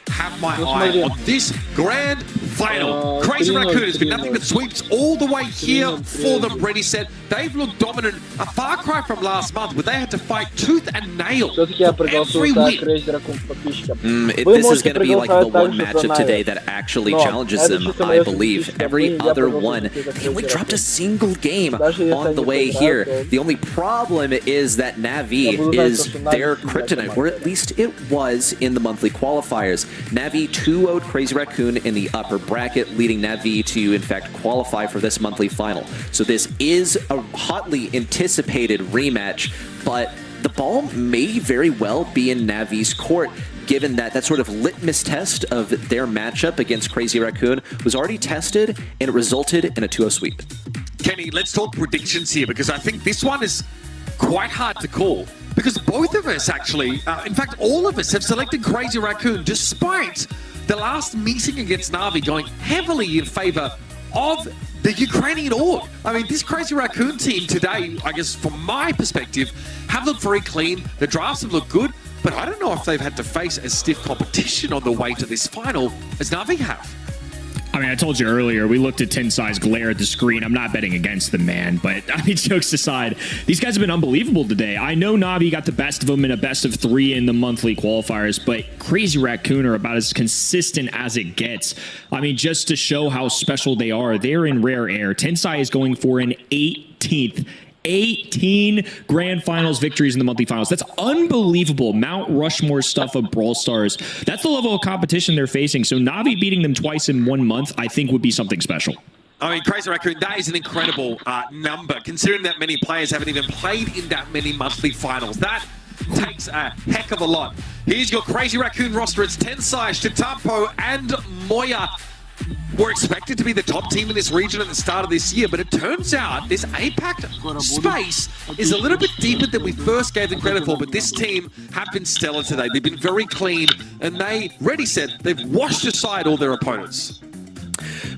have my eye on this grand final. Crazy Raccoon has been nothing but sweeps all the way here for them. Ready, set. They've looked dominant. A far cry from last month where they had to fight tooth and nail for every win. This is going to be like the one matchup today that actually challenges them, I believe. Every other one, they only dropped a single game on the way here. The only problem is that Navi is their kryptonite, or at least it was in the monthly qualifiers. Navi 2-0'd Crazy Raccoon in the upper bracket, leading Navi to, in fact, qualify for this monthly final. So this is a hotly anticipated rematch, but the ball may very well be in Navi's court, given that that sort of litmus test of their matchup against Crazy Raccoon was already tested, and it resulted in a 2-0 sweep. Kenny, let's talk predictions here, because I think this one is quite hard to call. Because both of us actually, in fact all of us, have selected Crazy Raccoon despite the last meeting against Navi going heavily in favor of the Ukrainian org. I mean, this Crazy Raccoon team today, I guess from my perspective, have looked very clean. The drafts have looked good, but I don't know if they've had to face as stiff competition on the way to this final as Navi have. I mean, I told you earlier, we looked at Tensai's glare at the screen. I'm not betting against the man, but I mean, jokes aside, these guys have been unbelievable today. I know Navi got the best of them in a best of 3 in the monthly qualifiers, but Crazy Raccoon are about as consistent as it gets. I mean, just to show how special they are, they're in rare air. Tensai is going for an 18th 18 grand finals victories in the monthly finals. That's unbelievable. Mount Rushmore stuff of Brawl Stars. That's the level of competition they're facing. So Navi beating them twice in 1 month, I think would be something special. I mean, Crazy Raccoon, that is an incredible number, considering that many players haven't even played in that many monthly finals. That takes a heck of a lot. Here's your Crazy Raccoon roster. It's Tensai, Shitapo, and Moya. Were expected to be the top team in this region at the start of this year, but it turns out this APAC space is a little bit deeper than we first gave them credit for, but this team have been stellar today. They've been very clean, and they, Reddy said, they've washed aside all their opponents.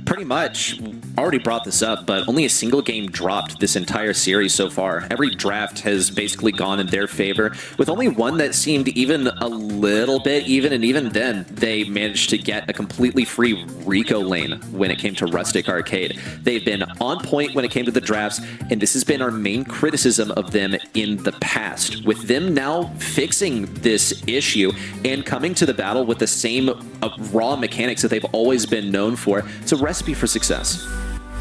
Pretty much. Already brought this up, but only a single game dropped this entire series so far. Every draft has basically gone in their favor, with only one that seemed even a little bit even, and even then, they managed to get a completely free Rico lane when it came to Rustic Arcade. They've been on point when it came to the drafts, and this has been our main criticism of them in the past. With them now fixing this issue and coming to the battle with the same raw mechanics that they've always been known for, it's a recipe for success.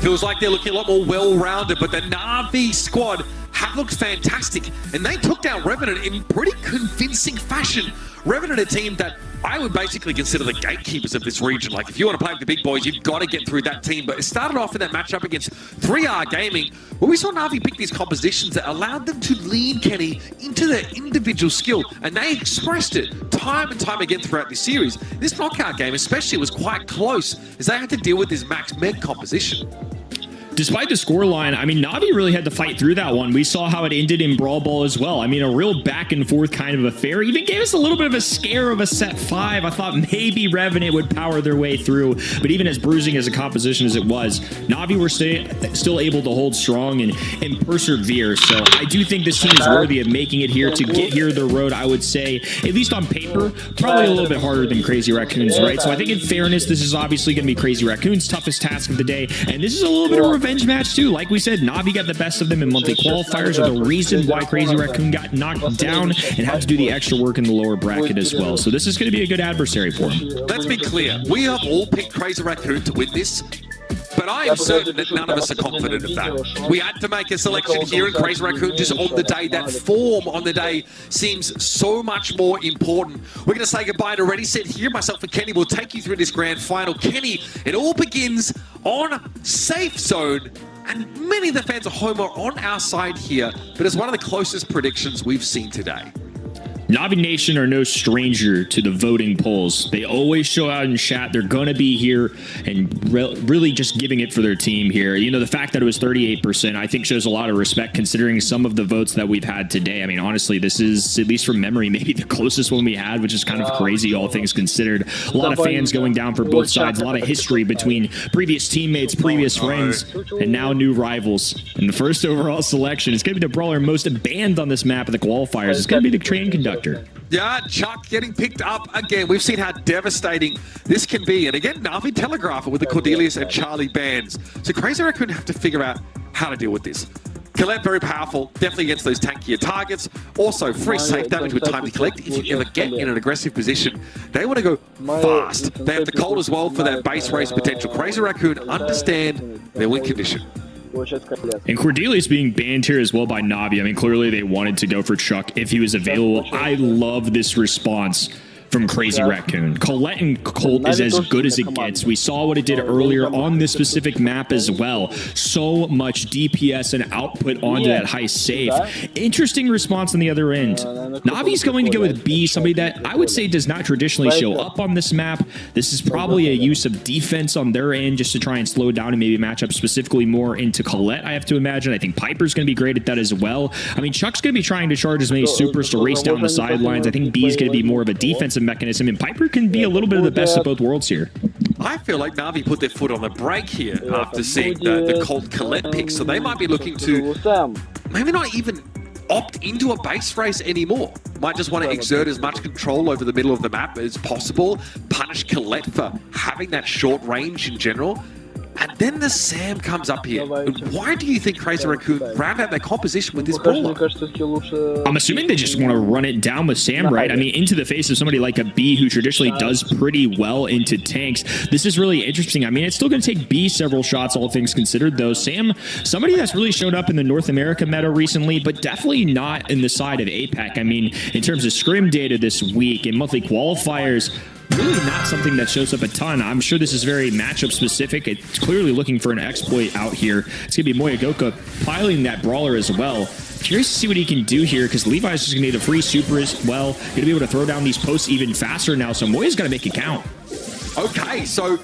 Feels like they're looking a lot more well-rounded, but the Navi squad have looked fantastic, and they took down Revenant in pretty convincing fashion. Revenant, a team that I would basically consider the gatekeepers of this region. Like, if you want to play with the big boys, you've got to get through that team. But it started off in that matchup against 3R Gaming, where we saw Navi pick these compositions that allowed them to lean Kenny into their individual skill, and they expressed it time and time again throughout the series. This knockout game especially was quite close, as they had to deal with this Max Meg composition. Despite the scoreline, I mean, Navi really had to fight through that one. We saw how it ended in Brawl Ball as well. I mean, a real back and forth kind of affair. Even gave us a little bit of a scare of a set 5. I thought maybe Revenant would power their way through, but even as bruising as a composition as it was, Navi were still able to hold strong and persevere. So I do think this team is worthy of making it here. To get here the road, I would say, at least on paper, probably a little bit harder than Crazy Raccoon's, right? So I think in fairness, this is obviously going to be Crazy Raccoon's toughest task of the day, and this is a little bit of a revenge match too. Like we said, Navi got the best of them in monthly qualifiers, are the reason why Crazy Raccoon got knocked down and had to do the extra work in the lower bracket as well. So this is going to be a good adversary for him. Let's be clear, we have all picked Crazy Raccoon to win this, but I am certain that none of us are confident of that. We had to make a selection here in Crazy Raccoon just on the day. That form on the day seems so much more important. We're going to say goodbye to Ready, Set here. Myself and Kenny will take you through this grand final. Kenny, it all begins on Safe Zone And many of the fans at home are on our side here, but it's one of the closest predictions we've seen today. Navi Nation are no stranger to the voting polls. They always show out in chat. They're going to be here and really just giving it for their team here. You know, the fact that it was 38%, I think shows a lot of respect considering some of the votes that we've had today. I mean, honestly, this is, at least from memory, maybe the closest one we had, which is kind of crazy, all things considered. A lot of fans going down for both sides, a lot of history between previous teammates, previous friends, and now new rivals. And the first overall selection is going to be the brawler most banned on this map of the qualifiers. It's going to be the train conductor. Yeah, Chuck getting picked up again. We've seen how devastating this can be. And again, Navi telegraph it with the Cordelius and Charlie bans. So Crazy Raccoon have to figure out how to deal with this. Colette, very powerful, definitely against those tankier targets. Also, free safe damage with time to collect. If you ever get in an aggressive position, they want to go fast. They have the cold as well for that base race potential. Crazy Raccoon understand their win condition. And Cordelius being banned here as well by Navi. I mean, clearly they wanted to go for Chuck if he was available. I love this response from Crazy Raccoon. Colette and Colt is as good as it gets. We saw what it did earlier on this specific map as well. So much DPS and output onto that high save. Interesting response on the other end. Navi's going to go with B, somebody that I would say does not traditionally show up on this map. This is probably a use of defense on their end just to try and slow down and maybe match up specifically more into Colette, I have to imagine. I think Piper's going to be great at that as well. I mean, Chuck's going to be trying to charge as many supers to race down the sidelines. I think B's going to be more of a defensive mechanism, and Piper can be a little bit of the best of both worlds here. I feel like Navi put their foot on the brake here after seeing the Colt Colette pick, so they might be looking to maybe not even opt into a base race anymore. Might just want to exert as much control over the middle of the map as possible, punish Colette for having that short range in general. And then the Sam comes up here. Why do you think Crazy Raccoon round out their composition with this brawler? I'm assuming they just want to run it down with Sam, right? I mean, into the face of somebody like a B who traditionally does pretty well into tanks. This is really interesting. I mean, it's still going to take B several shots, all things considered, though. Sam, somebody that's really showed up in the North America meta recently, but definitely not in the side of APAC. I mean, in terms of scrim data this week and monthly qualifiers, really not something that shows up a ton. I'm sure this is very matchup specific. It's clearly looking for an exploit out here. It's going to be Moyagoka piling that brawler as well. Curious to see what he can do here, because Levi's just going to need a free super as well. Going to be able to throw down these posts even faster now, so Moya's got to make it count. Okay, so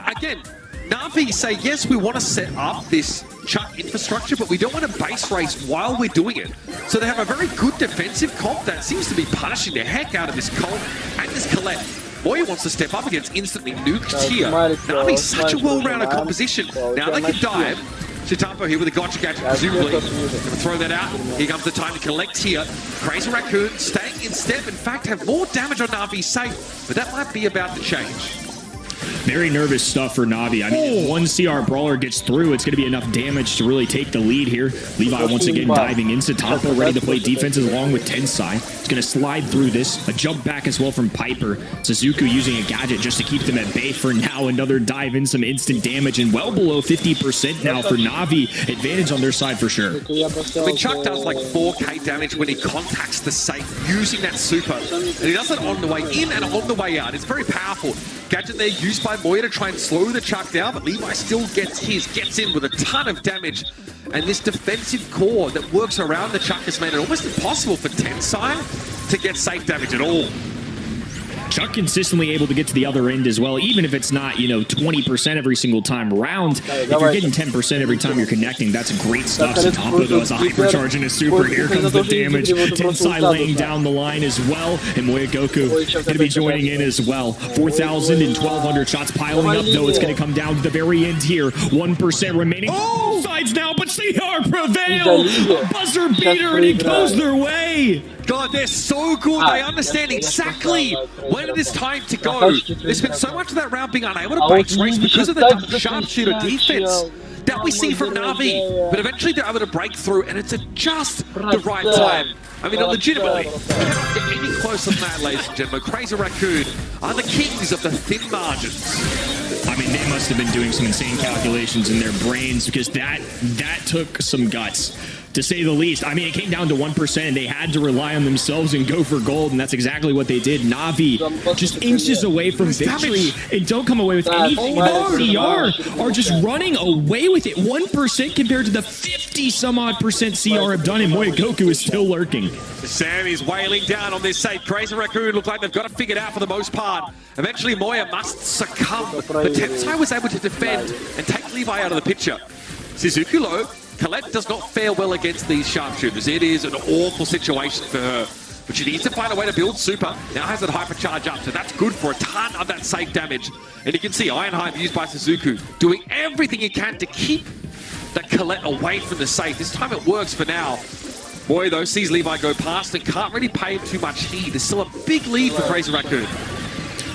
again, Navi say, yes, we want to set up this Chuck infrastructure, but we don't want to base race while we're doing it. So they have a very good defensive comp that seems to be punishing the heck out of this Colt and this Colette. Moya wants to step up against instantly nuked here. Navi's such a well-rounded composition. Now they can dive. Chitampo here with a gotcha gadget, presumably. Gonna throw that out. Here comes the time to collect here. Crazy Raccoon staying in step. In fact, have more damage on Navi's safe, but that might be about to change. Very nervous stuff for Navi. I mean, if one CR brawler gets through, it's going to be enough damage to really take the lead here. Levi once again diving into Tampo, ready to play defenses along with Tensai. It's going to slide through this. A jump back as well from Piper. Suzuku using a gadget just to keep them at bay for now. Another dive in, some instant damage, and well below 50% now for Navi. Advantage on their side for sure. I mean, Chuck does like 4k damage when he contacts the safe using that super. And he does it on the way in and on the way out. It's very powerful. Gadget there used by Moya to try and slow the Chuck down, but Levi still gets his, gets in with a ton of damage. And this defensive core that works around the Chuck has made it almost impossible for Tensai to get safe damage at all. Chuck consistently able to get to the other end as well, even if it's not, 20% every single time round. If you're getting 10% every time you're connecting, that's great stuff. Tampo though has a hypercharge and a super. Here comes the damage. Tensai laying down the line as well. And Moyagoku going to be joining in as well. 4,000 and 1,200 shots piling up, though. It's going to come down to the very end here. 1% remaining. Oh! Sides now, but CR prevail. Buzzer beater, and it goes their way. God, they're so good. They understand exactly when it is time to go. There's been so much of that round being unable to base race because of the double sharpshooter defense that we see from Navi. But eventually they're able to break through, and it's at just the right time. I mean, legitimately, you cannot get any closer than that, ladies and gentlemen. Crazy Raccoon are the kings of the thin margins. I mean, they must have been doing some insane calculations in their brains, because that took some guts to say the least. I mean, it came down to 1%, and they had to rely on themselves and go for gold, and that's exactly what they did. Navi just inches away from victory and don't come away with anything. CR are just running away with it. 1% compared to the 50-some-odd% CR have done, and Moyagoku is still lurking. Sam is wailing down on this safe. Crazy Raccoon look like they've got it figured out for the most part. Eventually, Moya must succumb, but Tensai was able to defend and take Levi out of the picture. Suzuki low. Colette does not fare well against these sharpshooters. It is an awful situation for her. But she needs to find a way to build super. Now has that hypercharge up, so that's good for a ton of that safe damage. And you can see Iron Hive used by Suzuki doing everything he can to keep that Colette away from the safe. This time it works for now. Boy, though, sees Levi go past and can't really pay him too much heed. There's still a big lead for Crazy Raccoon.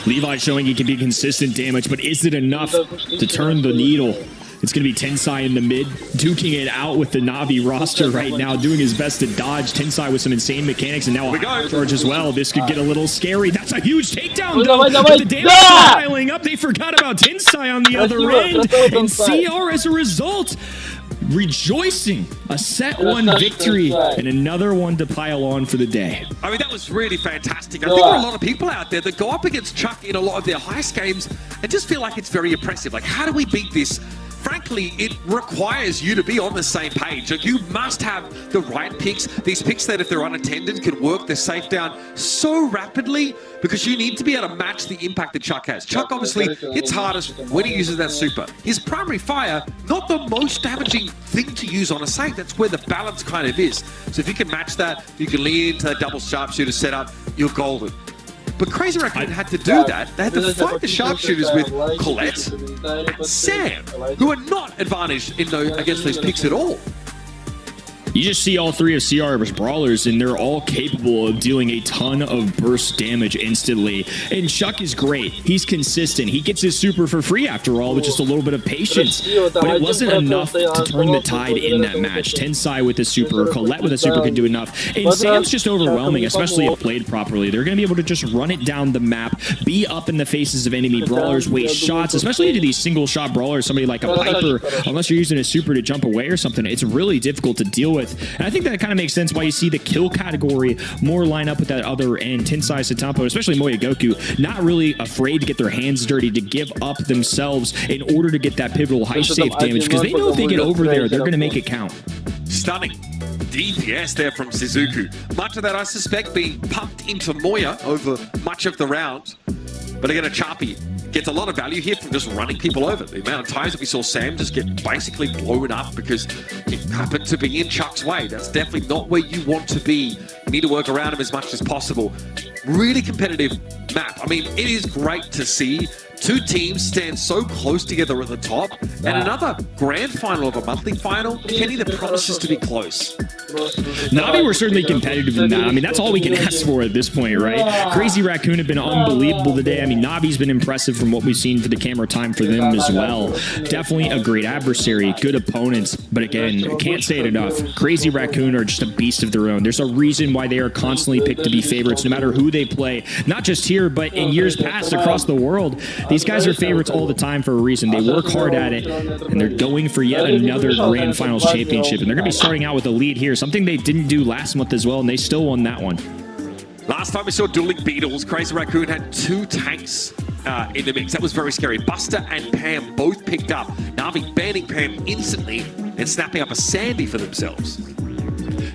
Levi showing he can be consistent damage, but is it enough to turn the needle? It's going to be Tensai in the mid, duking it out with the Navi roster right now, doing his best to dodge. Tensai with some insane mechanics, and now a charge as well. This could get a little scary. That's a huge takedown, though. The damage piling up. They forgot about Tensai on the other end, and CR as a result, rejoicing. A set 1 victory and another one to pile on for the day. I mean, that was really fantastic. I think there are a lot of people out there that go up against Chuck in a lot of their heist games and just feel like it's very impressive. Like, how do we beat this? Frankly, it requires you to be on the same page. Like, you must have the right picks. These picks that, if they're unattended, can work the safe down so rapidly because you need to be able to match the impact that Chuck has. Chuck obviously hits hardest when he uses that super. His primary fire, not the most damaging thing to use on a safe. That's where the balance kind of is. So if you can match that, you can lean into that double sharpshooter setup, you're golden. But Crazy Raccoon had to do that. They had to fight the sharpshooters with Colette and Sam, who are not advantaged in against those picks at all. You just see all three of CR's brawlers, and they're all capable of dealing a ton of burst damage instantly. And Chuck is great. He's consistent. He gets his super for free after all, with just a little bit of patience. But it wasn't enough to turn the tide in that match. Tensai with the super, Colette with a super can do enough. And Sam's just overwhelming, especially if played properly. They're going to be able to just run it down the map, be up in the faces of enemy brawlers, waste shots, especially into these single shot brawlers, somebody like a Piper, unless you're using a super to jump away or something. It's really difficult to deal with. And I think that kind of makes sense why you see the kill category more line up with that other end. Tensai, Satampo, especially Moyagoku, not really afraid to get their hands dirty, to give up themselves in order to get that pivotal high safe damage, because they know if they get over there, they're going to make it count. Stunning DPS there from Suzuki. Much of that, I suspect, being pumped into Moya over much of the round. But again, a Chapi gets a lot of value here from just running people over. The amount of times that we saw Sam just get basically blown up because he happened to be in Chuck's way. That's definitely not where you want to be. You need to work around him as much as possible. Really competitive map. I mean, it is great to see two teams stand so close together at the top, and another grand final of a monthly final, Kenny, that promises to be close. Navi were certainly competitive in that. I mean, that's all we can ask for at this point, right? Crazy Raccoon have been unbelievable today. I mean, Navi's been impressive from what we've seen for the camera time for them as well. Definitely a great adversary, good opponents, but again, can't say it enough. Crazy Raccoon are just a beast of their own. There's a reason why they are constantly picked to be favorites, no matter who they play, not just here, but in years past across the world. These guys are favorites all the time for a reason. They work hard at it, and they're going for yet another Grand Finals championship, and they're going to be starting out with a lead here, something they didn't do last month as well, and they still won that one. Last time we saw dueling beetles, Crazy Raccoon had two tanks in the mix. That was very scary. Buster and Pam both picked up. Navi banning Pam instantly and snapping up a Sandy for themselves.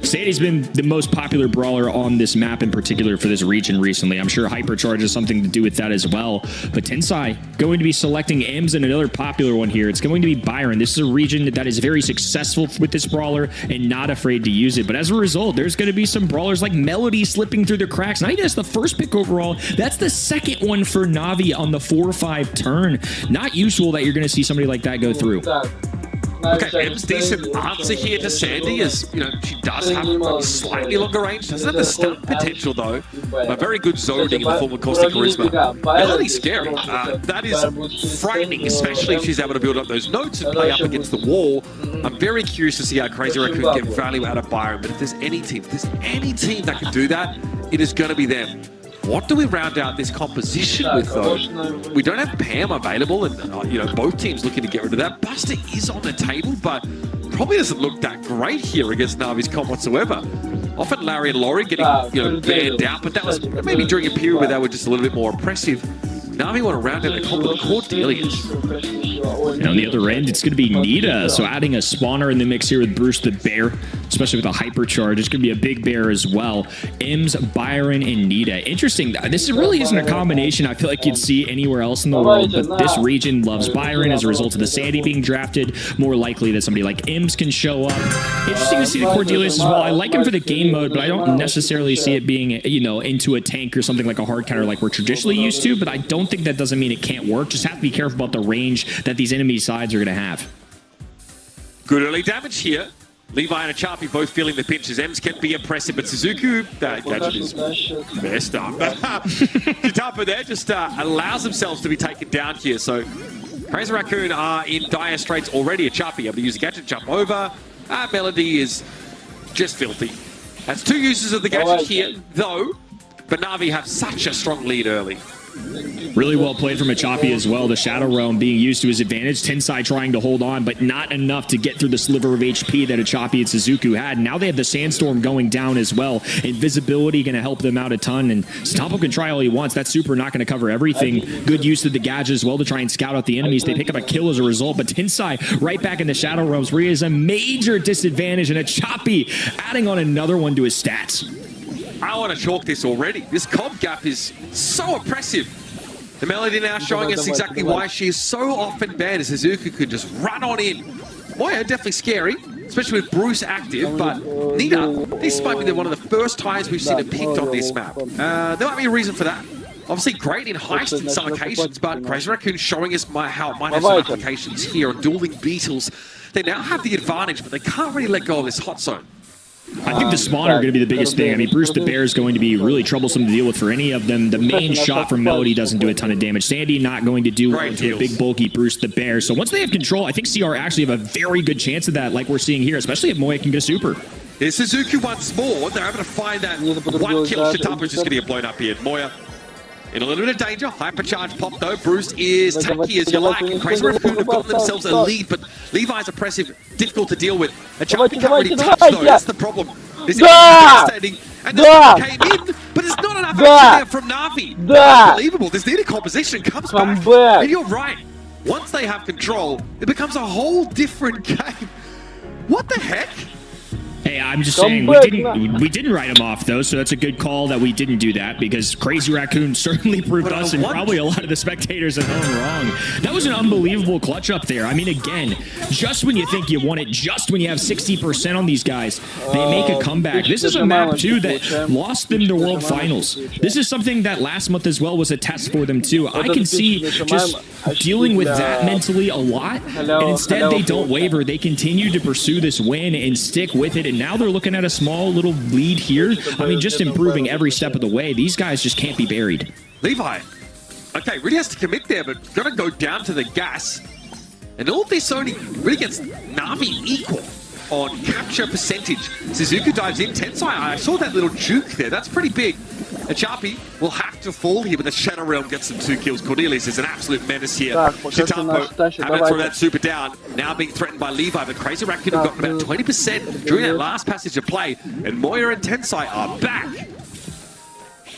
Sandy's been the most popular brawler on this map in particular for this region recently. I'm sure Hypercharge has something to do with that as well. But Tensai going to be selecting Ems, and another popular one here. It's going to be Byron. This is a region that is very successful with this brawler and not afraid to use it. But as a result, there's going to be some brawlers like Melody slipping through the cracks. Not even as the first pick overall. That's the second one for Navi on the 4-5 turn. Not usual that you're going to see somebody like that go through. Okay, Ems, decent answer here to Sandy, as you know, she does have a slightly longer range. Doesn't have the stun potential though. A very good zoning in the form of Caustic Charisma. Melody's scary. That is frightening, especially if she's able to build up those notes and play up against the wall. I'm very curious to see how Crazy Raccoon get value out of Byron. But if there's any team that can do that, it is going to be them. What do we round out this composition with, though? We don't have Pam available, and you know, both teams looking to get rid of that. Buster is on the table, but probably doesn't look that great here against Navi's comp whatsoever. Often Larry and Laurie getting banned out, but that was maybe during a period where they were just a little bit more oppressive. Navi want to round out the comp with Cordelius. And on the other end, it's going to be Nita. So adding a spawner in the mix here with Bruce the Bear, especially with a hypercharge. It's going to be a big bear as well. Ims, Byron, and Nita. Interesting. This really isn't a combination I feel like you'd see anywhere else in the world, but this region loves Byron as a result of the Sandy being drafted. More likely that somebody like Ims can show up. Interesting to see the Cordelius as well. I like him for the game mode, but I don't necessarily see it being, you know, into a tank or something like a hard counter like we're traditionally used to, but I don't think that doesn't mean it can't work. Just have to be careful about the range that these enemy sides are going to have. Good early damage here. Levi and Achapi both feeling the pinches. Ems can be impressive, but Suzuku, that gadget is messed up. Kitapa there just allows themselves to be taken down here. So Crazy Raccoon are in dire straits already. Achapi able to use a gadget, jump over. Melody is just filthy. That's two uses of the gadget here, though. But Na'Vi have such a strong lead early. Really well played from Achapi as well. The Shadow Realm being used to his advantage. Tensai trying to hold on, but not enough to get through the sliver of HP that Achapi and Suzuku had. Now they have the Sandstorm going down as well. Invisibility going to help them out a ton, and Stompo can try all he wants. That's super not going to cover everything. Good use of the gadget as well to try and scout out the enemies. They pick up a kill as a result, but Tensai right back in the Shadow Realms where he has a major disadvantage, and Achapi adding on another one to his stats. I want to chalk this already. This comp gap is so oppressive. The Melody now showing us exactly why she is so often banned, as Suzuku could just run on in. Moya, definitely scary, especially with Bruce active, but Nina, this might be one of the first times we've seen her picked on this map. There might be a reason for that. Obviously great in heist in some occasions, but Crazy Raccoon showing us how it might have some applications here on dueling beetles. They now have the advantage, but they can't really let go of this hot zone. I think the spawner are going to be the biggest thing. I mean, Bruce the Bear is going to be really troublesome to deal with for any of them. The main shot from Melody doesn't do a ton of damage. Sandy not going to do well to a big, bulky Bruce the Bear. So once they have control, I think CR actually have a very good chance of that, like we're seeing here, especially if Moya can get super. There's Suzuki once more. They're able to find that one kill. Shitapa's just going to get blown up here. Moya in a little bit of danger. Hypercharge pop though. Bruce is tanky as you like. And Crazy Raccoon have gotten themselves a lead, but Levi's oppressive, difficult to deal with. Achapi can't really touch though. That's the problem. This is devastating, and this came in, but there's not enough action there from Na'Vi. Unbelievable. This needed composition comes back, and you're right. Once they have control, it becomes a whole different game. What the heck? Hey, I'm just saying, we didn't write him off, though, so that's a good call that we didn't do that, because Crazy Raccoon certainly proved us and probably a lot of the spectators at home wrong. That was an unbelievable clutch up there. I mean, again, just when you think you won it, just when you have 60% on these guys, they make a comeback. This is a map, too, that lost them the World Finals. This is something that last month as well was a test for them, too. I can see just dealing with that mentally a lot, and instead they don't waver. They continue to pursue this win and stick with it, and now they're looking at a small little lead here. I mean, just improving every step of the way. These guys just can't be buried. Levi, okay, really has to commit there, but gotta go down to the gas. And all this only really gets Na'Vi equal on capture percentage. Suzuku dives in. Tensai, I saw that little juke there. That's pretty big. Achapi will have to fall here, but the Shadow Realm gets some 2 kills. Cordelius is an absolute menace here. Shitapo having to throw that super down. Now being threatened by Levi, but Crazy Raccoon have gotten about 20% during that last passage of play. And Moya and Tensai are back.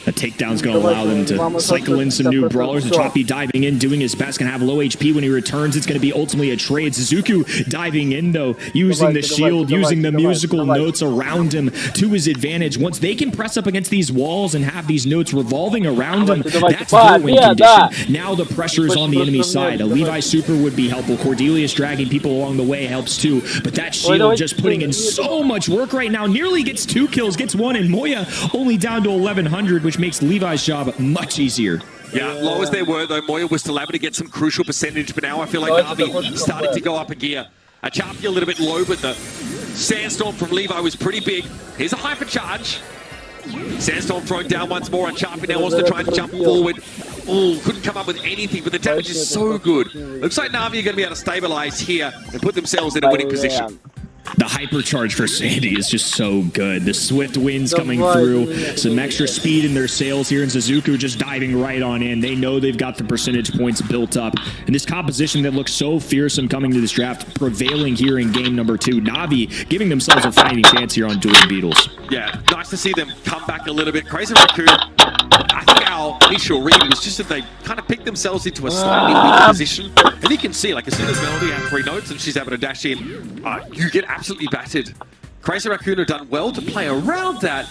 A takedown's going to allow them to cycle in some new brawlers. Achapi diving in, doing his best, going to have low HP when he returns. It's going to be ultimately a trade. Suzuku diving in, though, using the shield, using the musical notes around him to his advantage. Once they can press up against these walls and have these notes revolving around them, that's their win condition. Now the pressure is on the enemy side. A Levi super would be helpful. Cordelius dragging people along the way helps too. But that shield just putting in so much work right now. Nearly gets 2 kills, gets 1, and Moya only down to 1100, which makes Levi's job much easier. Yeah, low as they were, though, Moya was still able to get some crucial percentage, but now I feel like Na'Vi starting to go up a gear. Achapi a little bit low, but the Sandstorm from Levi was pretty big. Here's a hypercharge. Sandstorm thrown down once more. Achapi now wants to try and jump forward. Oh, couldn't come up with anything, but the damage is so good. Looks like Na'Vi are going to be able to stabilize here and put themselves in a winning position. The hypercharge for Sandy is just so good. The swift winds coming through, some extra speed in their sails here, and Suzuku just diving right on in. They know they've got the percentage points built up. And this composition that looks so fearsome coming to this draft, prevailing here in game number 2. Na'Vi giving themselves a fighting chance here on Dueling Beetles. Yeah, nice to see them come back a little bit. Crazy Raccoon, I think our initial read was just that they kind of picked themselves into a slightly weaker position. And you can see, like, as soon as Melody had 3 notes and she's able to dash in, you get absolutely battered. Crazy Raccoon have done well to play around that.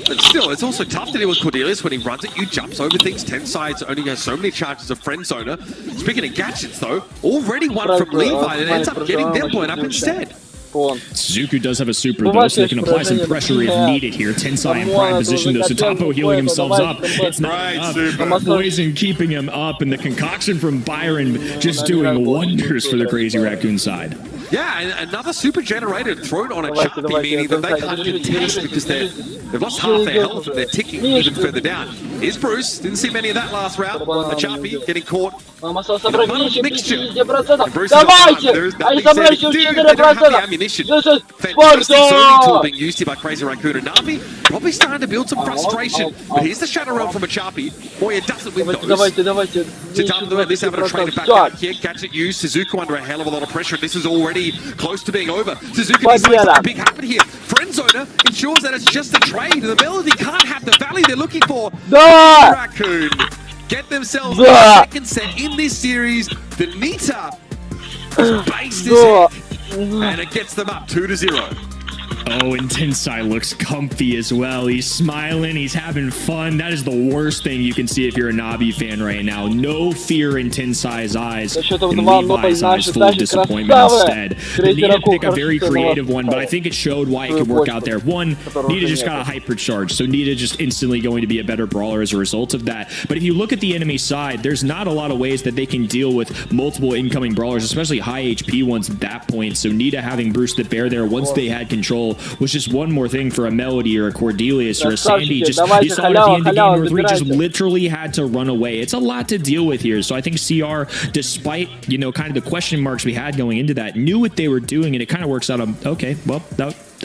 But still, it's also tough to deal with Cordelius when he runs at you, jumps over things. 10 sides only has so many chances of friend zoner. Speaking of gadgets, though, already one from Levi and ends up getting them blown up instead. Suzuku does have a super though, so they can apply some pressure if needed here. Tensai in prime position though. Satapo healing himself up. It's not enough. Poison keeping him up, and the concoction from Byron just doing wonders for the Crazy Raccoon side. Yeah, and another super generator thrown on a Chappie, meaning that they can't contest because they've lost half their health and they're ticking even further down. Here's Bruce. Didn't see many of that last round. A Chappie getting caught. Mixture. And Bruce is on. There's nothing said he can do. They don't have the ammunition. Fantastic zoning tool being used here by Crazy Raccoon and Na'Vi. Probably starting to build some frustration. But here's the Shadow Realm from a Chappie. Boy, it doesn't win those. Chitama at least having to trade it back out here. Gadget used. Suzuku under a hell of a lot of pressure. This is already close to being over. Suzuki needs something big happen here. Friendzona ensures that it's just a trade. The Melody can't have the value they're looking for. Raccoon get themselves a second set in this series. The Nita has based his head, and it gets them up 2-0. Oh, and Tensai looks comfy as well. He's smiling. He's having fun. That is the worst thing you can see if you're a Na'Vi fan right now. No fear in Tensai's eyes. In Levi's eyes, full of disappointment instead. They need to pick a very creative one, but I think it showed why it could work out there. One, Nita just got a hypercharge, so Nita just instantly going to be a better brawler as a result of that. But if you look at the enemy side, there's not a lot of ways that they can deal with multiple incoming brawlers, especially high HP ones at that point. So Nita having Bruce the Bear there once they had control was just one more thing for a Melody or a Cordelius or a Sandy. Just you saw it at the end of game number 3, just literally had to run away. It's a lot to deal with here. So I think CR, despite, you know, kind of the question marks we had going into that, knew what they were doing, and it kind of works out. Okay, well,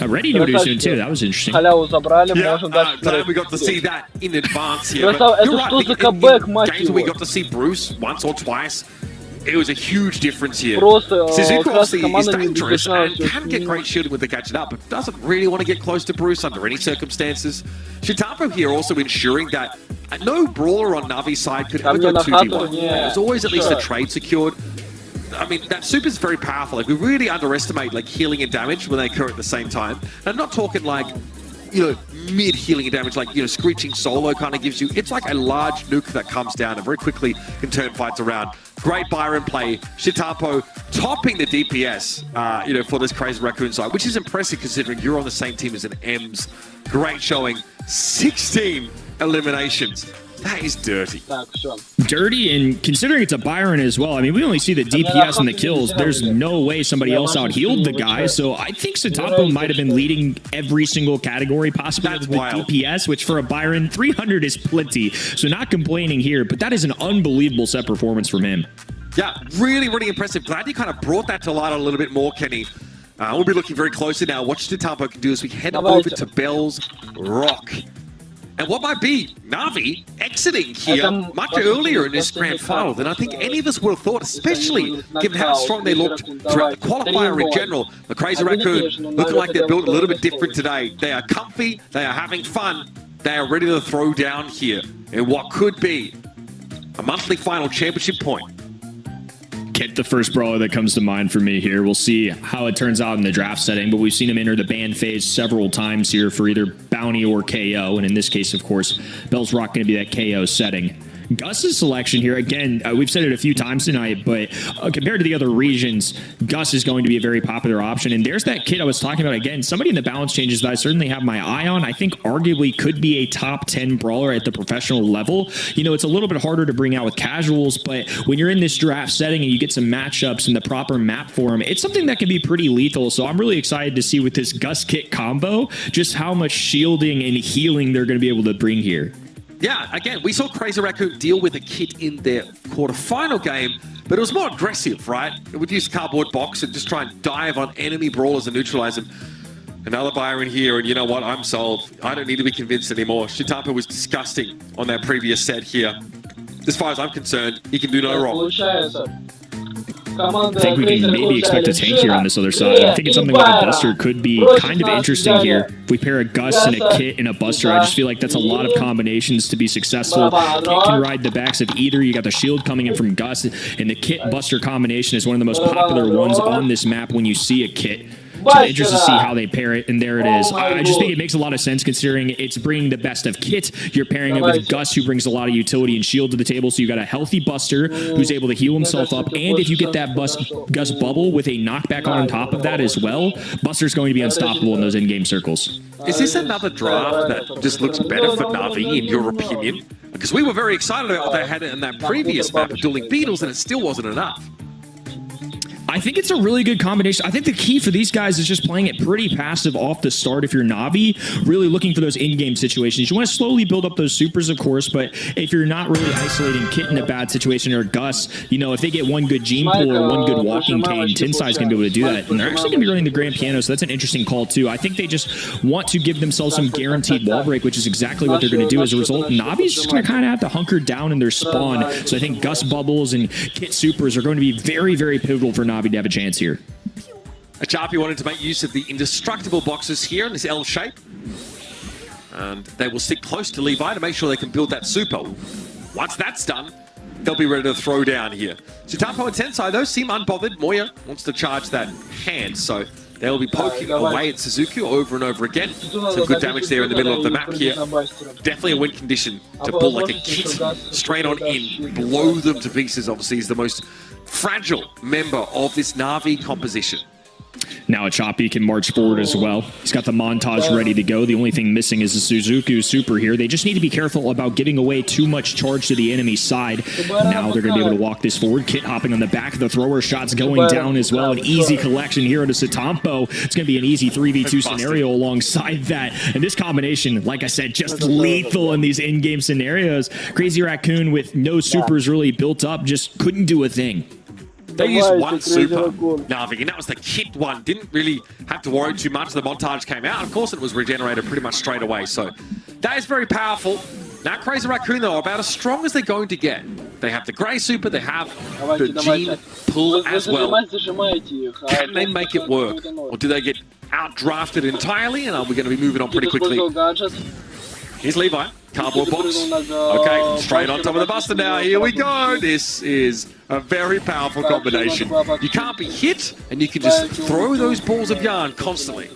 ready to do soon too. That was interesting. Yeah, we got to see that in advance here. But you're right, in games we got to see Bruce once or twice. It was a huge difference here. Suzuku obviously is dangerous and can get great shielding with the gadget up, but doesn't really want to get close to Bruce under any circumstances. Shitapo here also ensuring that no brawler on Navi's side could ever go 2v1. There's always at least a trade secured. I mean, that super is very powerful. Like, we really underestimate like healing and damage when they occur at the same time. And I'm not talking like, you know, mid healing and damage, like, you know, Screeching Solo kind of gives you. It's like a large nuke that comes down and very quickly can turn fights around. Great Byron play. Shitapo topping the DPS, you know, for this Crazy Raccoon side, which is impressive considering you're on the same team as an Ems. Great showing. 16 eliminations. That is dirty. Dirty, and considering it's a Byron as well, I mean, we only see the DPS and the kills. There's no way somebody else out-healed the guy, so I think Satapo might have been leading every single category possible with DPS, which for a Byron, 300 is plenty, so not complaining here, but that is an unbelievable set performance from him. Yeah, really, really impressive. Glad you kind of brought that to light a little bit more, Kenny. We'll be looking very closely now. What Satapo can do as we head over to Bell's Rock. And what might be Na'Vi exiting here much earlier in this grand final than I think any of us would have thought, especially given how strong they looked throughout the qualifier in general. The Crazy Raccoon looking like they're built a little bit different today. They are comfy, they are having fun, they are ready to throw down here in what could be a monthly final championship point. Kit, the first brawler that comes to mind for me here. We'll see how it turns out in the draft setting, but we've seen him enter the ban phase several times here for either bounty or KO, and in this case, of course, Bell's Rock going to be that KO setting. Gus's selection here, again, we've said it a few times tonight, but compared to the other regions, Gus is going to be a very popular option. And there's that kid I was talking about, again, somebody in the balance changes that I certainly have my eye on. I think arguably could be a top 10 brawler at the professional level. You know, it's a little bit harder to bring out with casuals, but when you're in this draft setting and you get some matchups and the proper map for him, it's something that can be pretty lethal. So I'm really excited to see with this Gus kit combo, just how much shielding and healing they're going to be able to bring here. Yeah, again, we saw Crazy Raccoon deal with a kit in their quarterfinal game. but it was more aggressive, right? It would use cardboard box and just try and dive on enemy brawlers and neutralize them. Another buyer in here, and you know what? I'm sold. I don't need to be convinced anymore. Shitampa was disgusting on that previous set here. As far as I'm concerned, he can do no wrong. I think we can maybe expect a tank here on this other side. I'm thinking something like a Buster could be kind of interesting here. If we pair a Gus and a Kit and a Buster, I just feel like that's a lot of combinations to be successful. Kit can ride the backs of either. You got the shield coming in from Gus, and the Kit-Buster combination is one of the most popular ones on this map when you see a Kit. So I'm interested to see how they pair it, and there it is. I just think it makes a lot of sense considering it's bringing the best of Kit. You're pairing it with Gus, who brings a lot of utility and shield to the table, so you got a healthy Buster who's able to heal himself up, and if you get that Gus bubble with a knockback on top of that as well, Buster's going to be unstoppable in those in-game circles. Is this another draft that just looks better for Na'Vi, in your opinion? Because we were very excited about what they had in that previous map of dueling Beetles, and it still wasn't enough. I think it's a really good combination. I think the key for these guys is just playing it pretty passive off the start if you're Na'Vi, really looking for those in-game situations. You want to slowly build up those supers, of course, but if you're not really isolating Kit in a bad situation or Gus, you know, if they get one good gene pool or one good walking cane, Tinsai's going to be able to do that. And they're actually going to be running the Grand Piano, so that's an interesting call, too. I think they just want to give themselves some guaranteed wall break, which is exactly what they're going to do. As a result, Na'Vi's just going to kind of have to hunker down in their spawn. So I think Gus bubbles and Kit supers are going to be very, very pivotal for Na'Vi to have a chance here. Achapi wanted to make use of the indestructible boxes here in this L shape. And they will stick close to Levi to make sure they can build that super. Once that's done, they'll be ready to throw down here. Shitampo and Tensai, those seem unbothered. Moya wants to charge that hand, so they'll be poking away at Suzuki over and over again. Some good damage there in the middle of the map here. Definitely a win condition to pull like a Kit straight on in, blow them to pieces. Obviously, is the most fragile member of this Na'Vi composition. Now Achapi can march forward as well. He's got the montage ready to go. The only thing missing is the Suzuki super here. They just need to be careful about giving away too much charge to the enemy side. Now they're going to be able to walk this forward. Kit hopping on the back of the thrower. Shots going down as well. An easy collection here into Shitampo. It's going to be an easy 3v2 scenario alongside that. And this combination, like I said, just lethal in these in-game scenarios. Crazy Raccoon with no supers really built up, just couldn't do a thing. They used one super, Na'Vi, and that was the Kit one. Didn't really have to worry too much. The montage came out. Of course, it was regenerated pretty much straight away. So that is very powerful. Now, Crazy Raccoon, though, are about as strong as they're going to get. They have the Grey Super. They have the Gene pull as well. Can they make it work? Or do they get outdrafted entirely? And are we going to be moving on pretty quickly? Here's Levi. Cardboard box. Okay, straight on top of the Buster now. Here we go. This is a very powerful combination. You can't be hit, and you can just throw those balls of yarn constantly.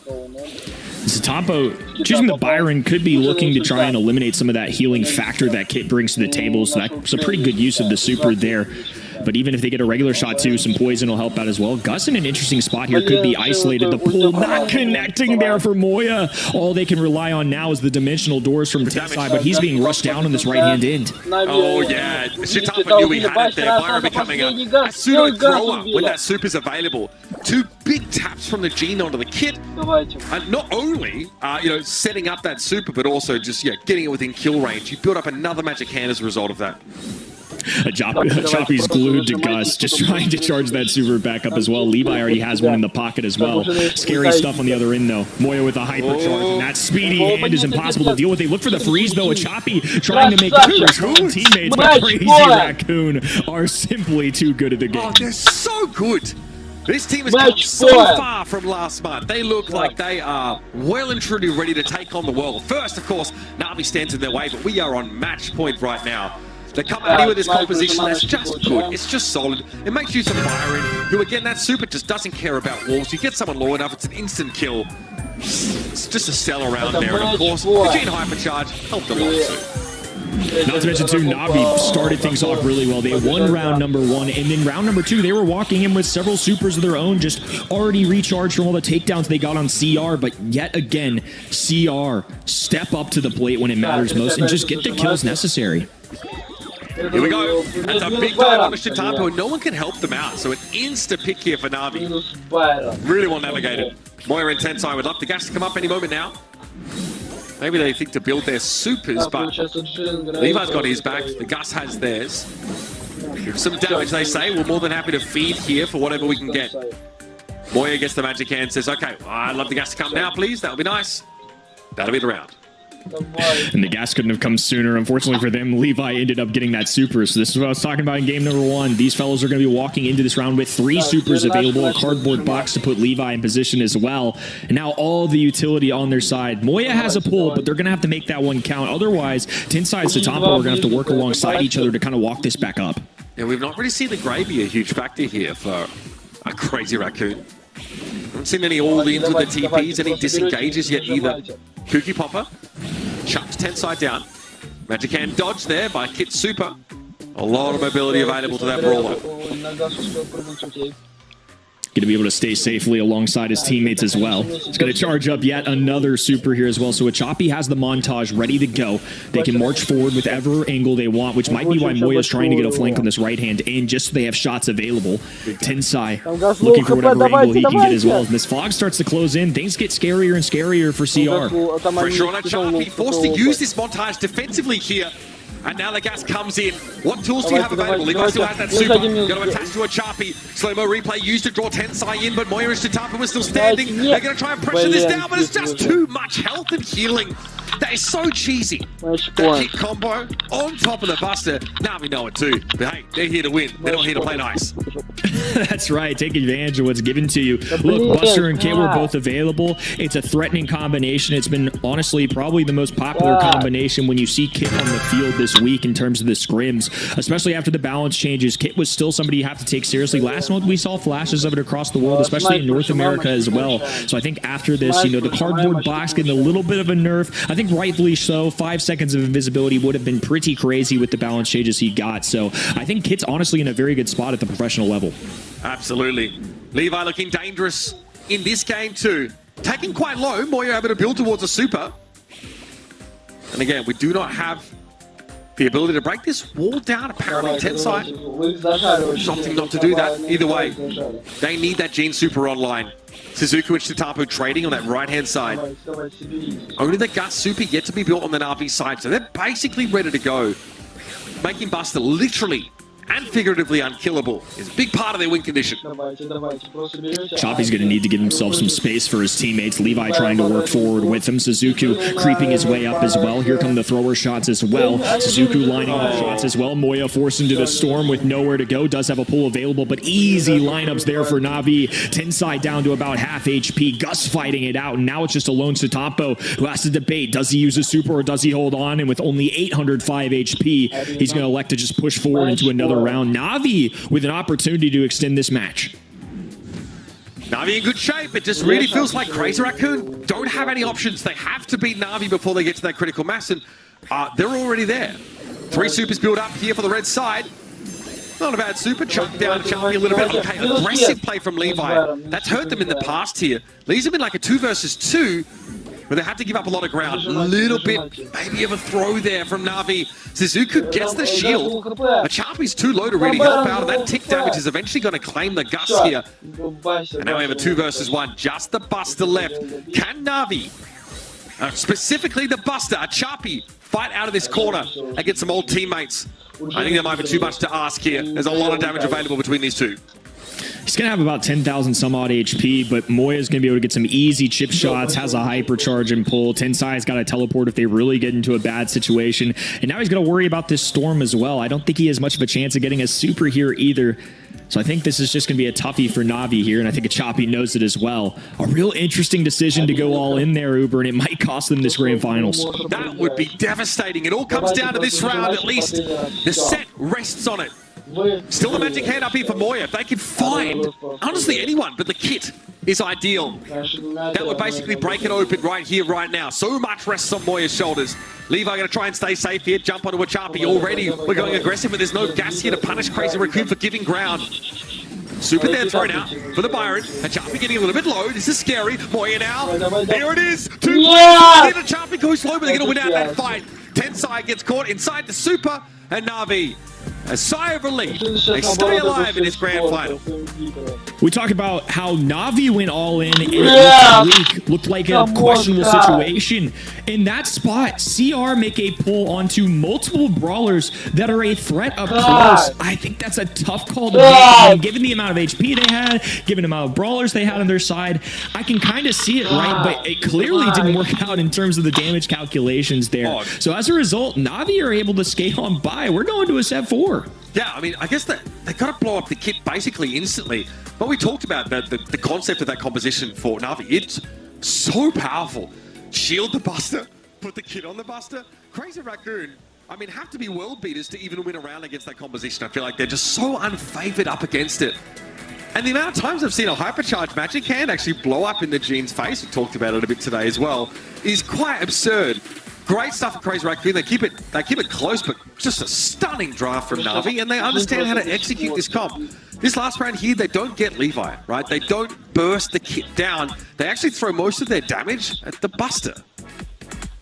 Shitampo choosing the Byron could be looking to try and eliminate some of that healing factor that Kit brings to the table, so that's a pretty good use of the super there. But even if they get a regular shot too, some poison will help out as well. Gus in an interesting spot here, could be isolated. The pull not connecting there for Moya. All they can rely on now is the dimensional doors from Tensai, but he's being rushed down on this right-hand end. Oh yeah, Shitampo knew he had it there. Byron becoming a pseudo thrower when that super's available. Two big taps from the Gene onto the Kit. And not only, you know, setting up that super, but also just, yeah, getting it within kill range. You build up another magic hand as a result of that. Achapi's glued to Gus, just trying to charge that super back up as well. Levi already has one in the pocket as well. Scary stuff on the other end, though. Moya with a hypercharge, and that speedy hand is impossible to deal with. They look for the freeze, though. Achapi trying to make two teammates, but Crazy Raccoon are simply too good at the game. Oh, they're so good. This team has come so far from last month. They look like they are well and truly ready to take on the world. First, of course, Na'Vi stands in their way, but we are on match point right now. They come out here with this composition that's just good. It's just solid. It makes use of Byron, who again, that super just doesn't care about walls. You get someone low enough, it's an instant kill. It's just a cell around there. And of course, the Gene Hypercharge helped a lot too. Not to mention, too, Na'Vi started things off really well. They won round number 1, and then round number 2, they were walking in with several supers of their own, just already recharged from all the takedowns they got on CR. But yet again, CR, step up to the plate when it matters most and just get the kills necessary. Here we go. That's a big dive on Shitampo, and no one can help them out. So an insta pick here for Na'Vi. Really well navigated. Moya and Tensai would love the gas to come up any moment now. Maybe they think to build their supers, but Levi's got his back. The Gus has theirs. Some damage, they say. We're more than happy to feed here for whatever we can get. Moya gets the magic hand, says, okay, I'd love the gas to come now, please. That would be nice. That'll be the round. And the gas couldn't have come sooner. Unfortunately for them, Levi ended up getting that super. So this is what I was talking about in game number 1. These fellows are going to be walking into this round with 3 supers available, a cardboard box to put Levi in position as well. And now all the utility on their side. Moya has a pull, but they're going to have to make that one count. Otherwise, Tinside and Satampo are going to have to work alongside each other to kind of walk this back up. Yeah, we've not really seen the Grey be a huge factor here for a Crazy Raccoon. Haven't seen any all-ins with the TPs, any disengages yet either. Kooky Popper chucks Tensai down. Magic Hand dodge there by Kit Super. A lot of mobility available to that brawler. Going to be able to stay safely alongside his teammates as well. He's going to charge up yet another super here as well. So Achapi has the montage ready to go. They can march forward with whatever angle they want, which might be why Moya is trying to get a flank on this right hand in just so they have shots available. Tensai looking for whatever angle he can get as well. As this fog starts to close in, things get scarier and scarier for CR. Pressure on Achapi, forced to use this montage defensively here. And now the gas comes in. What tools do you have available? Levi still has that super. Going to attach to Achapi. Slow-mo replay used to draw Tensai in, but Moya and Satampo was still standing. They're going to try and pressure this down, but it's just too much health and healing. That is so cheesy. That kick combo on top of the Buster. Now we know it too. But hey, they're here to win. They're not here to play nice. That's right. Take advantage of what's given to you. Look, Buster and Kit were both available. It's a threatening combination. It's been, honestly, probably the most popular combination when you see Kit on the field this week in terms of the scrims, especially after the balance changes. Kit was still somebody you have to take seriously. Last month, we saw flashes of it across the world, especially in North America as well. So I think after this, you know, the cardboard box getting a little bit of a nerf. I think rightfully so. 5 seconds of invisibility would have been pretty crazy with the balance changes he got. So I think Kit's honestly in a very good spot at the professional level. Absolutely. Levi looking dangerous in this game too. Taking quite low. Moya able to build towards a super. And again, we do not have the ability to break this wall down. Apparently, Tensai opting not to do that. Either way, they need that Gene super online. Suzuki and Satampo trading on that right-hand side. Only the Gus super yet to be built on the Na'Vi side, so they're basically ready to go. Making Buster literally and figuratively unkillable is a big part of their win condition. Choppy's going to need to give himself some space for his teammates. Levi trying to work forward with him. Suzuki creeping his way up as well. Here come the thrower shots as well. Suzuki lining up shots as well. Moya forced into the storm with nowhere to go. Does have a pull available, but easy lineups there for Na'Vi. Tensai down to about half HP. Gus fighting it out, and now it's just a lone Satampo who has to debate. Does he use a super or does he hold on? And with only 805 HP, he's going to elect to just push forward into another round. Na'Vi with an opportunity to extend this match. Na'Vi in good shape. It just really feels like Crazy Raccoon don't have any options. They have to beat Na'Vi before they get to that critical mass, and they're already there. 3 supers build up here for the red side. Not a bad super. Chuck down Charlie a little bit. Okay, aggressive play from Levi. That's hurt them in the past here. Leaves them in like a 2 versus 2. But they have to give up a lot of ground. A little bit, maybe of a throw there from Na'Vi. Suzuki gets the shield. Achapi's too low to really help out, and that tick damage is eventually going to claim the Gus here. And now we have a 2 versus 1. Just the Buster left. Can Na'Vi, specifically the Buster, Achapi, fight out of this corner and get some old teammates? I think that might be too much to ask here. There's a lot of damage available between these two. He's going to have about 10,000 some odd HP, but Moya's going to be able to get some easy chip shots, has a hypercharge and pull. Tensai's got to teleport if they really get into a bad situation. And now he's going to worry about this storm as well. I don't think he has much of a chance of getting a super here either. So I think this is just going to be a toughie for Na'Vi here, and I think Achapi knows it as well. A real interesting decision to go all in there, Uber, and it might cost them this grand finals. That would be devastating. It all comes down to this round, at least. The set rests on it. Still the magic hand up here for Moya. If they can find, honestly, anyone, but the kit is ideal. That would basically break it open right here, right now. So much rests on Moya's shoulders. Levi going to try and stay safe here. Jump onto Achapi already. We're going aggressive, but there's no gas here to punish Crazy Raccoon for giving ground. Super there thrown out for the Byron. Achapi getting a little bit low. This is scary. Moya now. There it is. 2 players. Achapi goes slow, but they're going to win out that fight. Tensai gets caught inside the super, and Na'Vi a sigh of relief. They stay alive in this grand final. We talk about how Na'Vi went all in and it looked like a questionable situation. In that spot, CR make a pull onto multiple brawlers that are a threat up close. I think that's a tough call to make. I mean, given the amount of HP they had, given the amount of brawlers they had on their side, I can kind of see it, right? But it clearly didn't work out in terms of the damage calculations there. So as a result, Na'Vi are able to skate on by. We're going to a set 4. Yeah, I mean, I guess they got to blow up the kit basically instantly. But we talked about the concept of that composition for Na'Vi. It's so powerful. Shield the Buster, put the kit on the Buster. Crazy Raccoon, I mean, have to be world beaters to even win a round against that composition. I feel like they're just so unfavored up against it. And the amount of times I've seen a hypercharged magic hand actually blow up in the Gene's face, we talked about it a bit today as well, is quite absurd. Great stuff from Crazy Raccoon. They keep it close, but just a stunning draft from Na'Vi, and they understand how to execute this comp. This last round here, they don't get Levi, right? They don't burst the kit down. They actually throw most of their damage at the Buster.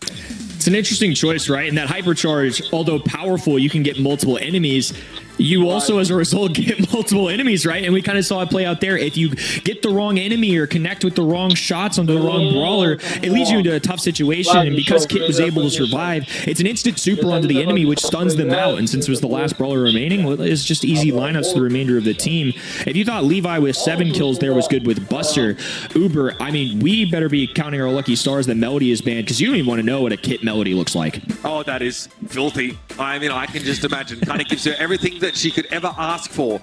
It's an interesting choice, right? And that hypercharge, although powerful, you can get multiple enemies. You also, as a result, get multiple enemies, right? And we kind of saw it play out there. If you get the wrong enemy or connect with the wrong shots onto the wrong brawler, it leads you into a tough situation. And because Kit was able to survive, it's an instant super onto the enemy, which stuns them out. And since it was the last brawler remaining, well, it's just easy lineups for the remainder of the team. If you thought Levi with 7 kills there was good with Buster, Uber, I mean, we better be counting our lucky stars that Melody is banned, because you don't even want to know what a Kit Melody looks like. Oh, that is filthy. I mean, I can just imagine. Kind of gives her everything that she could ever ask for.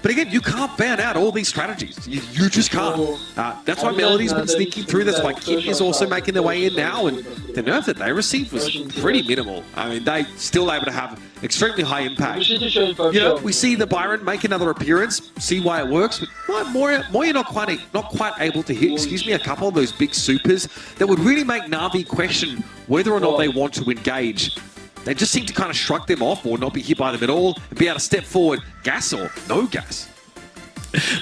But again, you can't ban out all these strategies. You just can't. That's why Melody's been sneaking through. That's why Kit is also making their way in now. And the nerf that they received was pretty minimal. I mean, they still able to have extremely high impact. You know, we see the Byron make another appearance, see why it works. But Moya not quite able to hit, excuse me, a couple of those big supers that would really make Na'Vi question whether or not they want to engage. They just seem to kind of shrug them off or not be hit by them at all and be able to step forward, gas or no gas.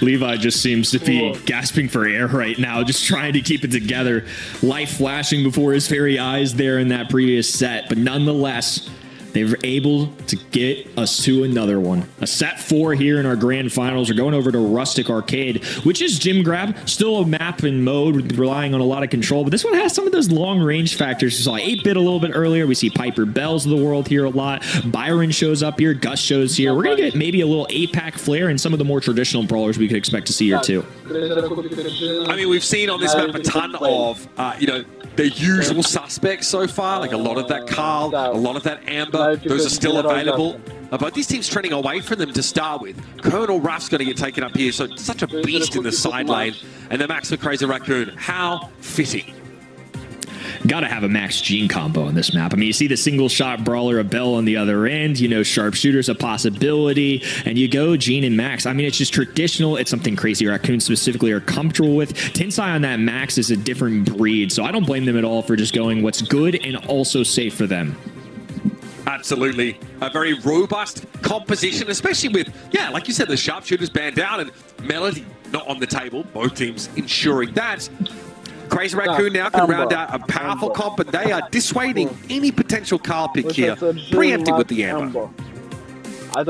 Levi just seems to be gasping for air right now, just trying to keep it together. Life flashing before his very eyes there in that previous set. But nonetheless, they were able to get us to another one. A set 4 here in our grand finals. We're going over to Rustic Arcade, which is Gym Grab. Still a map and mode, relying on a lot of control. But this one has some of those long-range factors. We saw 8-Bit a little bit earlier. We see Piper Bells of the world here a lot. Byron shows up here. Gus shows here. We're going to get maybe a little Apac flair and some of the more traditional brawlers we could expect to see here too. I mean, we've seen on this map a ton of, you know, the usual suspects so far, like a lot of that Carl, a lot of that Amber, those are still available. But this team's trending away from them to start with. Colonel Ruff's going to get taken up here, so such a beast in the side lane. And the Max for Crazy Raccoon, how fitting. Gotta have a Max Gene combo on this map. I mean, you see the single shot brawler, a Bell on the other end, you know, sharpshooter's a possibility, and you go Gene and Max. I mean, it's just traditional. It's something Crazy Raccoon specifically are comfortable with. Tensai on that Max is a different breed, so I don't blame them at all for just going what's good and also safe for them. Absolutely. A very robust composition, especially with, yeah, like you said, the sharpshooters banned out and Melody not on the table. Both teams ensuring that. Crazy Raccoon now can round out a powerful comp, and they are dissuading any potential Carl pick here, preempting with the Amber.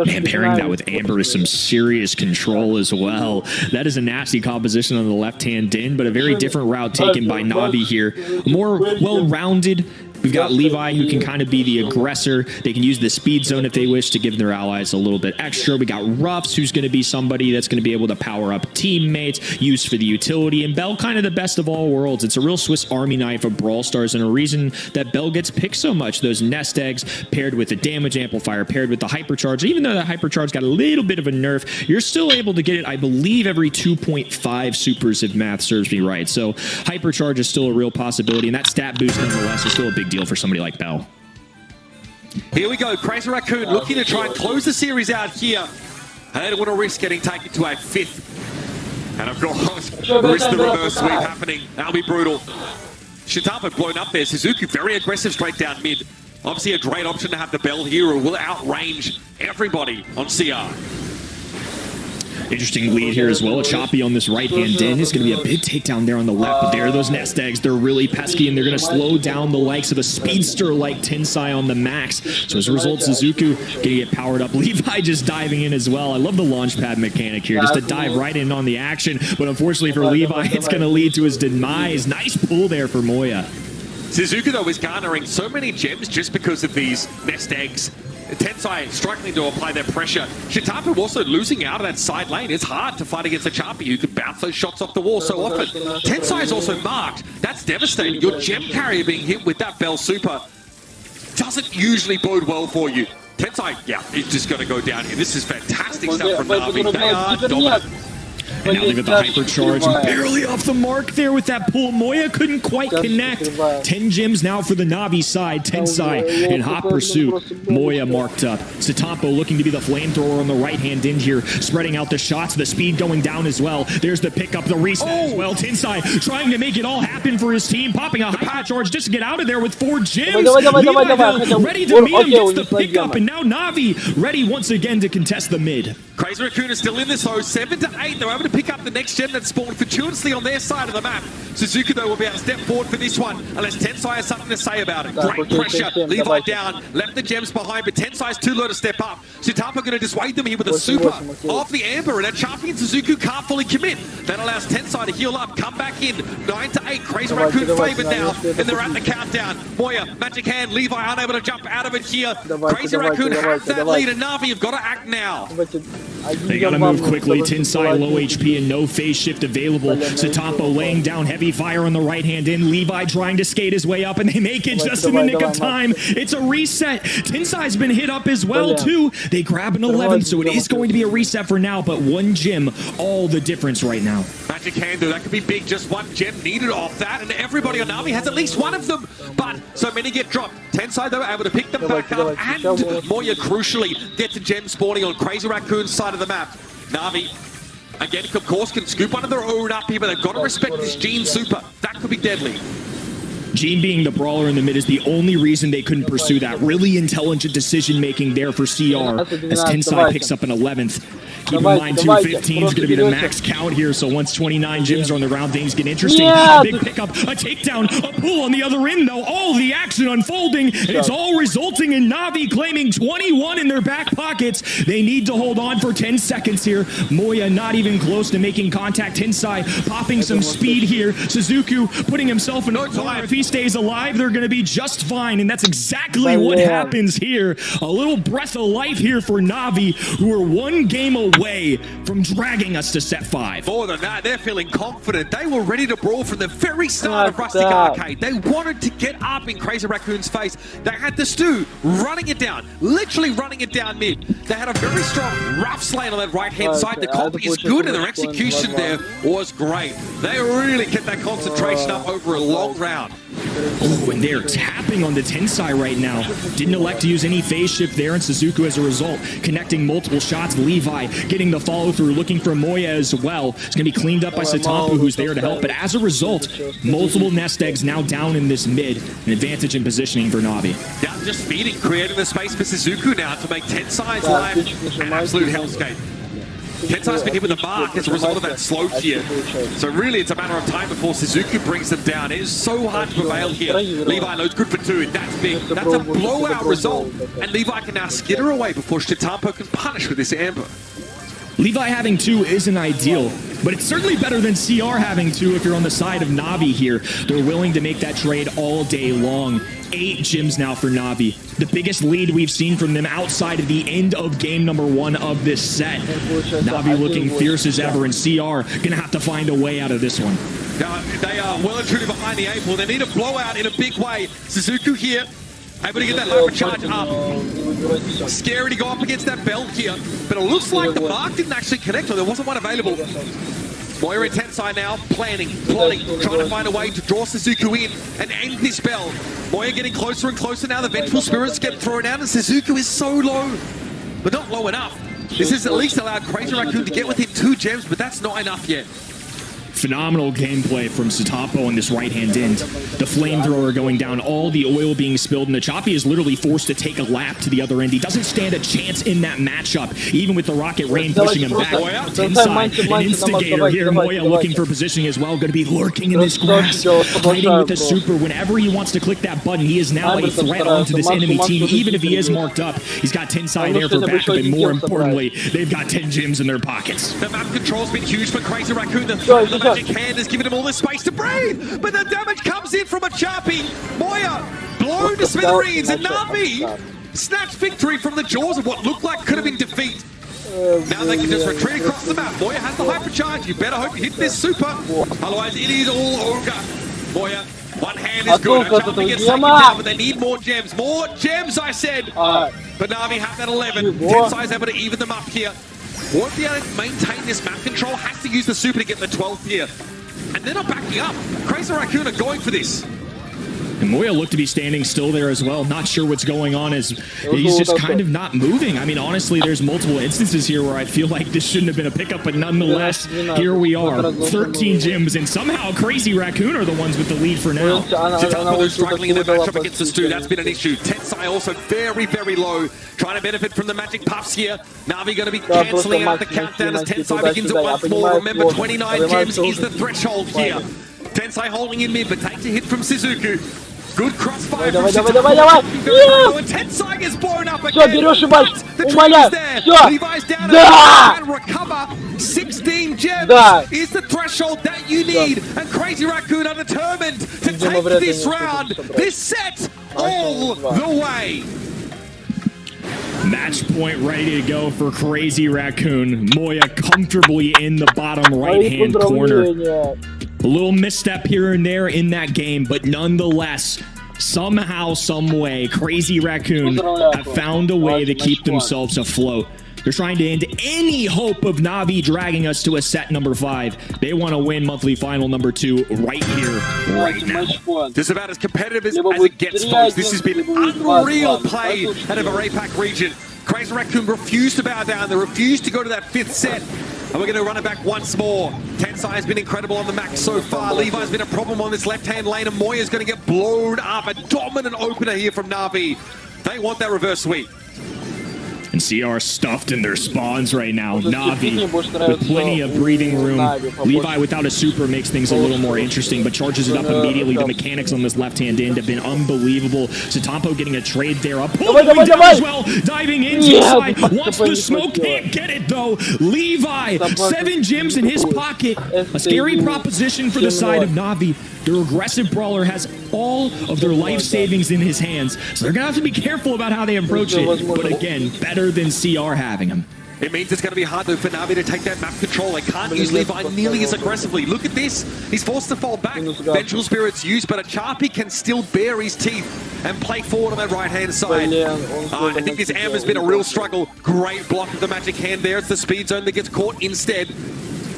Man, pairing that with Amber is some serious control as well. That is a nasty composition on the left-hand din, but a very different route taken by Na'Vi here. More well-rounded. We've got Levi, who can kind of be the aggressor. They can use the speed zone if they wish to give their allies a little bit extra. We got Ruffs, who's going to be somebody that's going to be able to power up teammates, use for the utility, and Bell kind of the best of all worlds. It's a real Swiss Army knife of Brawl Stars, and a reason that Bell gets picked so much. Those nest eggs paired with the damage amplifier, paired with the hypercharge. Even though the hypercharge got a little bit of a nerf, you're still able to get it, I believe, every 2.5 supers if math serves me right. So hypercharge is still a real possibility, and that stat boost nonetheless is still a big deal for somebody like Bell. Here we go. Crazy Raccoon looking to try and close the series out here. They don't want to risk getting taken to a 5th. And of course, risk the reverse sweep happening. That'll be brutal. Shitapa blown up there. Suzuki very aggressive straight down mid. Obviously a great option to have the Bell here, who will outrange everybody on CR. Interesting lead here as well. A choppy on this right-hand in. It's going to be a big takedown there on the left, but there are those nest eggs. They're really pesky, and they're going to slow down the likes of a speedster like Tensai on the max. So as a result, Suzuku going to get powered up. Levi just diving in as well. I love the launch pad mechanic here, just to dive right in on the action. But unfortunately for Levi, it's going to lead to his demise. Nice pull there for Moya. Suzuku, though, is garnering so many gems just because of these nest eggs. Tensai struggling to apply their pressure. Shitapu also losing out of that side lane. It's hard to fight against a Chapi who can bounce those shots off the wall so often. Tensai is also marked. That's devastating. Your gem carrier being hit with that Bell Super doesn't usually bode well for you. Tensai, yeah, it's just going to go down here. This is fantastic stuff from Navi. They are dominant. And now they've got the hypercharge, barely off the mark there with that pull. Moya couldn't quite connect. 10 gems now for the Navi side. Tensai in hot pursuit. Moya marked up. Satampo looking to be the flamethrower on the right-hand end here, spreading out the shots, the speed going down as well. There's the pickup, the reset as well. Tensai trying to make it all happen for his team, popping a hypercharge just to get out of there with 4 gems. Levi ready to meet him, gets the pickup, and now Navi ready once again to contest the mid. Crazy Raccoon is still in this though, 7 to 8. They're able to pick up the next gem that spawned fortuitously on their side of the map. Suzuki though will be able to step forward for this one, unless Tensai has something to say about it. Great pressure, Levi down, left the gems behind, but Tensai's too low to step up. Sutapa going to dissuade them here with a super off the Amber, and Chapi and Suzuki can't fully commit. That allows Tensai to heal up, come back in, 9 to 8. Crazy Raccoon favored now, and they're at the countdown. Moya, magic hand, Levi unable to jump out of it here. Crazy Raccoon has that lead, and Navi have got to act now. They gotta move quickly. Tensai low HP and no phase shift available. Satampo laying down heavy fire on the right hand in. Levi trying to skate his way up, and they make it just in the nick of time. It's a reset. Tensai's been hit up as well too. They grab an 11, so it is going to be a reset for now, but 1 gem, all the difference right now. Magic hand though, that could be big. Just 1 gem needed off that, and everybody on Navi has at least one of them, but so many get dropped. Tensai though able to pick them back up, and Moya crucially gets a gem spawning on Crazy Raccoon's side of the map. Navi, again, of course, can scoop one of their own up here, but they've got to respect this Gene Super. That could be deadly. Gene being the brawler in the mid is the only reason they couldn't pursue that. Really intelligent decision-making there for CR as Tensai picks up an 11th. Keep in mind, 215 is going to be the max count here, so once 29 gems are on the round, things get interesting. A big pickup, a takedown, a pull on the other end, though. All the action unfolding, and it's all resulting in Navi claiming 21 in their back pockets. They need to hold on for 10 seconds here. Moya not even close to making contact. Tensai popping some speed here. Suzuku putting himself in a corner. If he stays alive, they're going to be just fine, and that's exactly what happens here. A little breath of life here for Navi, who are 1 game away from dragging us to set 5. More than that, they're feeling confident. They were ready to brawl from the very start of Rustic Arcade. They wanted to get up in Crazy Raccoon's face. They had the Stu running it down, literally running it down mid. They had a very strong rough lane on that right-hand side. The copy is good, and their execution there was great. They really kept that concentration up over a long round. Oh, and they're tapping on the Tensai right now. Didn't elect to use any phase shift there, and Suzuku as a result connecting multiple shots. Levi getting the follow through, looking for Moya as well. It's going to be cleaned up by Satampu, who's there to help. But as a result, multiple nest eggs now down in this mid. An advantage in positioning for Navi. Yeah, just feeding, creating the space for Suzuku now to make Tensai's life an absolute hellscape. Tensai's been hit with a mark as a result of that slow here. So really it's a matter of time before Suzuki brings them down. It is so hard to prevail here. Levi loads good for 2. That's big. That's a blowout result. And Levi can now skitter away before Shitampo can punish with this Amber. Levi having 2 isn't ideal, but it's certainly better than CR having 2 if you're on the side of Navi here. They're willing to make that trade all day long. 8 gems now for Navi. The biggest lead we've seen from them outside of the end of game number 1 of this set. Navi looking fierce as ever, and CR gonna have to find a way out of this one. They are well and truly behind the 8 ball. They need a blowout in a big way. Suzuku here, able to get that hyper charge up. Scary to go up against that belt here, but it looks like the mark didn't actually connect, or there wasn't one available. Moya and Tensai now planning, plotting, trying to find a way to draw Suzuku in and end this spell. Moya getting closer and closer now. The Vengeful Spirits get thrown out, and Suzuku is so low, but not low enough. This has at least allowed Crazy Raccoon to get within 2 gems, but that's not enough yet. Phenomenal gameplay from Satapo on this right-hand end. The flamethrower going down, all the oil being spilled, and the Choppy is literally forced to take a lap to the other end. He doesn't stand a chance in that matchup, even with the Rocket Rain pushing him back. Inside, an instigator here. Moya looking for positioning as well, going to be lurking in this grass, hiding with the super. Whenever he wants to click that button, he is now a threat onto this enemy team, even if he is marked up. He's got 10 side there for backup, and more importantly, they've got 10 gems in their pockets. The map control's been huge for Crazy Raccoon. The magic hand has given him all this space to breathe, but the damage comes in from a Chappy. Moya blown to smithereens, and Navi snatched victory from the jaws of what looked like could have been defeat. Now they can just retreat across the map. Moya has the hypercharge. You better hope you hit this super, otherwise it is all over. Moya, one hand is good. Chappy gets taken down, but they need more gems. More gems, I said. But Navi have that 11. Tensai is able to even them up here. Won't be able to maintain this map control. Has to use the super to get the 12th here. And they're not backing up. Crazy Raccoon are going for this. And Moya looked to be standing still there as well. Not sure what's going on as he's just kind of not moving. I mean, honestly, there's multiple instances here where I feel like this shouldn't have been a pickup, but nonetheless, here we are. 13 gems, and somehow Crazy Raccoon are the ones with the lead for now. Satapo struggling in the matchup against the Stu. That's been an issue. Tensai also very, very low. Trying to benefit from the magic puffs here. Navi going to be cancelling out the countdown as Tensai begins it once more. Remember, 29 gems is the threshold here. Tensai holding in mid, but takes a hit from Suzuku. Good crossfire from Satapo. And Tensai gets blown up again. The tree is there. Levi's down and recover. 16 gems is the threshold that you need. And Crazy Raccoon are determined to take this round, this set, all the way. Match point ready to go for Crazy Raccoon. Moya comfortably in the bottom right-hand corner. A little misstep here and there in that game, but nonetheless, somehow, some way, Crazy Raccoon have found a way to keep themselves afloat. They're trying to end any hope of Navi dragging us to a set number 5. They want to win monthly final number 2 right here, right now. This is about as competitive as it gets, folks. This has been unreal play out of our APAC region. Crazy Raccoon refused to bow down. They refused to go to that 5th set. And we're going to run it back once more. Tensai has been incredible on the max so far. Levi's been a problem on this left-hand lane, and Moya's going to get blown up. A dominant opener here from Navi. They want that reverse sweep. And CR stuffed in their spawns right now. Navi with plenty of breathing room. Levi without a super makes things a little more interesting, but charges it up immediately. The mechanics on this left-hand end have been unbelievable. Satapo getting a trade there. Up down as well. Diving in inside. Wants the smoke. Can't get it though. Levi, 7 gems in his pocket. A scary proposition for the side of Navi. Their aggressive brawler has all of their life savings in his hands, so they're going to have to be careful about how they approach it. But again, better than CR having him. It means it's going to be hard though for Navi to take that map control. They can't use Levi nearly as aggressively. Look at this. He's forced to fall back. Vengeful Spirit's used, but a Chappy can still bare his teeth and play forward on that right-hand side. I think this Amber's been a real struggle. Great block of the magic hand there. It's the speed zone that gets caught instead.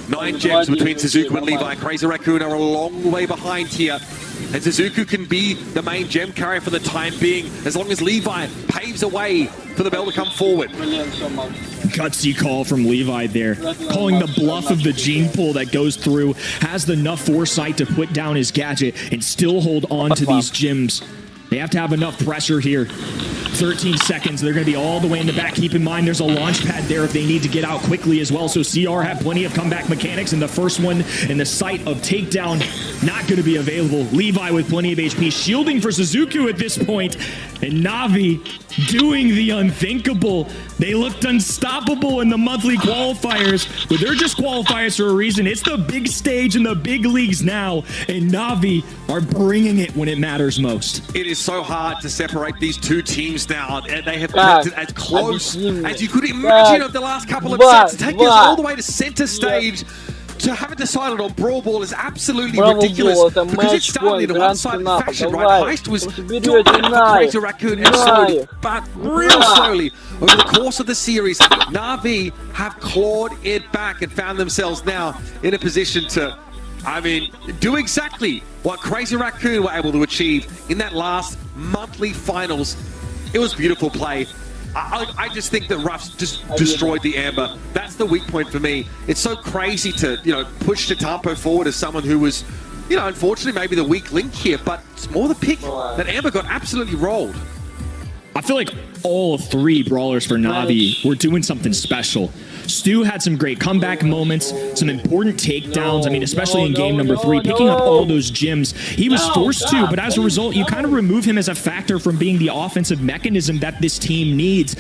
9 gems between Suzuku and Levi. Crazy Raccoon are a long way behind here. And Suzuku can be the main gem carrier for the time being, as long as Levi paves a way for the bell to come forward. Gutsy call from Levi there. Calling the bluff of the gene pool that goes through. Has enough foresight to put down his gadget and still hold on to these gems. They have to have enough pressure here. 13 seconds. They're going to be all the way in the back. Keep in mind there's a launch pad there if they need to get out quickly as well. So CR have plenty of comeback mechanics, and the first one in the sight of takedown not going to be available. Levi with plenty of HP shielding for Suzuku at this point, and Navi doing the unthinkable. They looked unstoppable in the monthly qualifiers, but they're just qualifiers for a reason. It's the big stage in the big leagues now, and Navi are bringing it when it matters most. It is so hard to separate these two teams now. They have kept it as close as you could imagine over the last couple of sets. Taking us all the way to center stage. To have it decided on Brawl Ball is absolutely ridiculous because it started in a one-sided fashion, right? Heist was dominant for Crazy Raccoon and slowly, but real slowly over the course of the series, Navi have clawed it back and found themselves now in a position to, do exactly what Crazy Raccoon were able to achieve in that last monthly finals. It was beautiful play. I just think that Ruff's just destroyed the Amber. That's the weak point for me. It's so crazy to, push Tatampo forward as someone who was, unfortunately maybe the weak link here, but it's more the pick that Amber got absolutely rolled. I feel like all three brawlers for Navi were doing something special. Stu had some great comeback moments, some important takedowns. I mean, especially in game number 3, picking up all those gems. He was forced to, but as a result, you kind of remove him as a factor from being the offensive mechanism that this team needs.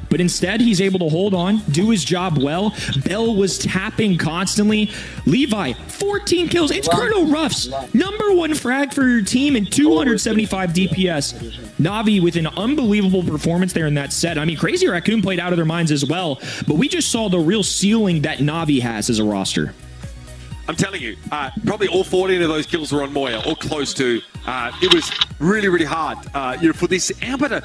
But instead, he's able to hold on, do his job well. Bell was tapping constantly. Levi, 14 kills. It's Colonel Ruff's #1 frag for your team and 275 DPS. Navi with an unbelievable performance there in that set. I mean, Crazy Raccoon played out of their minds as well, but we just saw the real ceiling that Navi has as a roster. I'm telling you, probably all 14 of those kills were on Moya, or close to. It was really, really hard for this Amber to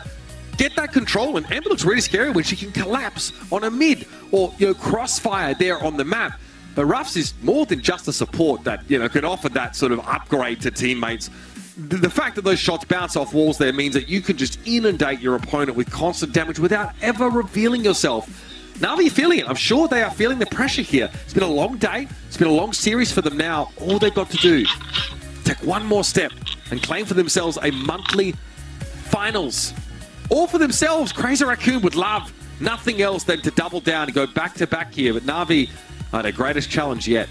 get that control, and Amber looks really scary when she can collapse on a mid or crossfire there on the map. But Ruffs is more than just a support that can offer that sort of upgrade to teammates. The fact that those shots bounce off walls there means that you can just inundate your opponent with constant damage without ever revealing yourself. Now they're feeling it. I'm sure they are feeling the pressure here. It's been a long day. It's been a long series for them now. All they've got to do, take one more step and claim for themselves a monthly finals. All for themselves. Crazy Raccoon would love nothing else than to double down and go back-to-back here. But Navi are their greatest challenge yet.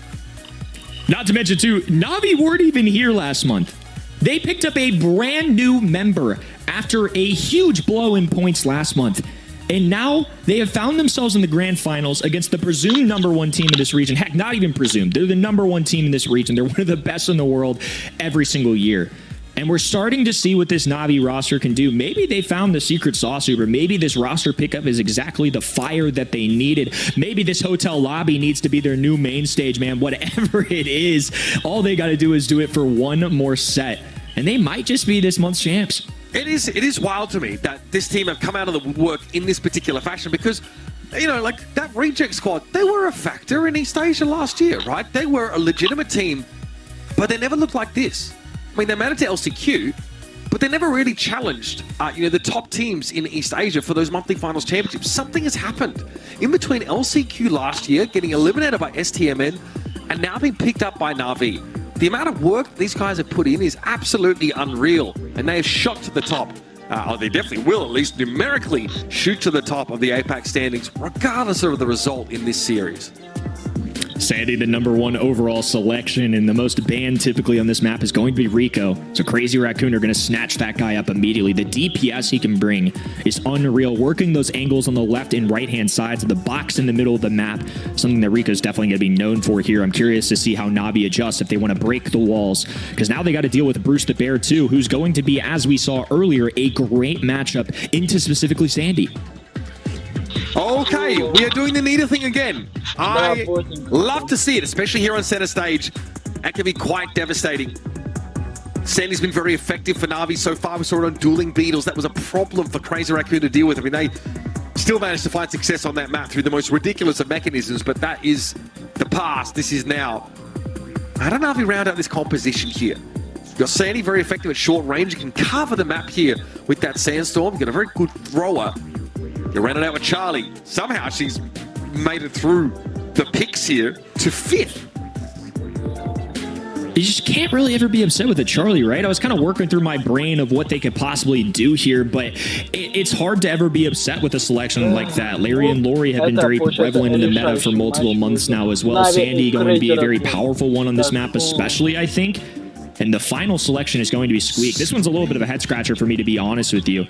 Not to mention, too, Navi weren't even here last month. They picked up a brand new member after a huge blow in points last month. And now they have found themselves in the grand finals against the presumed #1 team in this region. Heck, not even presumed. They're the #1 team in this region. They're one of the best in the world every single year. And we're starting to see what this Navi roster can do. Maybe they found the secret sauce, Uber. Maybe this roster pickup is exactly the fire that they needed. Maybe this hotel lobby needs to be their new main stage, man. Whatever it is, all they got to do is do it for one more set. And they might just be this month's champs. It is wild to me that this team have come out of the woodwork in this particular fashion because, like that reject squad, they were a factor in East Asia last year, right? They were a legitimate team, but they never looked like this. I mean, they made it to LCQ, but they never really challenged, the top teams in East Asia for those monthly finals championships. Something has happened in between LCQ last year, getting eliminated by STMN, and now being picked up by Navi. The amount of work these guys have put in is absolutely unreal, and they have shot to the top. They definitely will, at least numerically, shoot to the top of the APAC standings, regardless of the result in this series. Sandy, the #1 overall selection, and the most banned typically on this map is going to be Rico. So Crazy Raccoon are going to snatch that guy up immediately. The DPS he can bring is unreal. Working those angles on the left and right-hand sides of the box in the middle of the map, something that Rico's definitely going to be known for here. I'm curious to see how Navi adjusts if they want to break the walls, because now they got to deal with Bruce the Bear too, who's going to be, as we saw earlier, a great matchup into specifically Sandy. Okay, we are doing the Nita thing again. I love to see it, especially here on center stage. That can be quite devastating. Sandy's been very effective for Navi so far. We saw it on dueling Beetles. That was a problem for Crazy Raccoon to deal with. I mean, they still managed to find success on that map through the most ridiculous of mechanisms, but that is the past. This is now. I don't know if we round out this composition here. You've got Sandy very effective at short range. You can cover the map here with that Sandstorm. You've got a very good thrower. You ran it out with Charlie. Somehow she's made it through the picks here to 5th. You just can't really ever be upset with a Charlie, right? I was kind of working through my brain of what they could possibly do here, but it's hard to ever be upset with a selection like that. Larry and Lori have been very prevalent in the meta for multiple months now as well. Sandy going to be a very powerful one on this map especially, I think. And the final selection is going to be Squeak. This one's a little bit of a head scratcher for me, to be honest with you.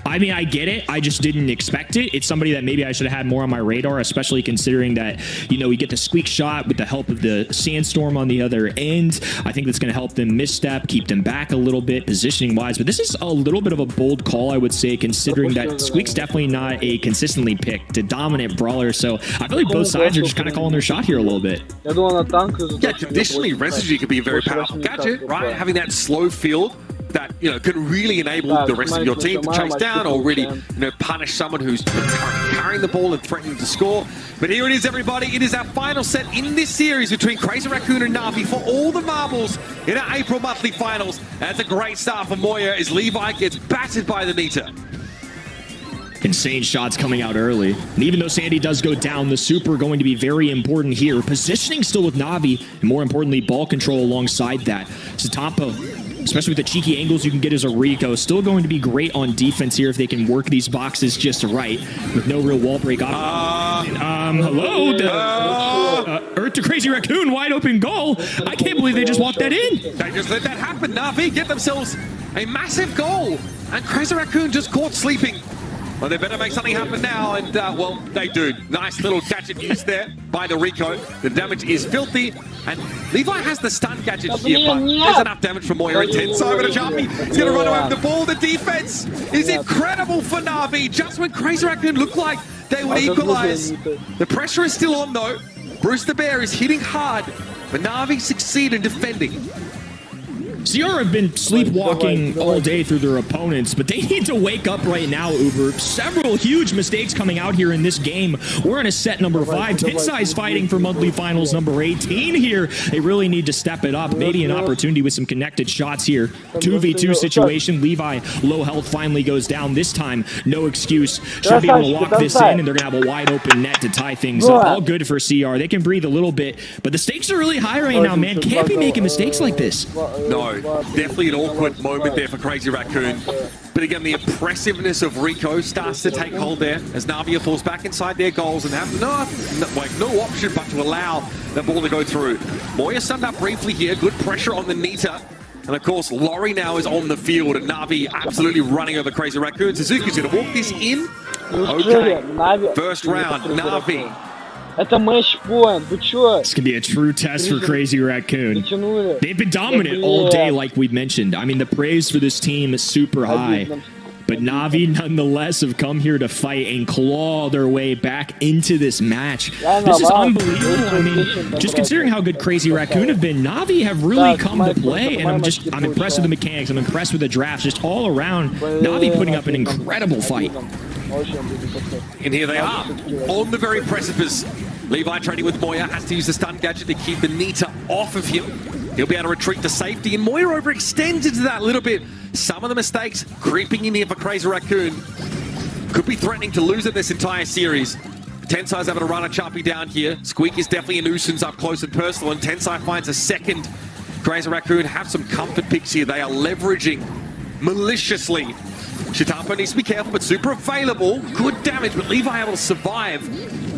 I mean, I get it. I just didn't expect it. It's somebody that maybe I should have had more on my radar, especially considering that, we get the Squeak shot with the help of the Sandstorm on the other end. I think that's going to help them misstep, keep them back a little bit positioning-wise. But this is a little bit of a bold call, I would say, considering that Squeak's definitely not a consistently picked, a dominant brawler. So I feel like both sides are just kind of calling their shot here a little bit. Yeah, traditionally, Residue could be a very powerful gadget, right? Having that slow field that can really enable the rest of your team to chase down or really punish someone who's carrying the ball and threatening to score. But here it is, everybody. It is our final set in this series between Crazy Raccoon and Navi for all the marbles in our April monthly finals. That's a great start for Moya as Levi gets battered by the Nita. Insane shots coming out early. And even though Sandy does go down, the super going to be very important here. Positioning still with Navi, and more importantly, ball control alongside that. Satampo, especially with the cheeky angles you can get as a Rico, still going to be great on defense here if they can work these boxes just right with no real wall break. Hello? Earth to Crazy Raccoon, wide open goal. I can't believe they just walked that in. They just let that happen. Navi get themselves a massive goal. And Crazy Raccoon just caught sleeping. Well, they better make something happen now, and, well, they do. Nice little gadget used there by the Rico. The damage is filthy, and Levi has the stun gadget here, but there's enough damage from Moya and Tensai. But Ajami is going to run away with the ball. The defense is incredible for Navi. Just when Crazy Raccoon looked like they would equalize. The pressure is still on, though. Bruce the Bear is hitting hard, but Navi succeed in defending. CR have been sleepwalking all day through their opponents, but they need to wake up right now, Uber. Several huge mistakes coming out here in this game. We're in a set number 5. Tensai's fighting for monthly finals number 18 here. They really need to step it up. Maybe an opportunity with some connected shots here. 2v2 situation. Levi, low health, finally goes down. This time, no excuse. Should be able to lock this in, and they're going to have a wide open net to tie things up. All good for CR. They can breathe a little bit, but the stakes are really high right now, man. Can't be making mistakes like this. No. Definitely an awkward moment there for Crazy Raccoon. But again, the impressiveness of Rico starts to take hold there as Navia falls back inside their goals and have no option but to allow the ball to go through. Moya stunned up briefly here. Good pressure on the Nita. And of course, Laurie now is on the field and Navi absolutely running over Crazy Raccoon. Suzuki's going to walk this in. Okay. First round, Navi. Это match point. Вы чё? This could be a true test for Crazy Raccoon. They've been dominant all day, like we've mentioned. I mean, the praise for this team is super high. But Navi, nonetheless, have come here to fight and claw their way back into this match. This is unbelievable. I mean, just considering how good Crazy Raccoon have been, Navi have really come to play, and I'm impressed with the mechanics. I'm impressed with the drafts, just all around. Navi putting up an incredible fight. And here they are, on the very precipice. Levi trading with Moya, has to use the stun gadget to keep the Nita off of him. He'll be able to retreat to safety, and Moya overextends into that a little bit. Some of the mistakes creeping in here for Crazy Raccoon. Could be threatening to lose in this entire series. Tensai's able to run a Chappie down here. Squeak is definitely a nuisance up close and personal, and Tensai finds a second. Crazy Raccoon have some comfort picks here. They are leveraging maliciously. Shitapo needs to be careful, but super available. Good damage, but Levi able to survive.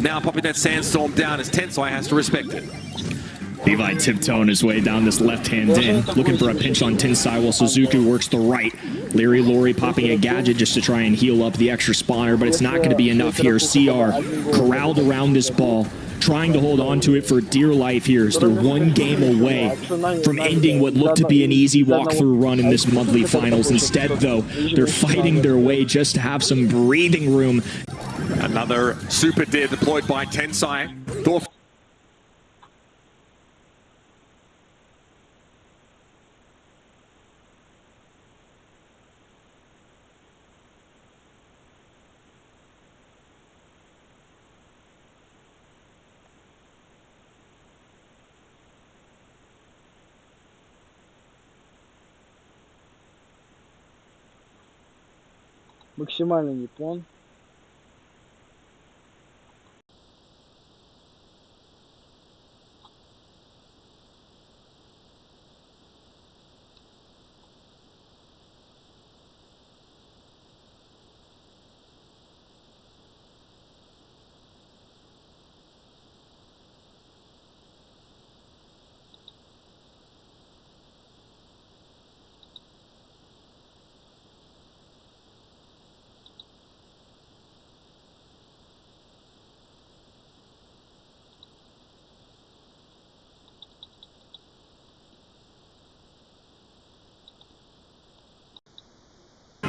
Now popping that sandstorm down as Tensai has to respect it. Levi tiptoeing his way down this left-hand in, looking for a pinch on Tensai while Suzuki works the right. Larry Laurie popping a gadget just to try and heal up the extra spawner, but it's not going to be enough here. CR corralled around this ball, trying to hold on to it for dear life here as they're one game away from ending what looked to be an easy walkthrough run in this monthly finals. Instead, though, they're fighting their way just to have some breathing room. Another super dare deployed by Tensai. Максимально Япон.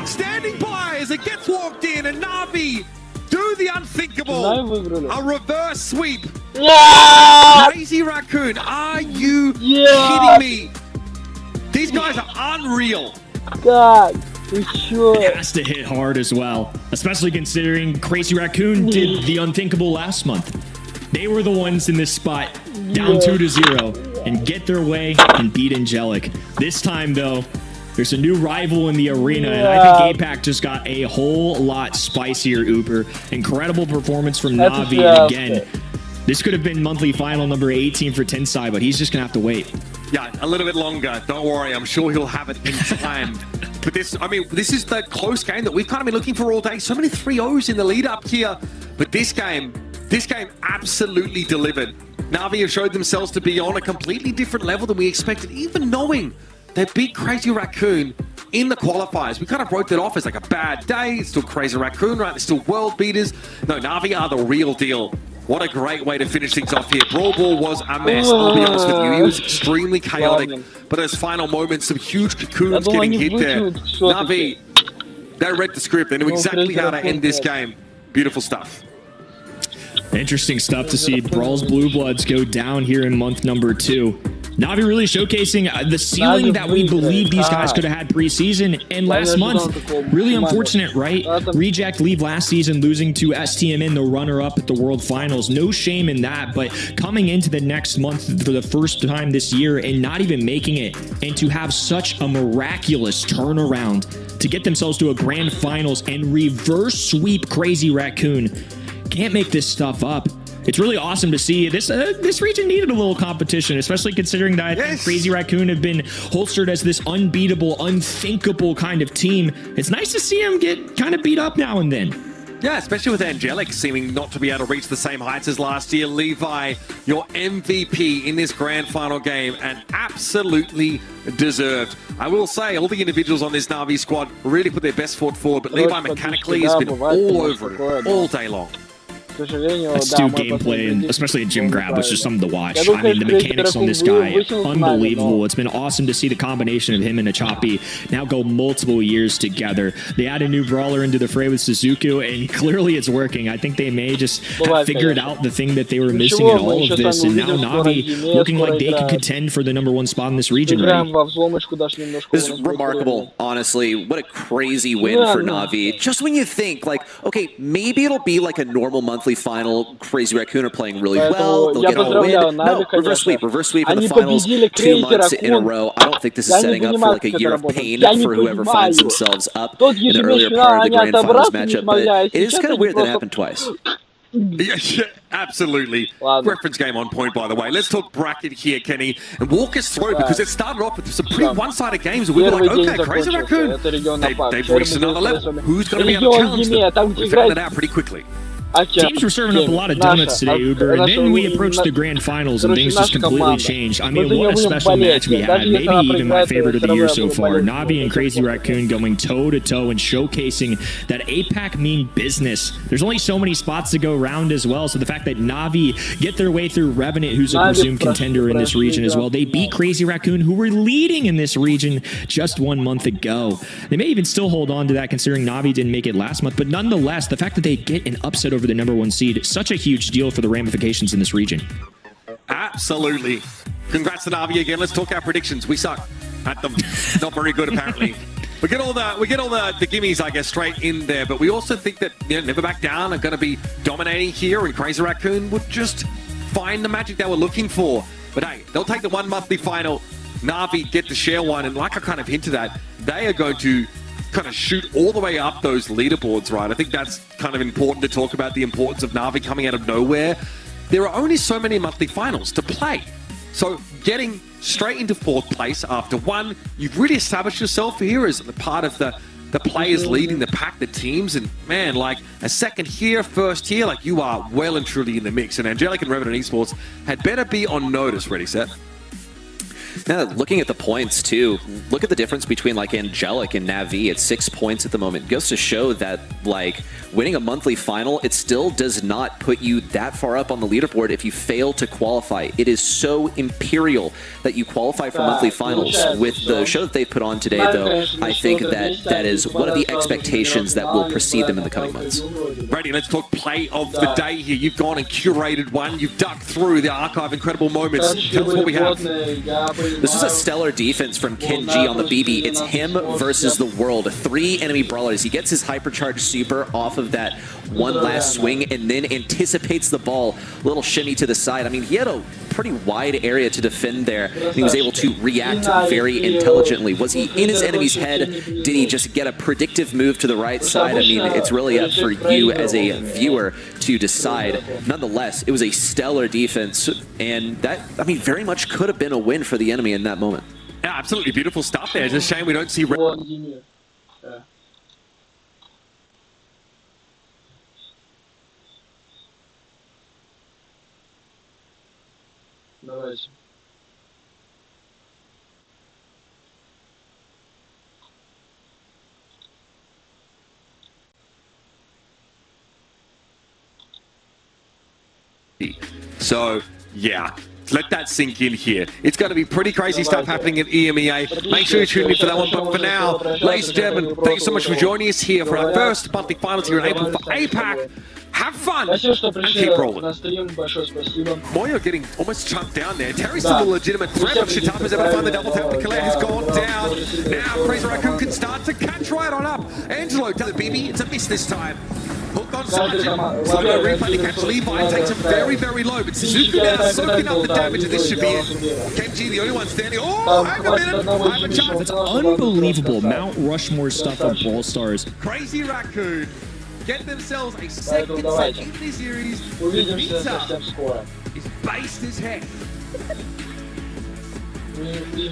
Standing by as it gets walked in, and Navi do the unthinkable. A reverse sweep. Yeah! Crazy Raccoon, are you kidding me? These guys are unreal. God, it has to hit hard as well, especially considering Crazy Raccoon did the unthinkable last month. They were the ones in this spot, down 2-0, and get their way and beat Angelic. This time, though, There's a new rival in the arena, and I think Apac just got a whole lot spicier, Uber. Incredible performance from Navi, and again, this could have been monthly final number 18 for Tensai, but he's just going to have to wait. Yeah, a little bit longer. Don't worry, I'm sure he'll have it in time. But this is the close game that we've kind of been looking for all day. So many 3-0s in the lead up here. But this game absolutely delivered. Navi have showed themselves to be on a completely different level than we expected, even knowing they beat Crazy Raccoon in the qualifiers. We kind of wrote that off as like a bad day. It's still Crazy Raccoon, right? They're still world beaters. No, Navi are the real deal. What a great way to finish things off here. Brawl Ball was a mess, I'll be honest with you. He was extremely chaotic, but those final moments, some huge cocoons getting hit there. Navi, they read the script. They knew exactly how to end this game. Beautiful stuff. Interesting stuff to see Brawl's Blue Bloods go down here in month number 2. Navi really showcasing the ceiling that we believe these guys could have had preseason and last month. Really unfortunate, right? Reject leave last season, losing to STMN, the runner-up at the World Finals. No shame in that, but coming into the next month for the first time this year and not even making it, and to have such a miraculous turnaround to get themselves to a grand finals and reverse sweep Crazy Raccoon. Can't make this stuff up. It's really awesome to see. This region needed a little competition, especially considering that Crazy Raccoon have been holstered as this unbeatable, unthinkable kind of team. It's nice to see him get kind of beat up now and then. Yeah, especially with Angelic seeming not to be able to reach the same heights as last year. Levi, your MVP in this grand final game, and absolutely deserved. I will say, all the individuals on this Navi squad really put their best foot forward, but Levi mechanically has been all over it all day long. Let's do gameplay, and especially a gym grab, which is something to watch. I mean, the mechanics on this guy, unbelievable. It's been awesome to see the combination of him and Achapi now go multiple years together. They add a new brawler into the fray with Suzuku, and clearly it's working. I think they may just have figured out the thing that they were missing in all of this, and now Navi looking like they could contend for the #1 spot in this region. This is remarkable, honestly. What a crazy win for Navi. Just when you think, like, okay, maybe it'll be like a normal monthly final. Crazy Raccoon are playing really well. They'll get a win. No, reverse sweep in the finals 2 months in a row. I don't think this is setting up for like a year of pain for whoever finds themselves up in the earlier part of the grand finals matchup. But it is kind of weird that it happened twice. Yeah, absolutely. Reference game on point, by the way. Let's talk bracket here, Kenny, and walk us through, because it started off with some pretty one-sided games. We were like, okay, Crazy Raccoon, they've reached another level. Who's going to be able to challenge them? We found that out pretty quickly. Teams were serving up a lot of donuts today, Uber, and then we approached the grand finals and things just completely changed. I mean, what a special match we had. Maybe even my favorite of the year so far. Navi and Crazy Raccoon going toe-to-toe and showcasing that Apac mean business. There's only so many spots to go around as well, so the fact that Navi get their way through Revenant, who's a presumed contender in this region as well. They beat Crazy Raccoon, who were leading in this region just 1 month ago. They may even still hold on to that considering Navi didn't make it last month, but nonetheless, the fact that they get an upset over the #1 seed, such a huge deal for the ramifications in this region. Absolutely. Congrats to Navi again. Let's talk our predictions. We suck at them. Not very good, apparently. We get all the gimmies, I guess, straight in there, but we also think that Never Back Down are going to be dominating here, and Crazy Raccoon would just find the magic they were looking for. But hey, they'll take the 1 monthly final. Navi get to share one, and like I kind of hinted at, they are going to kind of shoot all the way up those leaderboards, right? I think that's kind of important to talk about, the importance of Navi coming out of nowhere. There are only so many monthly finals to play. So getting straight into 4th place after 1, you've really established yourself here as a part of the players leading the pack, the teams, and man, like a 2nd here, 1st here, like you are well and truly in the mix. And Angelic and Revenant Esports had better be on notice. Ready, set? Now, looking at the points too, look at the difference between like Angelic and Navi at 6 points at the moment. It goes to show that like winning a monthly final, it still does not put you that far up on the leaderboard if you fail to qualify. It is so imperial that you qualify for monthly finals. With the show that they've put on today, though, I think that is one of the expectations that will precede them in the coming months. Ready, let's talk play of the day here. You've gone and curated one. You've dug through the archive, incredible moments. Tell us what we have. This is a stellar defense from Ken G on the BB. It's him versus the world. 3 enemy brawlers. He gets his hypercharged super off of that one last swing and then anticipates the ball. Little shimmy to the side. I mean, he had a pretty wide area to defend there. He was able to react very intelligently. Was he in his enemy's head? Did he just get a predictive move to the right side? I mean, it's really up for you as a viewer to decide. Nonetheless, it was a stellar defense, and that, I mean, very much could have been a win for the enemy in that moment. Yeah, absolutely beautiful stuff there. It's a shame we don't see... Давайте. So, yeah, let that sink in here. It's going to be pretty crazy stuff happening at EMEA. Make sure you tune in for that one. But for now, ladies and gentlemen, thank you so much for joining us here for our first monthly finals here in April for APAC. Have fun and keep rolling. Moyo getting almost chunked down there. Terry's still a legitimate threat, but Shitapa's able to find the double tap. The Colette has gone down. Now Crazy Raccoon can start to catch right on up. Angelo to the BB. It's a miss this time. Hook on Sergeant. Slow replay to catch Levi. Takes him very, very low. But Suzuki now soaking up the damage, and this should be it. Kenji, the only one standing. Oh, hang a minute. I have a chance. That's unbelievable. Mount Rushmore stuff of Brawl Stars. Crazy Raccoon get themselves a second set in this series. Mita is based as heck.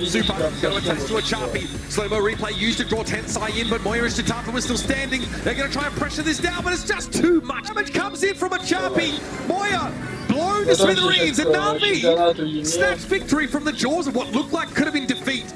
Super, going to attach to a Chapi. Slow-mo replay used to draw Tensai in, but Moira and Shitapa was still standing. They're going to try and pressure this down, but it's just too much. Damage comes in from a Chapi. Moira blown to smithereens, and Navi snaps victory from the jaws of what looked like could have been defeat.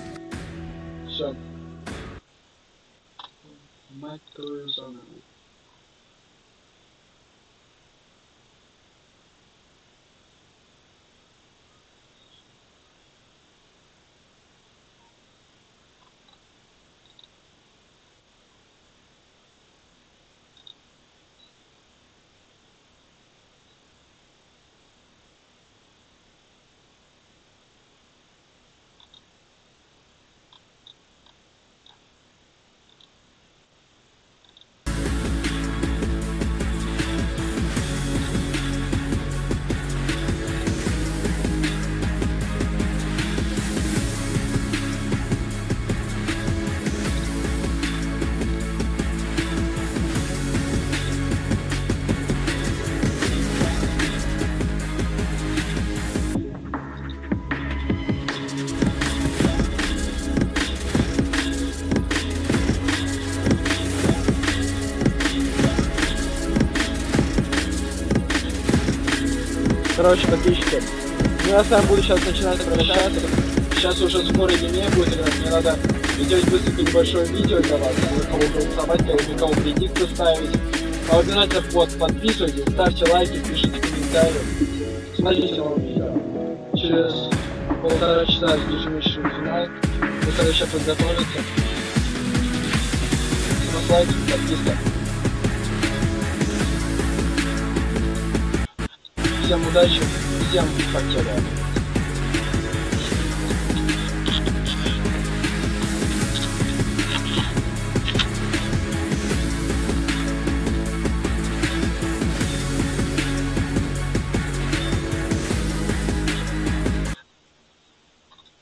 Короче, подписчики, я с вами буду сейчас начинать прощаться. Сейчас уже скоро EMEA будет играть, мне надо сделать быстренько небольшое видео для вас, для кого голосовать, для кого предикты ставить. Обязательно подписывайтесь, ставьте лайки, пишите комментарии. Смотрите новое видео. Через 1,5 часа ежемесячный финал. Пытаюсь сейчас подготовиться. С лайки, подписка. Всем удачи, всем пока.